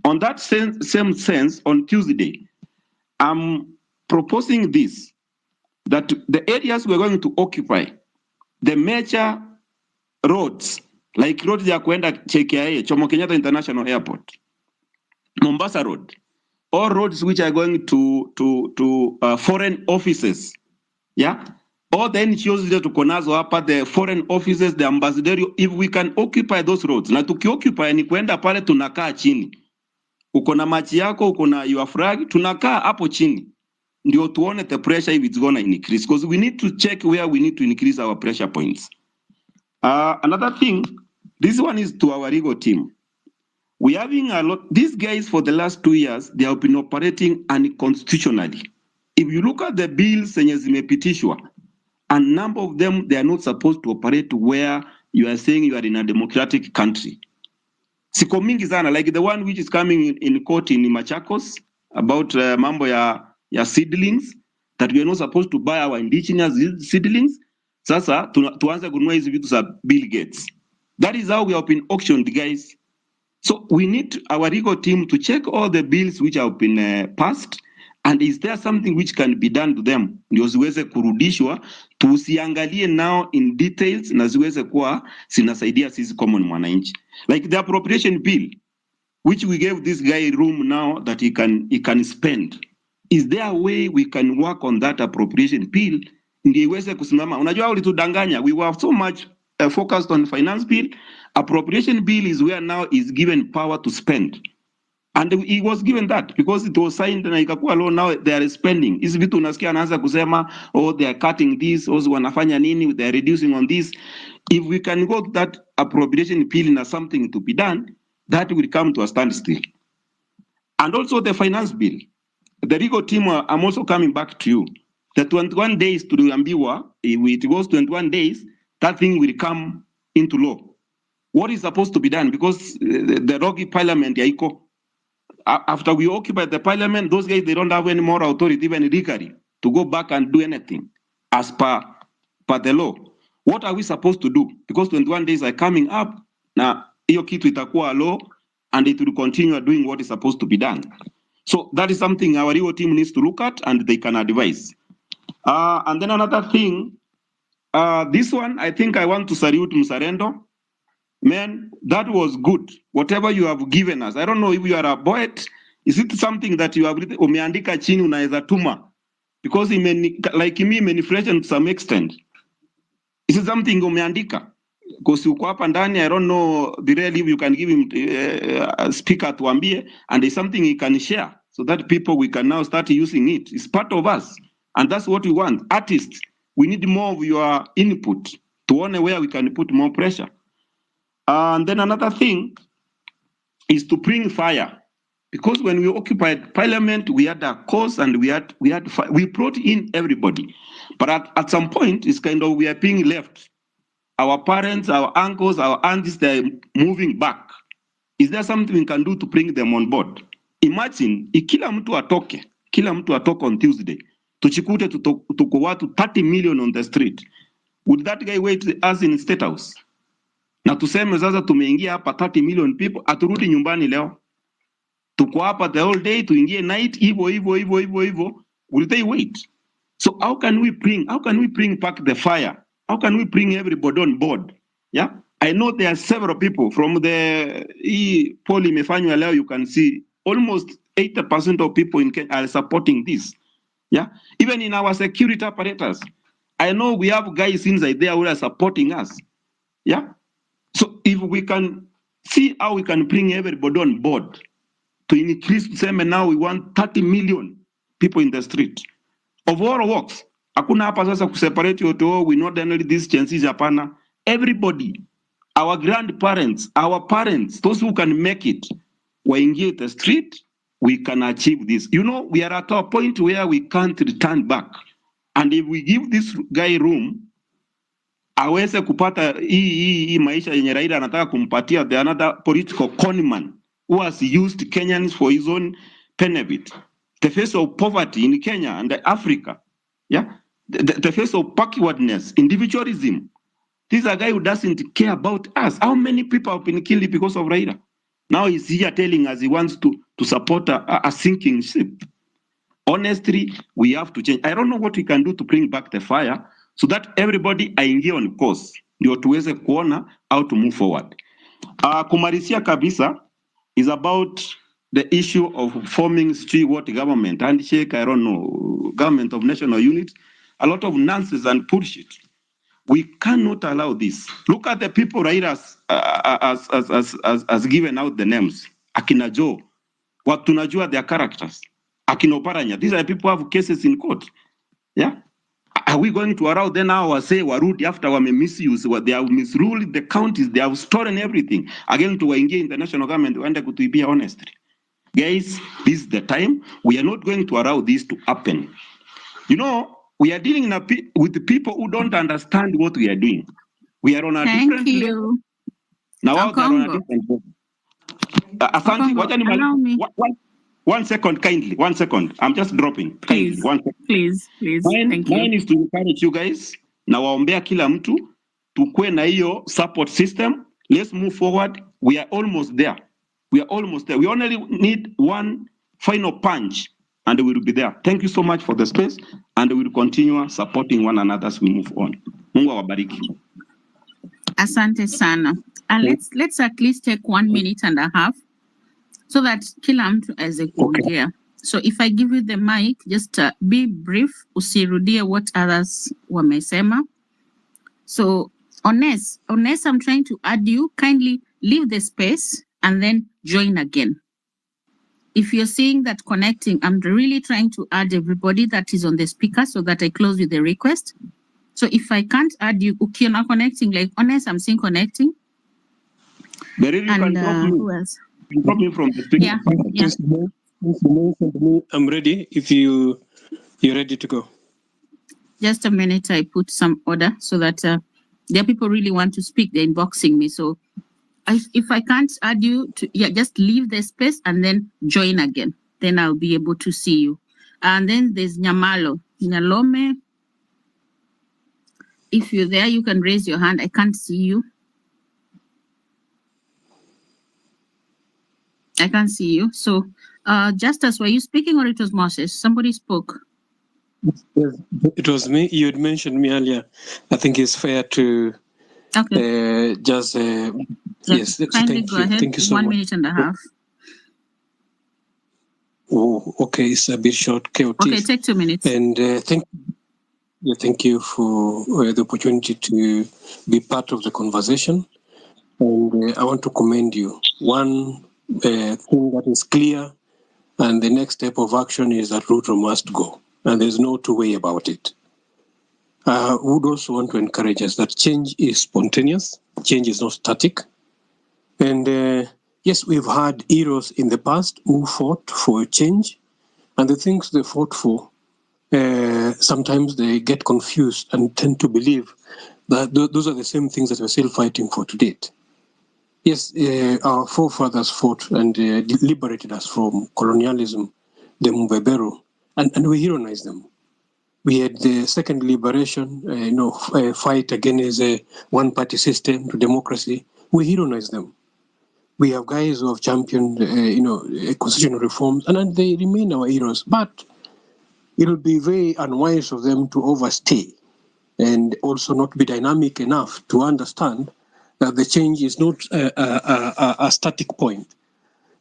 On that same sense, on Tuesday, I'm proposing this, that the areas we're going to occupy, the major roads, like roads ya kuenda JKIA, Jomo Kenyatta International Airport, Mombasa Road, all roads which are going to foreign offices, yeah? All the NGOs that tuko nazo hapa, the foreign offices, the ambassadorial, if we can occupy those roads, na tukioccupy ni kwenda pale tunakaa chini. Uko na machi yako, uko na your flag, tunakaa hapo chini. Ndio tuone the pressure if it's gonna increase, because we need to check where we need to increase our pressure points. Another thing, this one is to our legal team. We having a lot, these guys for the last 2 years, they have been operating unconstitutionally. If you look at the bills zenye zimepitishwa, a number of them, they are not supposed to operate where you are saying you are in a democratic country. Siko mingi sana, like the one which is coming in court in Machakos about mambo ya seedlings, that we are not supposed to buy our indigenous seedlings. Sasa tuanze kununua hizi vitu za Bill Gates. That is how we have been auctioned, guys. So we need our legal team to check all the bills which have been passed, and is there something which can be done to them ndio ziweze kurudishwa, tusiangalie now in details na ziweze kuwa zinasaidia sisi common mwananchi. Like the appropriation bill which we gave this guy room now that he can spend. Is there a way we can work on that appropriation bill ndio iweze kusimama? Unajua ulitudanganya, we were so much focused on finance bill. Appropriation bill is where now is given power to spend. And he was given that because it was signed na ikakuwa law. Now they are spending. Hizi vitu unasikia anaanza kusema, oh, they are cutting this, also wanafanya nini, they are reducing on this. If we can go to that appropriation bill na something to be done, that will come to a standstill. And also the finance bill. The legal team, I'm also coming back to you. The 21 days to Ambiwa, if it goes 21 days, that thing will come into law. What is supposed to be done? Because the Rogi Parliament, Yaiko, after we occupy the parliament, those guys, they don't have any more authority, even legally, to go back and do anything as per the law. What are we supposed to do? Because 21 days are coming up, now, hiyo kitu itakuwa law, and it will continue doing what is supposed to be done. So that is something our legal team needs to look at, and they can advise. And then another thing, this one, I think I want to salute Msarendo. Man, that was good. Whatever you have given us. I don't know if you are a poet. Is it something that you have written? Umeandika chini unaweza tuma? Because like me, manipulation to some extent. Is it something umeandika? Because uko hapa ndani, I don't know the real if you can give him a speaker tuambie, and there's something he can share so that people, we can now start using it. It's part of us. And that's what we want. Artists, we need more of your input to know where we can put more pressure. And then another thing is to bring fire, because when we occupied parliament, we had a cause and we brought in everybody. But at some point, it's kind of, we are being left. Our parents, our uncles, our aunts, they're moving back. Is there something we can do to bring them on board? Imagine, kila mtu atoke on Tuesday, tuchikute tuko watu 30 million on the street. Would that guy wait us in State House? Na tuseme sasa tumeingia hapa 30 million people, aturudi nyumbani leo. Tuko hapa the whole day, tuingie night, hivyo. Will they wait? So how can we bring back the fire? How can we bring everybody on board? Yeah? I know there are several people from the poll imefanywa leo, you can see almost 80% of people in Kenya are supporting this. Yeah? Even in our security apparatus, I know we have guys inside there who are supporting us. Yeah? So if we can see how we can bring everybody on board to increase, say now we want 30 million people in the street of all walks. Hakuna hapa sasa kuseparate yoto, we not only these chances hapana. Everybody, our grandparents, our parents, those who can make it, waingie the street, we can achieve this. You know, we are at a point where we can't return back. And if we give this guy room, aweze kupata hii maisha yenye Raila anataka kumpatia, the another political conman who has used Kenyans for his own benefit. The face of poverty in Kenya and Africa. Yeah. the face of backwardness, individualism. This is a guy who doesn't care about us. How many people have been killed because of Raila? Now he's here telling us he wants to support a sinking ship. Honestly, we have to change. I don't know what we can do to bring back the fire so that everybody aingie on course, ndio tuweze kuona how to move forward. Kumarisia kabisa is about the issue of forming what government, handshake, I don't know, government of national unity, a lot of nonsense and bullshit. We cannot allow this. Look at the people Raila has given out the names. Akina Joe, what tunajua their characters. Akina Oparanya, these are people who have cases in court. Yeah. Are we going to allow them now or say warudi after we misuse, they have misruled the counties, they have stolen everything again to engage in the national government to be honest. Guys, this is the time. We are not going to allow this to happen. You know, we are dealing with people who don't understand what we are doing. We are on a different level. Now they are on a different level. Allow me. One second, kindly. 1 second. I'm just dropping. Kindly. 1 second. Please. Thank you. Mine is to encourage you guys. Na waombea kila mtu tukue na hiyo support system. Let's move forward. We are almost there. We only need one final punch and we will be there. Thank you so much for the space and we will continue supporting one another as we move on. Mungu awabariki. Asante sana. Let's at least take 1 minute and a half so that kila mtu aweze kuongea. So if I give you the mic, just be brief, usirudie what others wamesema. So Honest, I'm trying to add you, kindly leave the space and then join again. If you're seeing that connecting, I'm really trying to add everybody that is on the speaker so that I close with the request. So if I can't add you, Ukiya not connecting, like Honest, I'm seeing connecting. And who else? Drop me from the speaker. Yeah. I'm ready if you're ready to go. Just a minute, I put some order so that there are people really want to speak. They're inboxing me. So if I can't add you, just leave the space and then join again. Then I'll be able to see you. And then there's Nyamalo. Nyalome. If you're there, you can raise your hand. I can't see you. I can't see you. So, Justice, were you speaking or it was Moses? Somebody spoke. It was me. You had mentioned me earlier. I think it's fair to just yes. Kindly go ahead. Thank you so 1 much. minute and a half. Oh, okay. It's a bit short, chaotic. Okay, take 2 minutes. And thank you for the opportunity to be part of the conversation. And I want to commend you. One thing that is clear, and the next step of action is that Ruto must go. And there's no two way about it. I would also want to encourage us that change is spontaneous. Change is not static. And yes, we've had heroes in the past who fought for change. And the things they fought for, sometimes they get confused and tend to believe that those are the same things that we're still fighting for to date. Yes, our forefathers fought and liberated us from colonialism, the Mbeberu, and we heroize them. We had the second liberation, fight against a one-party system to democracy. We heroize them. We have guys who have championed, constitutional reforms, and they remain our heroes. But it will be very unwise of them to overstay and also not be dynamic enough to understand that the change is not a static point.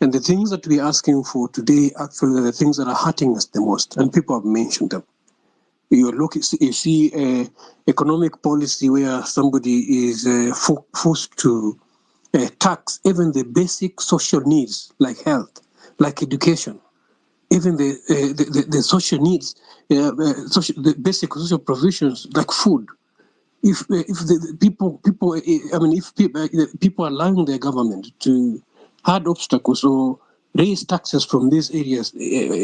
And the things that we're asking for today actually are the things that are hurting us the most, and people have mentioned them. You see economic policy where somebody is forced to tax even the basic social needs like health, like education, even the social needs, the basic social provisions like food. If the people are allowing their government to add obstacles or raise taxes from these areas,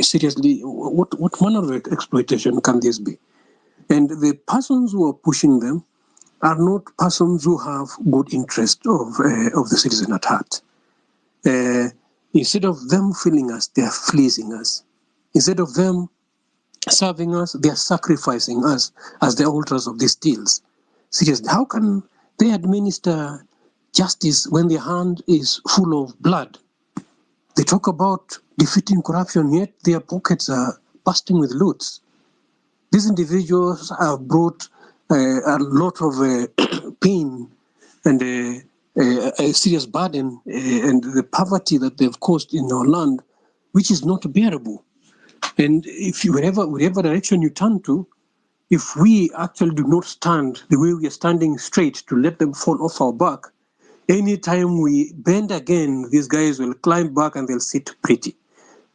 seriously, what manner of exploitation can this be? And the persons who are pushing them are not persons who have good interest of the citizen at heart. Instead of them feeling us, they are fleecing us. Instead of them serving us, they are sacrificing us as the altars of these deals. Seriously, how can they administer justice when their hand is full of blood? They talk about defeating corruption, yet their pockets are bursting with loots. These individuals have brought a lot of pain and a serious burden and the poverty that they've caused in our land, which is not bearable. And if you, wherever direction you turn to, if we actually do not stand the way we are standing straight to let them fall off our back, anytime we bend again, these guys will climb back and they'll sit pretty.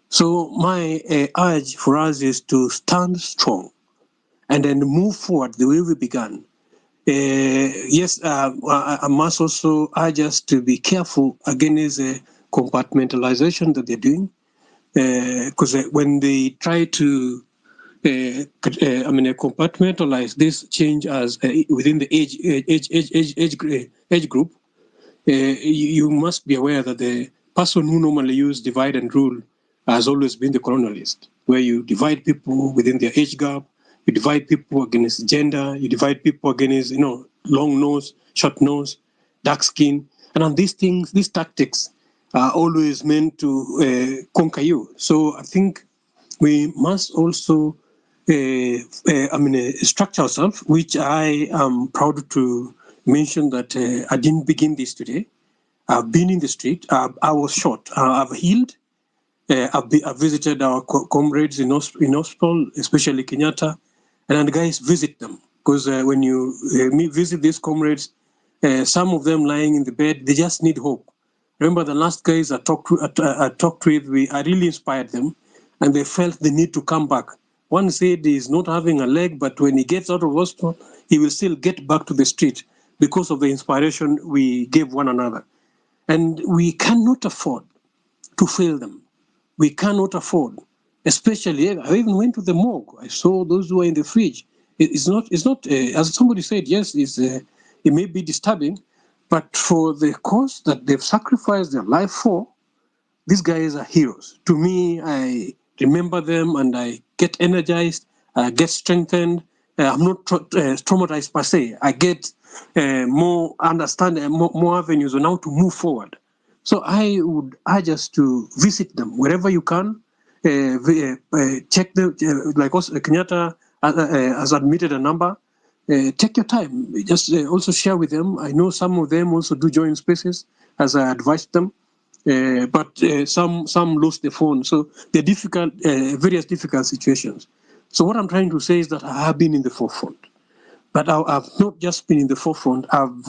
So my urge for us is to stand strong and then move forward the way we began. Yes, I must also urge us to be careful against compartmentalization that they're doing, because when they try to compartmentalize this change as within the age group, you must be aware that the person who normally used divide and rule has always been the colonialist, where you divide people within their age gap, you divide people against gender, you divide people against, long nose, short nose, dark skin. And on these things, these tactics are always meant to conquer you. So I think we must also structure ourselves, which I am proud to mention that I didn't begin this today. I've been in the street. I was shot. I've healed. I've visited our comrades in hospital, especially Kenyatta, and guys visit them because when you visit these comrades, some of them lying in the bed, they just need hope. Remember the last guys I talked with, I really inspired them, and they felt the need to come back. One said he's not having a leg, but when he gets out of hospital, he will still get back to the street because of the inspiration we gave one another. And we cannot afford to fail them. We cannot afford, especially, I even went to the morgue. I saw those who are in the fridge. It's not as somebody said, yes, it may be disturbing, but for the cause that they've sacrificed their life for, these guys are heroes. To me, I remember them and I get energized, I get strengthened. I'm not traumatized per se. I get more understanding, more avenues on how to move forward. So I would urge us to visit them wherever you can. Check them, like also Kenyatta has admitted a number. Take your time. Just also share with them. I know some of them also do join spaces, as I advised them. But some lost the phone. So they're difficult, various difficult situations. So what I'm trying to say is that I have been in the forefront. But I've not just been in the forefront. I've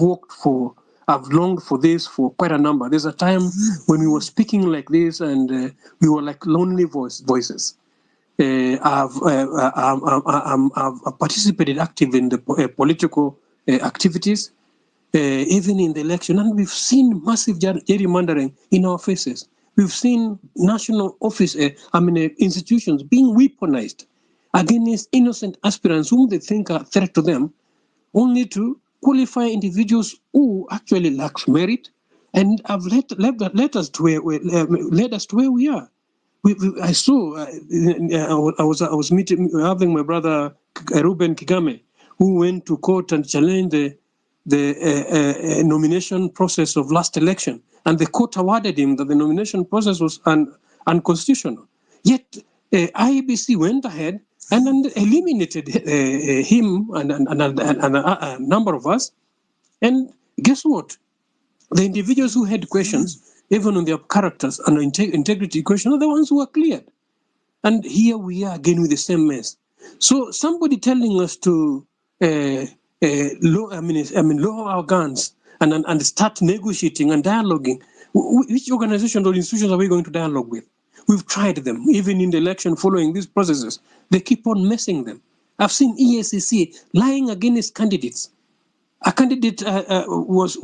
longed for this for quite a number. There's a time when we were speaking like this and we were like lonely voices. I've participated actively in the political activities, even in the election, and we've seen massive gerrymandering in our faces. We've seen national office, institutions being weaponized against innocent aspirants whom they think are a threat to them, only to qualify individuals who actually lack merit and have led us to where we are. I saw. I was having my brother Ruben Kigame, who went to court and challenged the nomination process of last election, and the court awarded him that the nomination process was unconstitutional. Yet IEBC went ahead and eliminated him and a number of us. And guess what? The individuals who had questions, even on their characters and integrity questions, are the ones who are cleared. And here we are again with the same mess. So somebody telling us to lower our guns and start negotiating and dialoguing. Which organizations or institutions are we going to dialogue with? We've tried them, even in the election following these processes. They keep on messing them. I've seen EACC lying against candidates. A candidate was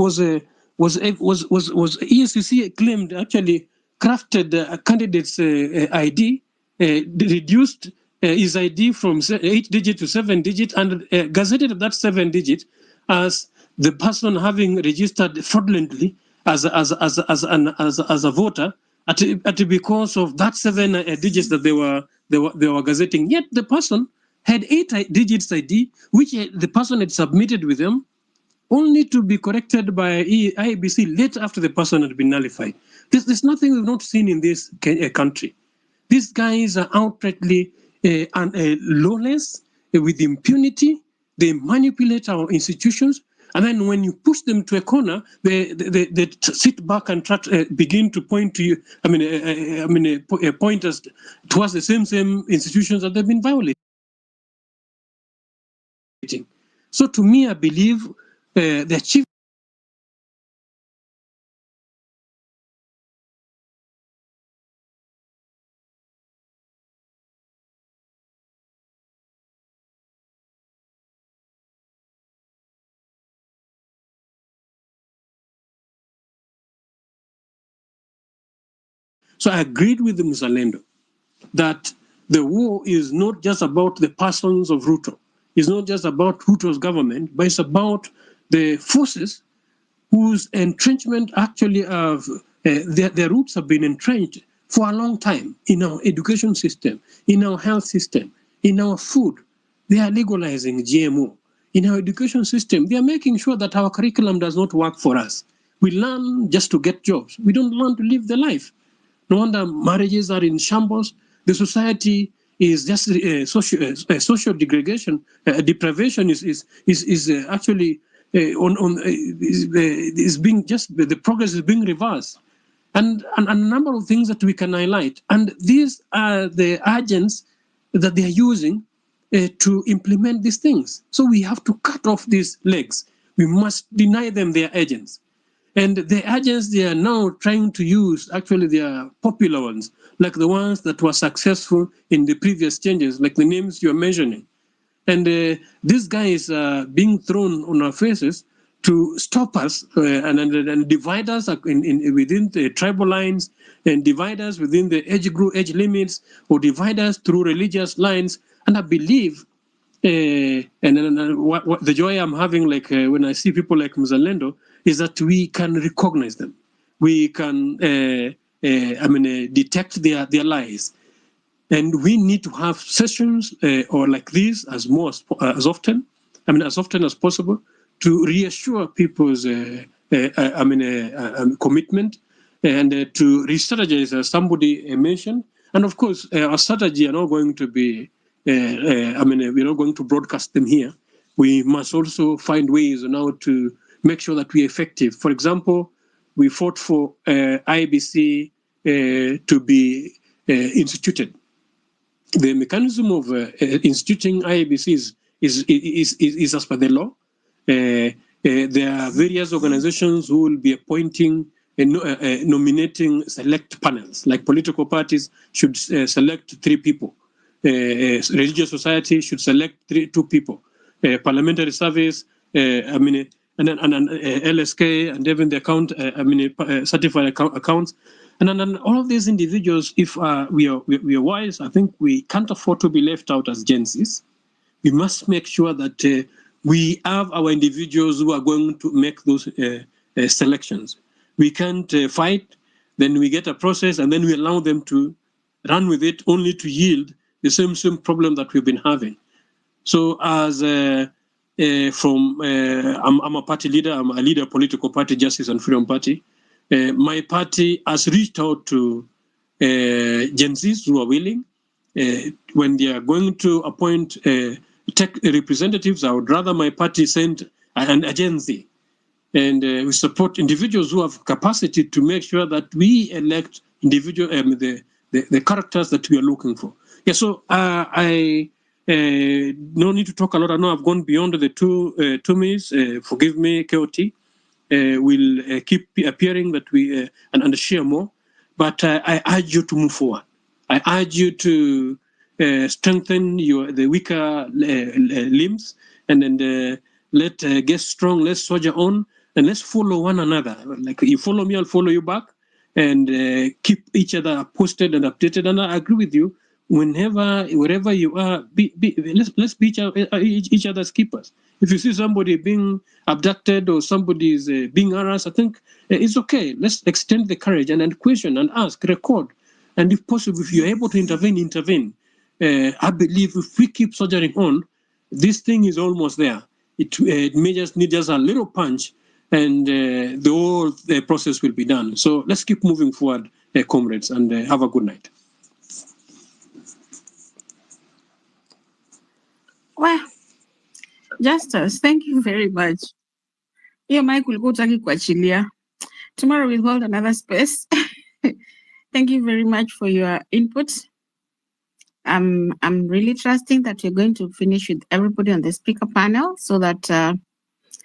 EACC claimed actually crafted a candidate's ID, reduced his ID from 8-digit to 7-digit, and gazetted that 7-digit as the person having registered fraudulently as a voter, at because of that 7 digits that they were they were gazetting. Yet the person had 8 digits ID, which the person had submitted with them, only to be corrected by IEBC later after the person had been nullified. There's nothing we've not seen in this country. These guys are outrightly lawless, with impunity. They manipulate our institutions, and then when you push them to a corner, they sit back and begin to point to you. Point us towards the same institutions that they've been violating. So to me, I believe the chief. So I agreed with the Mzalendo that the war is not just about the persons of Ruto. It's not just about Ruto's government, but it's about the forces whose entrenchment actually have, their roots have been entrenched for a long time in our education system, in our health system, in our food. They are legalizing GMO. In our education system, they are making sure that our curriculum does not work for us. We learn just to get jobs. We don't learn to live the life. No wonder marriages are in shambles. The society is just social degradation. Deprivation is actually is being just, the progress is being reversed, and a number of things that we can highlight. And these are the agents that they are using to implement these things. So we have to cut off these legs. We must deny them their agents. And the agents they are now trying to use, actually they are popular ones, like the ones that were successful in the previous changes, like the names you're mentioning. And these guys are being thrown on our faces to stop us and divide us within the tribal lines, and divide us within the age group, age limits, or divide us through religious lines. And I believe, the joy I'm having, like when I see people like Mzalendo, is that we can recognize them. We can, detect their lies. And we need to have sessions or like this as often as possible, to reassure people's commitment, and to re-strategize, as somebody mentioned. And of course, our strategy are not going to be, we're not going to broadcast them here. We must also find ways now to make sure that we're effective. For example, we fought for IBC to be instituted. The mechanism of instituting IBC is as per the law. There are various organizations who will be appointing and nominating select panels, like political parties should select 3 people. Religious society should select 2 people. Parliamentary service, and LSK, and even the certified accounts. And then all of these individuals, if we are wise, I think we can't afford to be left out as Gen Zs. We must make sure that we have our individuals who are going to make those selections. We can't fight, then we get a process, and then we allow them to run with it, only to yield the same problem that we've been having. So as I'm a party leader, I'm a leader of political party, Justice and Freedom Party. My party has reached out to Gen Zs who are willing. When they are going to appoint tech representatives, I would rather my party send an Gen Z. And we support individuals who have capacity to make sure that we elect individual the characters that we are looking for. Yeah, so I no need to talk a lot. I know I've gone beyond the 2 minutes. Forgive me, KOT. Will keep appearing that we and share more, but I urge you to move forward. I urge you to strengthen the weaker limbs, and then let get strong. Let's soldier on, and let's follow one another. Like you follow me, I'll follow you back, and keep each other posted and updated. And I agree with you. Wherever you are, let's be each other's keepers. If you see somebody being abducted or somebody is being harassed, I think it's okay. Let's extend the courage and question and ask, record. And if possible, if you're able to intervene, intervene. I believe if we keep soldiering on, this thing is almost there. It may just need just a little punch, and the whole process will be done. So let's keep moving forward, comrades, and have a good night. Well, Justice, thank you very much. Your mic will go to kuachilia. Tomorrow we'll hold another space. Thank you very much for your input. I'm really trusting that you're going to finish with everybody on the speaker panel so that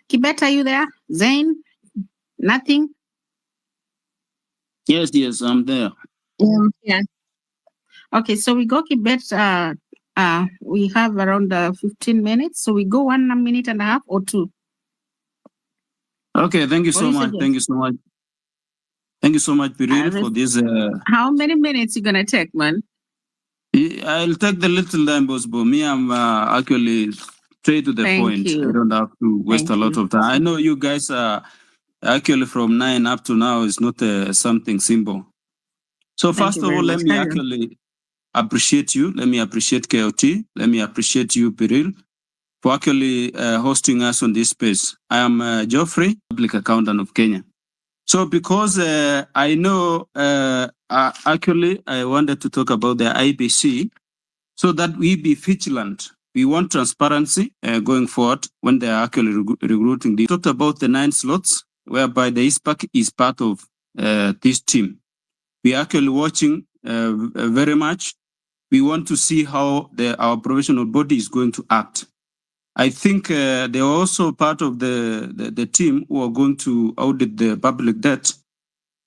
Kibet, are you there? Zane? Nothing? Yes, I'm there. Yeah. Okay, so we go Kibet. We have around 15 minutes. So we go 1 minute and a half or 2. Okay, thank you so much. Thank you so much. Thank you so much, Piril, for this. How many minutes you gonna take, man? I'll take the little time, boss. But me, I'm actually straight to the point. I don't have to waste a lot of time. I know you guys are actually from 9 up to now is not something simple. So first of all, let me actually appreciate you. Let me appreciate KOT. Let me appreciate you, Piril, for actually hosting us on this space. I am Geoffrey, Public Accountant of Kenya. So because I know, actually, I wanted to talk about the IBC so that we be vigilant. We want transparency going forward when they are actually recruiting. We talked about the 9 slots, whereby the ISPAC is part of this team. We are actually watching very much. We want to see how our professional body is going to act. I think they are also part of the team who are going to audit the public debt.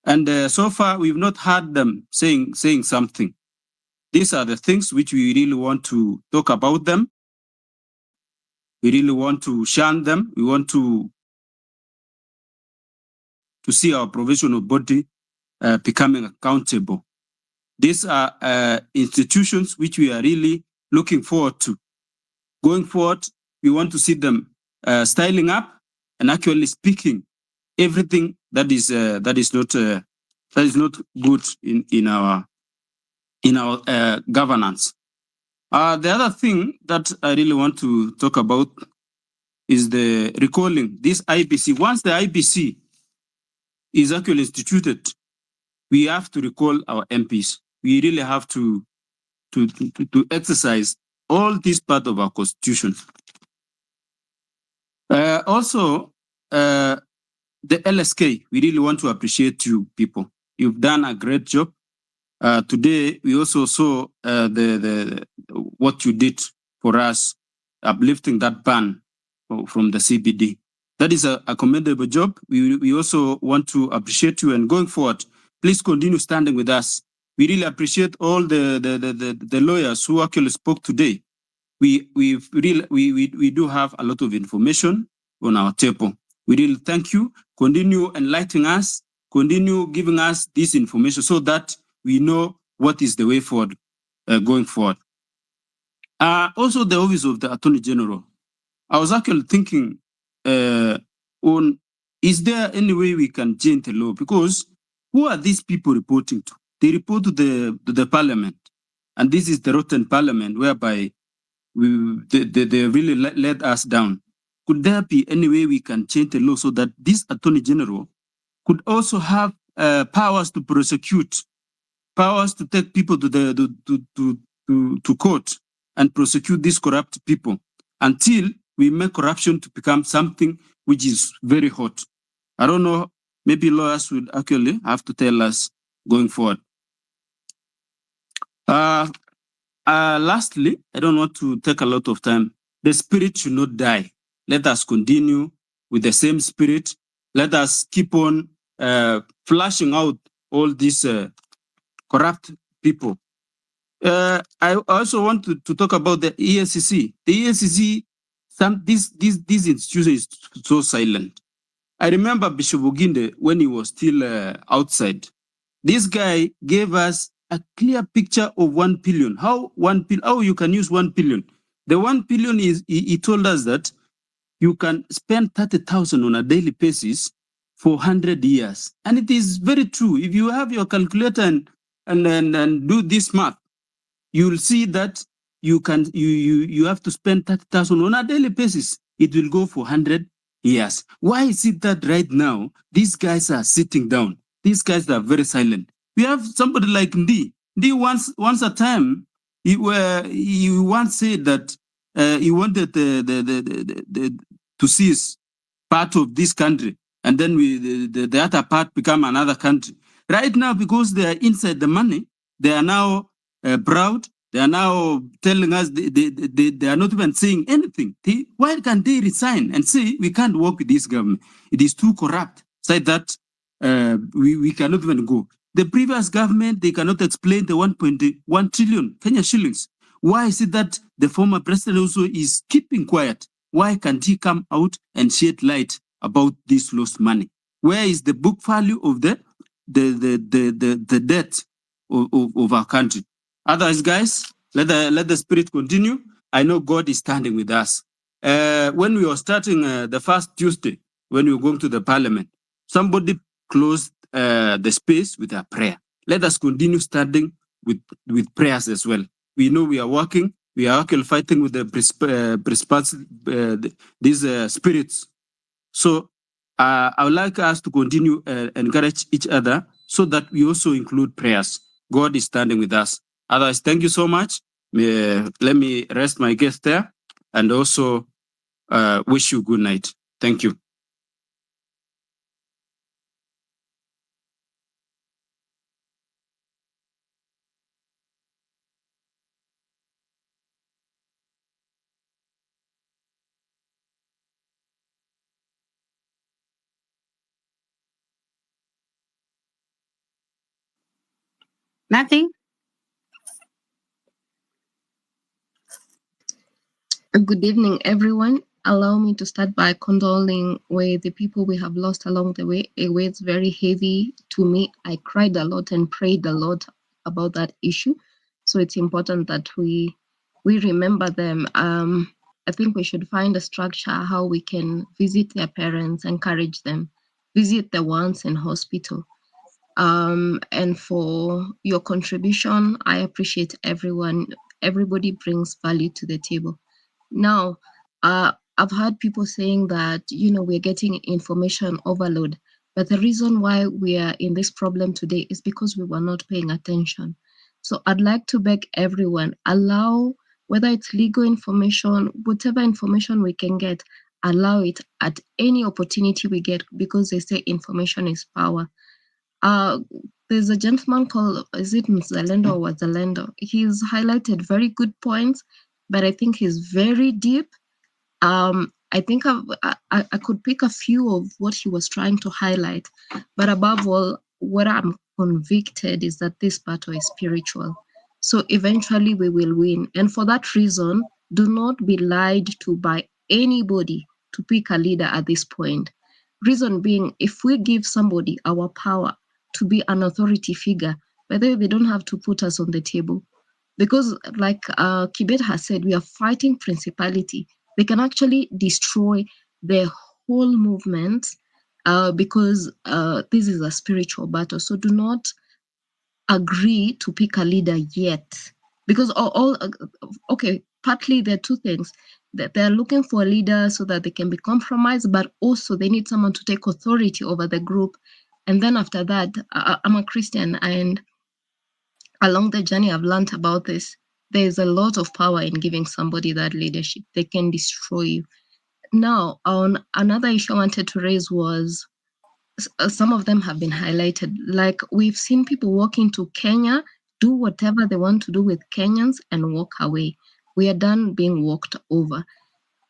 And so far, we've not heard them saying something. These are the things which we really want to talk about them. We really want to shun them. We want to see our professional body becoming accountable. These are institutions which we are really looking forward to. Going forward, we want to see them styling up and actually speaking everything that is not good in our governance. The other thing that I really want to talk about is the recalling this IBC. Once the IBC is actually instituted, we have to recall our MPs. We really have to exercise all this part of our constitution. Also, the LSK, we really want to appreciate you people. You've done a great job. Today, we also saw what you did for us, uplifting that ban from the CBD. That is a commendable job. We also want to appreciate you, and going forward, please continue standing with us. We really appreciate all the lawyers who actually spoke today. We do have a lot of information on our table. We really thank you. Continue enlightening us. Continue giving us this information so that we know what is the way forward going forward. Also, the office of the Attorney General. I was actually thinking on, is there any way we can change the law? Because who are these people reporting to? They report to the parliament. And this is the rotten parliament whereby they really let us down. Could there be any way we can change the law so that this Attorney General could also have powers to prosecute, powers to take people to court and prosecute these corrupt people until we make corruption to become something which is very hot? I don't know, maybe lawyers would actually have to tell us going forward. Lastly, I don't want to take a lot of time. The spirit should not die. Let us continue with the same spirit. Let us keep on flashing out all these corrupt people. I also want to talk about the ESCC. The ESCC, this institution is so silent. I remember Bishop Oginde when he was still outside. This guy gave us a clear picture of 1 billion. How you can use 1 billion. The 1 billion is, he told us that you can spend 30,000 on a daily basis for 100 years. And it is very true. If you have your calculator and do this math, you'll see that you have to spend 30,000 on a daily basis. It will go for 100 years. Why is it that right now these guys are sitting down? These guys are very silent. We have somebody like Ndi. Ndi once a time, he once said that he wanted to seize part of this country, and then the other part become another country. Right now, because they are inside the money, they are now proud. They are now telling us they are not even saying anything. Why can't they resign and say we can't work with this government? It is too corrupt. Say that we cannot even go. The previous government, they cannot explain the 1.1 trillion Kenya shillings. Why is it that the former president also is keeping quiet? Why can't he come out and shed light about this lost money? Where is the book value of the debt of our country? Otherwise, guys, let the spirit continue. I know God is standing with us. When we were starting the first Tuesday, when we were going to the parliament, somebody closed the space with a prayer. Let us continue standing with prayers as well. We know we are working. We are actually fighting with these spirits. So I would like us to continue encourage each other so that we also include prayers. God is standing with us. Otherwise, thank you so much. Let me rest my case there and also wish you good night. Thank you. Nothing. Good evening, everyone. Allow me to start by condoling with the people we have lost along the way. It was very heavy to me. I cried a lot and prayed a lot about that issue. So it's important that we remember them. I think we should find a structure how we can visit their parents, encourage them, visit the ones in hospital. And for your contribution, I appreciate everyone. Everybody brings value to the table. Now, I've heard people saying that, we're getting information overload. But the reason why we are in this problem today is because we were not paying attention. So I'd like to beg everyone, allow, whether it's legal information, whatever information we can get, allow it at any opportunity we get, because they say information is power. There's a gentleman called, is it Mzalendo or Wazalendo? He's highlighted very good points, but I think he's very deep. I think I could pick a few of what he was trying to highlight, but above all, what I'm convicted is that this battle is spiritual. So eventually we will win. And for that reason, do not be lied to by anybody to pick a leader at this point. Reason being, if we give somebody our power to be an authority figure, whether they don't have to put us on the table. Because like Kibet has said, we are fighting principality. They can actually destroy the whole movement because this is a spiritual battle. So do not agree to pick a leader yet. Because okay, partly there are two things. That they're looking for a leader so that they can be compromised, but also they need someone to take authority over the group. And then after that, I'm a Christian, and along the journey I've learned about this. There's a lot of power in giving somebody that leadership. They can destroy you. Now, on another issue I wanted to raise was, some of them have been highlighted. Like, we've seen people walk into Kenya, do whatever they want to do with Kenyans and walk away. We are done being walked over.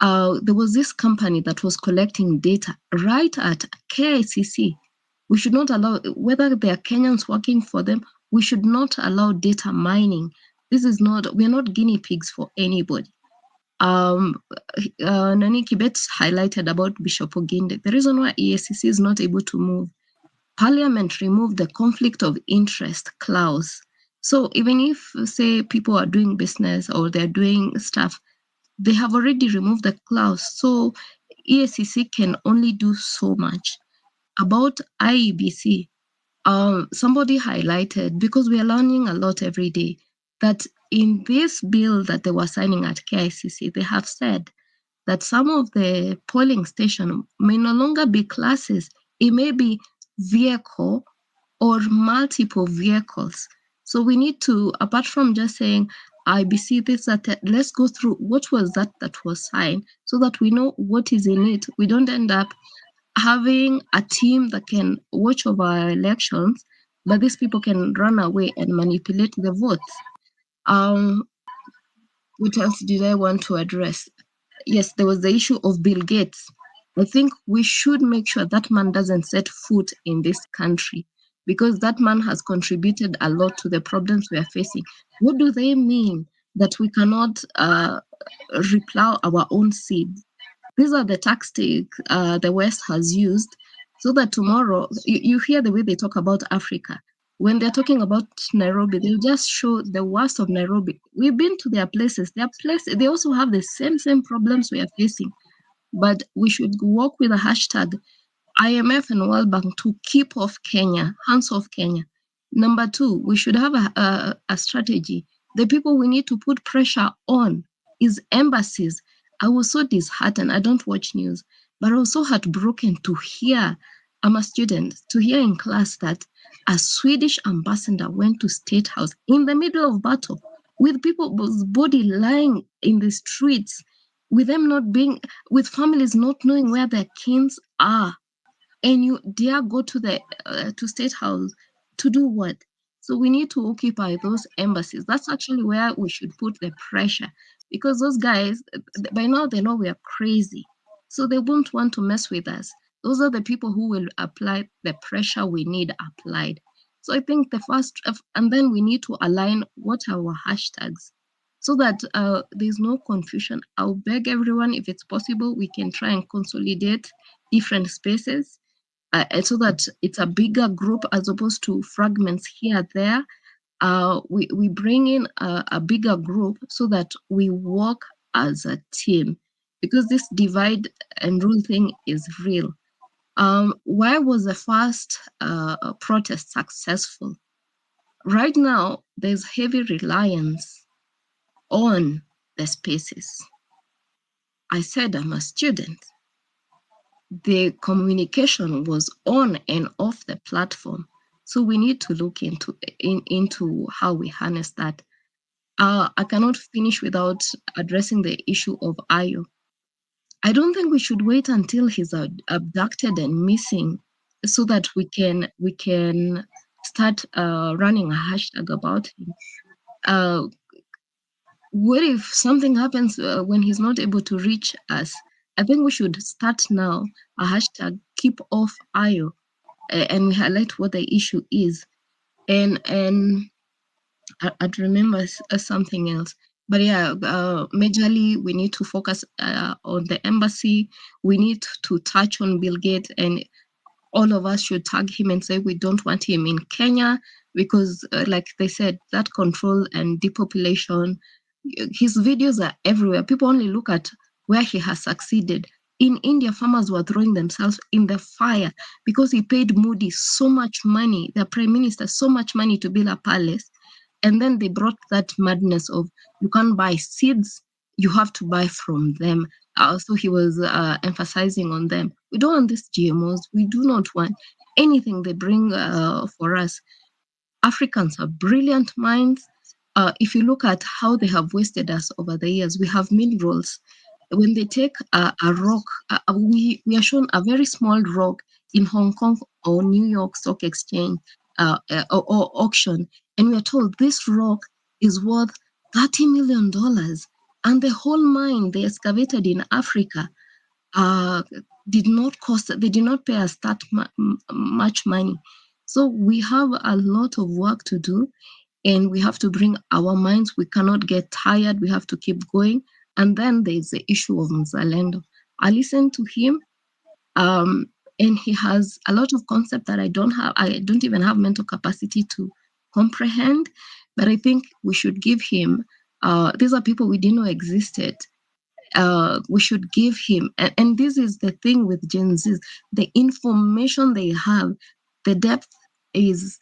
There was this company that was collecting data right at KICC. We should not allow, whether they are Kenyans working for them, we should not allow data mining. This is not, we're not guinea pigs for anybody. Nani Kibet highlighted about Bishop Oginde. The reason why EACC is not able to move, Parliament removed the conflict of interest clause. So even if, say, people are doing business or they're doing stuff, they have already removed the clause. So EACC can only do so much. About IEBC, somebody highlighted, because we are learning a lot every day, that in this bill that they were signing at KICC, they have said that some of the polling stations may no longer be classes. It may be vehicle or multiple vehicles. So we need to, apart from just saying IBC this, that, let's go through what was that was signed so that we know what is in it. We don't end up having a team that can watch over our elections, but these people can run away and manipulate the votes. What else did I want to address? Yes, there was the issue of Bill Gates. I think we should make sure that man doesn't set foot in this country because that man has contributed a lot to the problems we are facing. What do they mean that we cannot replow our own seeds? These are the tactics the West has used so that tomorrow, you hear the way they talk about Africa. When they're talking about Nairobi, they'll just show the worst of Nairobi. We've been to their places. They also have the same problems we are facing. But we should work with a hashtag IMF and World Bank to keep off Kenya, hands off Kenya. Number two, we should have a strategy. The people we need to put pressure on is embassies. I was so disheartened. I don't watch news, but I was so heartbroken to hear, I'm a student, to hear in class that a Swedish ambassador went to State House in the middle of battle with people's body lying in the streets, with them not being, with families not knowing where their kins are. And you dare go to the to State House to do what? So we need to occupy those embassies. That's actually where we should put the pressure, because those guys, by now they know we are crazy, so they won't want to mess with us. Those are the people who will apply the pressure we need applied. So I think the first, and then we need to align what are our hashtags so that there's no confusion. I'll beg everyone, if it's possible, we can try and consolidate different spaces so that it's a bigger group as opposed to fragments here, there. We bring in a bigger group so that we work as a team, because this divide and rule thing is real. Why was the first protest successful? Right now, there's heavy reliance on the spaces. I said I'm a student. The communication was on and off the platform. So we need to look into how we harness that. I cannot finish without addressing the issue of Ayo. I don't think we should wait until he's abducted and missing so that we can start running a hashtag about him. What if something happens when he's not able to reach us? I think we should start now a hashtag keep off Ayo and we highlight what the issue is. And I'd remember something else. But yeah, majorly we need to focus on the embassy. We need to touch on Bill Gates, and all of us should tag him and say we don't want him in Kenya because, like they said, that control and depopulation, his videos are everywhere. People only look at where he has succeeded. In India, farmers were throwing themselves in the fire because he paid Modi so much money, the prime minister, so much money to build a palace. And then they brought that madness of you can't buy seeds, you have to buy from them. So he was emphasizing on them. We don't want these GMOs. We do not want anything they bring for us. Africans have brilliant minds. If you look at how they have wasted us over the years, we have minerals. When they take a rock, we are shown a very small rock in Hong Kong or New York Stock Exchange or auction, and we are told this rock is worth $30 million, and the whole mine they excavated in Africa did not cost. They did not pay us that much money. So we have a lot of work to do, and we have to bring our minds. We cannot get tired. We have to keep going. And then there's the issue of Mzalendo. I listened to him, and he has a lot of concept that I don't have. I don't even have mental capacity to comprehend. But I think we should give him. These are people we didn't know existed. We should give him, and this is the thing with Gen Z, the information they have, the depth is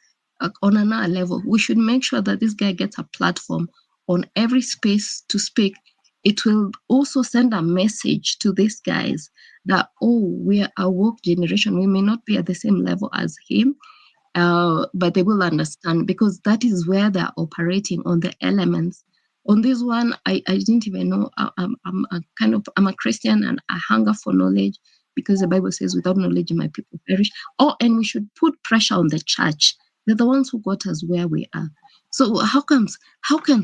on another level. We should make sure that this guy gets a platform on every space to speak, it will also send a message to these guys that, oh, we are a woke generation. We may not be at the same level as him, but they will understand, because that is where they're operating on the elements. On this one, I didn't even know. I'm a Christian, and I hunger for knowledge, because the Bible says, without knowledge, my people perish. Oh, and we should put pressure on the church. They're the ones who got us where we are. So how can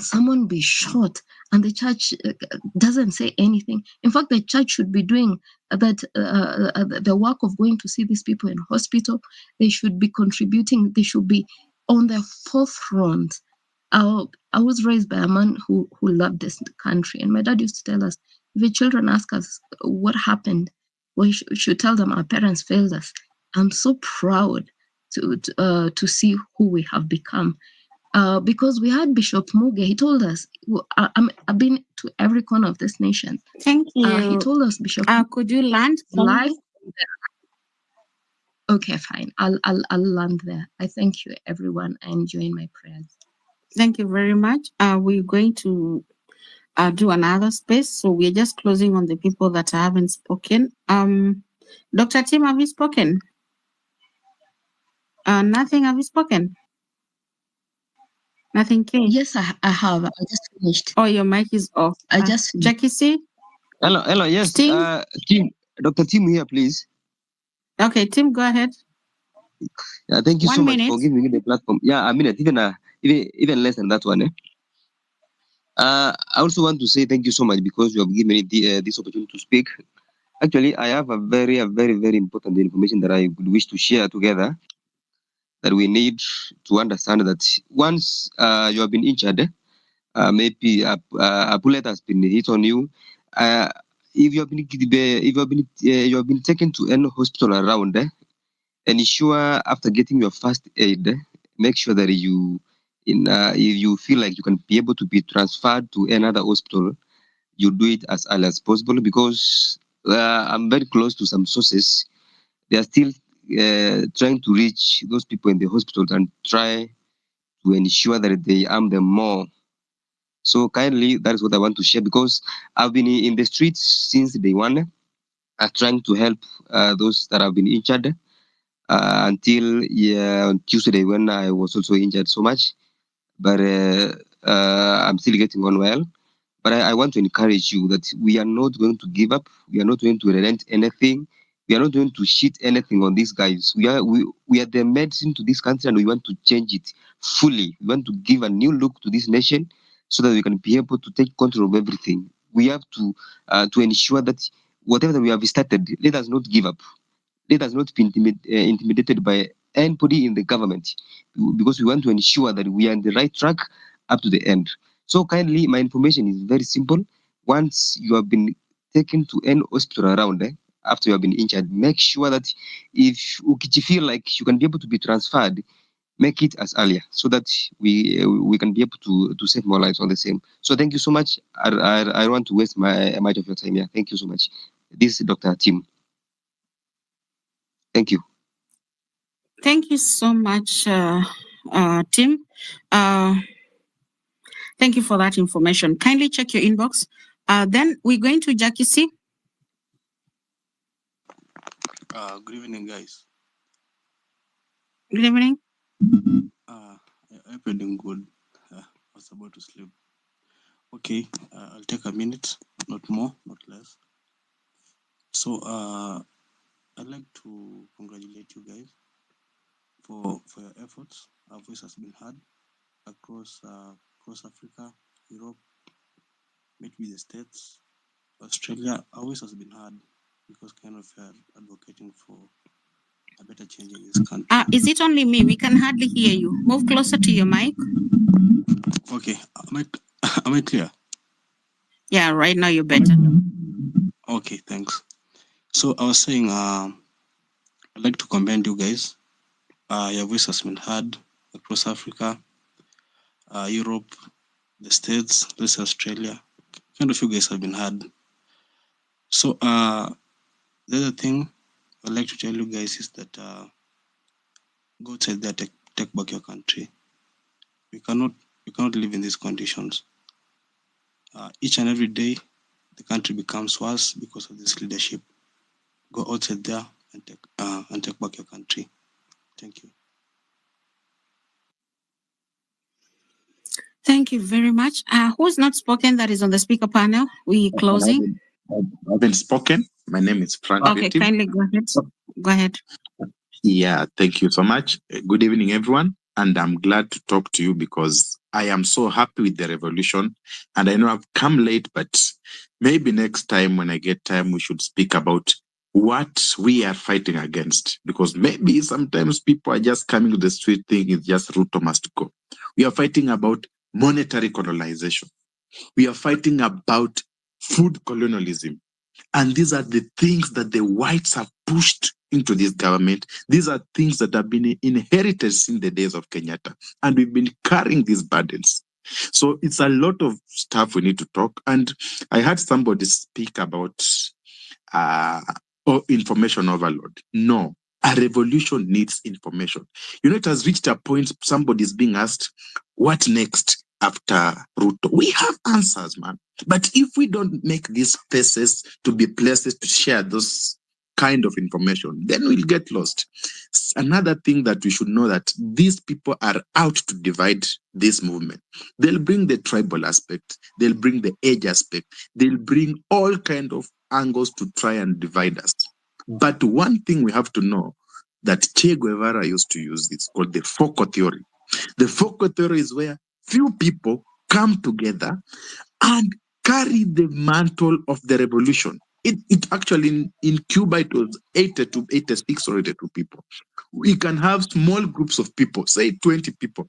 someone be shot and the church doesn't say anything? In fact, the church should be doing that, the work of going to see these people in hospital. They should be contributing. They should be on the forefront. I was raised by a man who loved this country, and my dad used to tell us, if the children ask us what happened, we should tell them our parents failed us. I'm so proud to see who we have become. Because we had Bishop Muge, he told us, I've been to every corner of this nation. Thank you. He told us, Bishop, could you land life. Okay, fine. I'll land there. I thank you, everyone. I join my prayers. Thank you very much. We're going to do another space, so we're just closing on the people that haven't spoken. Dr. Tim, have you spoken? Nothing. Have you spoken? Nothing, King? Yes, I have. I just finished. Oh, your mic is off. I just finished. Jackie C? Hello, yes. Tim? Tim, Dr. Tim here, please. Okay, Tim, go ahead. Yeah, thank you 1 so much minute. for giving me the platform. Yeah, a minute, even less than that one. I also want to say thank you so much because you have given me this opportunity to speak. Actually, I have a very, very important information that I would wish to share together. That we need to understand that once you have been injured, maybe a bullet has been hit on you. If you have been taken to any hospital around, ensure after getting your first aid, make sure that if you feel like you can be able to be transferred to another hospital, you do it as early as possible, because I'm very close to some sources. They are still trying to reach those people in the hospitals and try to ensure that they arm them more. So kindly, that is what I want to share, because I've been in the streets since day one, trying to help those that have been injured until on Tuesday, when I was also injured so much. But I'm still getting on well. But I want to encourage you that we are not going to give up. We are not going to relent anything. We are not going to shit anything on these guys. We are the medicine to this country, and we want to change it fully. We want to give a new look to this nation so that we can be able to take control of everything. We have to ensure that whatever that we have started, let us not give up. Let us not be intimidated by anybody in the government, because we want to ensure that we are on the right track up to the end. So kindly, my information is very simple. Once you have been taken to any hospital around, after you have been injured, make sure that if you feel like you can be able to be transferred, make it as earlier, so that we can be able to save more lives on the same. So thank you so much. I want to waste much of your time here. Thank you so much. This is Dr. Tim. Thank you. Thank you so much, Tim. Thank you for that information. Kindly check your inbox. Then we're going to Jackie C. Good evening, guys. Good evening. I'm doing good. I was about to sleep. Okay, I'll take a minute, not more, not less. So I'd like to congratulate you guys for your efforts. Our voice has been heard across Africa, Europe, maybe the States, Australia. Our voice has been heard because kind of advocating for a better change in this country. Is it only me? We can hardly hear you. Move closer to your mic. Okay, am I clear? Yeah, right now you're better. Okay, thanks. So I was saying, I'd like to commend you guys. Your voice has been heard across Africa, Europe, the States, this Australia. Kind of you guys have been heard. So the other thing I'd like to tell you guys is that God said that take back your country. We cannot live in these conditions. Each and every day, the country becomes worse because of this leadership. Go outside there and take back your country. Thank you. Thank you very much. Who's not spoken that is on the speaker panel? We closing. I haven't spoken. My name is Frank. Okay, Vintim. kindly go ahead. Go ahead. Yeah, thank you so much. Good evening, everyone. And I'm glad to talk to you because I am so happy with the revolution. And I know I've come late, but maybe next time when I get time, we should speak about what we are fighting against. Because maybe sometimes people are just coming to the street thinking it's just Ruto must go. We are fighting about monetary colonization. We are fighting about food colonialism. And these are the things that the whites have pushed into this government. These are things that have been inherited since the days of Kenyatta. And we've been carrying these burdens. So it's a lot of stuff we need to talk. And I heard somebody speak about information overload. No, a revolution needs information. You know, it has reached a point somebody is being asked, what next after Ruto? We have answers, man. But if we don't make these spaces to be places to share those kind of information, then we'll get lost. Another thing that we should know that these people are out to divide this movement. They'll bring the tribal aspect, they'll bring the age aspect, they'll bring all kind of angles to try and divide us. But one thing we have to know that Che Guevara used to use, it's called the foco theory. The foco theory is where few people come together and carry the mantle of the revolution. It actually, in Cuba, it was 82, 86 or 82 people. We can have small groups of people, say 20 people.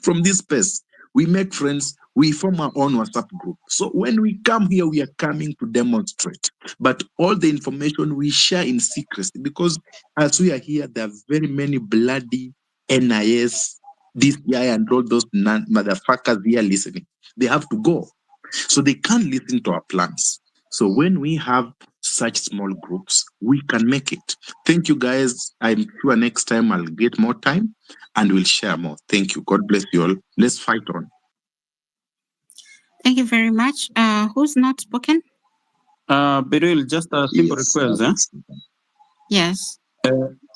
From this space, we make friends, we form our own WhatsApp group. So when we come here, we are coming to demonstrate. But all the information we share in secrecy, because as we are here, there are very many bloody NIS, DCI, and all those motherfuckers here listening. They have to go. So they can't listen to our plans. So when we have such small groups, we can make it. Thank you, guys. I'm sure next time I'll get more time and we'll share more. Thank you. God bless you all. Let's fight on. Thank you very much. Who's not spoken? Beryl, just a simple request. Yes.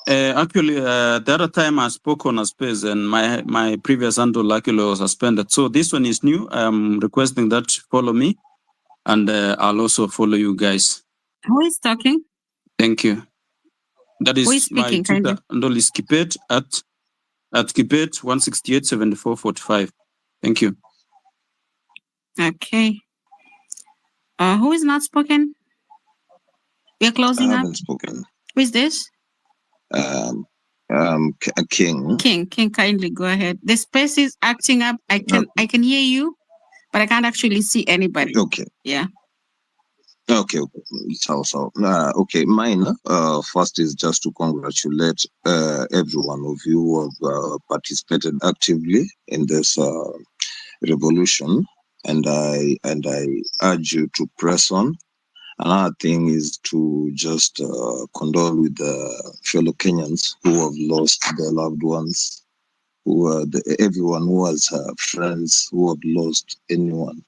Actually, the other time I spoke on a space and my previous handle luckily was suspended. So this one is new. I'm requesting that you follow me and I'll also follow you guys. Who is talking? Thank you. That is, who is speaking? My Twitter handle is Kipet at Kipet 1687445. Thank you. Okay. Who is not spoken? We are closing I up. haven't spoken. Who is this? King. King, kindly go ahead. The space is acting up. I can hear you, but I can't actually see anybody. Okay. Yeah. Okay. Okay. Mine first is just to congratulate every one of you who have participated actively in this revolution, and I urge you to press on. Another thing is to just condole with the fellow Kenyans who have lost their loved ones, everyone who has friends who have lost anyone.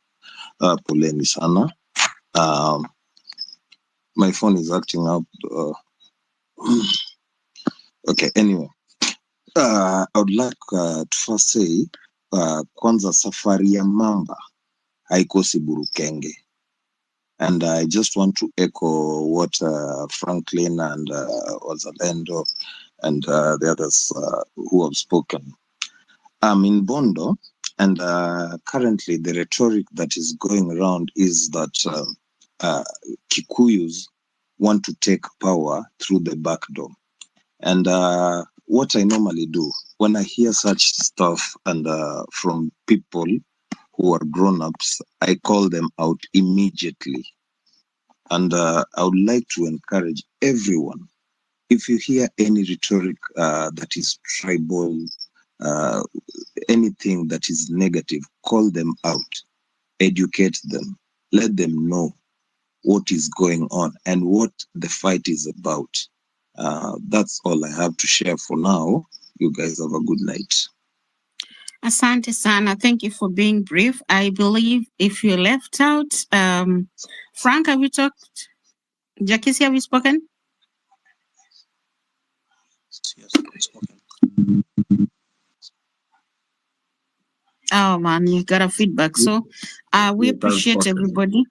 Poleni sana. My phone is acting up. Okay, anyway. I would like to first say, kwanza safari ya mamba haikosi burukenge. And I just want to echo what Franklin and Ozalendo and the others who have spoken. I'm in Bondo, and currently the rhetoric that is going around is that Kikuyus want to take power through the back door. And what I normally do when I hear such stuff and from people who are grown-ups, I call them out immediately. And I would like to encourage everyone, if you hear any rhetoric that is tribal, anything that is negative, call them out, educate them, let them know what is going on and what the fight is about. That's all I have to share for now. You guys have a good night. Asante sana. Thank you for being brief. I believe if you left out, Frank, have you talked? Jakisi, have you spoken? Yes, I've spoken. Oh man, you got a feedback. So we Yes, I've appreciate spoken. everybody.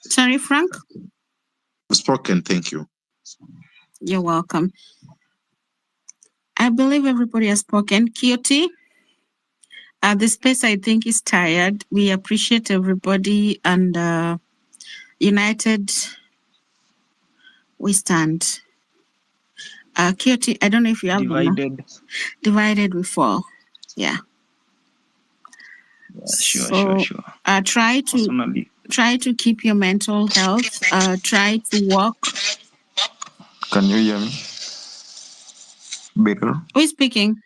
Sorry, Frank? Spoken, thank you. You're welcome. I believe everybody has spoken. Kioti, the space I think is tired. We appreciate everybody and united we stand. Kioti, I don't know if you have divided we fall. Yeah. Sure. Try to keep your mental health. Try to walk. Can you hear me? Better. Who is speaking?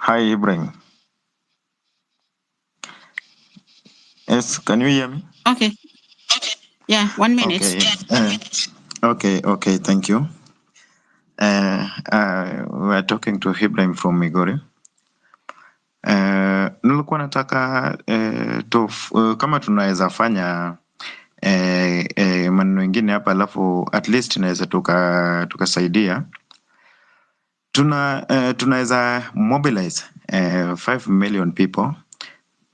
Hi, Ibrahim. Yes, can you hear me? Okay. Yeah, 1 minute. Okay, thank you. We're talking to Ibrahim from Migori. Nilikuwa nataka kama tunaweza fanya maneno mengine hapa alafu at least tunaweza tukasaidia tunaweza mobilize 5 million people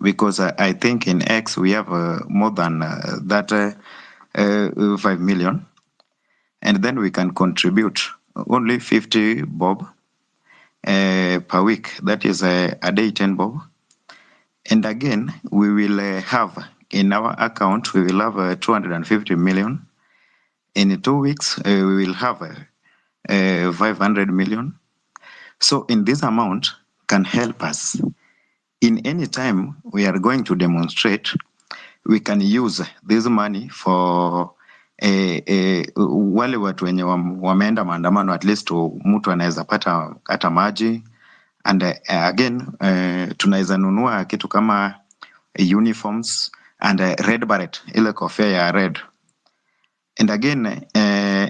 because I think in X we have more than that 5 million, and then we can contribute only 50 bob per week. That is a day 10 bob. And again, we will have in our account, we will have 250 million. In 2 weeks, we will have 500 million. So in this amount can help us. In any time we are going to demonstrate, we can use this money for wale watu wenye wameenda maandamano, at least mtu anaweza pata hata maji. And again, tunaweza nunua kitu kama uniforms and red beret, ile kofia ya red. And again,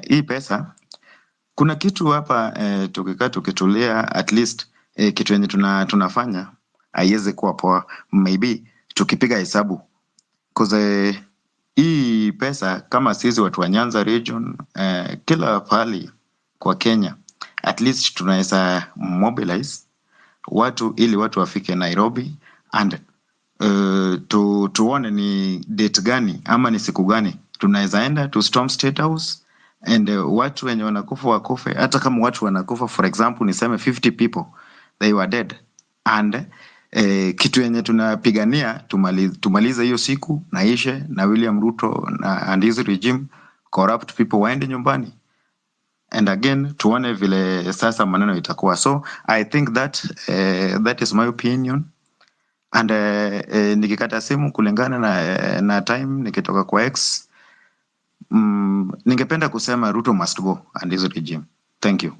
hii pesa, kuna kitu hapa tukikaa tukitulia, at least kitu yenye tunafanya haiwezi kuwa poa. Maybe tukipiga hesabu, because hii pesa kama sisi watu wa Nyanza region, kila pahali kwa Kenya, at least tunaweza mobilize watu ili watu wafike Nairobi and tuone ni date gani ama ni siku gani tunaweza enda to storm State House and watu wenye wanakufa wakufe. Hata kama watu wanakufa, for example niseme 50 people they were dead, and kitu yenye tunapigania tumalize hiyo siku na ishe na William Ruto and his regime corrupt people waende nyumbani. And again tuone vile sasa maneno itakuwa. So I think that is my opinion. And nikikata simu kulingana na time nikitoka kwa X, ningependa kusema Ruto must go and his regime. Thank you.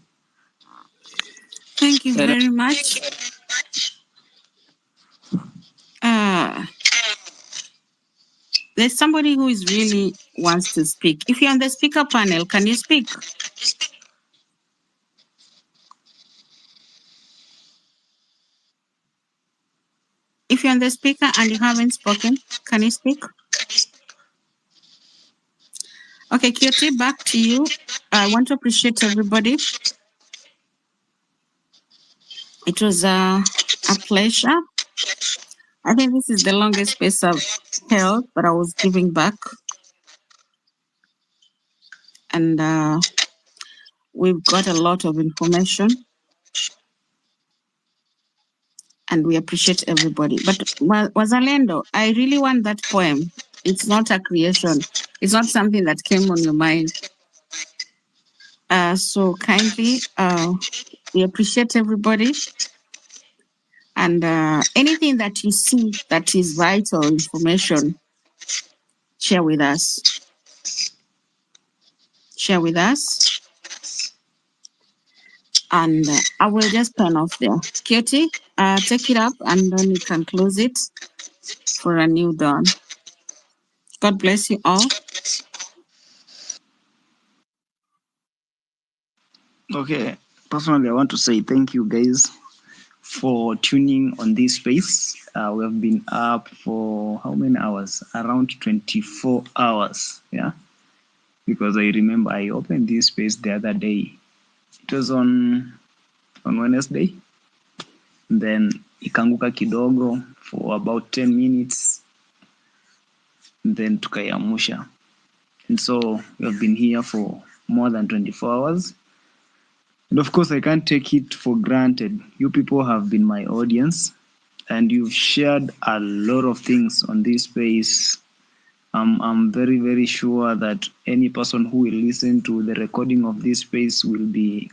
Thank you very much. There's somebody who is really wants to speak. If you're on the speaker panel, can you speak? If you're on the speaker and you haven't spoken, can you speak? Okay, Kioti, back to you. I want to appreciate everybody. It was a pleasure. I think this is the longest space I've held, but I was giving back. And we've got a lot of information. And we appreciate everybody. But Wazalendo, I really want that poem. It's not a creation. It's not something that came on your mind. So kindly, we appreciate everybody. And anything that you see that is vital information, share with us. Share with us. And I will just turn off there. Kioti, take it up and then you can close it for a new dawn. God bless you all. Okay, personally, I want to say thank you guys for tuning on this space. We have been up for how many hours? Around 24 hours. Yeah. Because I remember I opened this space the other day. It was on Wednesday. Then ikanguka kidogo for about 10 minutes. Then tukayamusha. And so we have been here for more than 24 hours. And of course, I can't take it for granted. You people have been my audience and you've shared a lot of things on this space. I'm very, very sure that any person who will listen to the recording of this space will be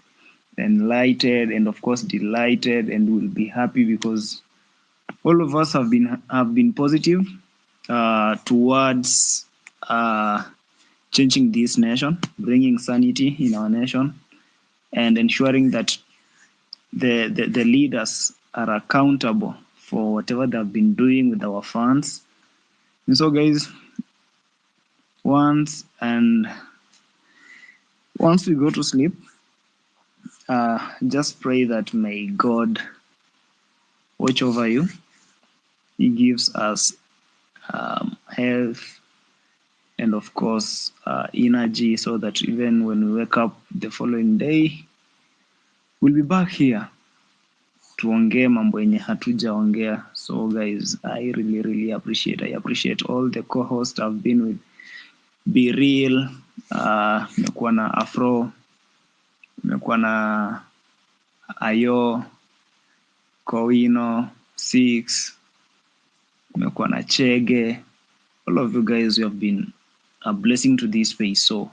enlightened and of course delighted and will be happy because all of us have been positive towards changing this nation, bringing sanity in our nation, and ensuring that the leaders are accountable for whatever they've been doing with our funds. And so, guys, once we go to sleep, just pray that may God watch over you. He gives us health and of course energy so that even when we wake up the following day, we'll be back here tuongee mambo yenye hatujaongea. So guys, I really appreciate all the co-hosts I've been with. Be Real, nimekuwa na Afro, nimekuwa na Ayo, Kowino, Six, nimekuwa na Chege. All of you guys, you have been a blessing to this space. So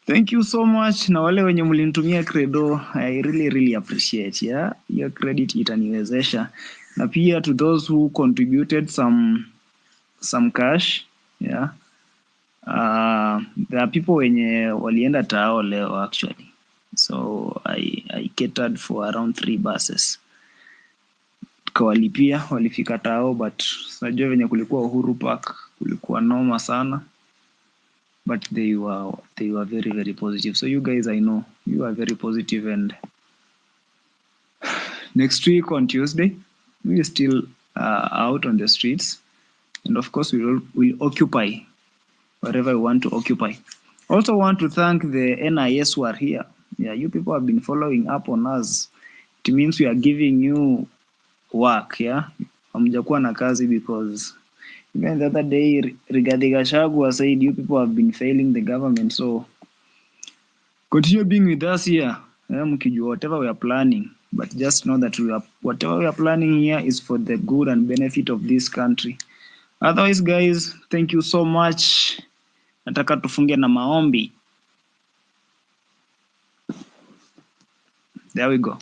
thank you so much. Na wale wenye mlinitumia credo, I really appreciate. Yeah, your credit itaniwezesha. Na pia to those who contributed some cash. Yeah, there are people wenye walienda tao leo actually. So I catered for around 3 buses. Kawalipia walifika tao, but najua venye kulikuwa Uhuru Park kulikuwa noma sana. But they were very positive. So you guys, I know you are very positive, and next week on Tuesday we are still out on the streets, and of course we'll occupy wherever we want to occupy. Also want to thank the NIS who are here. Yeah, you people have been following up on us. It means we are giving you work. Yeah, hamjakuwa na kazi because even the other day, Rigathi Gachagua said you people have been failing the government. So continue being with us here. Mkijua whatever we are planning, but just know that whatever we are planning here is for the good and benefit of this country. Otherwise, guys, thank you so much. Nataka tufunge na maombi. There we go.